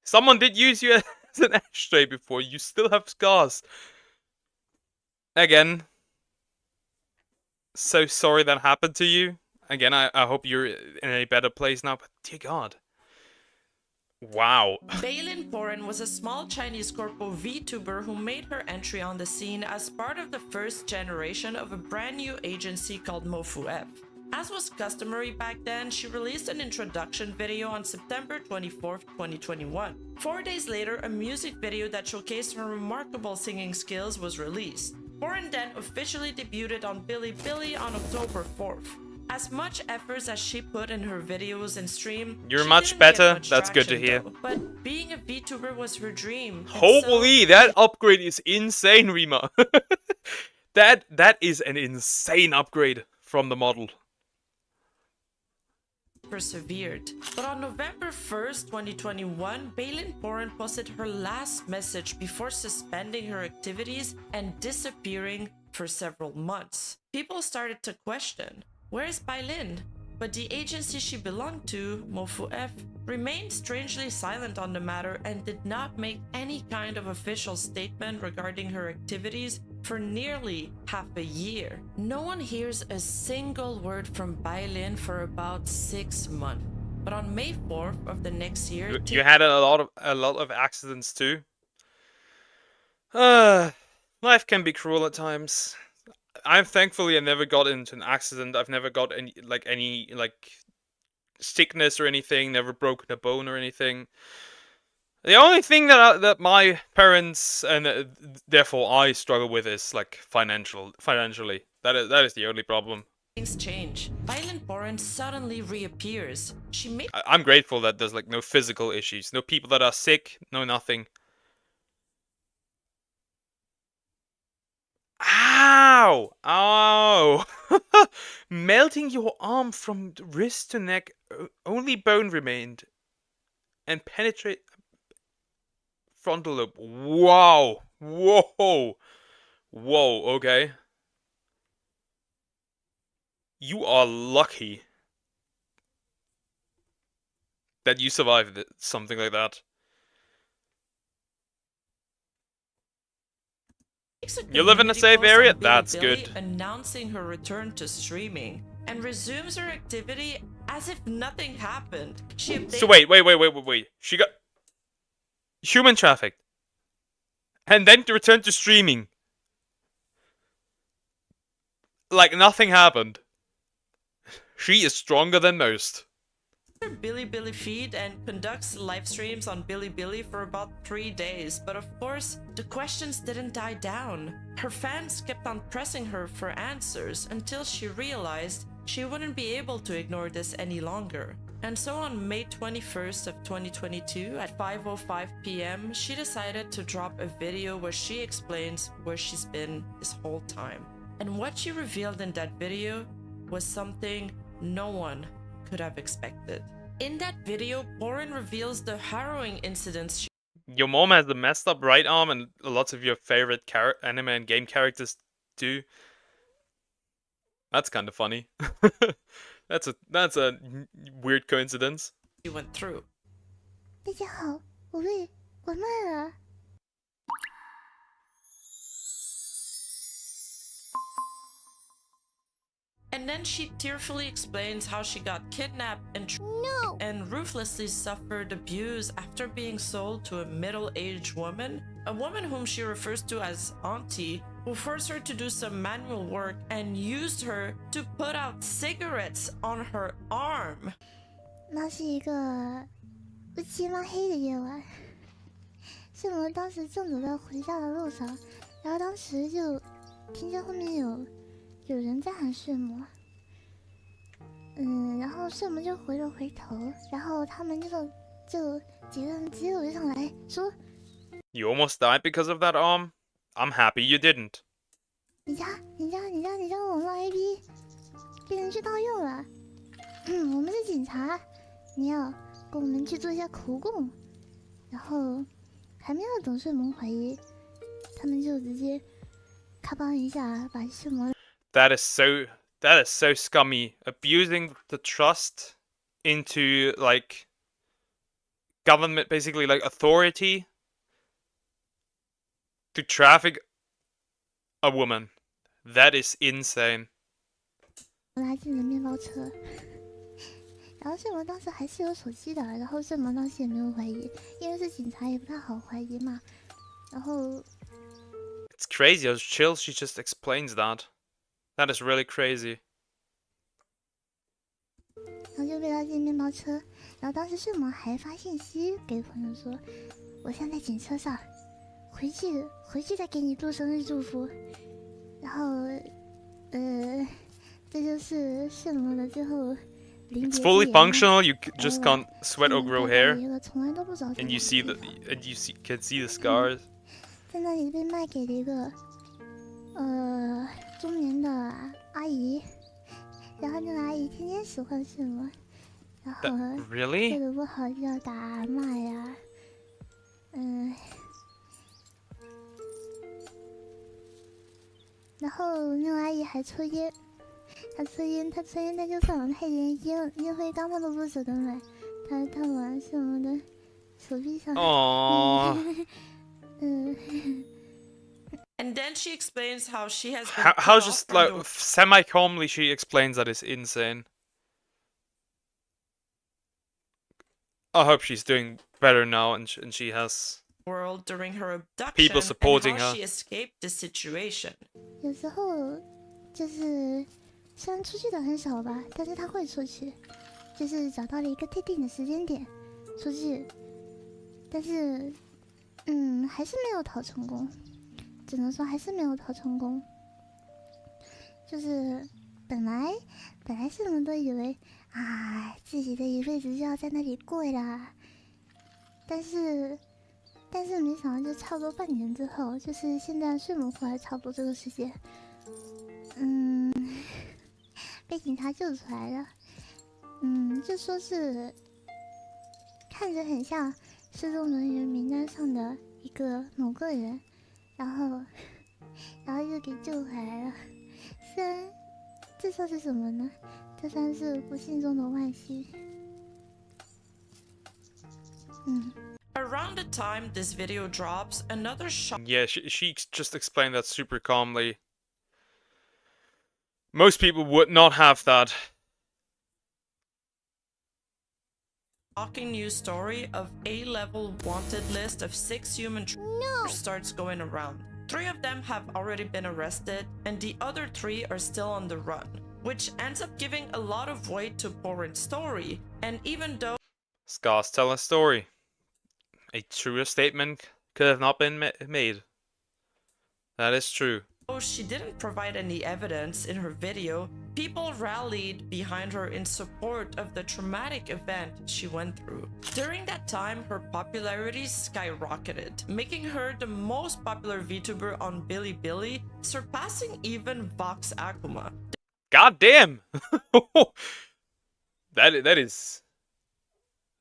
Someone did use you as an ashtray before. You still have scars. Again. So sorry that happened to you. Again, I hope you're in a better place now. But dear God. Wow. Bailin Porin was a small Chinese corpo VTuber who made her entry on the scene as part of the first generation of a brand new agency called MofuF. As was customary back then, she released an introduction video on September 24th, 2021. 4 days later, a music video that showcased her remarkable singing skills was released. Porin then officially debuted on Bilibili on October 4th. As much effort as she put in her videos and stream, You're she much didn't better. get much That's good to traction, hear. though. But being a VTuber was her dream. and Holy, that upgrade is insane, Rima. that is an insane upgrade from the model. Persevered. But on November 1st, 2021, Balin Boren posted her last message before suspending her activities and disappearing for several months. People started to question, where is Balin? But the agency she belonged to, MofuF, remained strangely silent on the matter and did not make any kind of official statement regarding her activities for nearly half a year. No one hears a single word from Balin for about 6 months. But on May 4th of the next year, You had a lot of accidents too. Life can be cruel at times. I'm thankfully I never got into an accident. I've never got any sickness or anything. Never broken a bone or anything. The only thing that my parents and therefore I struggle with is like financially. That is the only problem. things change. Balin Boren suddenly reappears. I'm grateful that there's like no physical issues, no people that are sick, no nothing. Ow! Ow! Melting your arm from wrist to neck, only bone remained. And penetrate frontal lobe. Wow! Whoa! Whoa, okay. You are lucky that you survived something like that. You live in a safe area? That's good. Announcing her return to streaming and resumes her activity as if nothing happened. So wait. She got human trafficked and then to return to streaming like nothing happened. She is stronger than most. Her Bilibili feed and conducts live streams on Bilibili for about 3 days, but of course, the questions didn't die down. Her fans kept on pressing her for answers until she realized she wouldn't be able to ignore this any longer. And so on May 21st of 2022 at 5:05 p.m., she decided to drop a video where she explains where she's been this whole time. And what she revealed in that video was something no one could have expected. In that video, Boren reveals the harrowing incidents Your mom has the messed up right arm and lots of your favorite anime and game characters do. That's kind of funny. That's a weird coincidence. She went through. 大家好，我慢了。 And then she tearfully explains how she got kidnapped and ruthlessly suffered abuse after being sold to a middle-aged woman, a woman whom she refers to as Auntie, who forced her to do some manual work and used her to put out cigarettes on her arm. 那是一个乌漆嘛黑的夜晚，是我们当时正走在回家的路上，然后当时就听见后面有人在喊睡魔，然后睡魔就回头，然后他们就几个人直接围上来说 You almost died because of that arm? I'm happy you didn't. 你家网络 IP 被人去盗用了，我们是警察，你要跟我们去做一下口供，然后还没有等睡魔怀疑，他们就直接咔邦一下把睡魔。 That is so scummy. Abusing the trust into like government, basically like authority, to traffic a woman. That is insane. 拉进了面包车，然后睡魔当时还是有手机的，然后睡魔当时也没有怀疑，因为是警察也不太好怀疑嘛。然后 It's crazy how chill she just explains that. That is really crazy. 然后就被拉进面包车，然后当时睡魔还发信息给朋友说：“我现在在警车上，回去再给你祝生日祝福。”然后，这就是圣罗的最后临 It's 别 fully 之言了。 functional. You just can't sweat or grow hair, 一个从来都不找 and you see the can see the scars. 在那里被卖给了一个中年的阿姨，然后那个阿姨天天使唤圣罗，然后 Really? 做的不好就要打骂呀，然后那个阿姨还抽烟，她抽烟她就算了，她连烟灰缸她都不舍得买，她往圣罗的手臂上。Aww. And then she explains how she has been How cut just off like from the semi-calmly she explains that it's insane. I hope she's doing better now, and she has world during her abduction people supporting and how her. she escaped the situation. 有时候就是虽然出去的很少吧，但是她会出去，就是找到了一个特定的时间点出去，但是还是没有逃成功，只能说还是没有逃成功。就是本来是我们都以为啊，自己的一辈子就要在那里过了，但是没想到就差不多半年之后，就是现在睡梦回来差不多这个时间，被警察救出来了。就说是看着很像失踪人员名单上的一个某个人，然后就给救回来了。虽然这算是什么呢？这算是不幸中的万幸。Around the time this video drops, another Yeah, she just explained that super calmly. Most people would not have that. shocking news story of A-level wanted list of 6 human starts going around. 3 of them have already been arrested, and the other 3 are still on the run, which ends up giving a lot of weight to Boren's story. And even though Scars tell a story. A truer statement could have not been made. That is true. she didn't provide any evidence in her video, people rallied behind her in support of the traumatic event she went through. During that time, her popularity skyrocketed, making her the most popular VTuber on Bilibili, surpassing even Vox Akuma. God damn!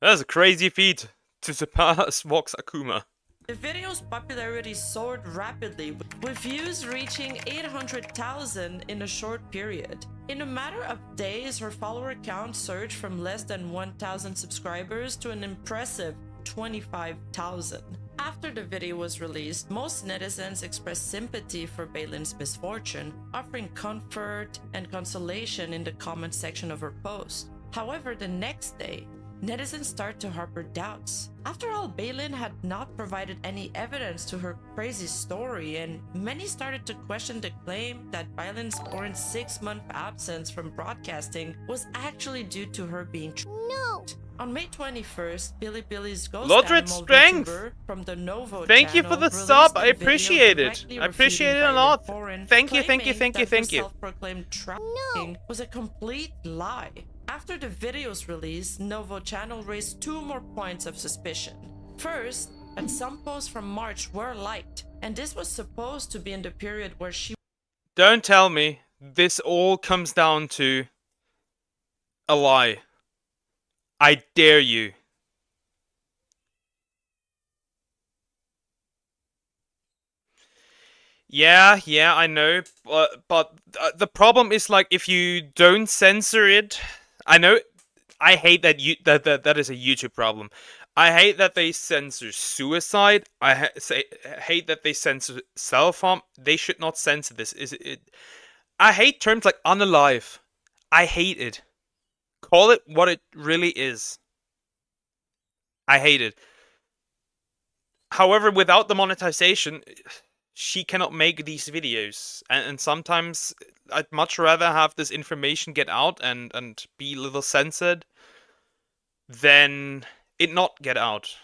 That's a crazy feat to surpass Vox Akuma. The video's popularity soared rapidly, with views reaching 800,000 in a short period. In a matter of days, her follower count surged from less than 1,000 subscribers to an impressive 25,000. After the video was released, most netizens expressed sympathy for Baylin's misfortune, offering comfort and consolation in the comment section of her post. However, the next day, netizens started to harbor doubts. After all, Baylin had not provided any evidence to her crazy story, and many started to question the claim that Baylin's Boren's 6-month absence from broadcasting was actually due to her being trapped. On May 21st, Bilibili's ghost Lodred animal Strength! VTuber from the Novo Thank you for the channel sub, I released a video appreciate it. directly I appreciate it a refuting lot. Boren, Thank you. claiming that her Thank you. self-proclaimed trafficking was a complete lie. After the video's release, Novo channel raised 2 more points of suspicion. First, that some posts from March were liked, and this was supposed to be in the period where she... Don't tell me this all comes down to a lie. I dare you. Yeah, I know, but the problem is, like, if you don't censor it, I know, I hate that that is a YouTube problem. I hate that they censor suicide. I hate that they censor self-harm. They should not censor this. I hate terms like unalive. I hate it. Call it what it really is. I hate it. However, without the monetization, she cannot make these videos, and sometimes I'd much rather have this information get out and be a little censored than it not get out.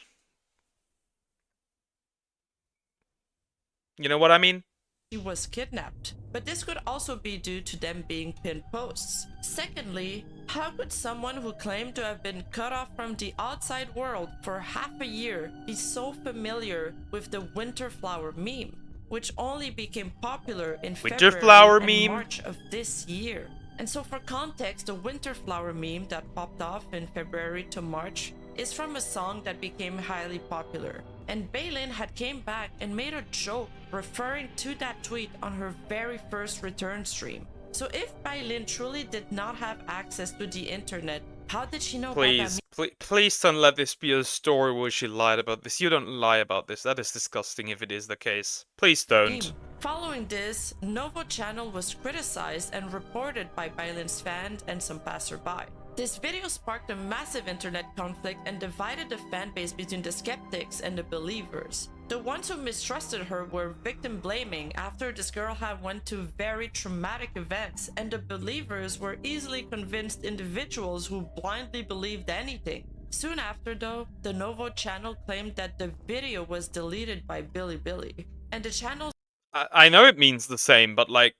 You know what I mean? she was kidnapped, but this could also be due to them being pinned posts. Secondly, how could someone who claimed to have been cut off from the outside world for half a year be so familiar with the winter flower meme, which only became popular in February and March of this year? And so for context, the winter flower meme that popped off in February to March is from a song that became highly popular. And Bailin had came back and made a joke referring to that tweet on her very first return stream. So if Bailin truly did not have access to the internet, how did she know about that meme? Please don't let this be a story where she lied about this. You don't lie about this. That is disgusting if it is the case. Please don't. Following this, Novo channel was criticized and reported by Bailin's fans and some passerby. This video sparked a massive internet conflict and divided the fanbase between the skeptics and the believers. The ones who mistrusted her were victim blaming after this girl had went to very traumatic events, and the believers were easily convinced individuals who blindly believed anything. Soon after though, the Novo channel claimed that the video was deleted by Bilibili, and the channel— I know it means the same, but like,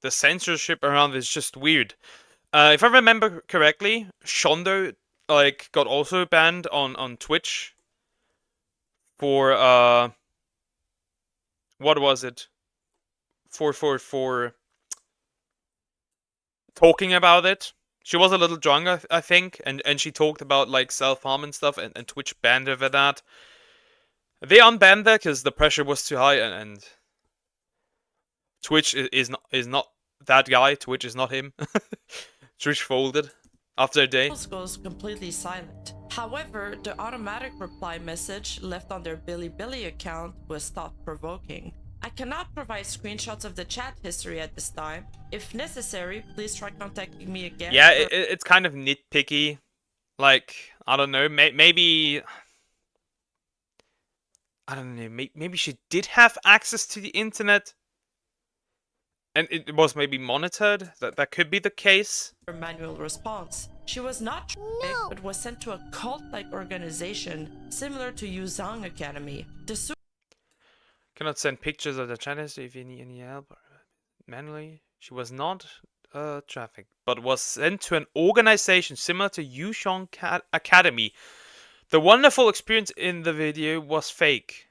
the censorship around it is just weird. If I remember correctly, Shondo like got also banned on Twitch for what was it? For talking about it. She was a little drunk, I think, and she talked about like self-harm and stuff, and Twitch banned her for that. They unbanned her because the pressure was too high, and Twitch is not that guy. Twitch is not him. Twitch folded after a day. Goes completely silent. However, the automatic reply message left on their Bilibili account was thought-provoking. I cannot provide screenshots of the chat history at this time. If necessary, please try contacting me again. Yeah, it's kind of nitpicky. Like, I don't know, maybe... I don't know, maybe she did have access to the internet, and it was maybe monitored. That could be the case. Her manual response. She was not trafficked, but was sent to a cult-like organization similar to Yuzhang Academy. Cannot send pictures of the chat history if you need any help manually. She was not trafficked, but was sent to an organization similar to Yuzhang Academy. The wonderful experience in the video was fake,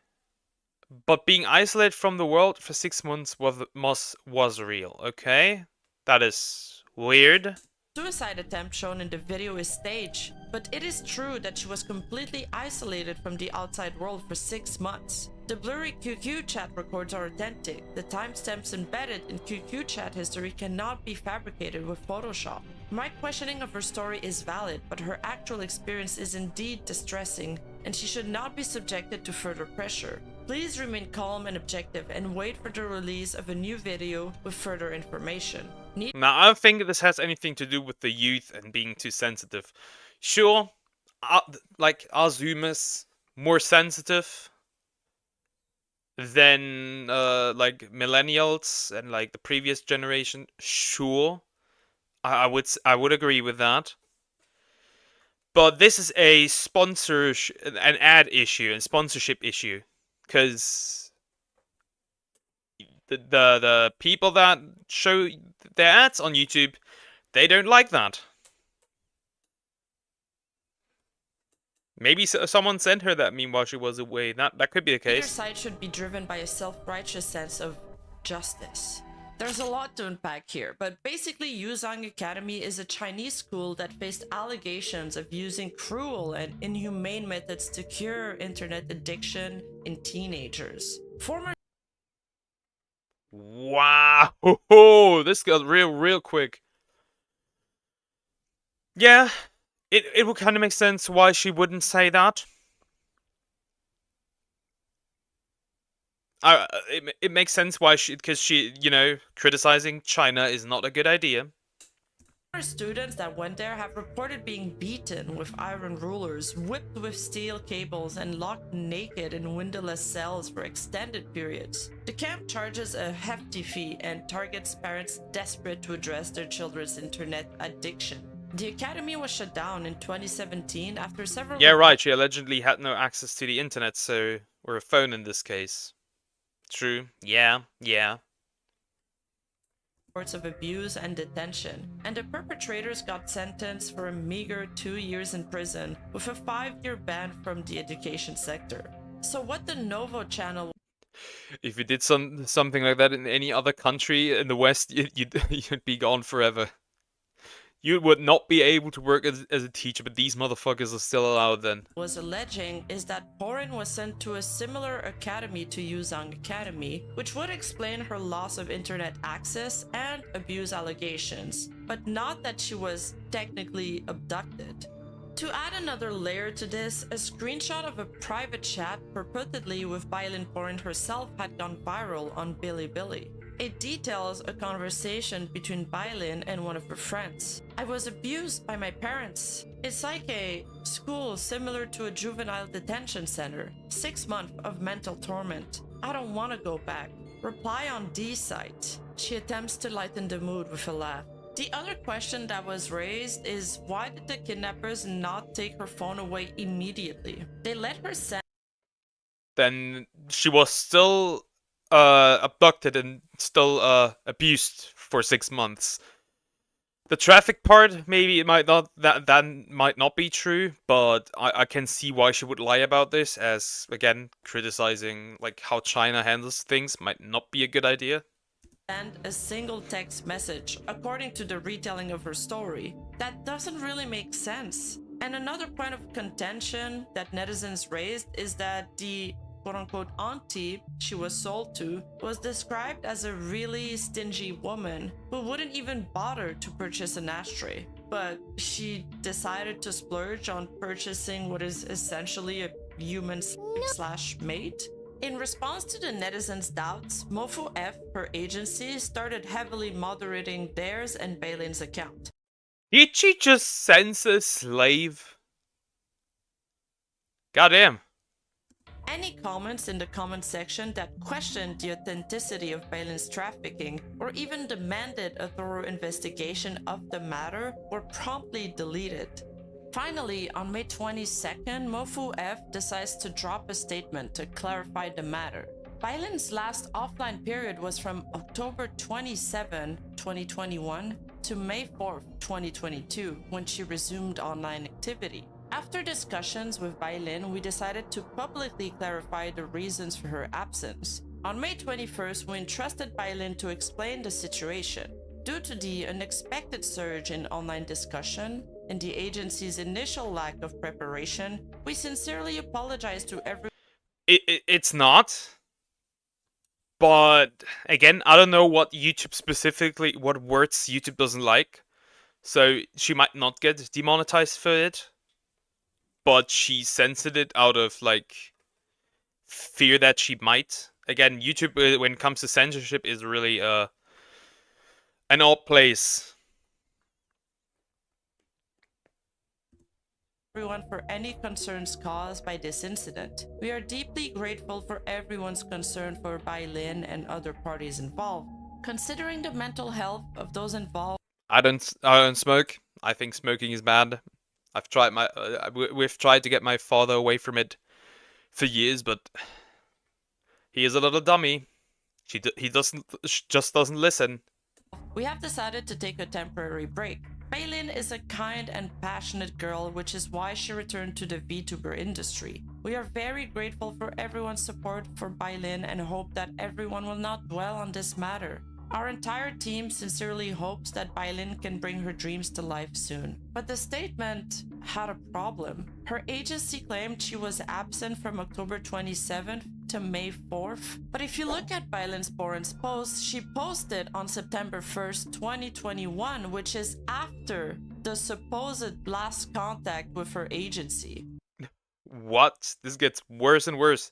but being isolated from the world for 6 months was real. Okay, that is weird. Suicide attempt shown in the video is staged, but it is true that she was completely isolated from the outside world for 6 months. The blurry QQ chat records are authentic. The timestamps embedded in QQ chat history cannot be fabricated with Photoshop. My questioning of her story is valid, but her actual experience is indeed distressing, and she should not be subjected to further pressure. Please remain calm and objective and wait for the release of a new video with further information. Now, I don't think this has anything to do with the youth and being too sensitive. Sure, like, are Zoomers more sensitive than, like, millennials and, like, the previous generation? Sure. I would agree with that. But this is a an ad issue and sponsorship issue. Because the people that show their ads on YouTube, they don't like that. Maybe someone sent her that meme while she was away. That could be the case. Either side should be driven by a self-righteous sense of justice. There's a lot to unpack here, but basically Yuzhang Academy is a Chinese school that faced allegations of using cruel and inhumane methods to cure internet addiction in teenagers. Wow, this got real quick. Yeah, it would kind of make sense why she wouldn't say that. It makes sense why because she, you know, criticizing China is not a good idea. Students that went there have reported being beaten with iron rulers, whipped with steel cables, and locked naked in windowless cells for extended periods. The camp charges a hefty fee and targets parents desperate to address their children's internet addiction. The academy was shut down in 2017 after several— Yeah, right, she allegedly had no access to the internet, or a phone in this case. True. Yeah. Reports of abuse and detention, and the perpetrators got sentenced for a meager 2 years in prison with a 5-year ban from the education sector. So what the Novo channel If you did something like that in any other country in the West, you'd be gone forever. You would not be able to work as a teacher, but these motherfuckers are still allowed then. was alleging is that Porin was sent to a similar academy to Yuzhang Academy, which would explain her loss of internet access and abuse allegations, but not that she was technically abducted. To add another layer to this, a screenshot of a private chat purportedly with Bailin Porin herself had gone viral on Bilibili. It details a conversation between Bailin and one of her friends. I was abused by my parents. It's like a school similar to a juvenile detention center. 6 months of mental torment. I don't want to go back. Reply on D site. She attempts to lighten the mood with a laugh. The other question that was raised is why did the kidnappers not take her phone away immediately? They let her send. Then she was still abducted and still abused for 6 months. The traffic part, maybe it might not that might not be true, but I can see why she would lie about this, as again criticizing like how China handles things might not be a good idea. Send a single text message according to the retelling of her story. That doesn't really make sense. And another point of contention that netizens raised is that the quote-unquote auntie she was sold to was described as a really stingy woman who wouldn't even bother to purchase an ashtray. But she decided to splurge on purchasing what is essentially a human slash mate. In response to the netizens' doubts, Mofu F, her agency, started heavily moderating theirs and Baylin's account. Did she just sense a slave? Goddamn. Any comments in the comment section that questioned the authenticity of Baylin's trafficking or even demanded a thorough investigation of the matter were promptly deleted. Finally, on May 22nd, Mofu F decides to drop a statement to clarify the matter. Baylin's last offline period was from October 27, 2021 to May 4, 2022, when she resumed online activity. After discussions with Bailin, we decided to publicly clarify the reasons for her absence. On May 21st, we entrusted Bailin to explain the situation. Due to the unexpected surge in online discussion and the agency's initial lack of preparation, we sincerely apologize to everyone. It's not. But again, I don't know what YouTube specifically, what words YouTube doesn't like. So she might not get demonetized for it. But she censored it out of like fear that she might. Again, YouTube when it comes to censorship is really an odd place. Everyone for any concerns caused by this incident. We are deeply grateful for everyone's concern for Bailin and other parties involved. Considering the mental health of those involved, I don't smoke. I think smoking is bad. I've tried we've tried to get my father away from it for years, but he is a little dummy. He just doesn't listen. We have decided to take a temporary break. Bailin is a kind and passionate girl, which is why she returned to the VTuber industry. We are very grateful for everyone's support for Bailin and hope that everyone will not dwell on this matter. Our entire team sincerely hopes that Bailin can bring her dreams to life soon. But the statement had a problem. Her agency claimed she was absent from October 27th to May 4th. But if you look at Bailin Porin's post, she posted on September 1st, 2021, which is after the supposed last contact with her agency. What? This gets worse and worse.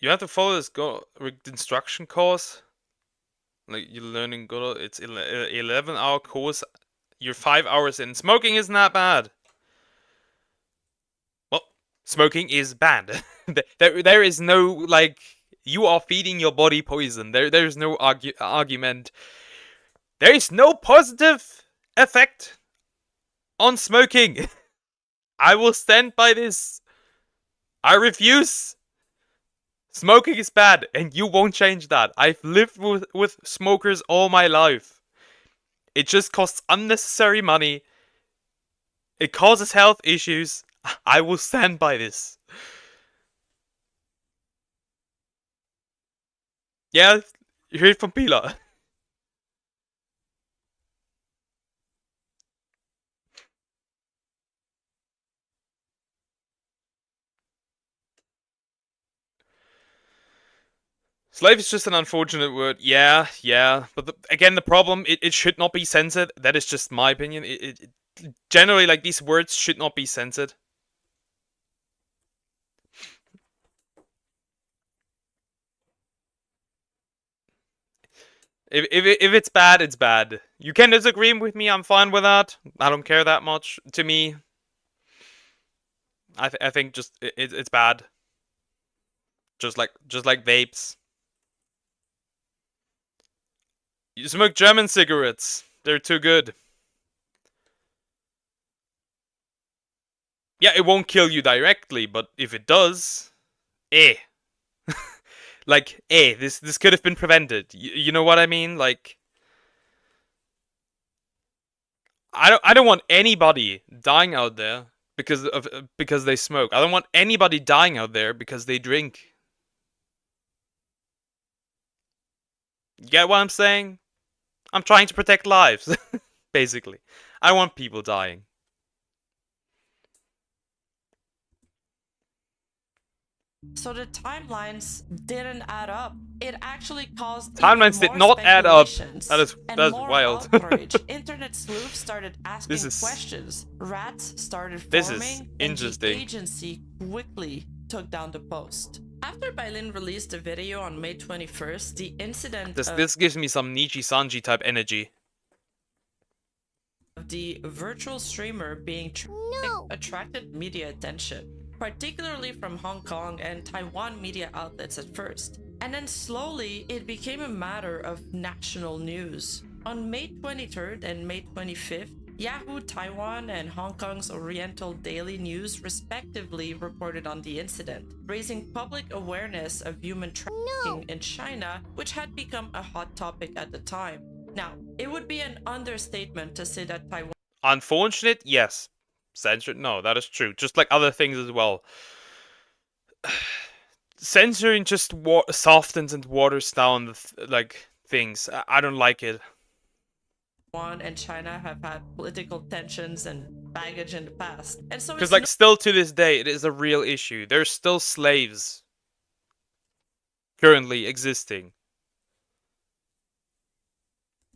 You have to follow this instruction course. Like you're learning Godot. It's 11-hour course. You're 5 hours in. Smoking isn't that bad. Well, smoking is bad. there is no like you are feeding your body poison. There's no argument There is no positive effect on smoking. I will stand by this. I refuse. Smoking is bad, and you won't change that. I've lived with smokers all my life. It just costs unnecessary money. It causes health issues. I will stand by this. Yeah, you heard it from Pila. Slave is just an unfortunate word. Yeah. But again, the problem, it should not be censored. That is just my opinion. Generally, like, these words should not be censored. If it's bad, it's bad. You can disagree with me. I'm fine with that. I don't care that much. To me, I think just it's bad. Just like vapes. You smoke German cigarettes. They're too good. Yeah, it won't kill you directly, but if it does, like, this could have been prevented. You know what I mean? Like, I don't want anybody dying out there because they smoke. I don't want anybody dying out there because they drink. You get what I'm saying? I'm trying to protect lives, basically. I don't want people dying. So the timelines didn't add up. It actually caused Timelines did not add up. That's wild. outrage. Internet sleuths started asking questions. Rats started forming. Interesting. And the agency quickly took down the post. After Bailin released the video on May 21st, the incident this gives me some Nichi Sanji type energy. Of the virtual streamer being attracted media attention, particularly from Hong Kong and Taiwan media outlets at first. And then slowly, it became a matter of national news. On May 23rd and May 25th, Yahoo Taiwan and Hong Kong's Oriental Daily News respectively reported on the incident, raising public awareness of human trafficking in China, which had become a hot topic at the time. Now, it would be an understatement to say that Taiwan... Unfortunate? Yes. Censored? No, that is true. Just like other things as well. Censoring just softens and waters down the things. I don't like it. Taiwan and China have had political tensions and baggage in the past. And so because still to this day, it is a real issue. There's still slaves currently existing.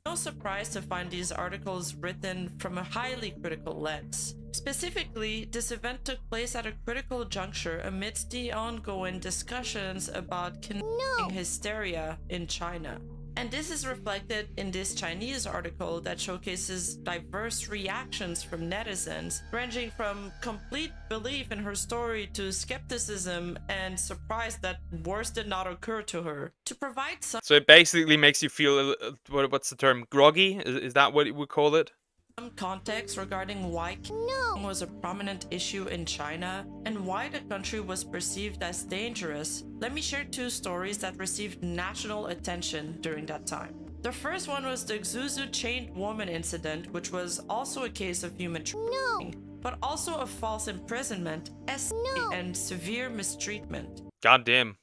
No surprise to find these articles written from a highly critical lens. Specifically, this event took place at a critical juncture amidst the ongoing discussions about kidnapping hysteria in China. And this is reflected in this Chinese article that showcases diverse reactions from netizens, ranging from complete belief in her story to skepticism and surprise that worse did not occur to her. To provide some... So it basically makes you feel, what's the term, groggy? Is that what we call it? Some context regarding why kidnapping was a prominent issue in China and why the country was perceived as dangerous, let me share two stories that received national attention during that time. The first one was the Xuzu chained woman incident, which was also a case of human trafficking, but also of false imprisonment, and severe mistreatment. Goddamn.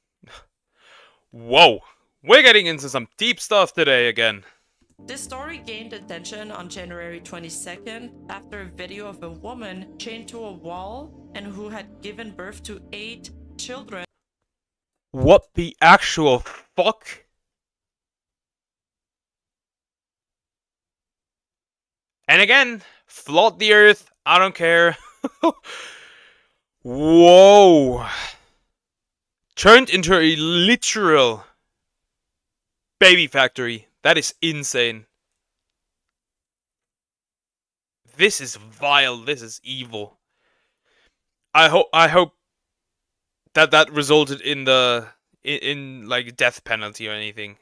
Whoa, we're getting into some deep stuff today again. This story gained attention on January 22nd after a video of a woman chained to a wall and who had given birth to 8 children. What the actual fuck? And again, flood the earth, I don't care. Whoa. Turned into a literal baby factory. That is insane. This is vile. This is evil. I hope that resulted in like death penalty or anything.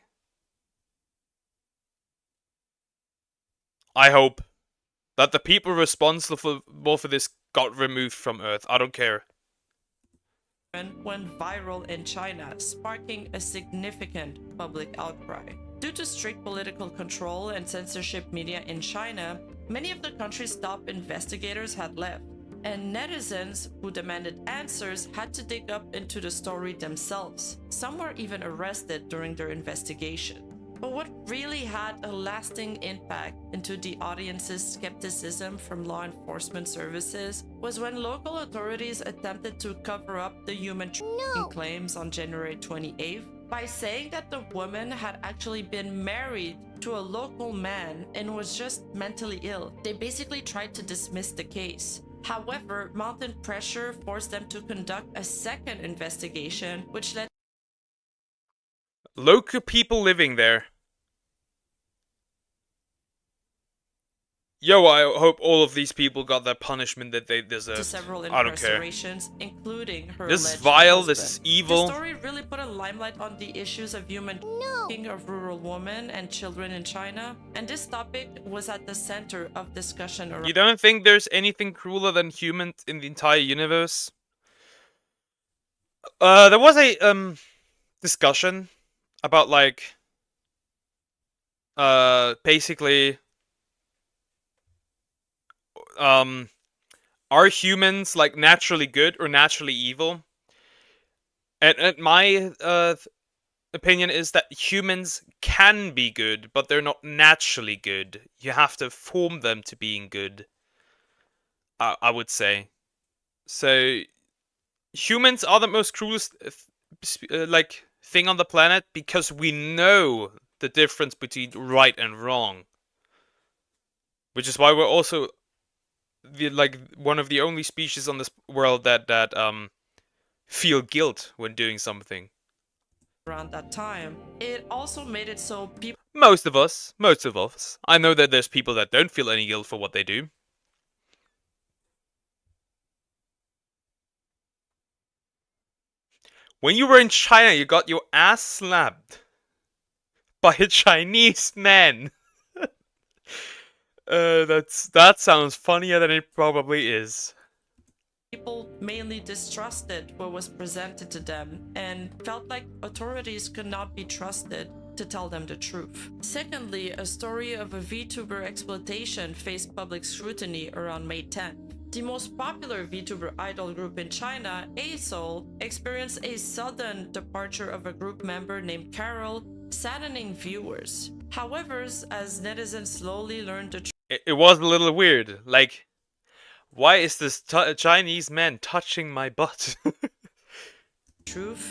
I hope that the people responsible for this got removed from Earth. I don't care. Went viral in China, sparking a significant public outcry. Due to strict political control and censorship media in China, many of the country's top investigators had left, and netizens who demanded answers had to dig up into the story themselves. Some were even arrested during their investigation. But what really had a lasting impact into the audience's skepticism from law enforcement services was when local authorities attempted to cover up the human trafficking claims on January 28th by saying that the woman had actually been married to a local man and was just mentally ill. They basically tried to dismiss the case. However, mounting pressure forced them to conduct a second investigation, which led local people living there. Yo, I hope all of these people got their punishment that they deserved. to several I don't care. incarcerations, including her This is alleged vile, husband. this is evil. The story really put a limelight on the issues of human trafficking of rural women and children in China, and this topic was at the center of discussion around. You don't think there's anything crueler than humans in the entire universe? There was a discussion about like basically are humans like naturally good or naturally evil? And my opinion is that humans can be good, but they're not naturally good. You have to form them to being good. I would say. So humans are the most cruelest like thing on the planet because we know the difference between right and wrong. Which is why we're also like one of the only species on this world that feel guilt when doing something. Around that time, it also made it so people. Most of us. I know that there's people that don't feel any guilt for what they do. When you were in China, you got your ass slapped by a Chinese man. That sounds funnier than it probably is. People mainly distrusted what was presented to them and felt like authorities could not be trusted to tell them the truth. Secondly, a story of a VTuber exploitation faced public scrutiny around May 10th. The most popular VTuber idol group in China, ASOL, experienced a sudden departure of a group member named Carol, saddening viewers. However, as netizens slowly learned the truth, it was a little weird. Like, why is this Chinese man touching my butt?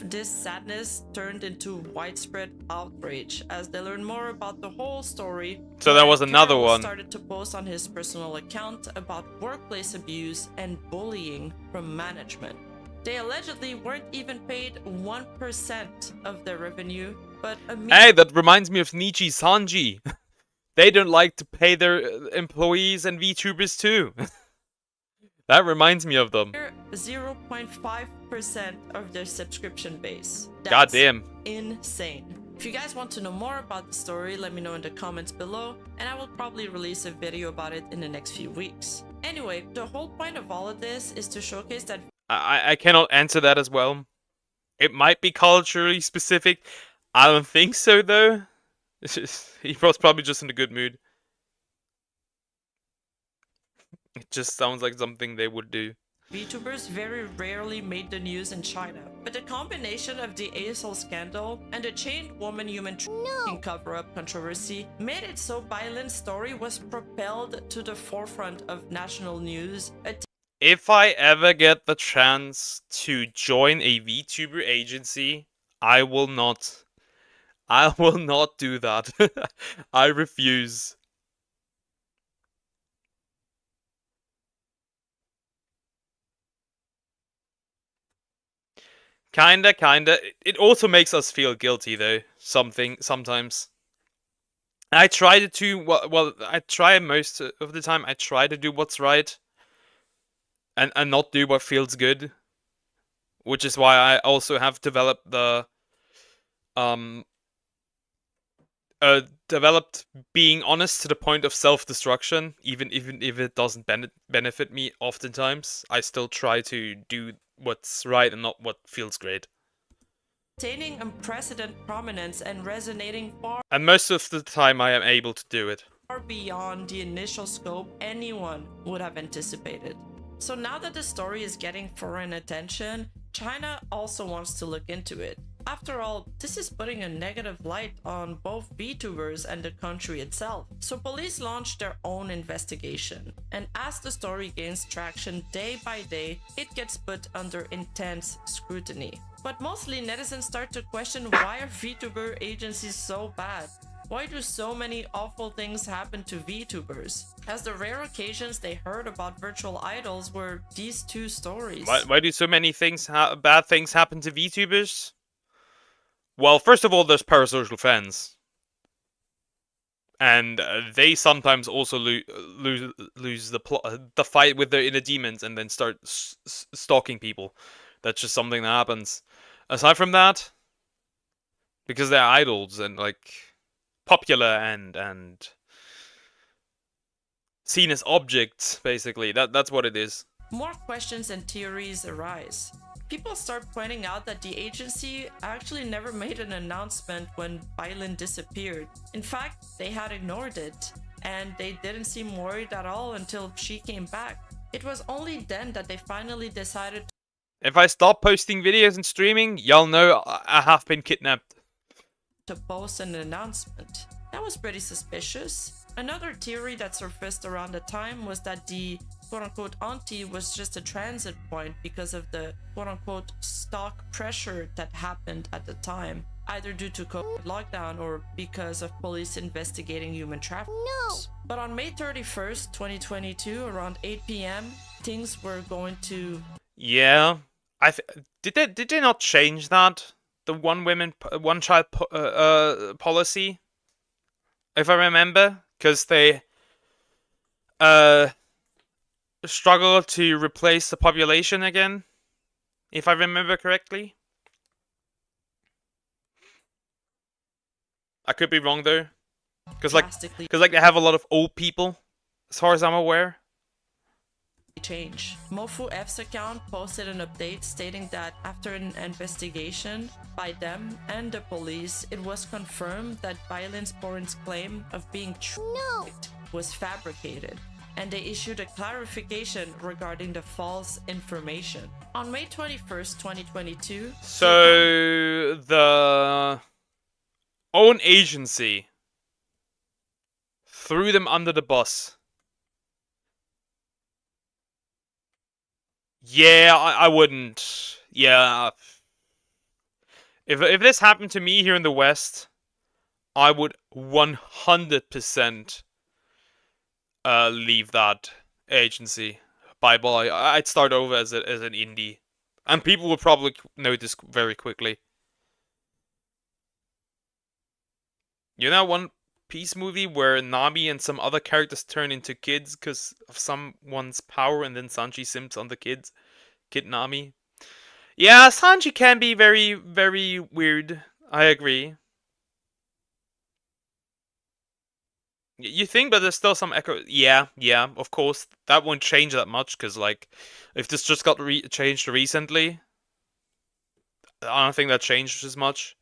this sadness turned into widespread outrage as they learned more about the whole story. So there was another Carol one. Started to post on his personal account about workplace abuse and bullying from management. They allegedly weren't even paid 1% of their revenue, but hey, that reminds me of Nichi Sanji. They don't like to pay their employees and VTubers too. That reminds me of them. 0.5% of their subscription base. God damn. Insane. If you guys want to know more about the story, let me know in the comments below, and I will probably release a video about it in the next few weeks. Anyway, the whole point of all of this is to showcase that I cannot answer that as well. It might be culturally specific. I don't think so though. He was probably just in a good mood. It just sounds like something they would do. VTubers very rarely made the news in China, but the combination of the ASOL scandal and the chained woman human trafficking cover-up controversy made it so Bailin's story was propelled to the forefront of national news. If I ever get the chance to join a VTuber agency, I will not do that. I refuse. Kinda. It also makes us feel guilty though. Sometimes. I try to do well. I try most of the time. I try to do what's right, and not do what feels good. Which is why I also have developed the developed being honest to the point of self-destruction, even if it doesn't benefit me. Oftentimes, I still try to do what's right and not what feels great. Attaining unprecedented prominence and resonating far And most of the time, I am able to do it. Beyond the initial scope anyone would have anticipated. So now that the story is getting foreign attention, China also wants to look into it. After all, this is putting a negative light on both VTubers and the country itself. So police launched their own investigation. And as the story gains traction day by day, it gets put under intense scrutiny. But mostly netizens start to question, why are VTuber agencies so bad? Why do so many awful things happen to VTubers? As the rare occasions they heard about virtual idols were these two stories. Why do so many bad things happen to VTubers? Well, first of all, there's parasocial fans. And they sometimes also lose the fight with their inner demons and then start stalking people. That's just something that happens. Aside from that, because they're idols and like popular and seen as objects, basically. That's what it is. More questions and theories arise. People start pointing out that the agency actually never made an announcement when Bailin disappeared. In fact, they had ignored it, and they didn't seem worried at all until she came back. It was only then that they finally decided if I stop posting videos and streaming, y'all know I have been kidnapped. To post an announcement. That was pretty suspicious. Another theory that surfaced around the time was that the quote-unquote auntie was just a transit point because of the quote-unquote stock pressure that happened at the time, either due to COVID lockdown or because of police investigating human trafficking. No! But on May 31st, 2022, around 8 p.m., things were going to... Yeah. Did they not change that? The one child policy, if I remember, because they struggle to replace the population again, if I remember correctly. I could be wrong though, because like they have a lot of old people, as far as I'm aware. Change. Mofu F's account posted an update stating that after an investigation by them and the police, it was confirmed that Bailin's parents' claim of being tricked was fabricated, and they issued a clarification regarding the false information. On May 21st, 2022... So, the own agency threw them under the bus. Yeah, I wouldn't. Yeah. If this happened to me here in the West, I would 100% leave that agency. Bye-bye. I'd start over as an indie. And people would probably notice very quickly. You know One Piece movie where Nami and some other characters turn into kids because of someone's power, and then Sanji simps on the kid Nami? Yeah, Sanji can be very, very weird. I agree. You think, but there's still some echo. Yeah, of course. That won't change that much, because, like, if this just got changed recently, I don't think that changed as much.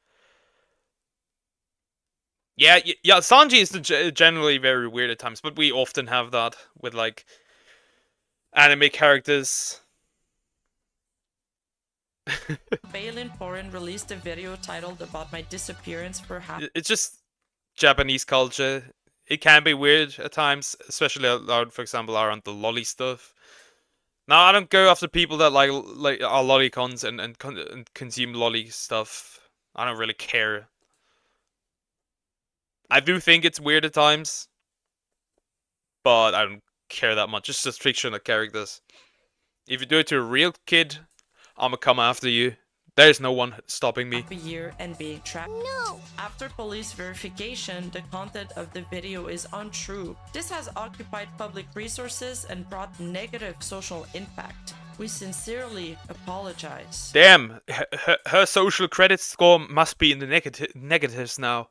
Yeah, Sanji is generally very weird at times, but we often have that with, like, anime characters. Bailin Foreign released a video titled "About My Disappearance for Half." It's just Japanese culture. It can be weird at times, especially for example, around the lolly stuff. Now, I don't go after people that like are lollicons and consume lolly stuff. I don't really care. I do think it's weird at times, but I don't care that much. It's just fictional characters. If you do it to a real kid, I'ma come after you. There's no one stopping me. A year and being tracked. No! After police verification, the content of the video is untrue. This has occupied public resources and brought negative social impact. We sincerely apologize. Damn, her social credit score must be in the negatives now.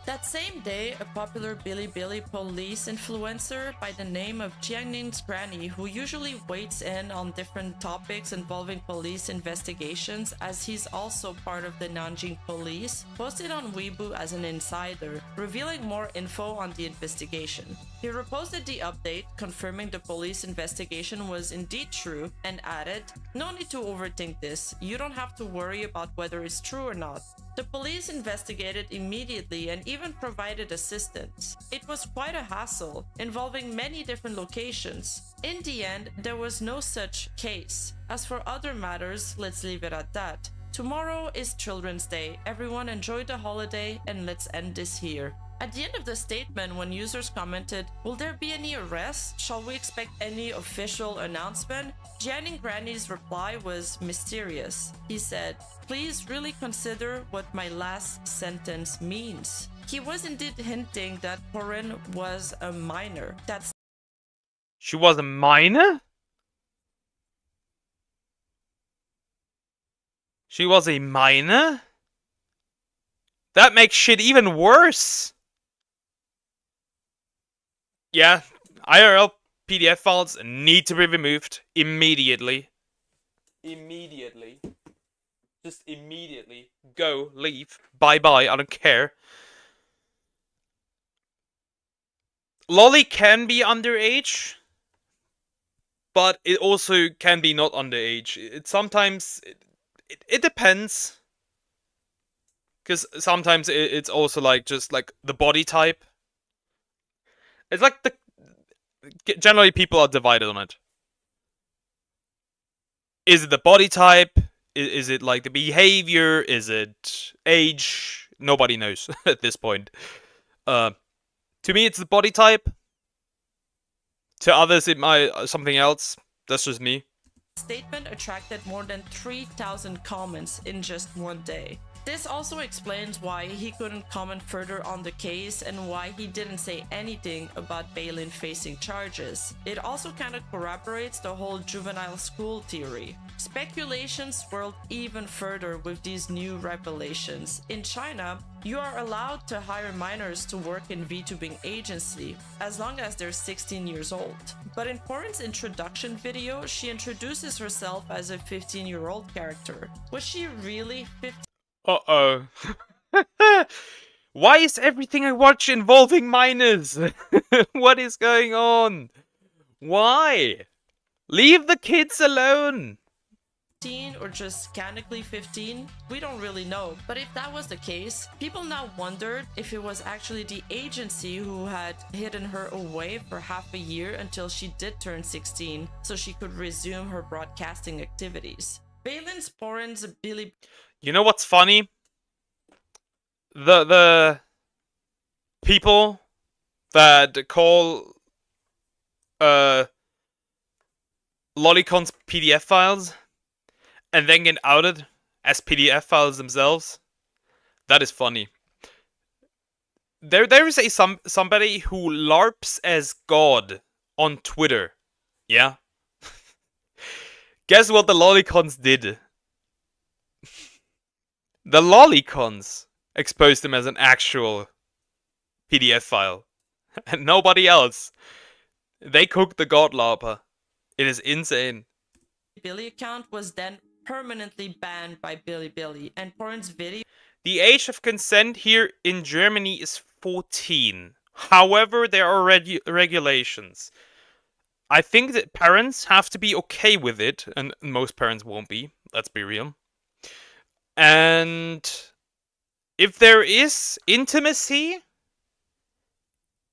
That same day, a popular Bilibili police influencer by the name of Jiangning's Granny, who usually weighs in on different topics involving police investigations, as he's also part of the Nanjing police, posted on Weibo as an insider, revealing more info on the investigation. He reposted the update, confirming the police investigation was indeed true, and added, "No need to overthink this, you don't have to worry about whether it's true or not. The police investigated immediately and even provided assistance. It was quite a hassle, involving many different locations. In the end, there was no such case. As for other matters, let's leave it at that. Tomorrow is Children's Day. Everyone enjoy the holiday, and let's end this here." At the end of the statement, when users commented, "Will there be any arrests? Shall we expect any official announcement?" Jianing Granny's reply was mysterious. He said, "Please really consider what my last sentence means." He was indeed hinting that Porin was a minor. That's She was a minor? She was a minor? That makes shit even worse. Yeah, IRL PDF files need to be removed immediately. Immediately. Just immediately. Go, leave, bye-bye, I don't care. Lolly can be underage, but it also can be not underage. It sometimes... It depends. Because sometimes it's also like, just like the body type. It's like the... Generally, people are divided on it. Is it the body type? Is it like the behavior? Is it age? Nobody knows at this point. To me, it's the body type. To others, it might something else. That's just me. statement attracted more than 3,000 comments in just one day. This also explains why he couldn't comment further on the case and why he didn't say anything about Balin facing charges. It also kind of corroborates the whole juvenile school theory. Speculations swirled even further with these new revelations. In China, you are allowed to hire minors to work in VTubing agency as long as they're 16 years old. But in Porin's introduction video, she introduces herself as a 15-year-old character. Was she really 15? Uh-oh. Why is everything I watch involving minors? What is going on? Why? Leave the kids alone. Or just canonically 15? We don't really know. But if that was the case, people now wondered if it was actually the agency who had hidden her away for half a year until she did turn 16, so she could resume her broadcasting activities. Balin's Porin's Billy... You know what's funny? The people that call Lollicon's PDF files and then get outed as PDF files themselves. That is funny. There is somebody who LARPs as God on Twitter. Yeah. Guess what the Lollicons did? The Lollicons exposed him as an actual PDF file. And nobody else. They cooked the God LARPer. It is insane. Billy account was then permanently banned by Bilibili, and Porin's video... The age of consent here in Germany is 14. However, there are regulations. I think that parents have to be okay with it, and most parents won't be. Let's be real. And if there is intimacy,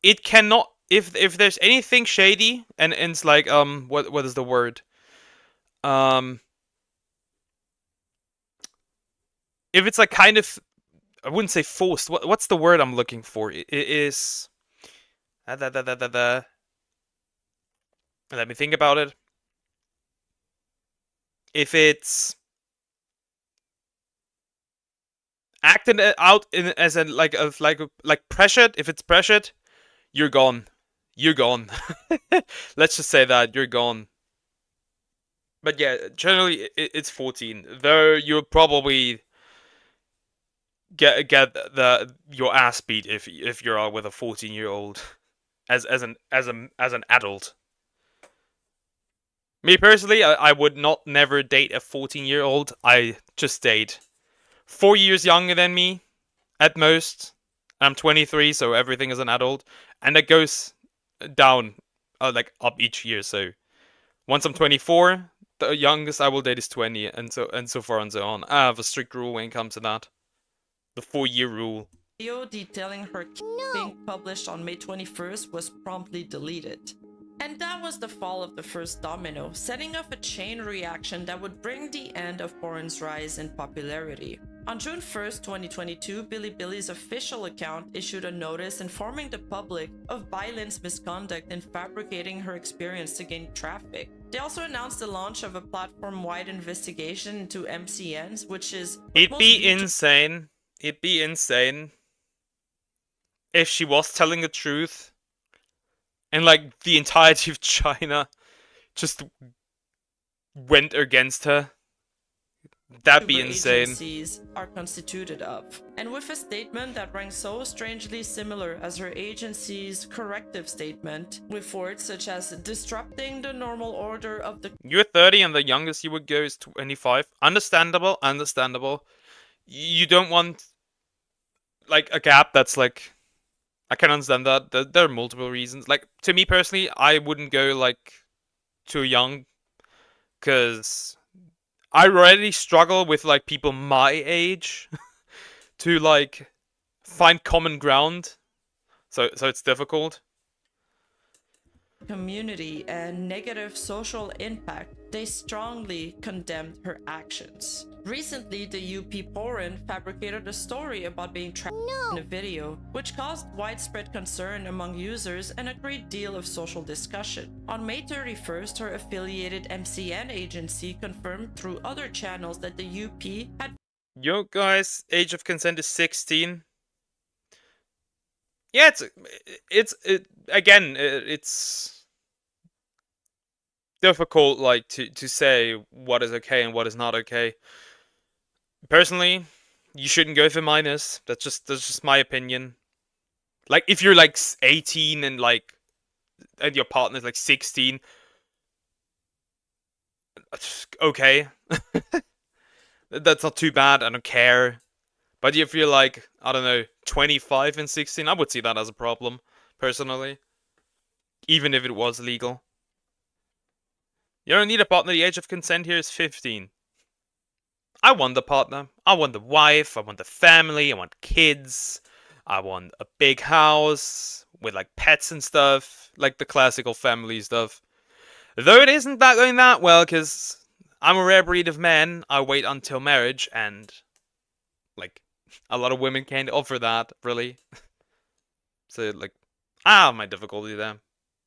it cannot... If there's anything shady, and it's like, what is the word? If it's like kind of... I wouldn't say forced. What's the word I'm looking for? It is... Let me think about it. If it's... acting out in as a like pressured, if it's pressured, you're gone. You're gone. Let's just say that you're gone. But yeah, generally it's 14. Though you're probably get your ass beat if you're out with a 14-year-old as an adult. Me personally, I would never date a 14-year-old. I just date 4 years younger than me at most. I'm 23, so everything is an adult, and it goes down like up each year. So once I'm 24, the youngest I will date is 20, and so far and so on. I have a strict rule when it comes to that. The 4-year rule. Video detailing her being published on May 21st was promptly deleted. And that was the fall of the first domino, setting off a chain reaction that would bring the end of porn's rise in popularity. On June 1st, 2022, Bilibili's official account issued a notice informing the public of Bailin's misconduct in fabricating her experience to gain traffic. They also announced the launch of a platform-wide investigation into MCNs, which is... It'd be insane if she was telling the truth and like the entirety of China just went against her. That'd be insane. Agencies are constituted of. And with a statement that rang so strangely similar as her agency's corrective statement, with words such as disrupting the normal order of the... You're 30 and the youngest you would go is 25. Understandable. You don't want like a gap that's like... I can understand that. There are multiple reasons. Like, to me personally, I wouldn't go like too young, because I already struggle with like people my age to like find common ground. So it's difficult. Community and negative social impact, they strongly condemned her actions. Recently, the UP Porin fabricated a story about being trapped in a video, which caused widespread concern among users and a great deal of social discussion. On May 31st, her affiliated MCN agency confirmed through other channels that the UP had... Yo guys, age of consent is 16. Yeah, it's difficult like to say what is okay and what is not okay. Personally, you shouldn't go for minors. That's just my opinion. Like if you're like 18 and like and your partner's like 16, okay. That's not too bad. I don't care. But if you're like, I don't know, 25 and 16, I would see that as a problem, personally. Even if it was legal. You don't need a partner. The age of consent here is 15. I want the partner. I want the wife. I want the family. I want kids. I want a big house with like pets and stuff. Like the classical family stuff. Though it isn't going that well, because I'm a rare breed of man. I wait until marriage, and like a lot of women can't offer that, really. So like, I have my difficulty there.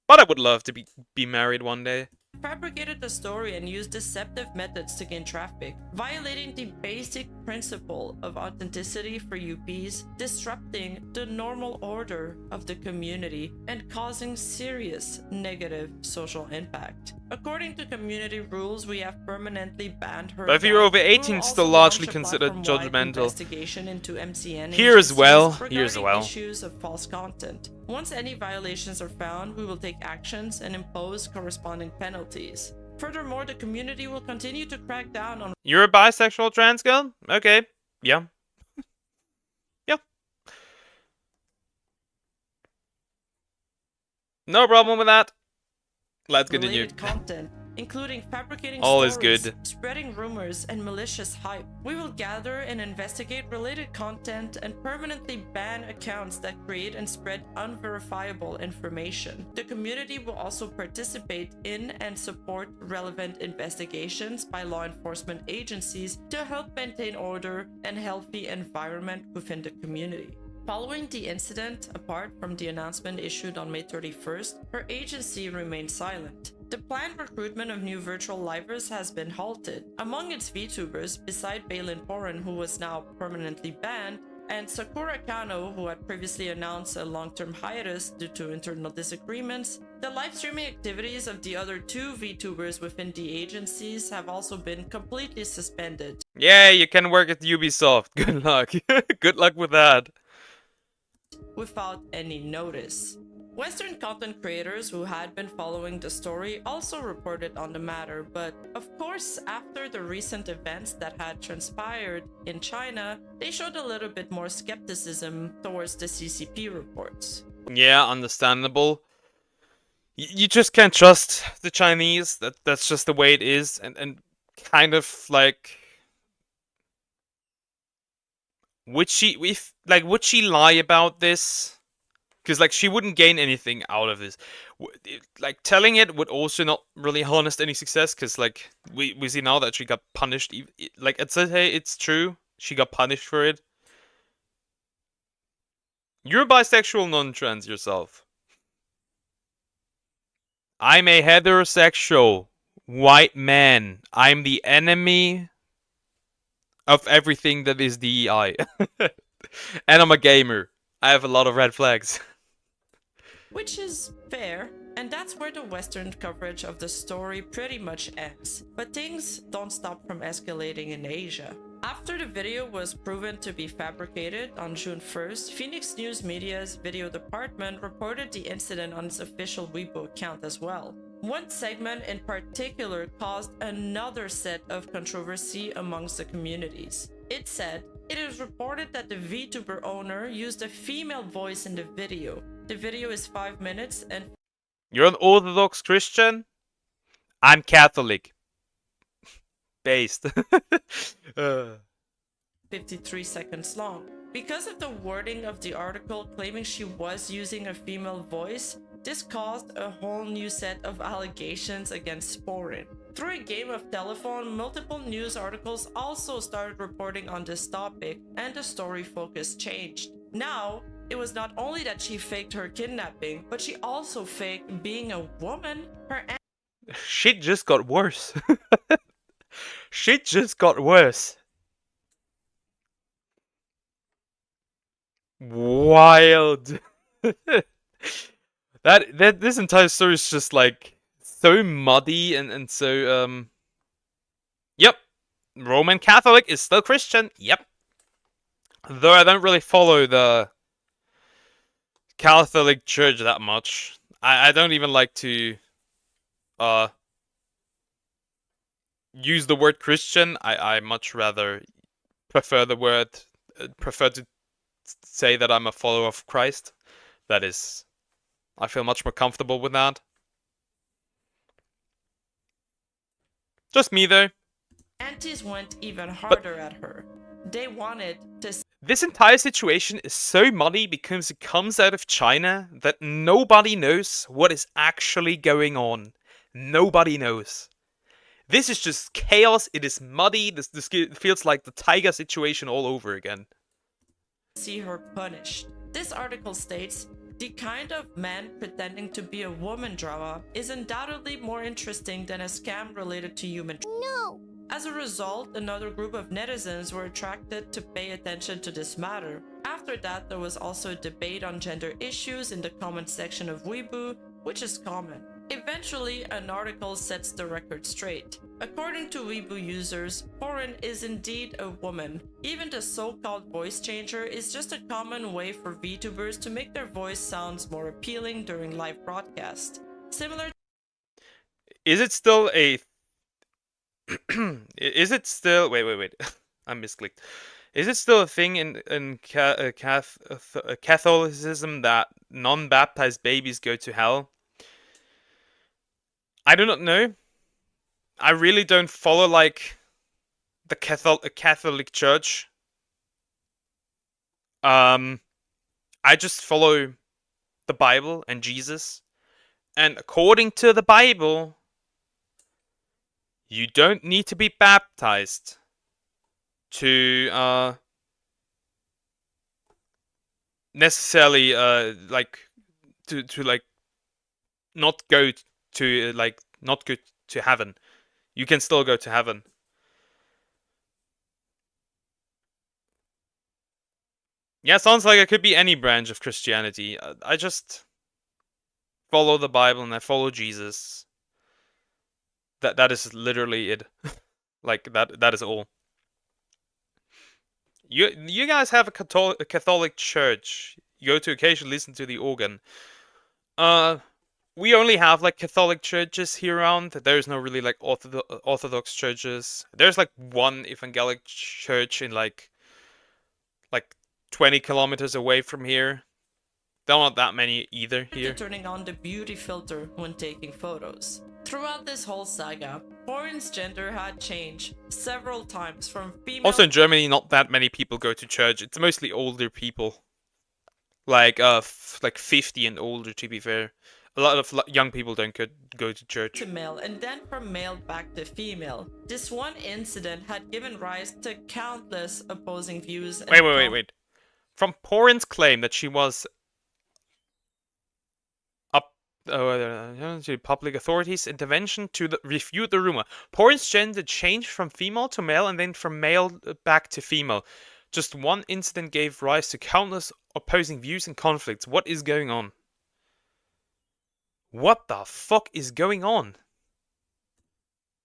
But I would love to be married one day. Fabricated the story and used deceptive methods to gain traffic, violating the basic principle of authenticity for UPs, disrupting the normal order of the community, and causing serious negative social impact. According to community rules, we have permanently banned her. But if you're over 18, still largely considered judgmental. Into MCN Here as well. Issues of false content. Once any violations are found, we will take actions and impose corresponding penalties. Furthermore, the community will continue to crack down on... You're a bisexual trans girl? Okay. Yeah. Yeah. No problem with that. Let's continue. Content, including fabricating all stories, is good. Spreading rumors, and malicious hype. We will gather and investigate related content and permanently ban accounts that create and spread unverifiable information. The community will also participate in and support relevant investigations by law enforcement agencies to help maintain order and healthy environment within the community. Following the incident, apart from the announcement issued on May 31st, her agency remained silent. The planned recruitment of new virtual livers has been halted. Among its VTubers, beside Balin Porin, who was now permanently banned, and Sakura Kano, who had previously announced a long-term hiatus due to internal disagreements. The live streaming activities of the other 2 VTubers within the agencies have also been completely suspended. Yeah, you can work at Ubisoft. Good luck. Good luck with that. Without any notice. Western content creators who had been following the story also reported on the matter, but of course, after the recent events that had transpired in China, they showed a little bit more skepticism towards the CCP reports. Yeah, understandable. You just can't trust the Chinese. That's just the way it is, and kind of like, would she lie about this? Because, like, she wouldn't gain anything out of this. Like, telling it would also not really harness any success, because, like, we see now that she got punished. Like, it says, hey, it's true. She got punished for it. You're bisexual, non-trans yourself. I'm a heterosexual white man. I'm the enemy of everything that is DEI. And I'm a gamer. I have a lot of red flags. Which is fair, and that's where the Western coverage of the story pretty much ends. But things don't stop from escalating in Asia. After the video was proven to be fabricated on June 1st, Phoenix News Media's video department reported the incident on its official Weibo account as well. One segment in particular caused another set of controversy amongst the communities. It said, "It is reported that the VTuber owner used a female voice in the video. The video is 5 minutes and..." You're an Orthodox Christian? I'm Catholic. Based. 53 seconds long. Because of the wording of the article claiming she was using a female voice, this caused a whole new set of allegations against Sporin. Through a game of telephone, multiple news articles also started reporting on this topic, and the story focus changed. Now, it was not only that she faked her kidnapping, but she also faked being a woman. Her Shit just got worse. Shit just got worse. Wild. that this entire story is just like so muddy and so yep. Roman Catholic is still Christian. Yep. Though I don't really follow the Catholic Church that much. I don't even like to use the word Christian. I much rather prefer the word prefer to say that I'm a follower of Christ. That is, I feel much more comfortable with that. Just me though. aunties went even harder at her. They wanted to... This entire situation is so muddy because it comes out of China that nobody knows what is actually going on. Nobody knows. This is just chaos. It is muddy. This feels like the Tiger situation all over again. See her punished. This article states, "The kind of man pretending to be a woman drama is undoubtedly more interesting than a scam related to human." No! As a result, another group of netizens were attracted to pay attention to this matter. After that, there was also a debate on gender issues in the comment section of Weibo, which is common. Eventually, an article sets the record straight. According to Weibo users, Sporin is indeed a woman. Even the so-called voice changer is just a common way for VTubers to make their voice sounds more appealing during live broadcast. Similar. Is it still a... Is it still... Wait. I misclicked. Is it still a thing in Catholicism that non-baptized babies go to hell? I do not know. I really don't follow, like, the Catholic Church. I just follow the Bible and Jesus. And according to the Bible, you don't need to be baptized to necessarily like to like not go to not go to heaven. You can still go to heaven. Yeah, sounds like it could be any branch of Christianity. I just follow the Bible and I follow Jesus. That is literally it. Like that is all. You guys have a Catholic church. You go to occasionally listen to the organ. We only have like Catholic churches here around. There's no really like Orthodox churches. There's like one evangelic church in like 20 kilometers away from here. There aren't that many either here. Turning on the beauty filter when taking photos. Throughout this whole saga, Warren's gender had changed several times from female. Also in Germany, not that many people go to church. It's mostly older people, like 50 and older. To be fair, a lot of young people don't go to church. To male, and then from male back to female. This one incident had given rise to countless opposing views. And Wait. From Porin's claim that she was public authorities' intervention to refute the rumor. Porin's gender changed from female to male and then from male back to female. Just one incident gave rise to countless opposing views and conflicts. What is going on? What the fuck is going on?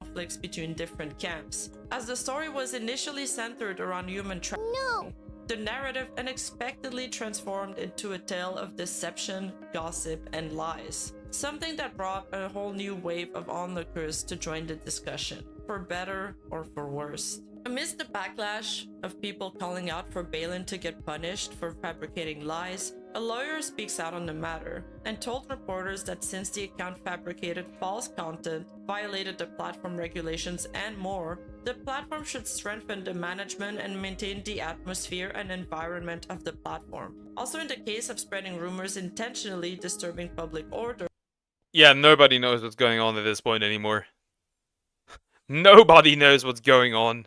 Conflicts between different camps. As the story was initially centered around human trafficking, the narrative unexpectedly transformed into a tale of deception, gossip, and lies. Something that brought a whole new wave of onlookers to join the discussion, for better or for worse. Amidst the backlash of people calling out for Balin to get punished for fabricating lies, a lawyer speaks out on the matter and told reporters that since the account fabricated false content, violated the platform regulations, and more, the platform should strengthen the management and maintain the atmosphere and environment of the platform. Also, in the case of spreading rumors intentionally disturbing public order. Yeah, nobody knows what's going on at this point anymore. Nobody knows what's going on.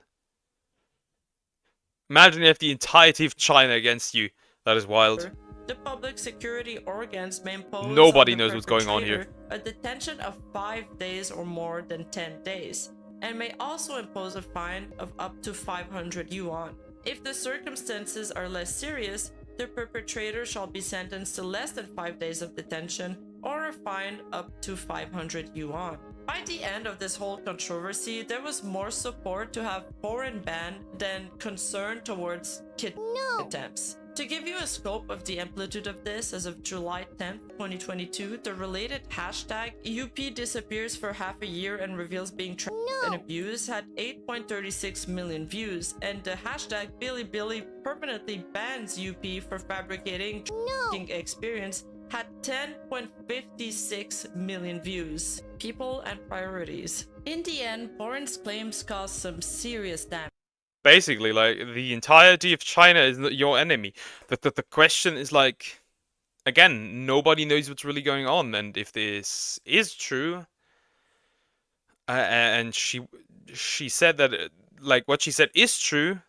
Imagine if the entirety of China against you. That is wild. The public security organs may impose Nobody knows what's going on here. A detention of 5 days or more than 10 days, and may also impose a fine of up to 500 yuan. If the circumstances are less serious, the perpetrator shall be sentenced to less than 5 days of detention or a fine up to 500 yuan. By the end of this whole controversy, there was more support to have foreign ban than concern towards kidnapping attempts. To give you a scope of the amplitude of this, as of July 10th, 2022, the related hashtag UP disappears for half a year and reveals being tracked and abused had 8.36 million views, and the hashtag Bilibili permanently bans UP for fabricating experience had 10.56 million views. People and priorities. In the end, Warren's claims caused some serious damage. Basically, like, the entirety of China is your enemy. The question is, like, again, nobody knows what's really going on, and if this is true, and she said that, like, what she said is true,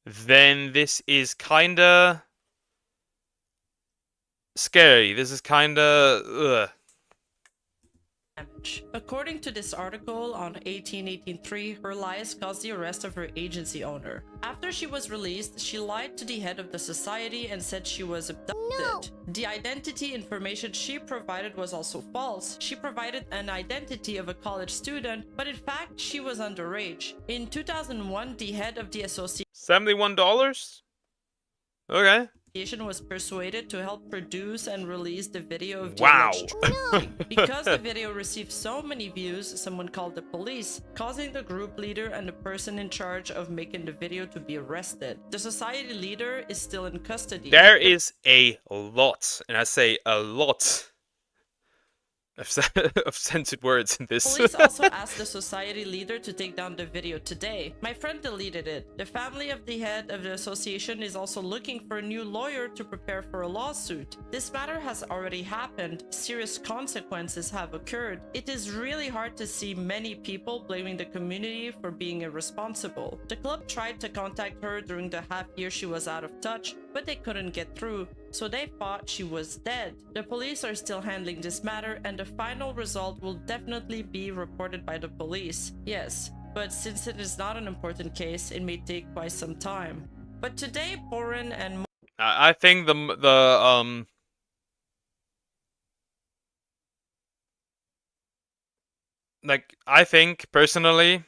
then this is kinda scary. This is kinda, ugh. According to this article on 1818.3, her lies caused the arrest of her agency owner. After she was released, she lied to the head of the society and said she was abducted. The identity information she provided was also false. She provided an identity of a college student, but in fact, she was underage. In 2001, the head of the association $71? Okay. was persuaded to help produce and release the video of the wow. Because the video received so many views, someone called the police, causing the group leader and the person in charge of making the video to be arrested. The society leader is still in custody. There is a lot, and I say a lot, of censored words in this. Police also asked the society leader to take down the video today. My friend deleted it. The family of the head of the association is also looking for a new lawyer to prepare for a lawsuit. This matter has already happened. Serious consequences have occurred. It is really hard to see many people blaming the community for being irresponsible. The club tried to contact her during the half year she was out of touch, but they couldn't get through, so they thought she was dead. The police are still handling this matter, and the final result will definitely be reported by the police. Yes, but since it is not an important case, it may take quite some time. But today, Boren and I think like, I think personally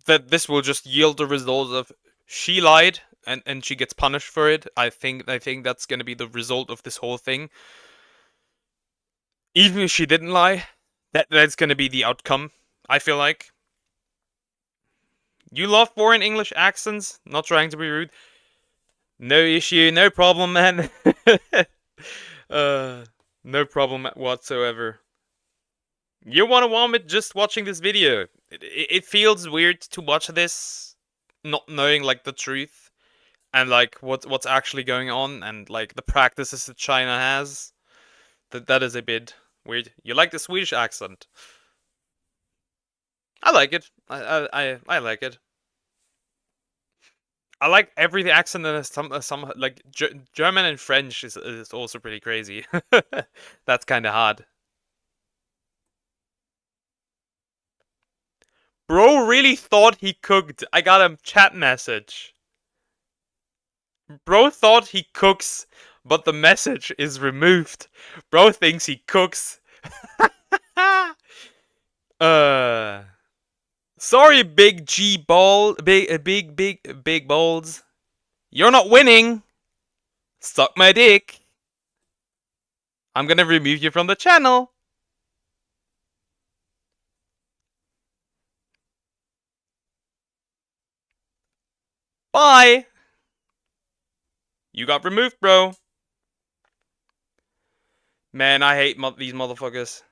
that this will just yield the result of she lied and she gets punished for it. I think that's gonna be the result of this whole thing. Even if she didn't lie, that's gonna be the outcome, I feel like. You love foreign English accents? Not trying to be rude. No issue, no problem, man. No problem whatsoever. You wanna vomit just watching this video. It feels weird to watch this, not knowing like the truth and like what's actually going on and like the practices that China has. That is a bit weird. You like the Swedish accent? I like it. I like it. I like every accent that has some like German and French is also pretty crazy. That's kind of hard. Bro really thought he cooked. I got a chat message. Bro thought he cooks, but the message is removed. Bro thinks he cooks. Sorry, big G ball, big balls. You're not winning. Suck my dick. I'm gonna remove you from the channel. Bye. You got removed, bro. Man, I hate these motherfuckers.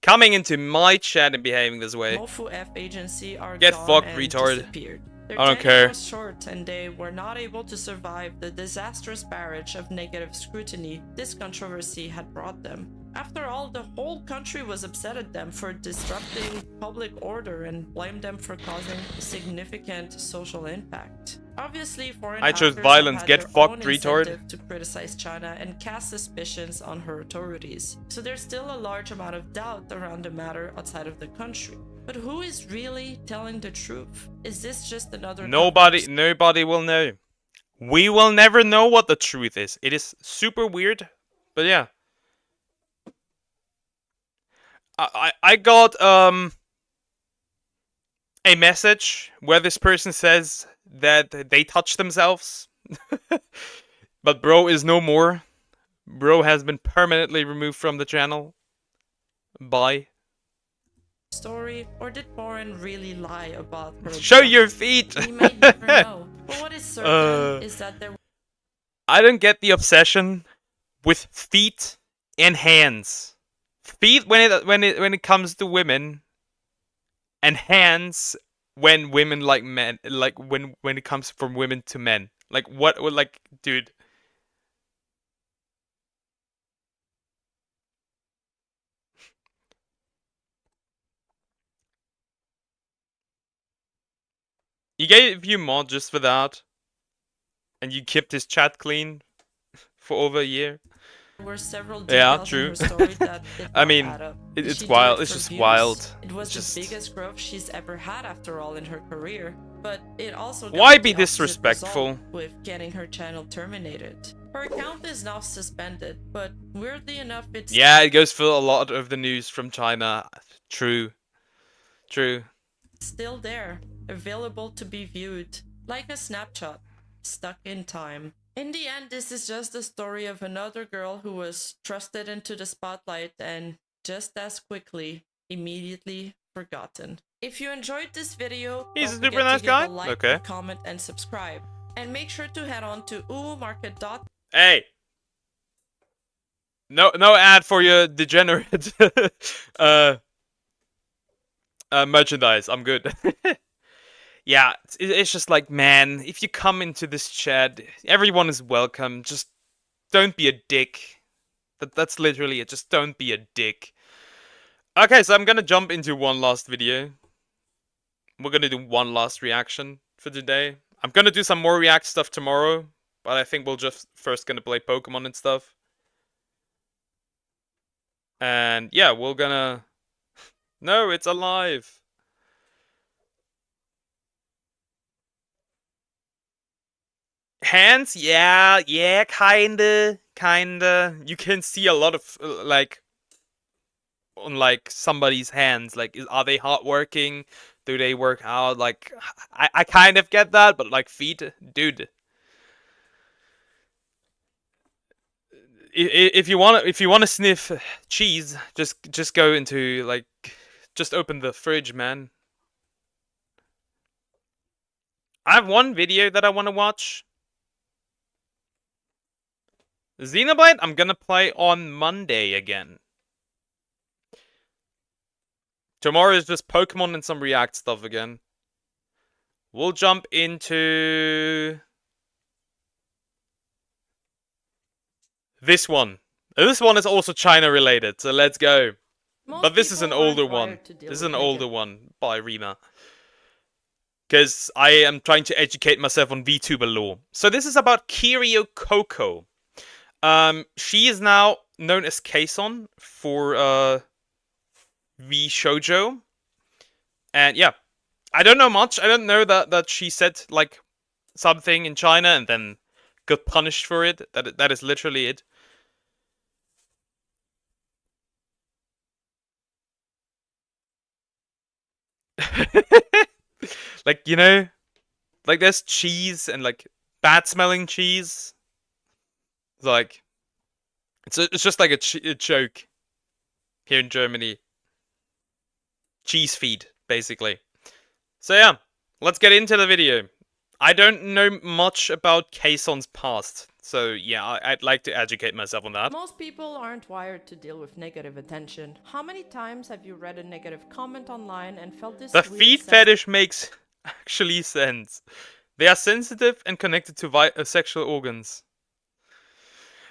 Coming into my chat and behaving this way. Mofu F agency are Get gone fucked, and retard. disappeared. Their I don't tenure care. was short and they were not able to survive the disastrous barrage of negative scrutiny this controversy had brought them. After all, the whole country was upset at them for disrupting public order and blamed them for causing significant social impact. Obviously, foreign I chose actors violence. have had Get their fucked, own retard. incentive to criticize China and cast suspicions on her authorities. So there's still a large amount of doubt around the matter outside of the country. But who is really telling the truth? Is this just another Nobody will know. We will never know what the truth is. It is super weird, but yeah. I got a message where this person says that they touched themselves. But bro is no more. Bro has been permanently removed from the channel. Bye. Story, or did Boren really lie about her? Show your feet. We may never know. But what is certain is that there. I don't get the obsession with feet and hands. Feet when it comes to women, and hands when women like men, like when it comes from women to men. Like what like, dude. He gave you mod just for that, and you kept his chat clean for over a year. There were several Yeah, details true. in her story that did I not mean, add up. it's She wild. did it It's for just views. wild. It was It's just the biggest growth she's ever had after all in her career. But it also got Why the be opposite disrespectful? result with getting her channel terminated. Her account is now suspended, but weirdly enough, it's Yeah, it goes for a lot of the news from China. True. True. still there, available to be viewed, like a snapshot, stuck in time. In the end, this is just the story of another girl who was thrusted into the spotlight and just as quickly, immediately forgotten. If you enjoyed this video, He's a don't super forget nice to give guy. a like, Okay. a comment, and subscribe. And make sure to head on to umarket.com. Hey. No ad for your degenerate merchandise. I'm good. Yeah, it's just like, man, if you come into this chat, everyone is welcome. Just don't be a dick. That's literally it. Just don't be a dick. Okay, so I'm gonna jump into one last video. We're gonna do one last reaction for today. I'm gonna do some more react stuff tomorrow, but I think we'll just first gonna play Pokemon and stuff. And yeah, we're gonna... No, it's alive. hands, yeah, kinda. You can see a lot of like on like somebody's hands. Like, are they hardworking? Do they work out? Like, I kind of get that, but like feet, dude. If you wanna sniff cheese, just go into like, just open the fridge, man. I have one video that I want to watch. Xenoblade, I'm gonna play on Monday again. Tomorrow is just Pokemon and some React stuff again. We'll jump into this one. This one is also China related, so let's go. But this is an older one. This is an older one by Rima. Because I am trying to educate myself on VTuber lore. So this is about Kiryu Coco. She is now known as Kason for V Shoujo. And yeah, I don't know much. I don't know that she said like something in China and then got punished for it. That is literally it. Like, you know, like there's cheese and like bad smelling cheese. Like, it's just like a joke here in Germany. Cheese feed, basically. So yeah, let's get into the video. I don't know much about Kayson's past, so yeah, I'd like to educate myself on that. Most people aren't wired to deal with negative attention. How many times have you read a negative comment online and felt this The feet fetish makes actually sense. They are sensitive and connected to sexual organs.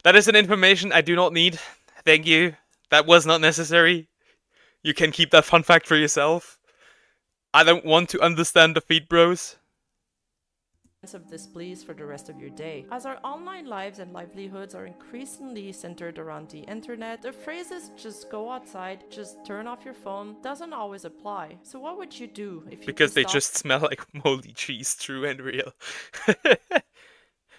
That is an information I do not need. Thank you. That was not necessary. You can keep that fun fact for yourself. I don't want to understand the feet, bros. Of displease for the rest of your day. As our online lives and livelihoods are increasingly centered around the internet, the phrases "just go outside," "just turn off your phone" doesn't always apply. So what would you do if you Because they just smell like moldy cheese, true and real.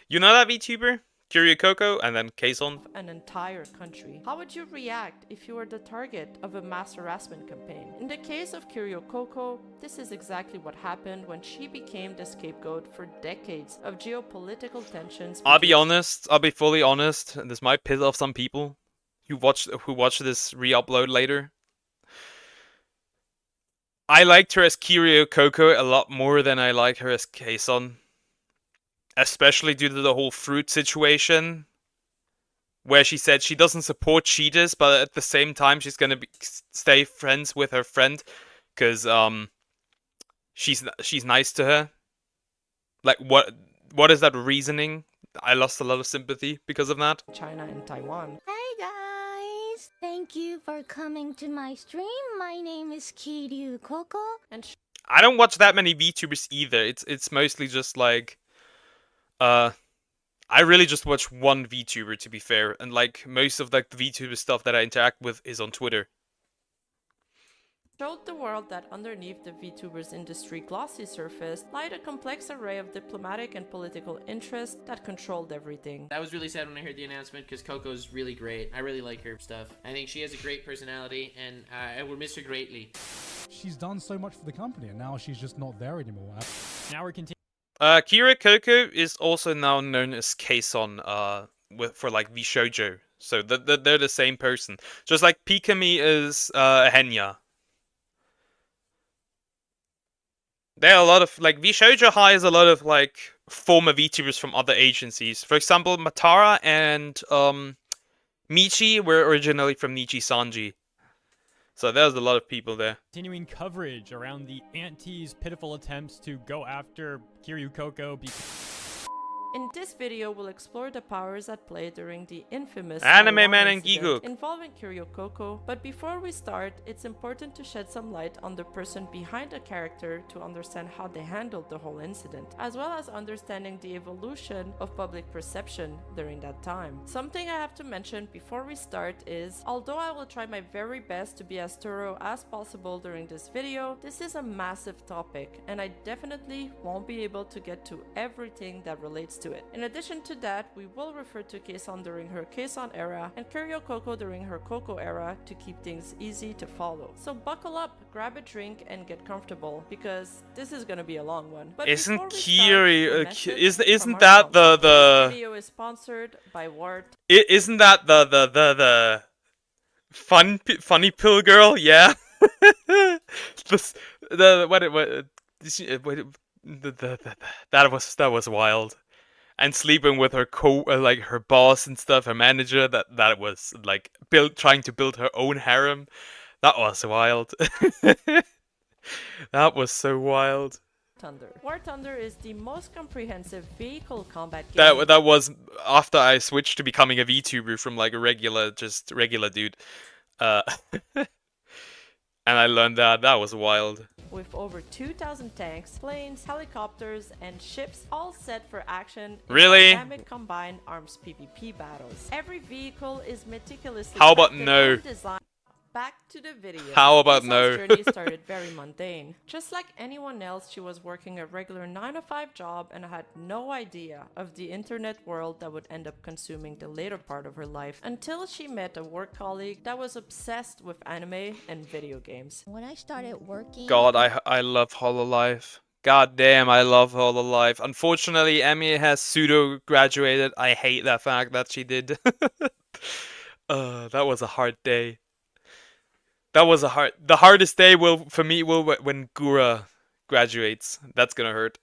You know that VTuber? Kiryu Coco and then Kason? An entire country. How would you react if you were the target of a mass harassment campaign? In the case of Kiryu Coco, this is exactly what happened when she became the scapegoat for decades of geopolitical tensions. I'll be honest, I'll be fully honest, and this might piss off some people who watch this re-upload later. I liked her as Kiryu Coco a lot more than I like her as Kason. Especially due to the whole fruit situation, where she said she doesn't support cheaters, but at the same time she's gonna stay friends with her friend, because she's nice to her. Like, what is that reasoning? I lost a lot of sympathy because of that. China and Taiwan. Hey guys, thank you for coming to my stream. My name is Kiryu Coco, and I don't watch that many VTubers either. It's mostly just like. I really just watch one VTuber, to be fair, and like most of like the VTuber stuff that I interact with is on Twitter. Showed the world that underneath the VTubers industry glossy surface lied a complex array of diplomatic and political interests that controlled everything. I was really sad when I heard the announcement because Coco's really great. I really like her stuff. I think she has a great personality and I will miss her greatly. She's done so much for the company and now she's just not there anymore. Now we're continuing. Kiryu Coco is also now known as Kason, for like V Shoujo. So they're the same person. Just like Pikami is Henya. There are a lot of like V Shoujo hires a lot of like former VTubers from other agencies. For example, Matara and Michi were originally from Nichi Sanji. So there's a lot of people there. Continuing coverage around the auntie's pitiful attempts to go after Kiryu Coco. In this video, we'll explore the powers at play during the infamous Anime Man and Giguk involving Kiryu Coco. But before we start, it's important to shed some light on the person behind the character to understand how they handled the whole incident, as well as understanding the evolution of public perception during that time. Something I have to mention before we start is, although I will try my very best to be as thorough as possible during this video, this is a massive topic, and I definitely won't be able to get to everything that relates to it. In addition to that, we will refer to Kason during her Kason era and Curio Coco during her Coco era to keep things easy to follow. So buckle up, grab a drink, and get comfortable because this is gonna be a long one. But isn't Kiri isn't that the video is sponsored by Wart. Isn't that the funny pill girl? Yeah. That was wild. And sleeping with her like her boss and stuff, her manager. That was like trying to build her own harem. That was wild. That was so wild. War Thunder is the most comprehensive vehicle combat game. That was after I switched to becoming a VTuber from like a regular dude. And I learned that was wild. With over 2,000 tanks, planes, helicopters, and ships all set for action in Really? dynamic combined arms PvP battles. Every vehicle is meticulously How about crafted no? and designed. Back to the video. How about Kison's no? journey started very mundane. Just like anyone else, she was working a regular 9-to-5 job and had no idea of the internet world that would end up consuming the later part of her life until she met a work colleague that was obsessed with anime and video games. When I started working... God, I love Hololive. God damn, I love Hololive. Unfortunately, Emmy has pseudo graduated. I hate that fact that she did. That was a hard day. The hardest day for me will when Gura graduates. That's gonna hurt.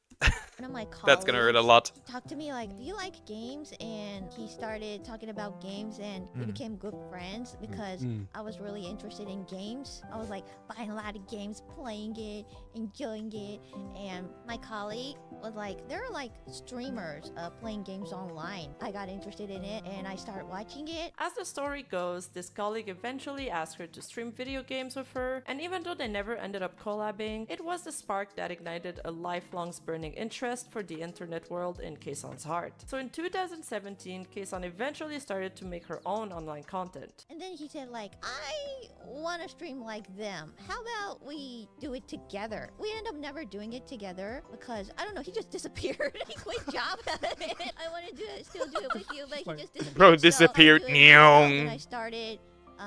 One of my That's gonna hurt a lot. Talked to me like, do you like games? And he started talking about games and we became good friends because I was really interested in games. I was like buying a lot of games, playing it, enjoying it. And my colleague was like, there are like streamers playing games online. I got interested in it and I started watching it. As the story goes, this colleague eventually asked her to stream video games with her, and even though they never ended up collabing, it was the spark that ignited a lifelong burning interest for the internet world in Kayson's heart. So in 2017, Kayson eventually started to make her own online content. And then he said like, I want to stream like them. How about we do it together? We ended up never doing it together because, I don't know, he just disappeared. He quit job. I want to still do it with you, but he just disappeared. Bro disappeared. And I started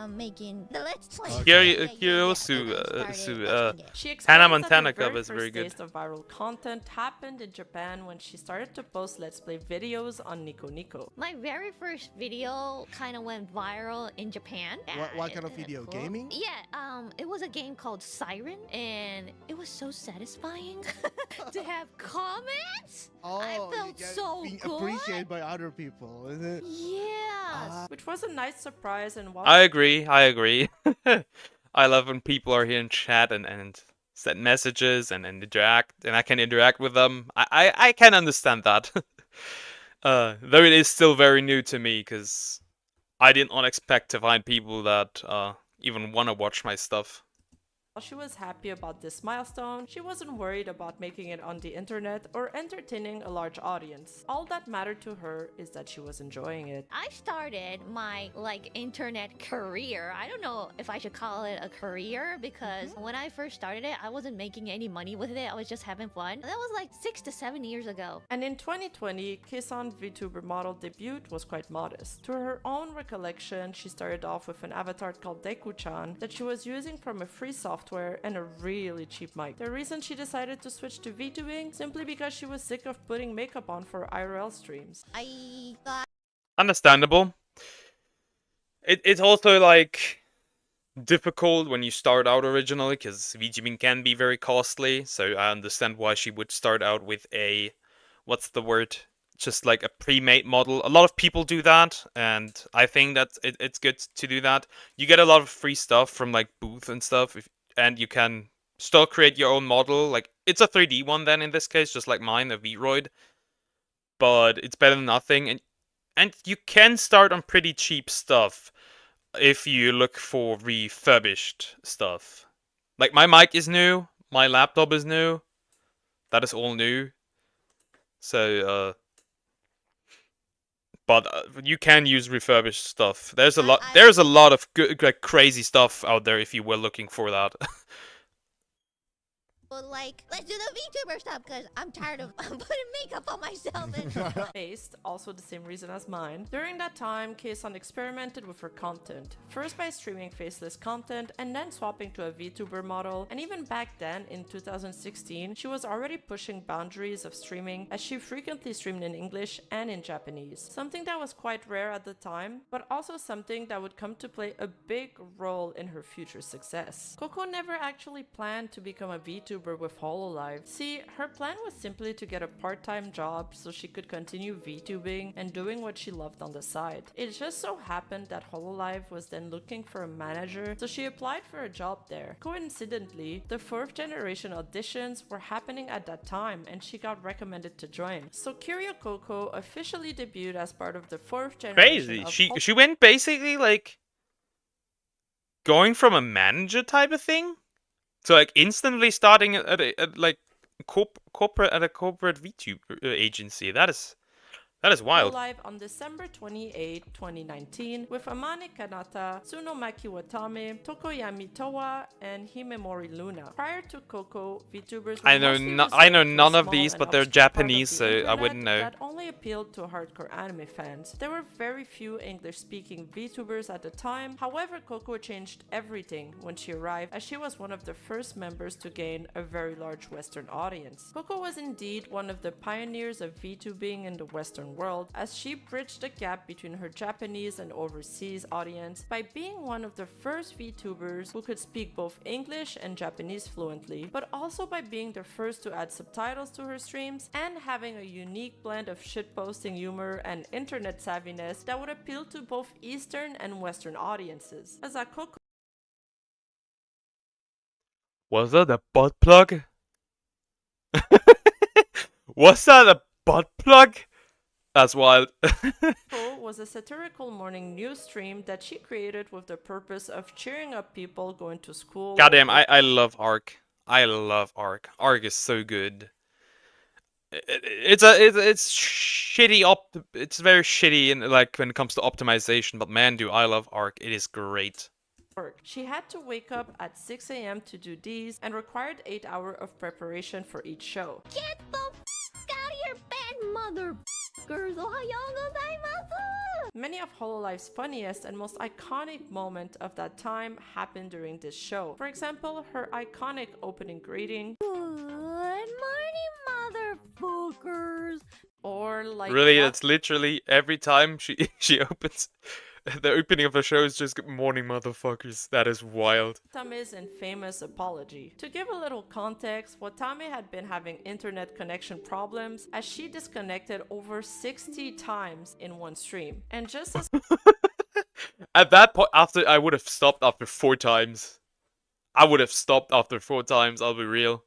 making the Let's Play. Hannah Montana cover is very good. Taste of viral content happened in Japan when she started to post Let's Play videos on Nico Nico. My very first video kind of went viral in Japan. What kind of video? Cool. Gaming? Yeah, it was a game called Siren, and it was so satisfying to have comments. I felt so being good. appreciated by other people, is it? Yeah. Which was a nice surprise and I agree. I love when people are here in chat and send messages and interact, and I can interact with them. I can understand that. Though it is still very new to me, because I did not expect to find people that even want to watch my stuff. While she was happy about this milestone, she wasn't worried about making it on the internet or entertaining a large audience. All that mattered to her is that she was enjoying it. I started my internet career. I don't know if I should call it a career because when I first started it, I wasn't making any money with it. I was just having fun. That was like 6 to 7 years ago. And in 2020, Kayson's VTuber model debut was quite modest. To her own recollection, she started off with an avatar called Deku-chan that she was using from a free software and a really cheap mic. The reason she decided to switch to VTubing simply because she was sick of putting makeup on for IRL streams. I thought Understandable. It's also like difficult when you start out originally because VTubing can be very costly, so I understand why she would start out with a, what's the word? Just like a pre-made model. A lot of people do that, and I think that it's good to do that. You get a lot of free stuff from like Booth and stuff, and you can still create your own model. Like, it's a 3D one then in this case, just like mine, a Vroid. But it's better than nothing, and you can start on pretty cheap stuff if you look for refurbished stuff. Like, my mic is new, my laptop is new, that is all new. So, but you can use refurbished stuff. There's a lot of good, like, crazy stuff out there if you were looking for that. But like, let's do the VTuber stuff because I'm tired of putting makeup on myself. And Based, also the same reason as mine. During that time, Kayson experimented with her content. First by streaming faceless content and then swapping to a VTuber model. And even back then, in 2016, she was already pushing boundaries of streaming as she frequently streamed in English and in Japanese. Something that was quite rare at the time, but also something that would come to play a big role in her future success. Coco never actually planned to become a VTuber with Hololive. See, her plan was simply to get a part-time job so she could continue VTubing and doing what she loved on the side. It just so happened that Hololive was then looking for a manager, so she applied for a job there. Coincidentally, the 4th generation auditions were happening at that time and she got recommended to join. So Kiryu Coco officially debuted as part of the 4th generation. Crazy. She went basically like going from a manager type of thing to like instantly starting at like corporate VTuber agency. That is wild. Live on December 28, 2019 with Amane Kanata, Tsunomaki Watame, Tokoyami Towa, and Himemori Luna. Prior to Coco, VTubers were I know none of these, but they're Japanese, so I wouldn't know. That only appealed to hardcore anime fans. There were very few English-speaking VTubers at the time. However, Coco changed everything when she arrived, as she was one of the first members to gain a very large Western audience. Coco was indeed one of the pioneers of VTubing in the Western world, as she bridged the gap between her Japanese and overseas audience by being one of the first VTubers who could speak both English and Japanese fluently, but also by being the first to add subtitles to her streams and having a unique blend of shitposting humor and internet savviness that would appeal to both Eastern and Western audiences. As a Coco Was that a butt plug? Was that a butt plug? That's wild. was a satirical morning news stream that she created with the purpose of cheering up people going to school. Goddamn, I love Ark. I love Ark. Ark is so good. It's shitty it's very shitty in like when it comes to optimization, but man, do I love Ark. It is great. She had to wake up at 6 a.m. to do these and required 8 hours of preparation for each show. Get the out of your bed, mother. Many of Hololife's funniest and most iconic moments of that time happened during this show. For example, her iconic opening greeting. Good morning, motherfuckers. Or like really, that's literally every time she opens. The opening of the show is just "Good morning, motherfuckers." That is wild. Watame's infamous apology. To give a little context, Watame had been having internet connection problems as she disconnected over 60 times in one stream. And just as at that point, I would have stopped after 4 times. I would have stopped after 4 times, I'll be real.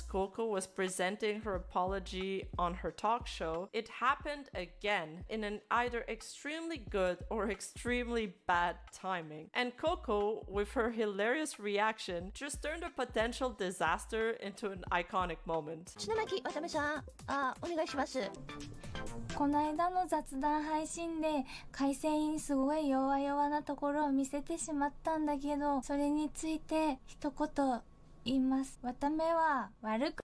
Coco was presenting her apology on her talk show, it happened again in an either extremely good or extremely bad timing. And Coco, with her hilarious reaction, just turned a potential disaster into an iconic moment. この間の雑談配信で回線員すごい弱々なところを見せてしまったんだけど、それについて一言言います。わためは悪く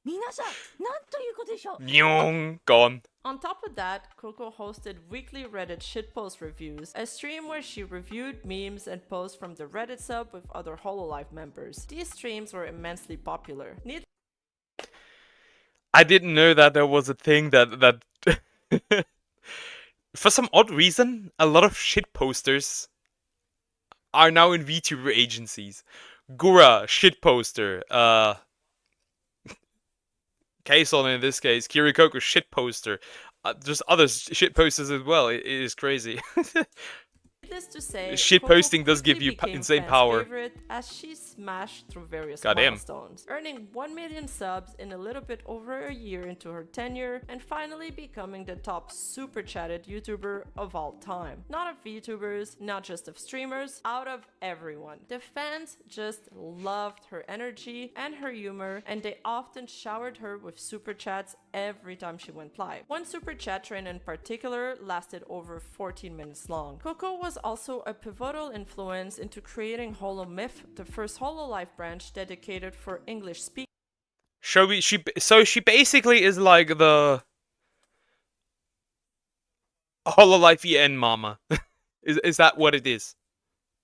皆さん、なんということでしょう。Gone. On top of that, Coco hosted weekly Reddit shitpost reviews, a stream where she reviewed memes and posts from the Reddit sub with other Hololive members. These streams were immensely popular. I didn't know that there was a thing that for some odd reason, a lot of shit posters are now in VTuber agencies. Gura, shit poster. Kayson in this case, Kirikoku, shit poster. There's other shit posters as well. It is crazy. This to say, shit Coco posting does give quickly you became insane fans' power. favorite as she smashed through various Goddamn. milestones, earning 1 million subs in a little bit over a year into her tenure, and finally becoming the top super chatted YouTuber of all time. Not of VTubers, not just of streamers, out of everyone. The fans just loved her energy and her humor, and they often showered her with super chats every time she went live. One super chat train in particular lasted over 14 minutes long. Coco was also a pivotal influence into creating HoloMyth, the first HoloLive branch dedicated for English speakers. So she basically is like the Hololive EN mama. Is that what it is?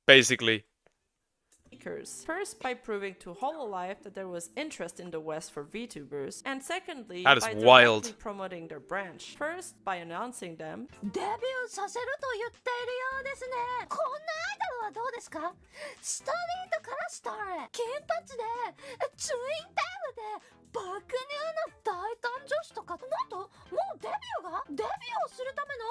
Basically. First, by proving to HoloLive that there was interest in the West for VTubers, and secondly, That is by wild. directly promoting their branch. First, by announcing them. デビューさせると言っているようですね。こんなアイドルはどうですか？ストリートからスターへ、金髪で、ツインテールで、爆乳の大胆女子とか、なんともうデビューをするための。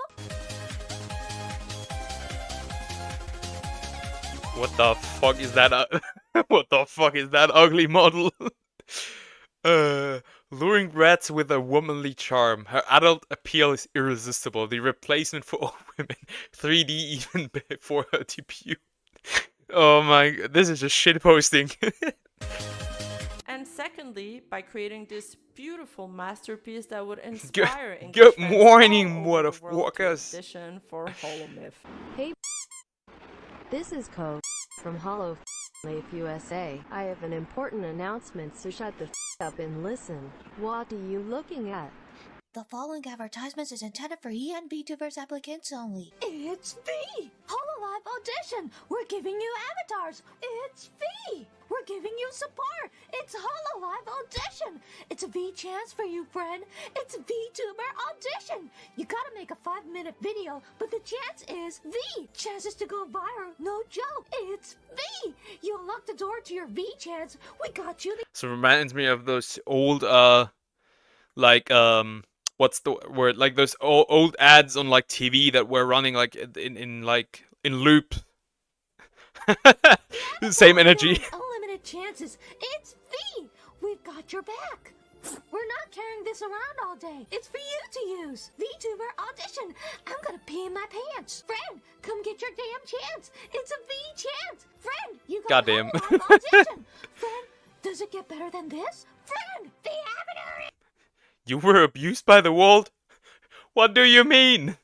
What the fuck is that? What the fuck is that ugly model? Luring brats with a womanly charm. Her adult appeal is irresistible. The replacement for all women. 3D even before her debut. Oh my, this is just shit posting. And secondly, by creating this beautiful masterpiece that would Good, inspire good fans morning, all over the world to motherfuckers. audition for HoloMyth. Hey, this is Code from Hollow Life USA. I have an important announcement, so shut the up and listen. What are you looking at? The following advertisements is intended for EN VTubers applicants only. It's V! HoloLive audition! We're giving you avatars! It's V! We're giving you support! It's HoloLive audition! It's a V chance for you, friend! It's VTuber audition! You gotta make a 5-minute video, but the chance is V! Chances to go viral, no joke! It's V! You unlock the door to your V chance. We got you the— So it reminds me of those old, like, what's the word? Like those old ads on like TV that were running like in loop. Same energy. Unlimited chances. It's V! We've got your back. We're not carrying this around all day. It's for you to use. VTuber audition. I'm gonna pee in my pants. Friend, come get your damn chance. It's a V chance. Friend, you got Goddamn. HoloLive audition. Friend, does it get better than this? Friend, the avatar. You were abused by the world? What do you mean?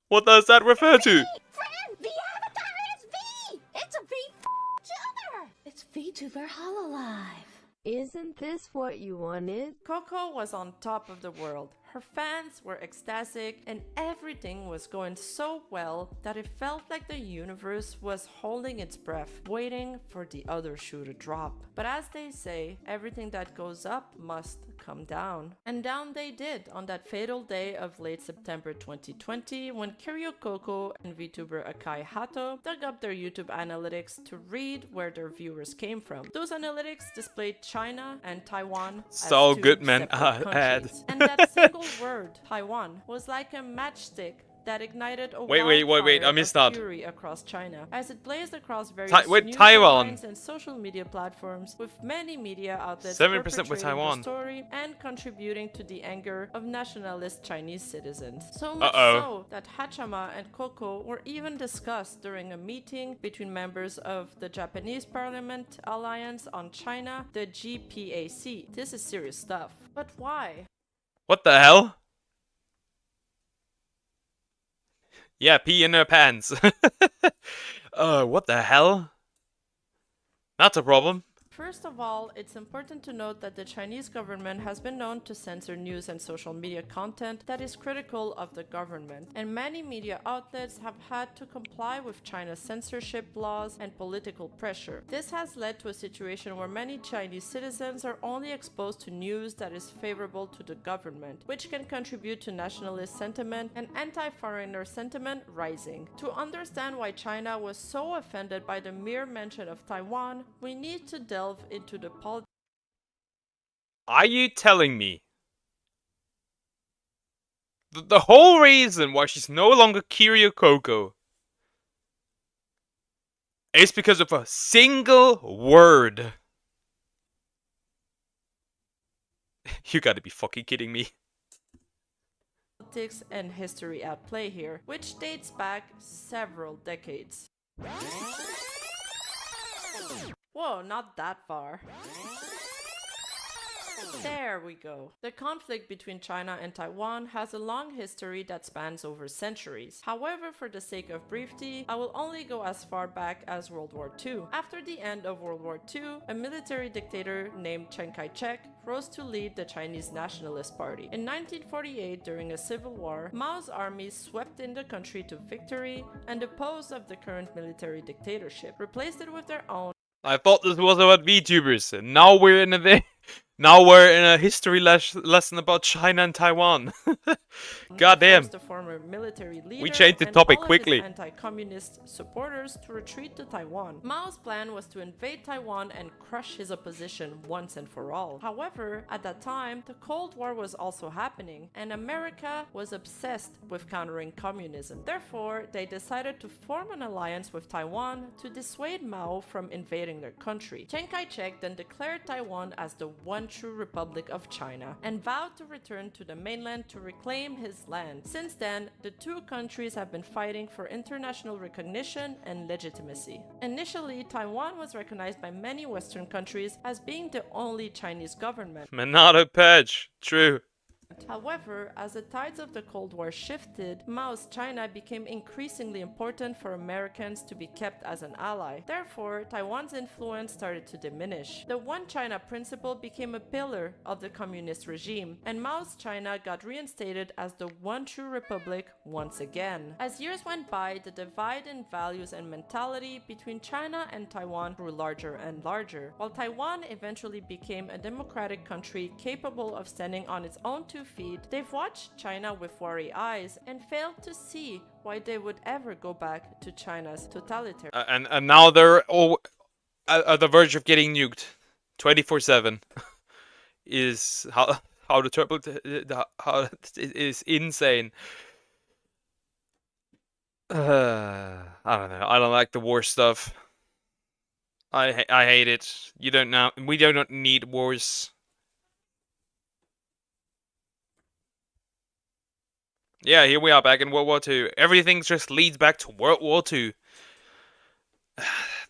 What does that refer to? Friend, the avatar is V. It's a V-tuber. It's VTuber HoloLive. Isn't this what you wanted? Coco was on top of the world. Her fans were ecstatic and everything was going so well that it felt like the universe was holding its breath, waiting for the other shoe to drop. But as they say, everything that goes up must come down. And down they did on that fatal day of late September 2020 when Kiryu Coco and VTuber Akai Hato dug up their YouTube analytics to read where their viewers came from. Those analytics displayed China and Taiwan as So two good, man. separate Ad. countries. And that single word, Taiwan, was like a matchstick that ignited a Wait, I wildfire missed of that. fury across China as it blazed across various news Taiwan. headlines and social media platforms, with many media outlets 70% with perpetrating Taiwan. the story and contributing to the anger of nationalist Chinese citizens. So much so that Hachama and Coco were even discussed during a meeting between members of the Japanese Parliament Alliance on China, the GPAC. This is serious stuff. But why? What the hell? Yeah, pee in her pants. What the hell? That's a problem. First of all, it's important to note that the Chinese government has been known to censor news and social media content that is critical of the government, and many media outlets have had to comply with China's censorship laws and political pressure. This has led to a situation where many Chinese citizens are only exposed to news that is favorable to the government, which can contribute to nationalist sentiment and anti-foreigner sentiment rising. To understand why China was so offended by the mere mention of Taiwan, we need to delve into the politics. Are you telling me the whole reason why she's no longer Kiryu Coco It's because of a single word. You gotta be fucking kidding me. Politics and history at play here, which dates back several decades. Whoa, not that far. There we go. The conflict between China and Taiwan has a long history that spans over centuries. However, for the sake of brevity, I will only go as far back as World War II. After the end of World War II, a military dictator named Chiang Kai-shek rose to lead the Chinese Nationalist Party. In 1948, during a civil war, Mao's army swept in the country to victory and deposed of the current military dictatorship, replaced it with their own. I thought this was about VTubers, and now we're in a now we're in a history lesson about China and Taiwan. Goddamn. The former military leader We changed the and topic all of quickly. his anti-communist supporters to retreat to Taiwan. Mao's plan was to invade Taiwan and crush his opposition once and for all. However, at that time, the Cold War was also happening, and America was obsessed with countering communism. Therefore, they decided to form an alliance with Taiwan to dissuade Mao from invading their country. Chiang Kai-shek then declared Taiwan as the one true Republic of China and vowed to return to the mainland to reclaim his land. Since then, the two countries have been fighting for international recognition and legitimacy. Initially, Taiwan was recognized by many Western countries as being the only Chinese government. Monado Patch, true. However, as the tides of the Cold War shifted, Mao's China became increasingly important for Americans to be kept as an ally. Therefore, Taiwan's influence started to diminish. The One China principle became a pillar of the communist regime, and Mao's China got reinstated as the one true republic once again. As years went by, the divide in values and mentality between China and Taiwan grew larger and larger. While Taiwan eventually became a democratic country capable of standing on its own two feet, they've watched China with wary eyes and failed to see why they would ever go back to China's totalitarian. And now they're all at the verge of getting nuked, 24/7. Is how the trouble how it is insane. I don't know. I don't like the war stuff. I hate it. You don't know. We do not need wars. Yeah, here we are back in World War II. Everything just leads back to World War II.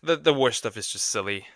The war stuff is just silly.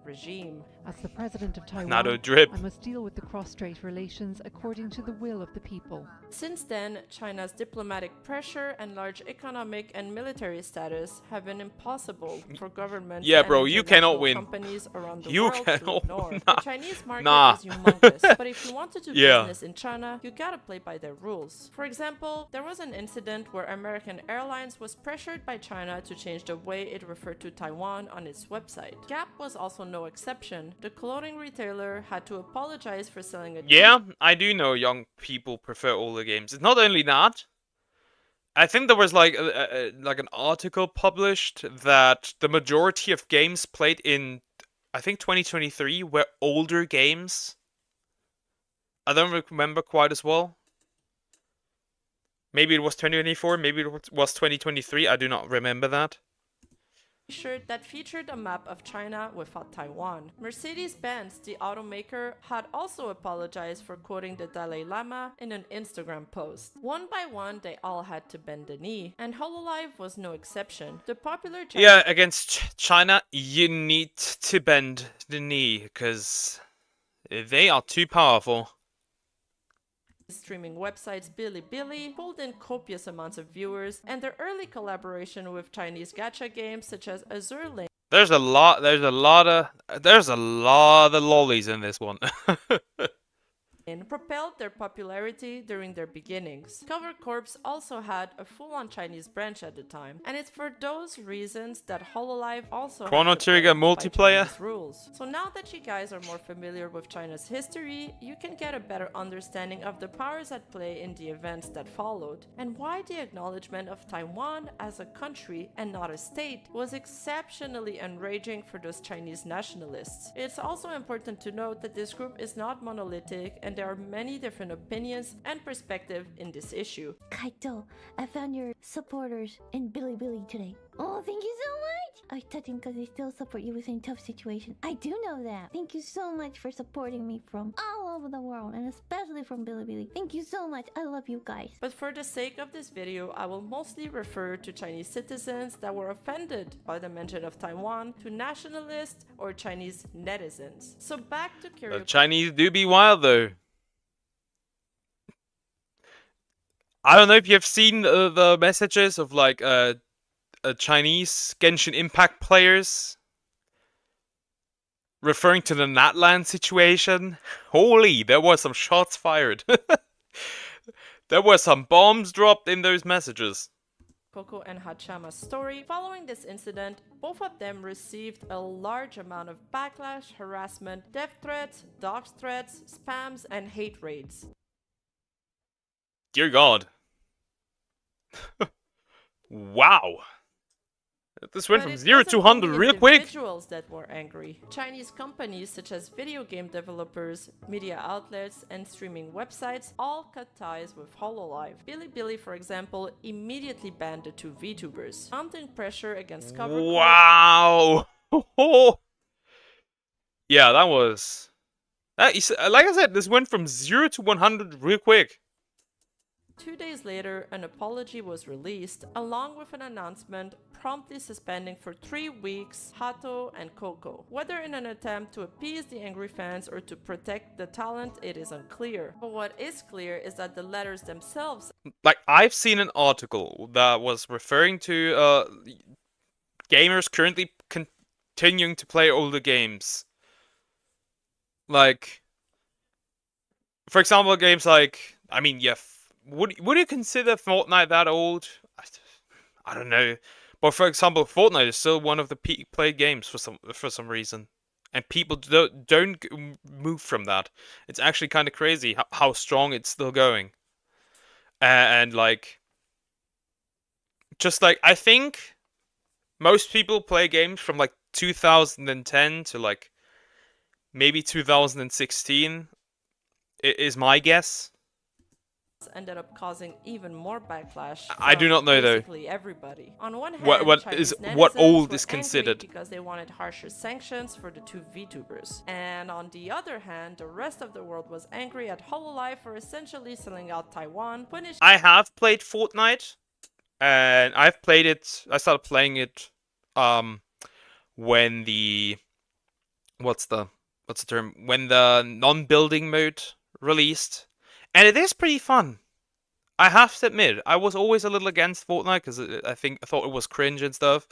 Regime. As the president of Taiwan, drip. I must deal with the cross-strait relations according to the will of the people. Since then, China's diplomatic pressure and large economic and military status have been impossible for governments and you cannot win. companies around the You world cannot to ignore. win. The Chinese market is humongous, but if you want to do business in China, you gotta play by their rules. For example, there was an incident where American Airlines was pressured by China to change the way it referred to Taiwan on its website. Gap was also no exception. The clothing retailer had to apologize for selling a Yeah, I do know young people prefer older games. It's not only that. I think there was like an article published that the majority of games played in, I think 2023, were older games. I don't remember quite as well. Maybe it was 2024, maybe it was 2023. I do not remember that. T-shirt that featured a map of China without Taiwan. Mercedes-Benz, the automaker, had also apologized for quoting the Dalai Lama in an Instagram post. One by one, they all had to bend the knee, and HoloLive was no exception. The popular Against China, you need to bend the knee, because they are too powerful. Streaming websites Bilibili pulled in copious amounts of viewers, and their early collaboration with Chinese gacha games such as Azure Lane. There's a lot of lollies in this one. Propelled their popularity during their beginnings. Cover Corps also had a full-on Chinese branch at the time, and it's for those reasons that HoloLive also Chrono Trigger multiplayer rules. So now that you guys are more familiar with China's history, you can get a better understanding of the powers at play in the events that followed, and why the acknowledgement of Taiwan as a country and not a state was exceptionally enraging for those Chinese nationalists. It's also important to note that this group is not monolithic, and there are many different opinions and perspectives in this issue. Kaito, I found your supporters in Bilibili today. Oh, thank you so much! I touching because they still support you within tough situation. I do know that. Thank you so much for supporting me from all over the world, and especially from Bilibili. Thank you so much. I love you guys. But for the sake of this video, I will mostly refer to Chinese citizens that were offended by the mention of Taiwan, to nationalists or Chinese netizens. So back to The Chinese do be wild though. I don't know if you've seen the messages of like Chinese Genshin Impact players referring to the Natlan situation. Holy, there were some shots fired. There were some bombs dropped in those messages. Coco and Hachama's story. Following this incident, both of them received a large amount of backlash, harassment, death threats, dox threats, spams, and hate raids. Dear God. Wow. This went from 0 to 100 real quick. Individuals that were angry. Chinese companies such as video game developers, media outlets, and streaming websites all cut ties with HoloLive. Bilibili, for example, immediately banned the two VTubers, mounting pressure against cover. Wow. Yeah, that was... like I said, this went from 0 to 100 real quick. 2 days later, an apology was released, along with an announcement promptly suspending for 3 weeks Hato and Coco. Whether in an attempt to appease the angry fans or to protect the talent, it is unclear. But what is clear is that the letters themselves... Like, I've seen an article that was referring to gamers currently continuing to play older games. Like, for example, games like... I mean, yeah... Would you consider Fortnite that old? I don't know. But for example, Fortnite is still one of the peak played games for some reason. And people don't move from that. It's actually kind of crazy how strong it's still going. And like... just like, I think most people play games from like 2010 to like maybe 2016 is my guess. Ended up causing even more backlash. I do not know though. Basically everybody. On one hand, what old is considered? Because they wanted harsher sanctions for the two VTubers, and on the other hand, the rest of the world was angry at HoloLive for essentially selling out Taiwan. I have played Fortnite, and I've played it. I started playing it when the what's the term? When the non-building mode released. And it is pretty fun. I have to admit, I was always a little against Fortnite because I thought it was cringe and stuff.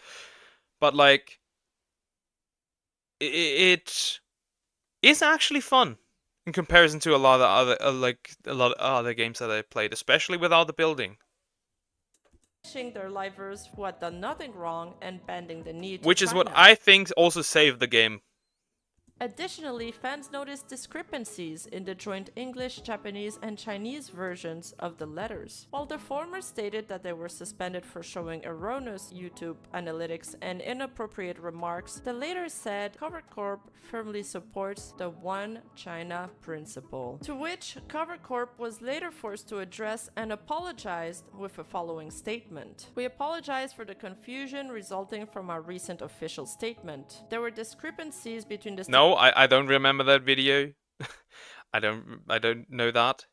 But like, it is actually fun in comparison to a lot of other games that I played, especially without the building. Their livers who had done nothing wrong and bending the knee to Which is China. what I think also saved the game. Additionally, fans noticed discrepancies in the joint English, Japanese, and Chinese versions of the letters. While the former stated that they were suspended for showing erroneous YouTube analytics and inappropriate remarks, the latter said Cover Corp firmly supports the One China principle. To which Cover Corp was later forced to address and apologized with the following statement. We apologize for the confusion resulting from our recent official statement. There were discrepancies between the... No, I don't remember that video. I don't know that.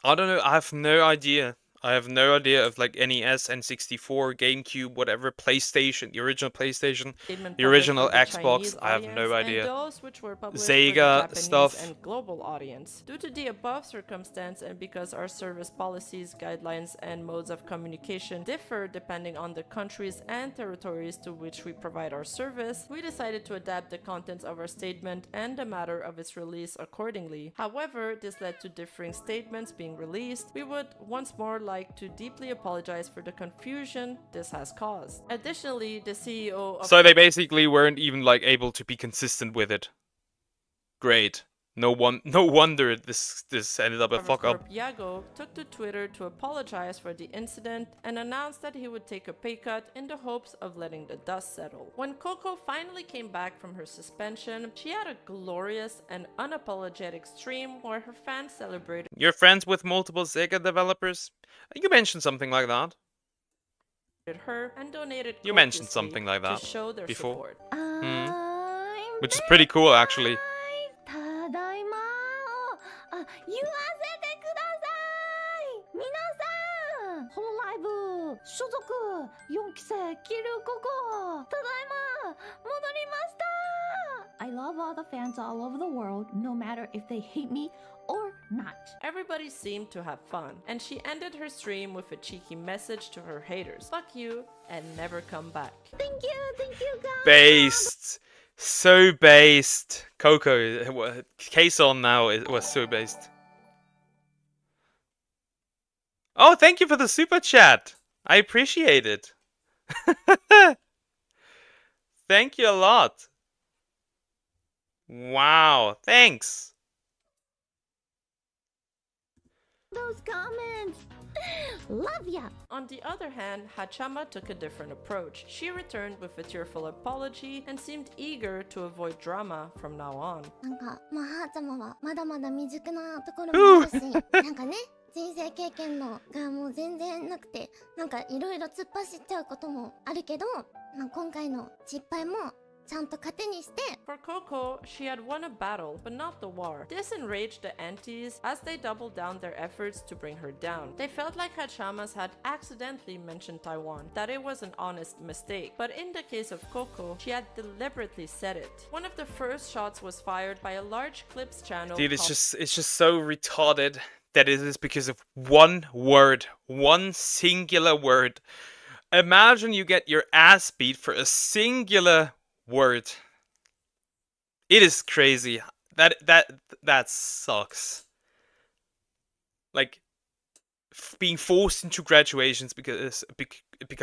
I don't know. I have no idea. I have no idea of like NES, N64, GameCube, whatever, PlayStation, the original PlayStation, the original Xbox. I have no idea. Those which were Sega stuff. And global audience. Due to the above circumstance and because our service policies, guidelines, and modes of communication differ depending on the countries and territories to which we provide our service, we decided to adapt the contents of our statement and the matter of its release accordingly. However, this led to differing statements being released. We would once more like to deeply apologize for the confusion this has caused. Additionally, the CEO of... So they basically weren't even like able to be consistent with it. Great. No wonder this ended up a fuck up. Yago took to Twitter to apologize for the incident and announced that he would take a pay cut in the hopes of letting the dust settle. When Coco finally came back from her suspension, she had a glorious and unapologetic stream where her fans celebrated. You're friends with multiple Sega developers? You mentioned something like that. Her and donated You mentioned something like that to show their before. support. Which is pretty cool, actually. ただいま言わせてください皆さんホロライブ所属4期生キルココただいま戻りました I love all the fans all over the world, no matter if they hate me or not. Everybody seemed to have fun, and she ended her stream with a cheeky message to her haters. Fuck you, and never come back. Thank you guys. Based. So based. Coco, case on now, it was so based. Oh, thank you for the super chat. I appreciate it. Thank you a lot. Wow, thanks. Those comments. Love ya. On the other hand, Hachama took a different approach. She returned with a tearful apology and seemed eager to avoid drama from now on. なんか、まあ、はーちゃまはまだまだ未熟なところもあるし、なんかね、人生経験のがもう全然なくて、なんかいろいろ突っ走っちゃうこともあるけど、まあ、今回の失敗もちゃんと糧にして。 For Coco, she had won a battle, but not the war. This enraged the aunties as they doubled down their efforts to bring her down. They felt like Hachamas had accidentally mentioned Taiwan, that it was an honest mistake. But in the case of Coco, she had deliberately said it. One of the first shots was fired by a large clips channel. Dude, it's just so retarded that it is because of one word, one singular word. Imagine you get your ass beat for a singular word. It is crazy. That sucks. Like being forced into graduations because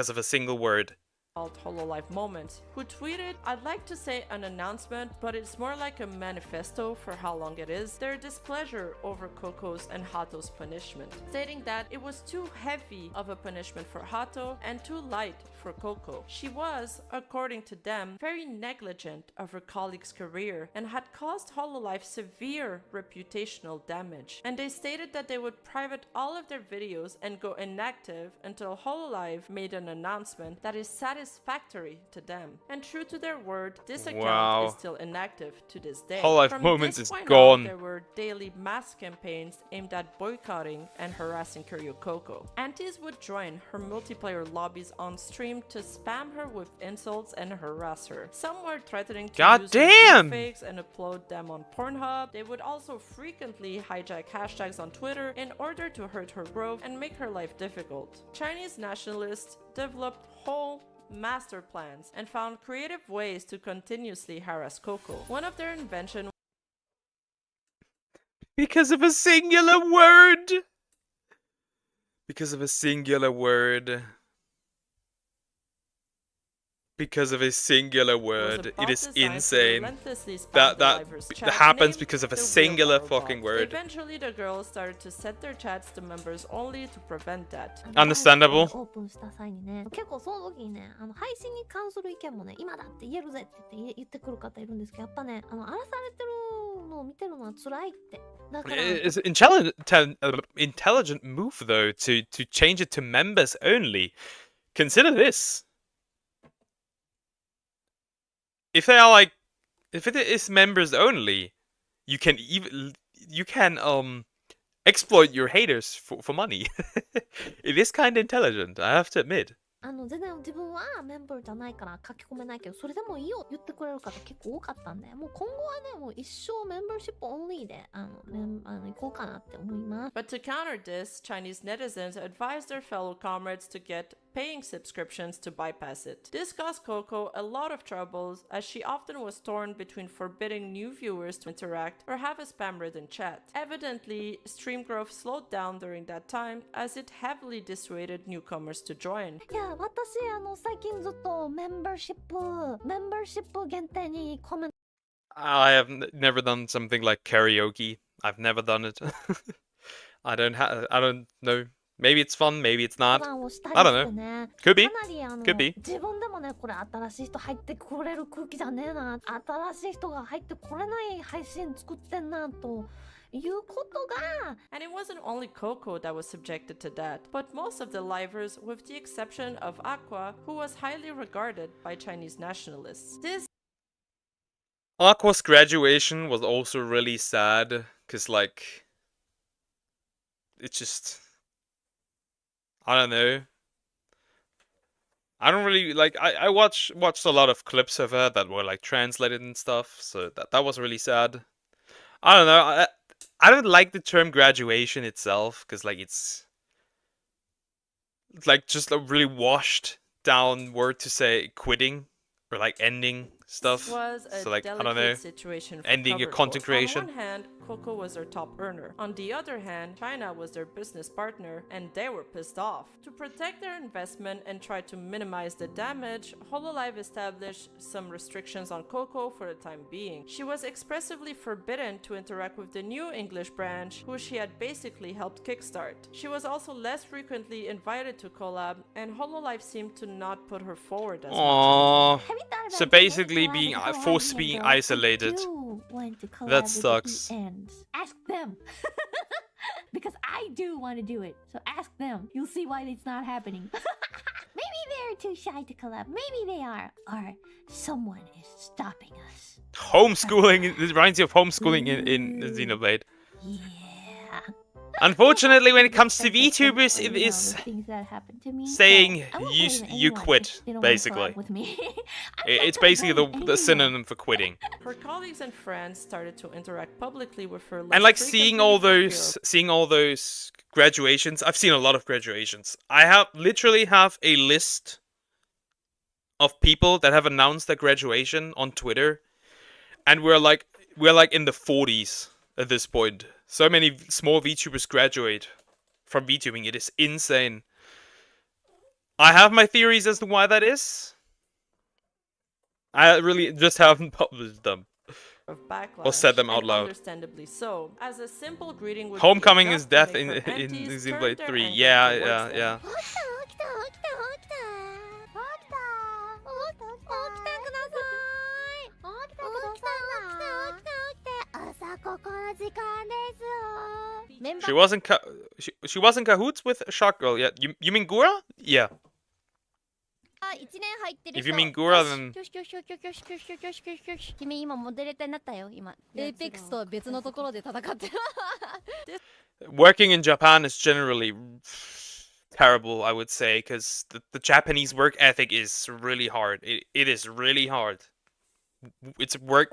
of a single word. Hololive Moments, who tweeted, "I'd like to say an announcement, but it's more like a manifesto for how long it is, their displeasure over Coco's and Hato's punishment, stating that it was too heavy of a punishment for Hato and too light for Coco. She was, according to them, very negligent of her colleague's career and had caused Hololive severe reputational damage, and they stated that they would private all of their videos and go inactive until Hololive made an announcement that is satisfactory to them. And true to their word, this account is still inactive to this day. Hololive Moments is gone. There were daily mass campaigns aimed at boycotting and harassing Kiryu Coco. Aunties would join her multiplayer lobbies on stream to spam her with insults and harass her. Some were threatening to use her fakes and upload them on Pornhub. They would also frequently hijack hashtags on Twitter in order to hurt her growth and make her life difficult. Chinese nationalists developed whole master plans and found creative ways to continuously harass Coco. One of their inventions because of a singular word. Because of a singular word. Because of a singular word. It is insane. That happens because of a singular fucking word. Eventually the girls started to set their chats to members only to prevent that. Understandable. オープンした際にね、結構その時にね、配信に関する意見もね、今だって言えるぜって言ってくる方いるんですけど、やっぱね、荒らされてるのを見てるのは辛いって。だから。It's an intelligent move though to change it to members only. Consider this. If they are like, if it is members only, you can exploit your haters for money. It is kind of intelligent, I have to admit. 全然自分はメンバーじゃないから書き込めないけど、それでもいいよ言ってくれる方結構多かったんで、もう今後はね、もう一生メンバーシップオンリーで行こうかなって思います。But to counter this, Chinese netizens advised their fellow comrades to get paying subscriptions to bypass it. This caused Coco a lot of troubles, as she often was torn between forbidding new viewers to interact or have a spam-ridden chat. Evidently, stream growth slowed down during that time, as it heavily dissuaded newcomers to join. いや、私最近ずっとメンバーシップ限定にコメント I have never done something like karaoke. I've never done it. I don't know. Maybe it's fun, maybe it's not. I don't know. Could be. Could be. 自分でもね、これ新しい人入ってこれる空気じゃねえな。新しい人が入ってこれない配信作ってんなと。And it wasn't only Coco that was subjected to that, but most of the livers, with the exception of Aqua, who was highly regarded by Chinese nationalists. Aqua's graduation was also really sad, cause like, it's just, I don't know. I don't really like. I watched a lot of clips of her that were like translated and stuff, so that was really sad. I don't know. I don't like the term graduation itself, because like it's like just a really washed down word to say quitting or like ending stuff. Was a so like I don't know, delicate situation for ending your cover content girls. creation. On one hand, Coco was their top earner. On the other hand, China was their business partner, and they were pissed off. To protect their investment and try to minimize the damage, Hololive established some restrictions on Coco for the time being. She was expressively forbidden to interact with the new English branch, who she had basically helped kickstart. She was also less frequently invited to collab, and Hololive seemed to not put her forward as Aww. much. So basically being forced to be isolated. That sucks. Ask them. Because I do want to do it. So ask them. You'll see why it's not happening. Maybe they're too shy to collab. Maybe they are. Or someone is stopping us. Homeschooling. It reminds you of homeschooling in Xenoblade. Yeah. Unfortunately, when it comes to VTubers, it is saying you quit, basically. It's basically the synonym for quitting. Her colleagues and friends started to interact publicly with her. And like seeing all those graduations, I've seen a lot of graduations. I literally have a list of people that have announced their graduation on Twitter, and we're like in the 40s at this point. So many small VTubers graduate from VTubing. It is insane. I have my theories as to why that is. I really just haven't published them. Or said them out loud. Understandably so. As a simple greeting would Homecoming is death in Xenoblade 3. Yeah. She wasn't cahoots with Shark Girl yet. You mean Gura? Yeah. If you mean Gura, then... 君今モデレーターになったよ今。Apex と別のところで戦ってる。Working in Japan is generally terrible, I would say, because the Japanese work ethic is really hard. It is really hard. It's work.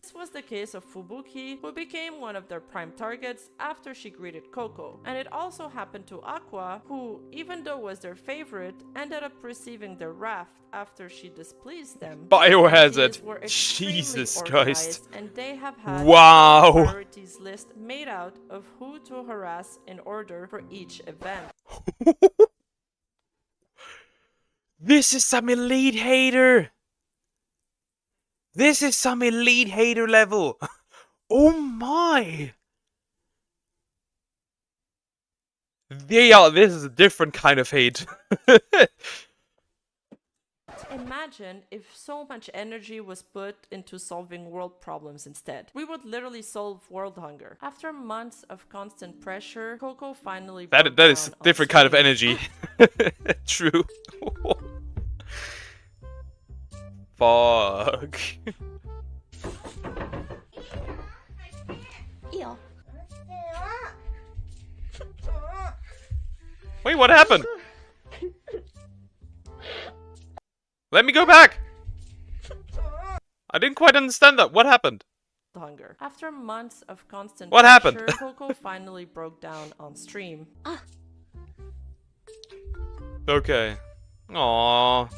This was the case of Fubuki, who became one of their prime targets after she greeted Coco. And it also happened to Aqua, who, even though was their favorite, ended up receiving their wrath after she displeased them. Biohazard. Jesus Christ. And they have had wow. a priorities list made out of who to harass in order for each event. This is some elite hater. This is some elite hater level. Oh my. This is a different kind of hate. Imagine if so much energy was put into solving world problems instead. We would literally solve world hunger. After months of constant pressure, Coco finally that is a different kind of energy. True. Fuck. Wait, what happened? Let me go back. I didn't quite understand that. What happened? Hunger. After months of constant what pressure, happened? Coco finally broke down on stream. Okay. Aww.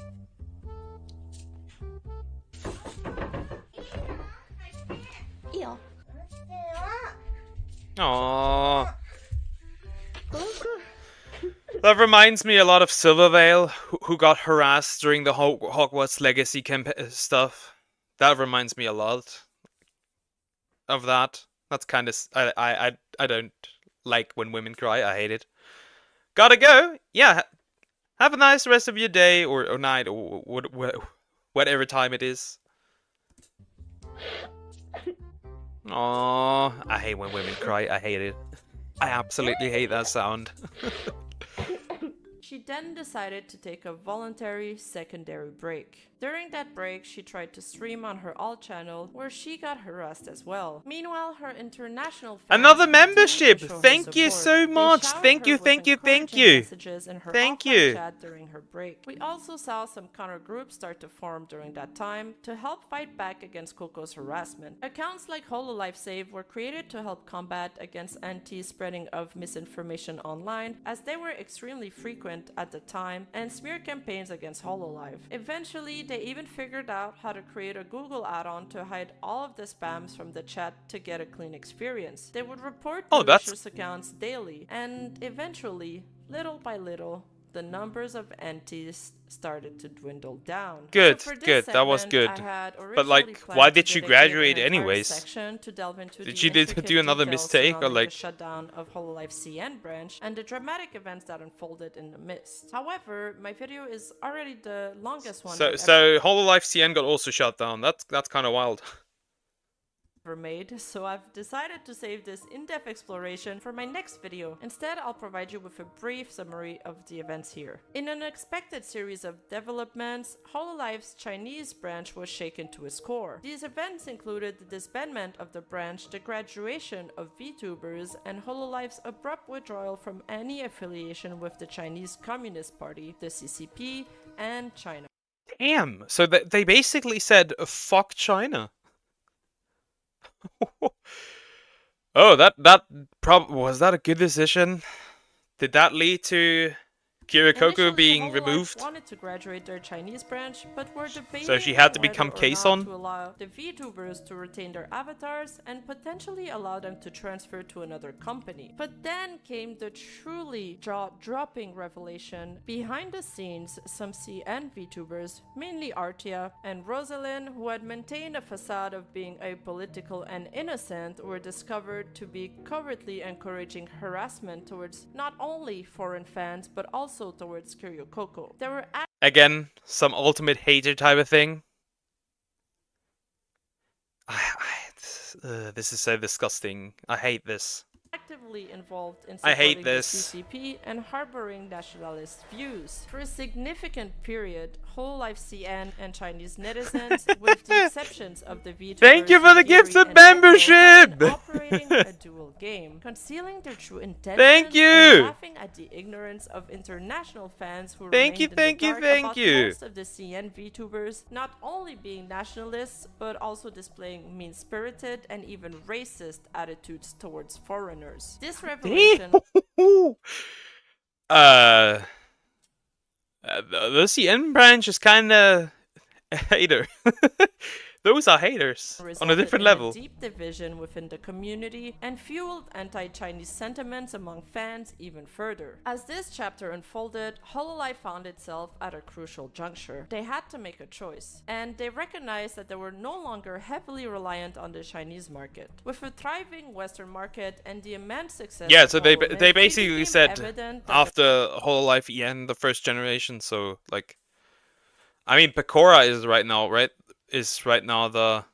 Aww. That reminds me a lot of Silvervale, who got harassed during the Hogwarts Legacy stuff. That reminds me a lot of that. That's kind of I don't like when women cry. I hate it. Gotta go. Yeah. Have a nice rest of your day or night or whatever time it is. Aww, I hate when women cry. I hate it. I absolutely hate that sound. She then decided to take a voluntary secondary break. During that break, she tried to stream on her alt channel, where she got harassed as well. Meanwhile, her international fans Another continued membership! to show her Thank you support. so They much! showered Thank her you, with thank you, thank encouraging you! messages in her Thank offline you! chat during her break. We also saw some counter groups start to form during that time to help fight back against Coco's harassment. Accounts like Hololive Save were created to help combat against anti-spreading of misinformation online, as they were extremely frequent at the time, and smear campaigns against Hololive. Eventually, they even figured out how to create a Google add-on to hide all of the spams from the chat to get a clean experience. They would report malicious accounts daily, and eventually, little by little, the numbers of antis started to dwindle down. Good, So for this good, that was segment, good. I had But like, originally why planned to did she dedicate graduate an entire anyways? section to delve into Did the she intricate do another details mistake or surrounding like? the shutdown of Hololive CN branch and the dramatic events that unfolded in the midst. However, my video is already the longest one So Hololive CN got also shut down. That's kind of wild. ever made, so I've decided to save this in-depth exploration for my next video. Instead, I'll provide you with a brief summary of the events here. In an unexpected series of developments, Hololive's Chinese branch was shaken to its core. These events included the disbandment of the branch, the graduation of VTubers, and Hololive's abrupt withdrawal from any affiliation with the Chinese Communist Party, the CCP, and China. Damn. So they basically said, "Fuck China." Oh, was that a good decision? Did that lead to Kirikoku being removed? Wanted to graduate their Chinese branch, but were debating So she had to whether become or not Kason? to allow the VTubers to retain their avatars and potentially allow them to transfer to another company. But then came the truly jaw-dropping revelation. Behind the scenes, some CN VTubers, mainly Artia and Rosalind, who had maintained a facade of being apolitical and innocent, were discovered to be covertly encouraging harassment towards not only foreign fans but also towards Kiryu-Coco. There were Again, some ultimate hater type of thing. This is so disgusting. I hate this. actively involved in I hate supporting this. the CCP and harboring nationalist views. For a significant period, Hololive CN and Chinese netizens, with the exceptions of the VTubers, Thank you for the gifts of and Coco, have membership! been operating a dual game, concealing their true intentions Thank you! and laughing at the ignorance of international fans who Thank you, remained in the dark thank about you. most of the CN VTubers not only being nationalists, but also displaying mean-spirited and even racist attitudes towards foreigners. This revelation The CN branch is kinda a hater. Those are haters on a resulted different in level. a deep division within the community and fueled anti-Chinese sentiments among fans even further. As this chapter unfolded, Hololive found itself at a crucial juncture. They had to make a choice, and they recognized that they were no longer heavily reliant on the Chinese market. With a thriving Western market and the immense success Yeah, of so they HoloLens, it basically became said evident that after Hololive EN, the first generation. So like, I mean, Pecora is right now the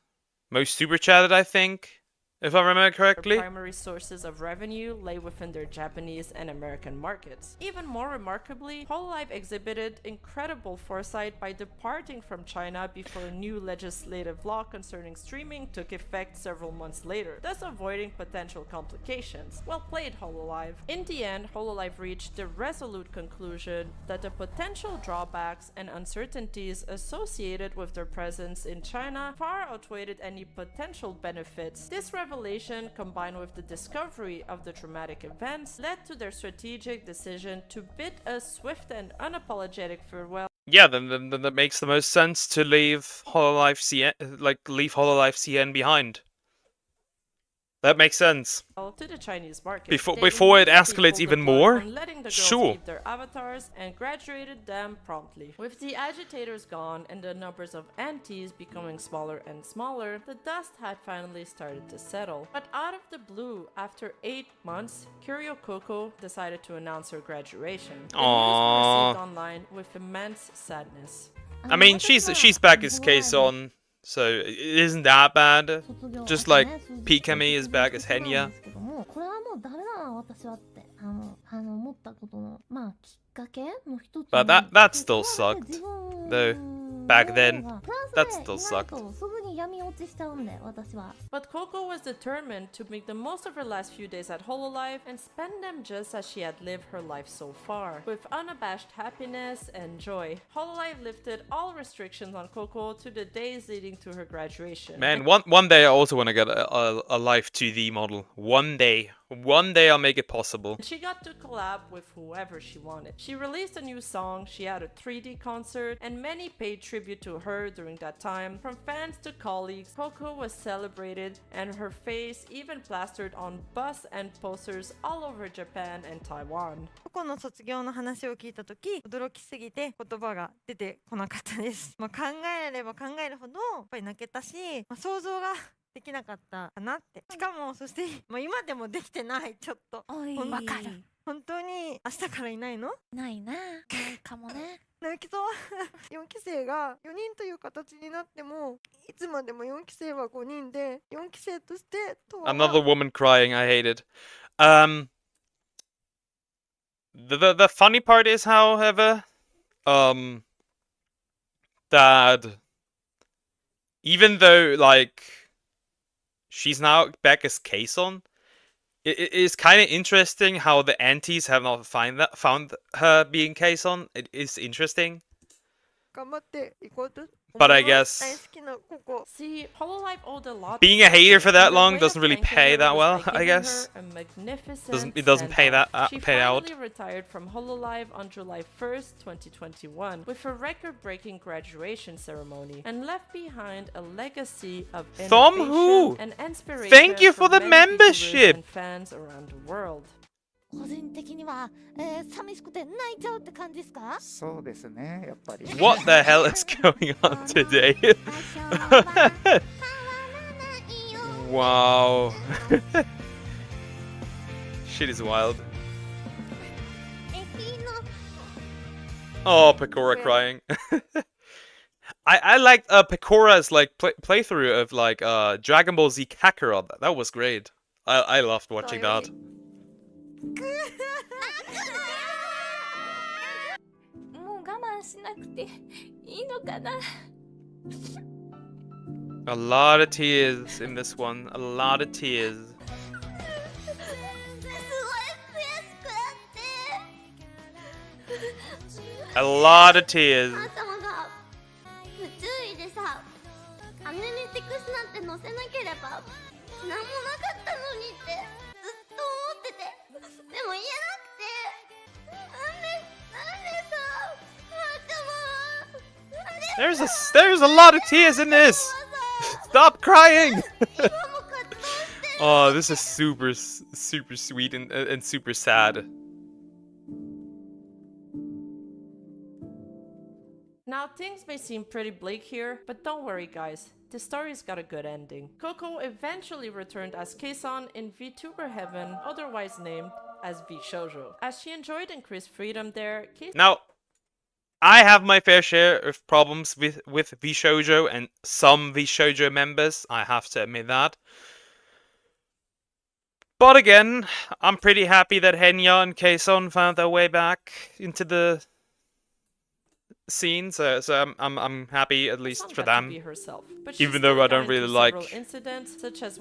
most super chatted, I think, if I remember correctly. Their primary sources of revenue lay within their Japanese and American markets. Even more remarkably, Hololive exhibited incredible foresight by departing from China before a new legislative law concerning streaming took effect several months later, thus avoiding potential complications. Well played, Hololive. In the end, Hololive reached the resolute conclusion that the potential drawbacks and uncertainties associated with their presence in China far outweighed any potential benefits. This revelation, combined with the discovery of the traumatic events, led to their strategic decision to bid a swift and unapologetic farewell. Yeah, then that makes the most sense to leave Hololive CN behind. That makes sense. To the Chinese market. Before it escalates even more? Sure. Leave their avatars and graduated them promptly. With the agitators gone and the numbers of antis becoming smaller and smaller, the dust had finally started to settle. But out of the blue, after 8 months, Curio Coco decided to announce her graduation. The news was received online with immense sadness. I mean, she's back as Kason, so it isn't that bad. Just like Pikami is back as Henya. これはもうダメだな私はって思ったことのまあきっかけの一つ。 But that still sucked, though. Back then, that still sucked. But Coco was determined to make the most of her last few days at Hololive and spend them just as she had lived her life so far, with unabashed happiness and joy. Hololive lifted all restrictions on Coco to the days leading to her graduation. Man, one day I also want to get a live 2D model. One day I'll make it possible. She got to collab with whoever she wanted. She released a new song, she had a 3D concert, and many paid tribute to her during that time. From fans to colleagues, Coco was celebrated and her face even plastered on bus and posters all over Japan and Taiwan. ココの卒業の話を聞いたとき、驚きすぎて言葉が出てこなかったです。考えれば考えるほどやっぱり泣けたし、想像ができなかったかなって。しかもそして今でもできてないちょっと。わかる。本当に明日からいないの？ないな。ないかもね。なるけど4期生が4人という形になってもいつまでも4期生は5人で4期生としてとは Another woman crying. I hate it. The funny part is, however, that even though like she's now back as Kason, it is kind of interesting how the antis have not found her being Kason. It is interesting. 頑張っていこうと But I guess See, Hololive owed a lot. being a hater for that long doesn't really pay that well. I guess it doesn't pay that pay out. She finally retired from Hololive on July 1st, 2021, with a record-breaking graduation ceremony, and left behind a legacy of innovation and inspiration. Thank you for the many membership. VTubers and fans around the world. 個人的には、寂しくて泣いちゃうって感じですか？そうですね、やっぱり。What the hell is going on today? Wow. Shit is wild. Oh, Pecora crying. I liked Pecora's like playthrough of like Dragon Ball Z Kakarot. That was great. I loved watching that. A lot of tears in this one. A lot of tears. A lot of tears. 不注意でさ、アメメテクスなんて載せなければ何もなかったのにってずっと思ってて、でも言えなくて、なんでさ、There's a lot of tears in this. Stop crying. Oh, this is super sweet and super sad. Now, things may seem pretty bleak here, but don't worry guys, the story's got a good ending. Coco eventually returned as Kason in VTuber Heaven, otherwise named as VShoujo. As she enjoyed increased freedom there, Now, I have my fair share of problems with VShoujo and some VShoujo members, I have to admit that. But again, I'm pretty happy that Henya and Kason found their way back into the scene, so I'm happy at least for them. Even though I don't really like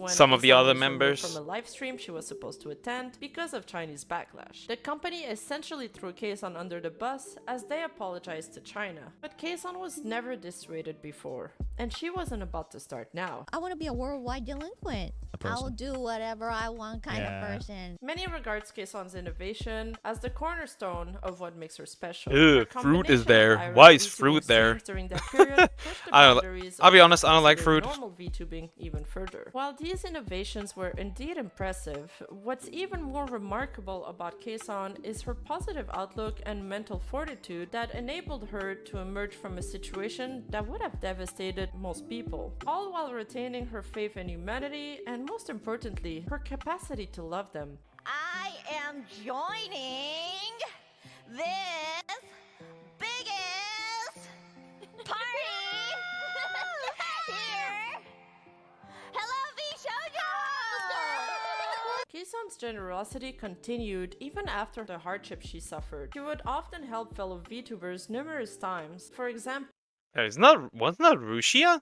some of the other members. From a live stream she was supposed to attend because of Chinese backlash. The company essentially threw Kason under the bus as they apologized to China. But Kason was never this rated before. And she wasn't about to start now. I want to be a worldwide delinquent. I'll do whatever I want kind of person. Many regards Kaeson's innovation as the cornerstone of what makes her special. Ew, fruit is there. Why is fruit there? I'll be honest, I don't like fruit. Normal VTubing even further. While these innovations were indeed impressive, what's even more remarkable about Kaeson is her positive outlook and mental fortitude that enabled her to emerge from a situation that would have devastated most people, all while retaining her faith in humanity and, most importantly, her capacity to love them. I am joining this biggest party here. Hello, VTuber! Kaeson's generosity continued even after the hardship she suffered. She would often help fellow VTubers numerous times. For example, wasn't that Rusia?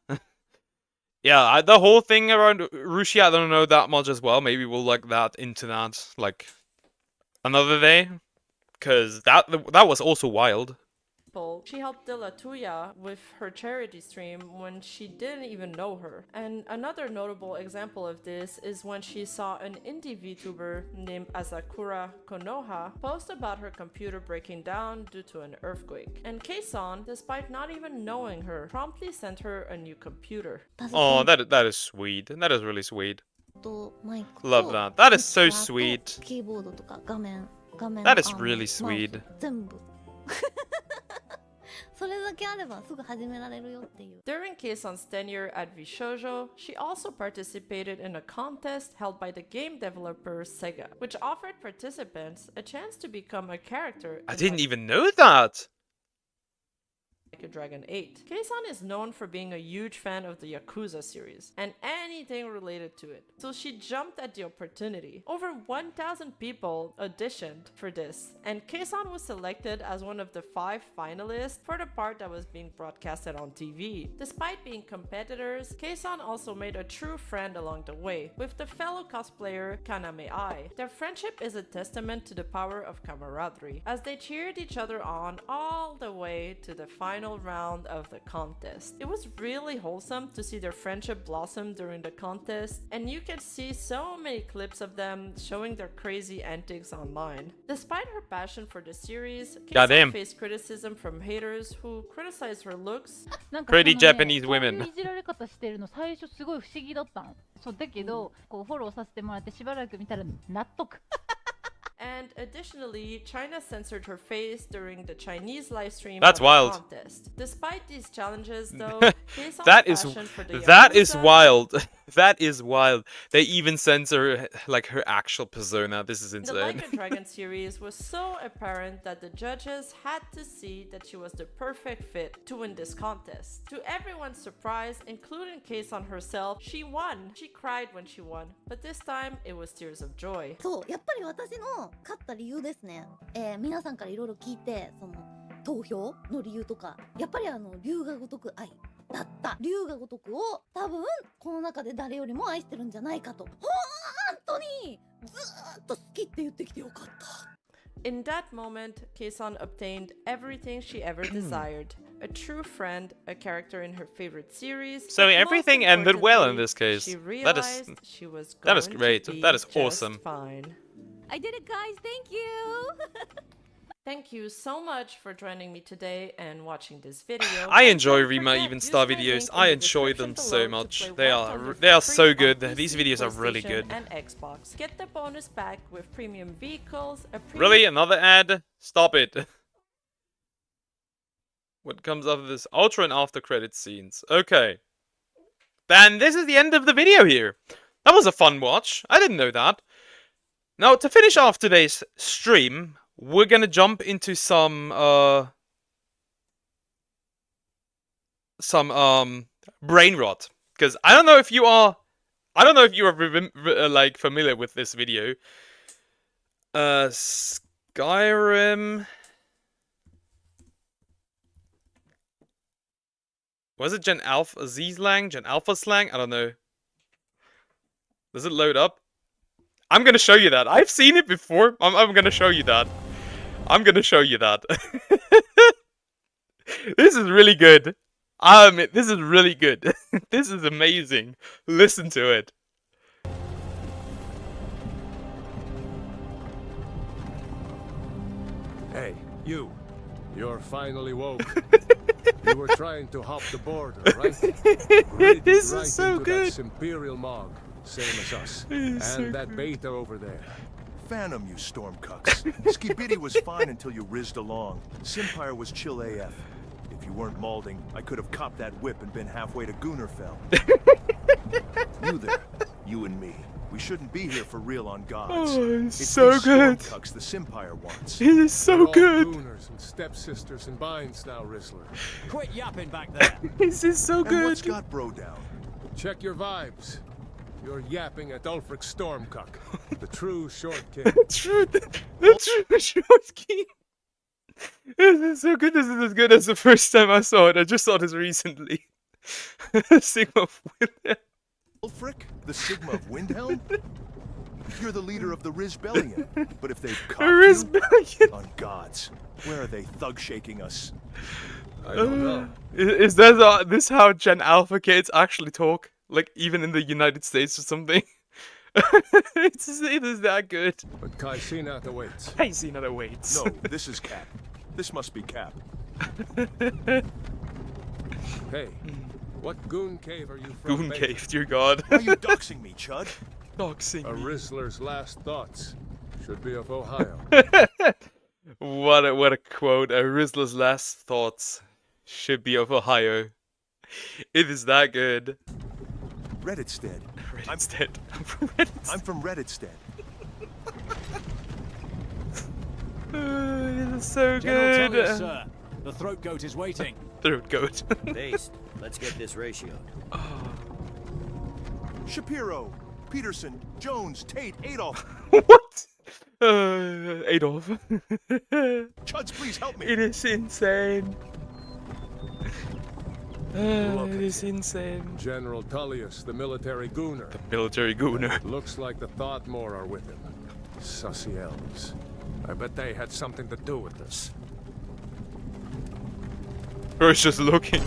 Yeah, the whole thing around Rusia, I don't know that much as well. Maybe we'll look that into that like another day, because that was also wild. She helped De La Tuya with her charity stream when she didn't even know her. And another notable example of this is when she saw an indie VTuber named Asakura Konoha post about her computer breaking down due to an earthquake. And Kaeson, despite not even knowing her, promptly sent her a new computer. Oh, that is sweet. That is really sweet. Love that. That is so sweet. That is really sweet. During Kaeson's tenure at VShojo, she also participated in a contest held by the game developer Sega, which offered participants a chance to become a character. I didn't even know that! Like a Dragon 8. Kaeson is known for being a huge fan of the Yakuza series and anything related to it, so she jumped at the opportunity. Over 1,000 people auditioned for this, and Kaeson was selected as one of the 5 finalists for the part that was being broadcasted on TV. Despite being competitors, Kaeson also made a true friend along the way with the fellow cosplayer Kaname Ai. Their friendship is a testament to the power of camaraderie, as they cheered each other on all the way to the final round of the contest. It was really wholesome to see their friendship blossom during the contest, and you can see so many clips of them showing their crazy antics online. Despite her passion for the series, Kaeson faced criticism from haters who criticized her looks. Pretty Japanese women. And additionally, China censored her face during the Chinese live stream That's of wild. the contest. Despite these challenges, though, that is wild. That is wild. They even censor like her actual persona. This is insane. The Like a Dragon series was so apparent that the judges had to see that she was the perfect fit to win this contest. To everyone's surprise, including Kaeson herself, she won. She cried when she won, but this time it was tears of joy. そう、やっぱり私の勝った理由ですね。皆さんからいろいろ聞いて、その投票の理由とか、やっぱり龍が如く愛だった。龍が如くを多分この中で誰よりも愛してるんじゃないかと。本当にずーっと好きって言ってきてよかった。In that moment, Kaeson obtained everything she ever desired. A true friend, a character in her favorite series. So everything ended well in this case. She That is great. That is awesome. Fine. I did it, guys. Thank you. Thank you so much for joining me today and watching this video. I enjoy Rima Even Star videos. I enjoy them so much. They are so good. These videos are really good. And Xbox. Get the bonus pack with premium vehicles. Really? Another ad? Stop it. What comes after this? Ultra and after credit scenes. Okay. Then this is the end of the video here. That was a fun watch. I didn't know that. Now, to finish off today's stream, we're gonna jump into some brain rot, because I don't know if you are like familiar with this video. Skyrim. Was it Gen Alpha Z slang? Gen Alpha slang? I don't know. Does it load up? I'm gonna show you that. I've seen it before. I'm gonna show you that. I'm gonna show you that. This is really good. This is really good. This is amazing. Listen to it. Hey, you. You're finally woke. You were trying to hop the border, right? This right is so into good. That Imperial Mog, same as us. This is And so that good. beta over there. Phantom, you stormcucks. Skibidi was fine until you rizzed along. Simpire was chill AF. If you weren't malding, I could have copped that whip and been halfway to Goonerfell. You there, you and me. We shouldn't be here for real on gods. Oh, it's It's so these good. stormcucks the Simpire wants. It is so We're all good. gooners and stepsisters and binds now, Rizzler. Quit yapping back there. This is so And good. what's got bro down? Check your vibes. You're yapping at Ulfric Stormcuck, the true short king. The true short king. This is so good. This is as good as the first time I saw it. I just saw this recently. Sigma of Windhelm. Ulfric, the Sigma of Windhelm? You're the leader of the Rizbellion. But if they've caught you, on gods, where are they thug shaking us? I don't know. Is this how Gen Alpha kids actually talk? Like even in the United States or something? It is that good. But Kaisina awaits. Kaisina awaits. No, this is Cap. This must be Cap. Hey, what goon cave are you from? Goon Beta? cave, dear God. Why are you doxing me, Chud? Doxing A me. Rizzler's last thoughts should be of Ohio. What a quote. A Rizzler's last thoughts should be of Ohio. It is that good. Redditstead. Redditstead. I'm from Redditstead. It is so General good. Tullius, sir. The throat goat is waiting. Throat goat. Based. Let's get this ratio. Shapiro, Peterson, Jones, Tate, Adolf. What? Adolf. Chuds, please help me. It is insane. It is insane. General Tullius, the military gooner. The military gooner. Looks like the Thoughtmore are with him. Sussy elves. I bet they had something to do with this. Or it's just looking.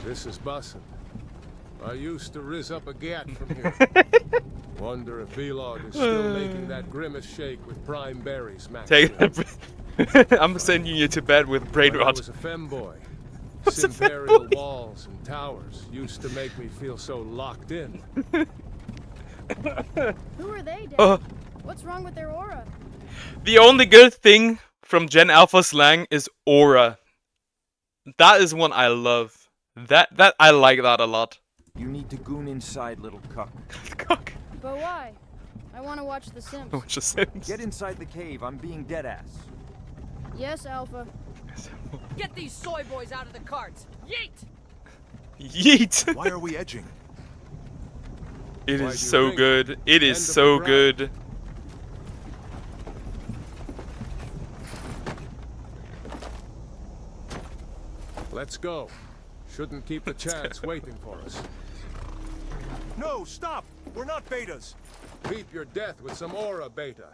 This is bussin'. I used to rizz up a gat from here. Wonder if Vlog is still making that grimace shake with prime berries, Max. I'm sending you to bed with brain When I rot. was a femboy. Imperial walls and towers used to make me feel so locked in. Who are they, Dad? What's wrong with their aura? The only good thing from Gen Alpha slang is aura. That is one I love. That I like that a lot. You need to goon inside, little cuck. But why? I want to watch The Sims. Watch The Sims. Get inside the cave. I'm being deadass. Yes, Alpha. Get these soy boys out of the carts! Yeet! Yeet! Why are we edging? It Why is do you so think? good. It is End of so the good. Let's go. Shouldn't keep the chance waiting for us. No, stop! We're not betas. Beat your death with some aura, beta.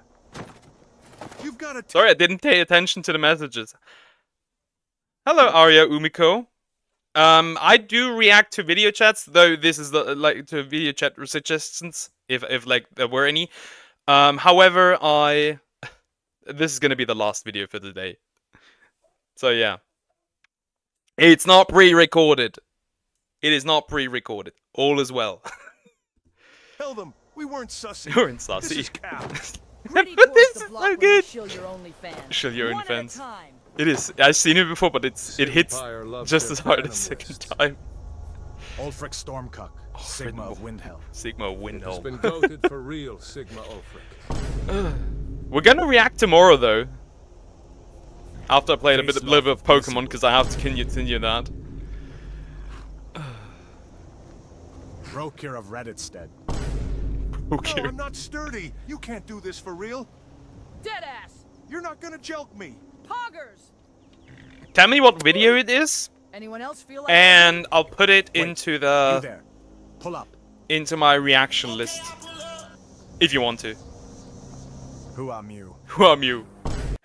You've got to. Sorry, I didn't pay attention to the messages. Hello, Arya Umiko. I do react to video chats, though this is like to video chat suggestions, if like there were any. However, this is gonna be the last video for today. So yeah, it's not pre-recorded. It is not pre-recorded. All is well. Tell them we weren't sussy. You weren't sussy. This is Cap. But this is so good. Shill your OnlyFans. Shill your One at a OnlyFans. time. It is. I've seen it before, but it hits Empire loves just their as hard phantom the second list. time. Ulfric Stormcuck, Sigma of Windhelm. Sigma of It's Windhelm. been goated for real, Sigma Ulfric. We're gonna react tomorrow, though. After I played a little bit of Pokemon, because I have to continue that. Brokir of Redditstead. Okay. No, I'm not sturdy. You can't do this for real. Deadass! You're not gonna joke me. Poggers! Tell me what video it is, Anyone else feel like and I'll put it into You the there. Pull up. into my reaction list. If you want to. Who am you? Who am you?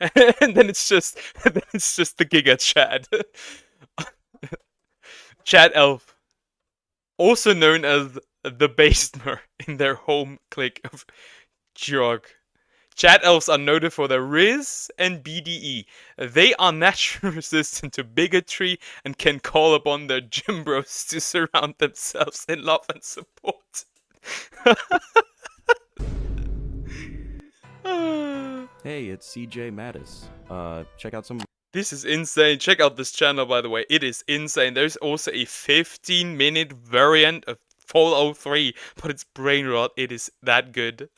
And then it's just the Giga Chad. Chad Elf. Also known as the Bastemer in their home clique of Jog. Chat elves are noted for their Riz and BDE. They are naturally resistant to bigotry and can call upon their gym bros to surround themselves in love and support. Hey, it's CJ Mattis. Check out some... This is insane. Check out this channel, by the way. It is insane. There's also a 15-minute variant of Fallout 3, but it's brain rot. It is that good.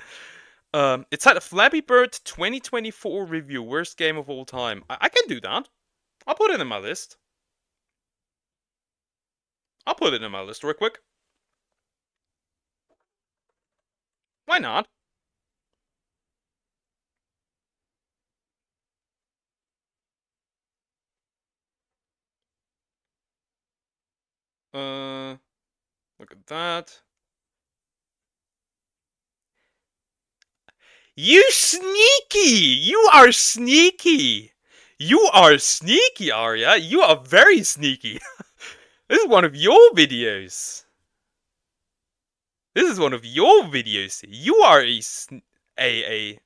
It's had a Flappy Bird 2024 review, worst game of all time. I can do that. I'll put it in my list. I'll put it in my list real quick. Why not? Look at that. You sneaky! You are sneaky! You are sneaky, Arya. You are very sneaky. This is one of your videos. This is one of your videos. You are a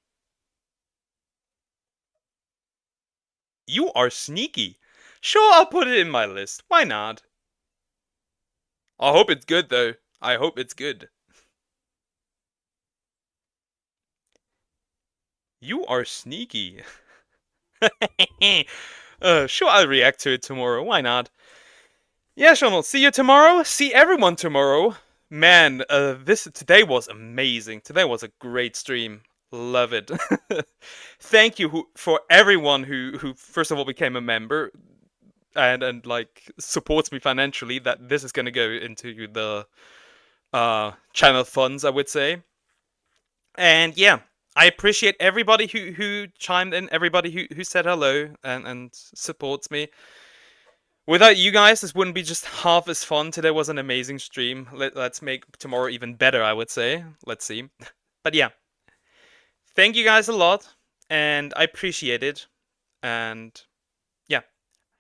You are sneaky. Sure, I'll put it in my list. Why not? I hope it's good, though. I hope it's good. You are sneaky. Sure, I'll react to it tomorrow. Why not? Yeah, Sean, I'll see you tomorrow. See everyone tomorrow. Man, today was amazing. Today was a great stream. Love it. Thank you for everyone who first of all became a member and like supports me financially. That this is gonna go into the channel funds, I would say. And yeah, I appreciate everybody who chimed in, everybody who said hello and supports me. Without you guys, this wouldn't be just half as fun. Today was an amazing stream. Let's make tomorrow even better, I would say. Let's see. But yeah. Thank you guys a lot, and I appreciate it. And yeah,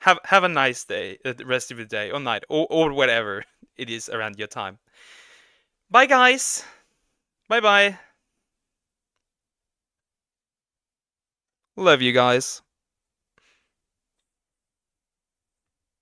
have a nice day, the rest of your day, or night, or whatever it is around your time. Bye, guys. Bye-bye. Love you guys.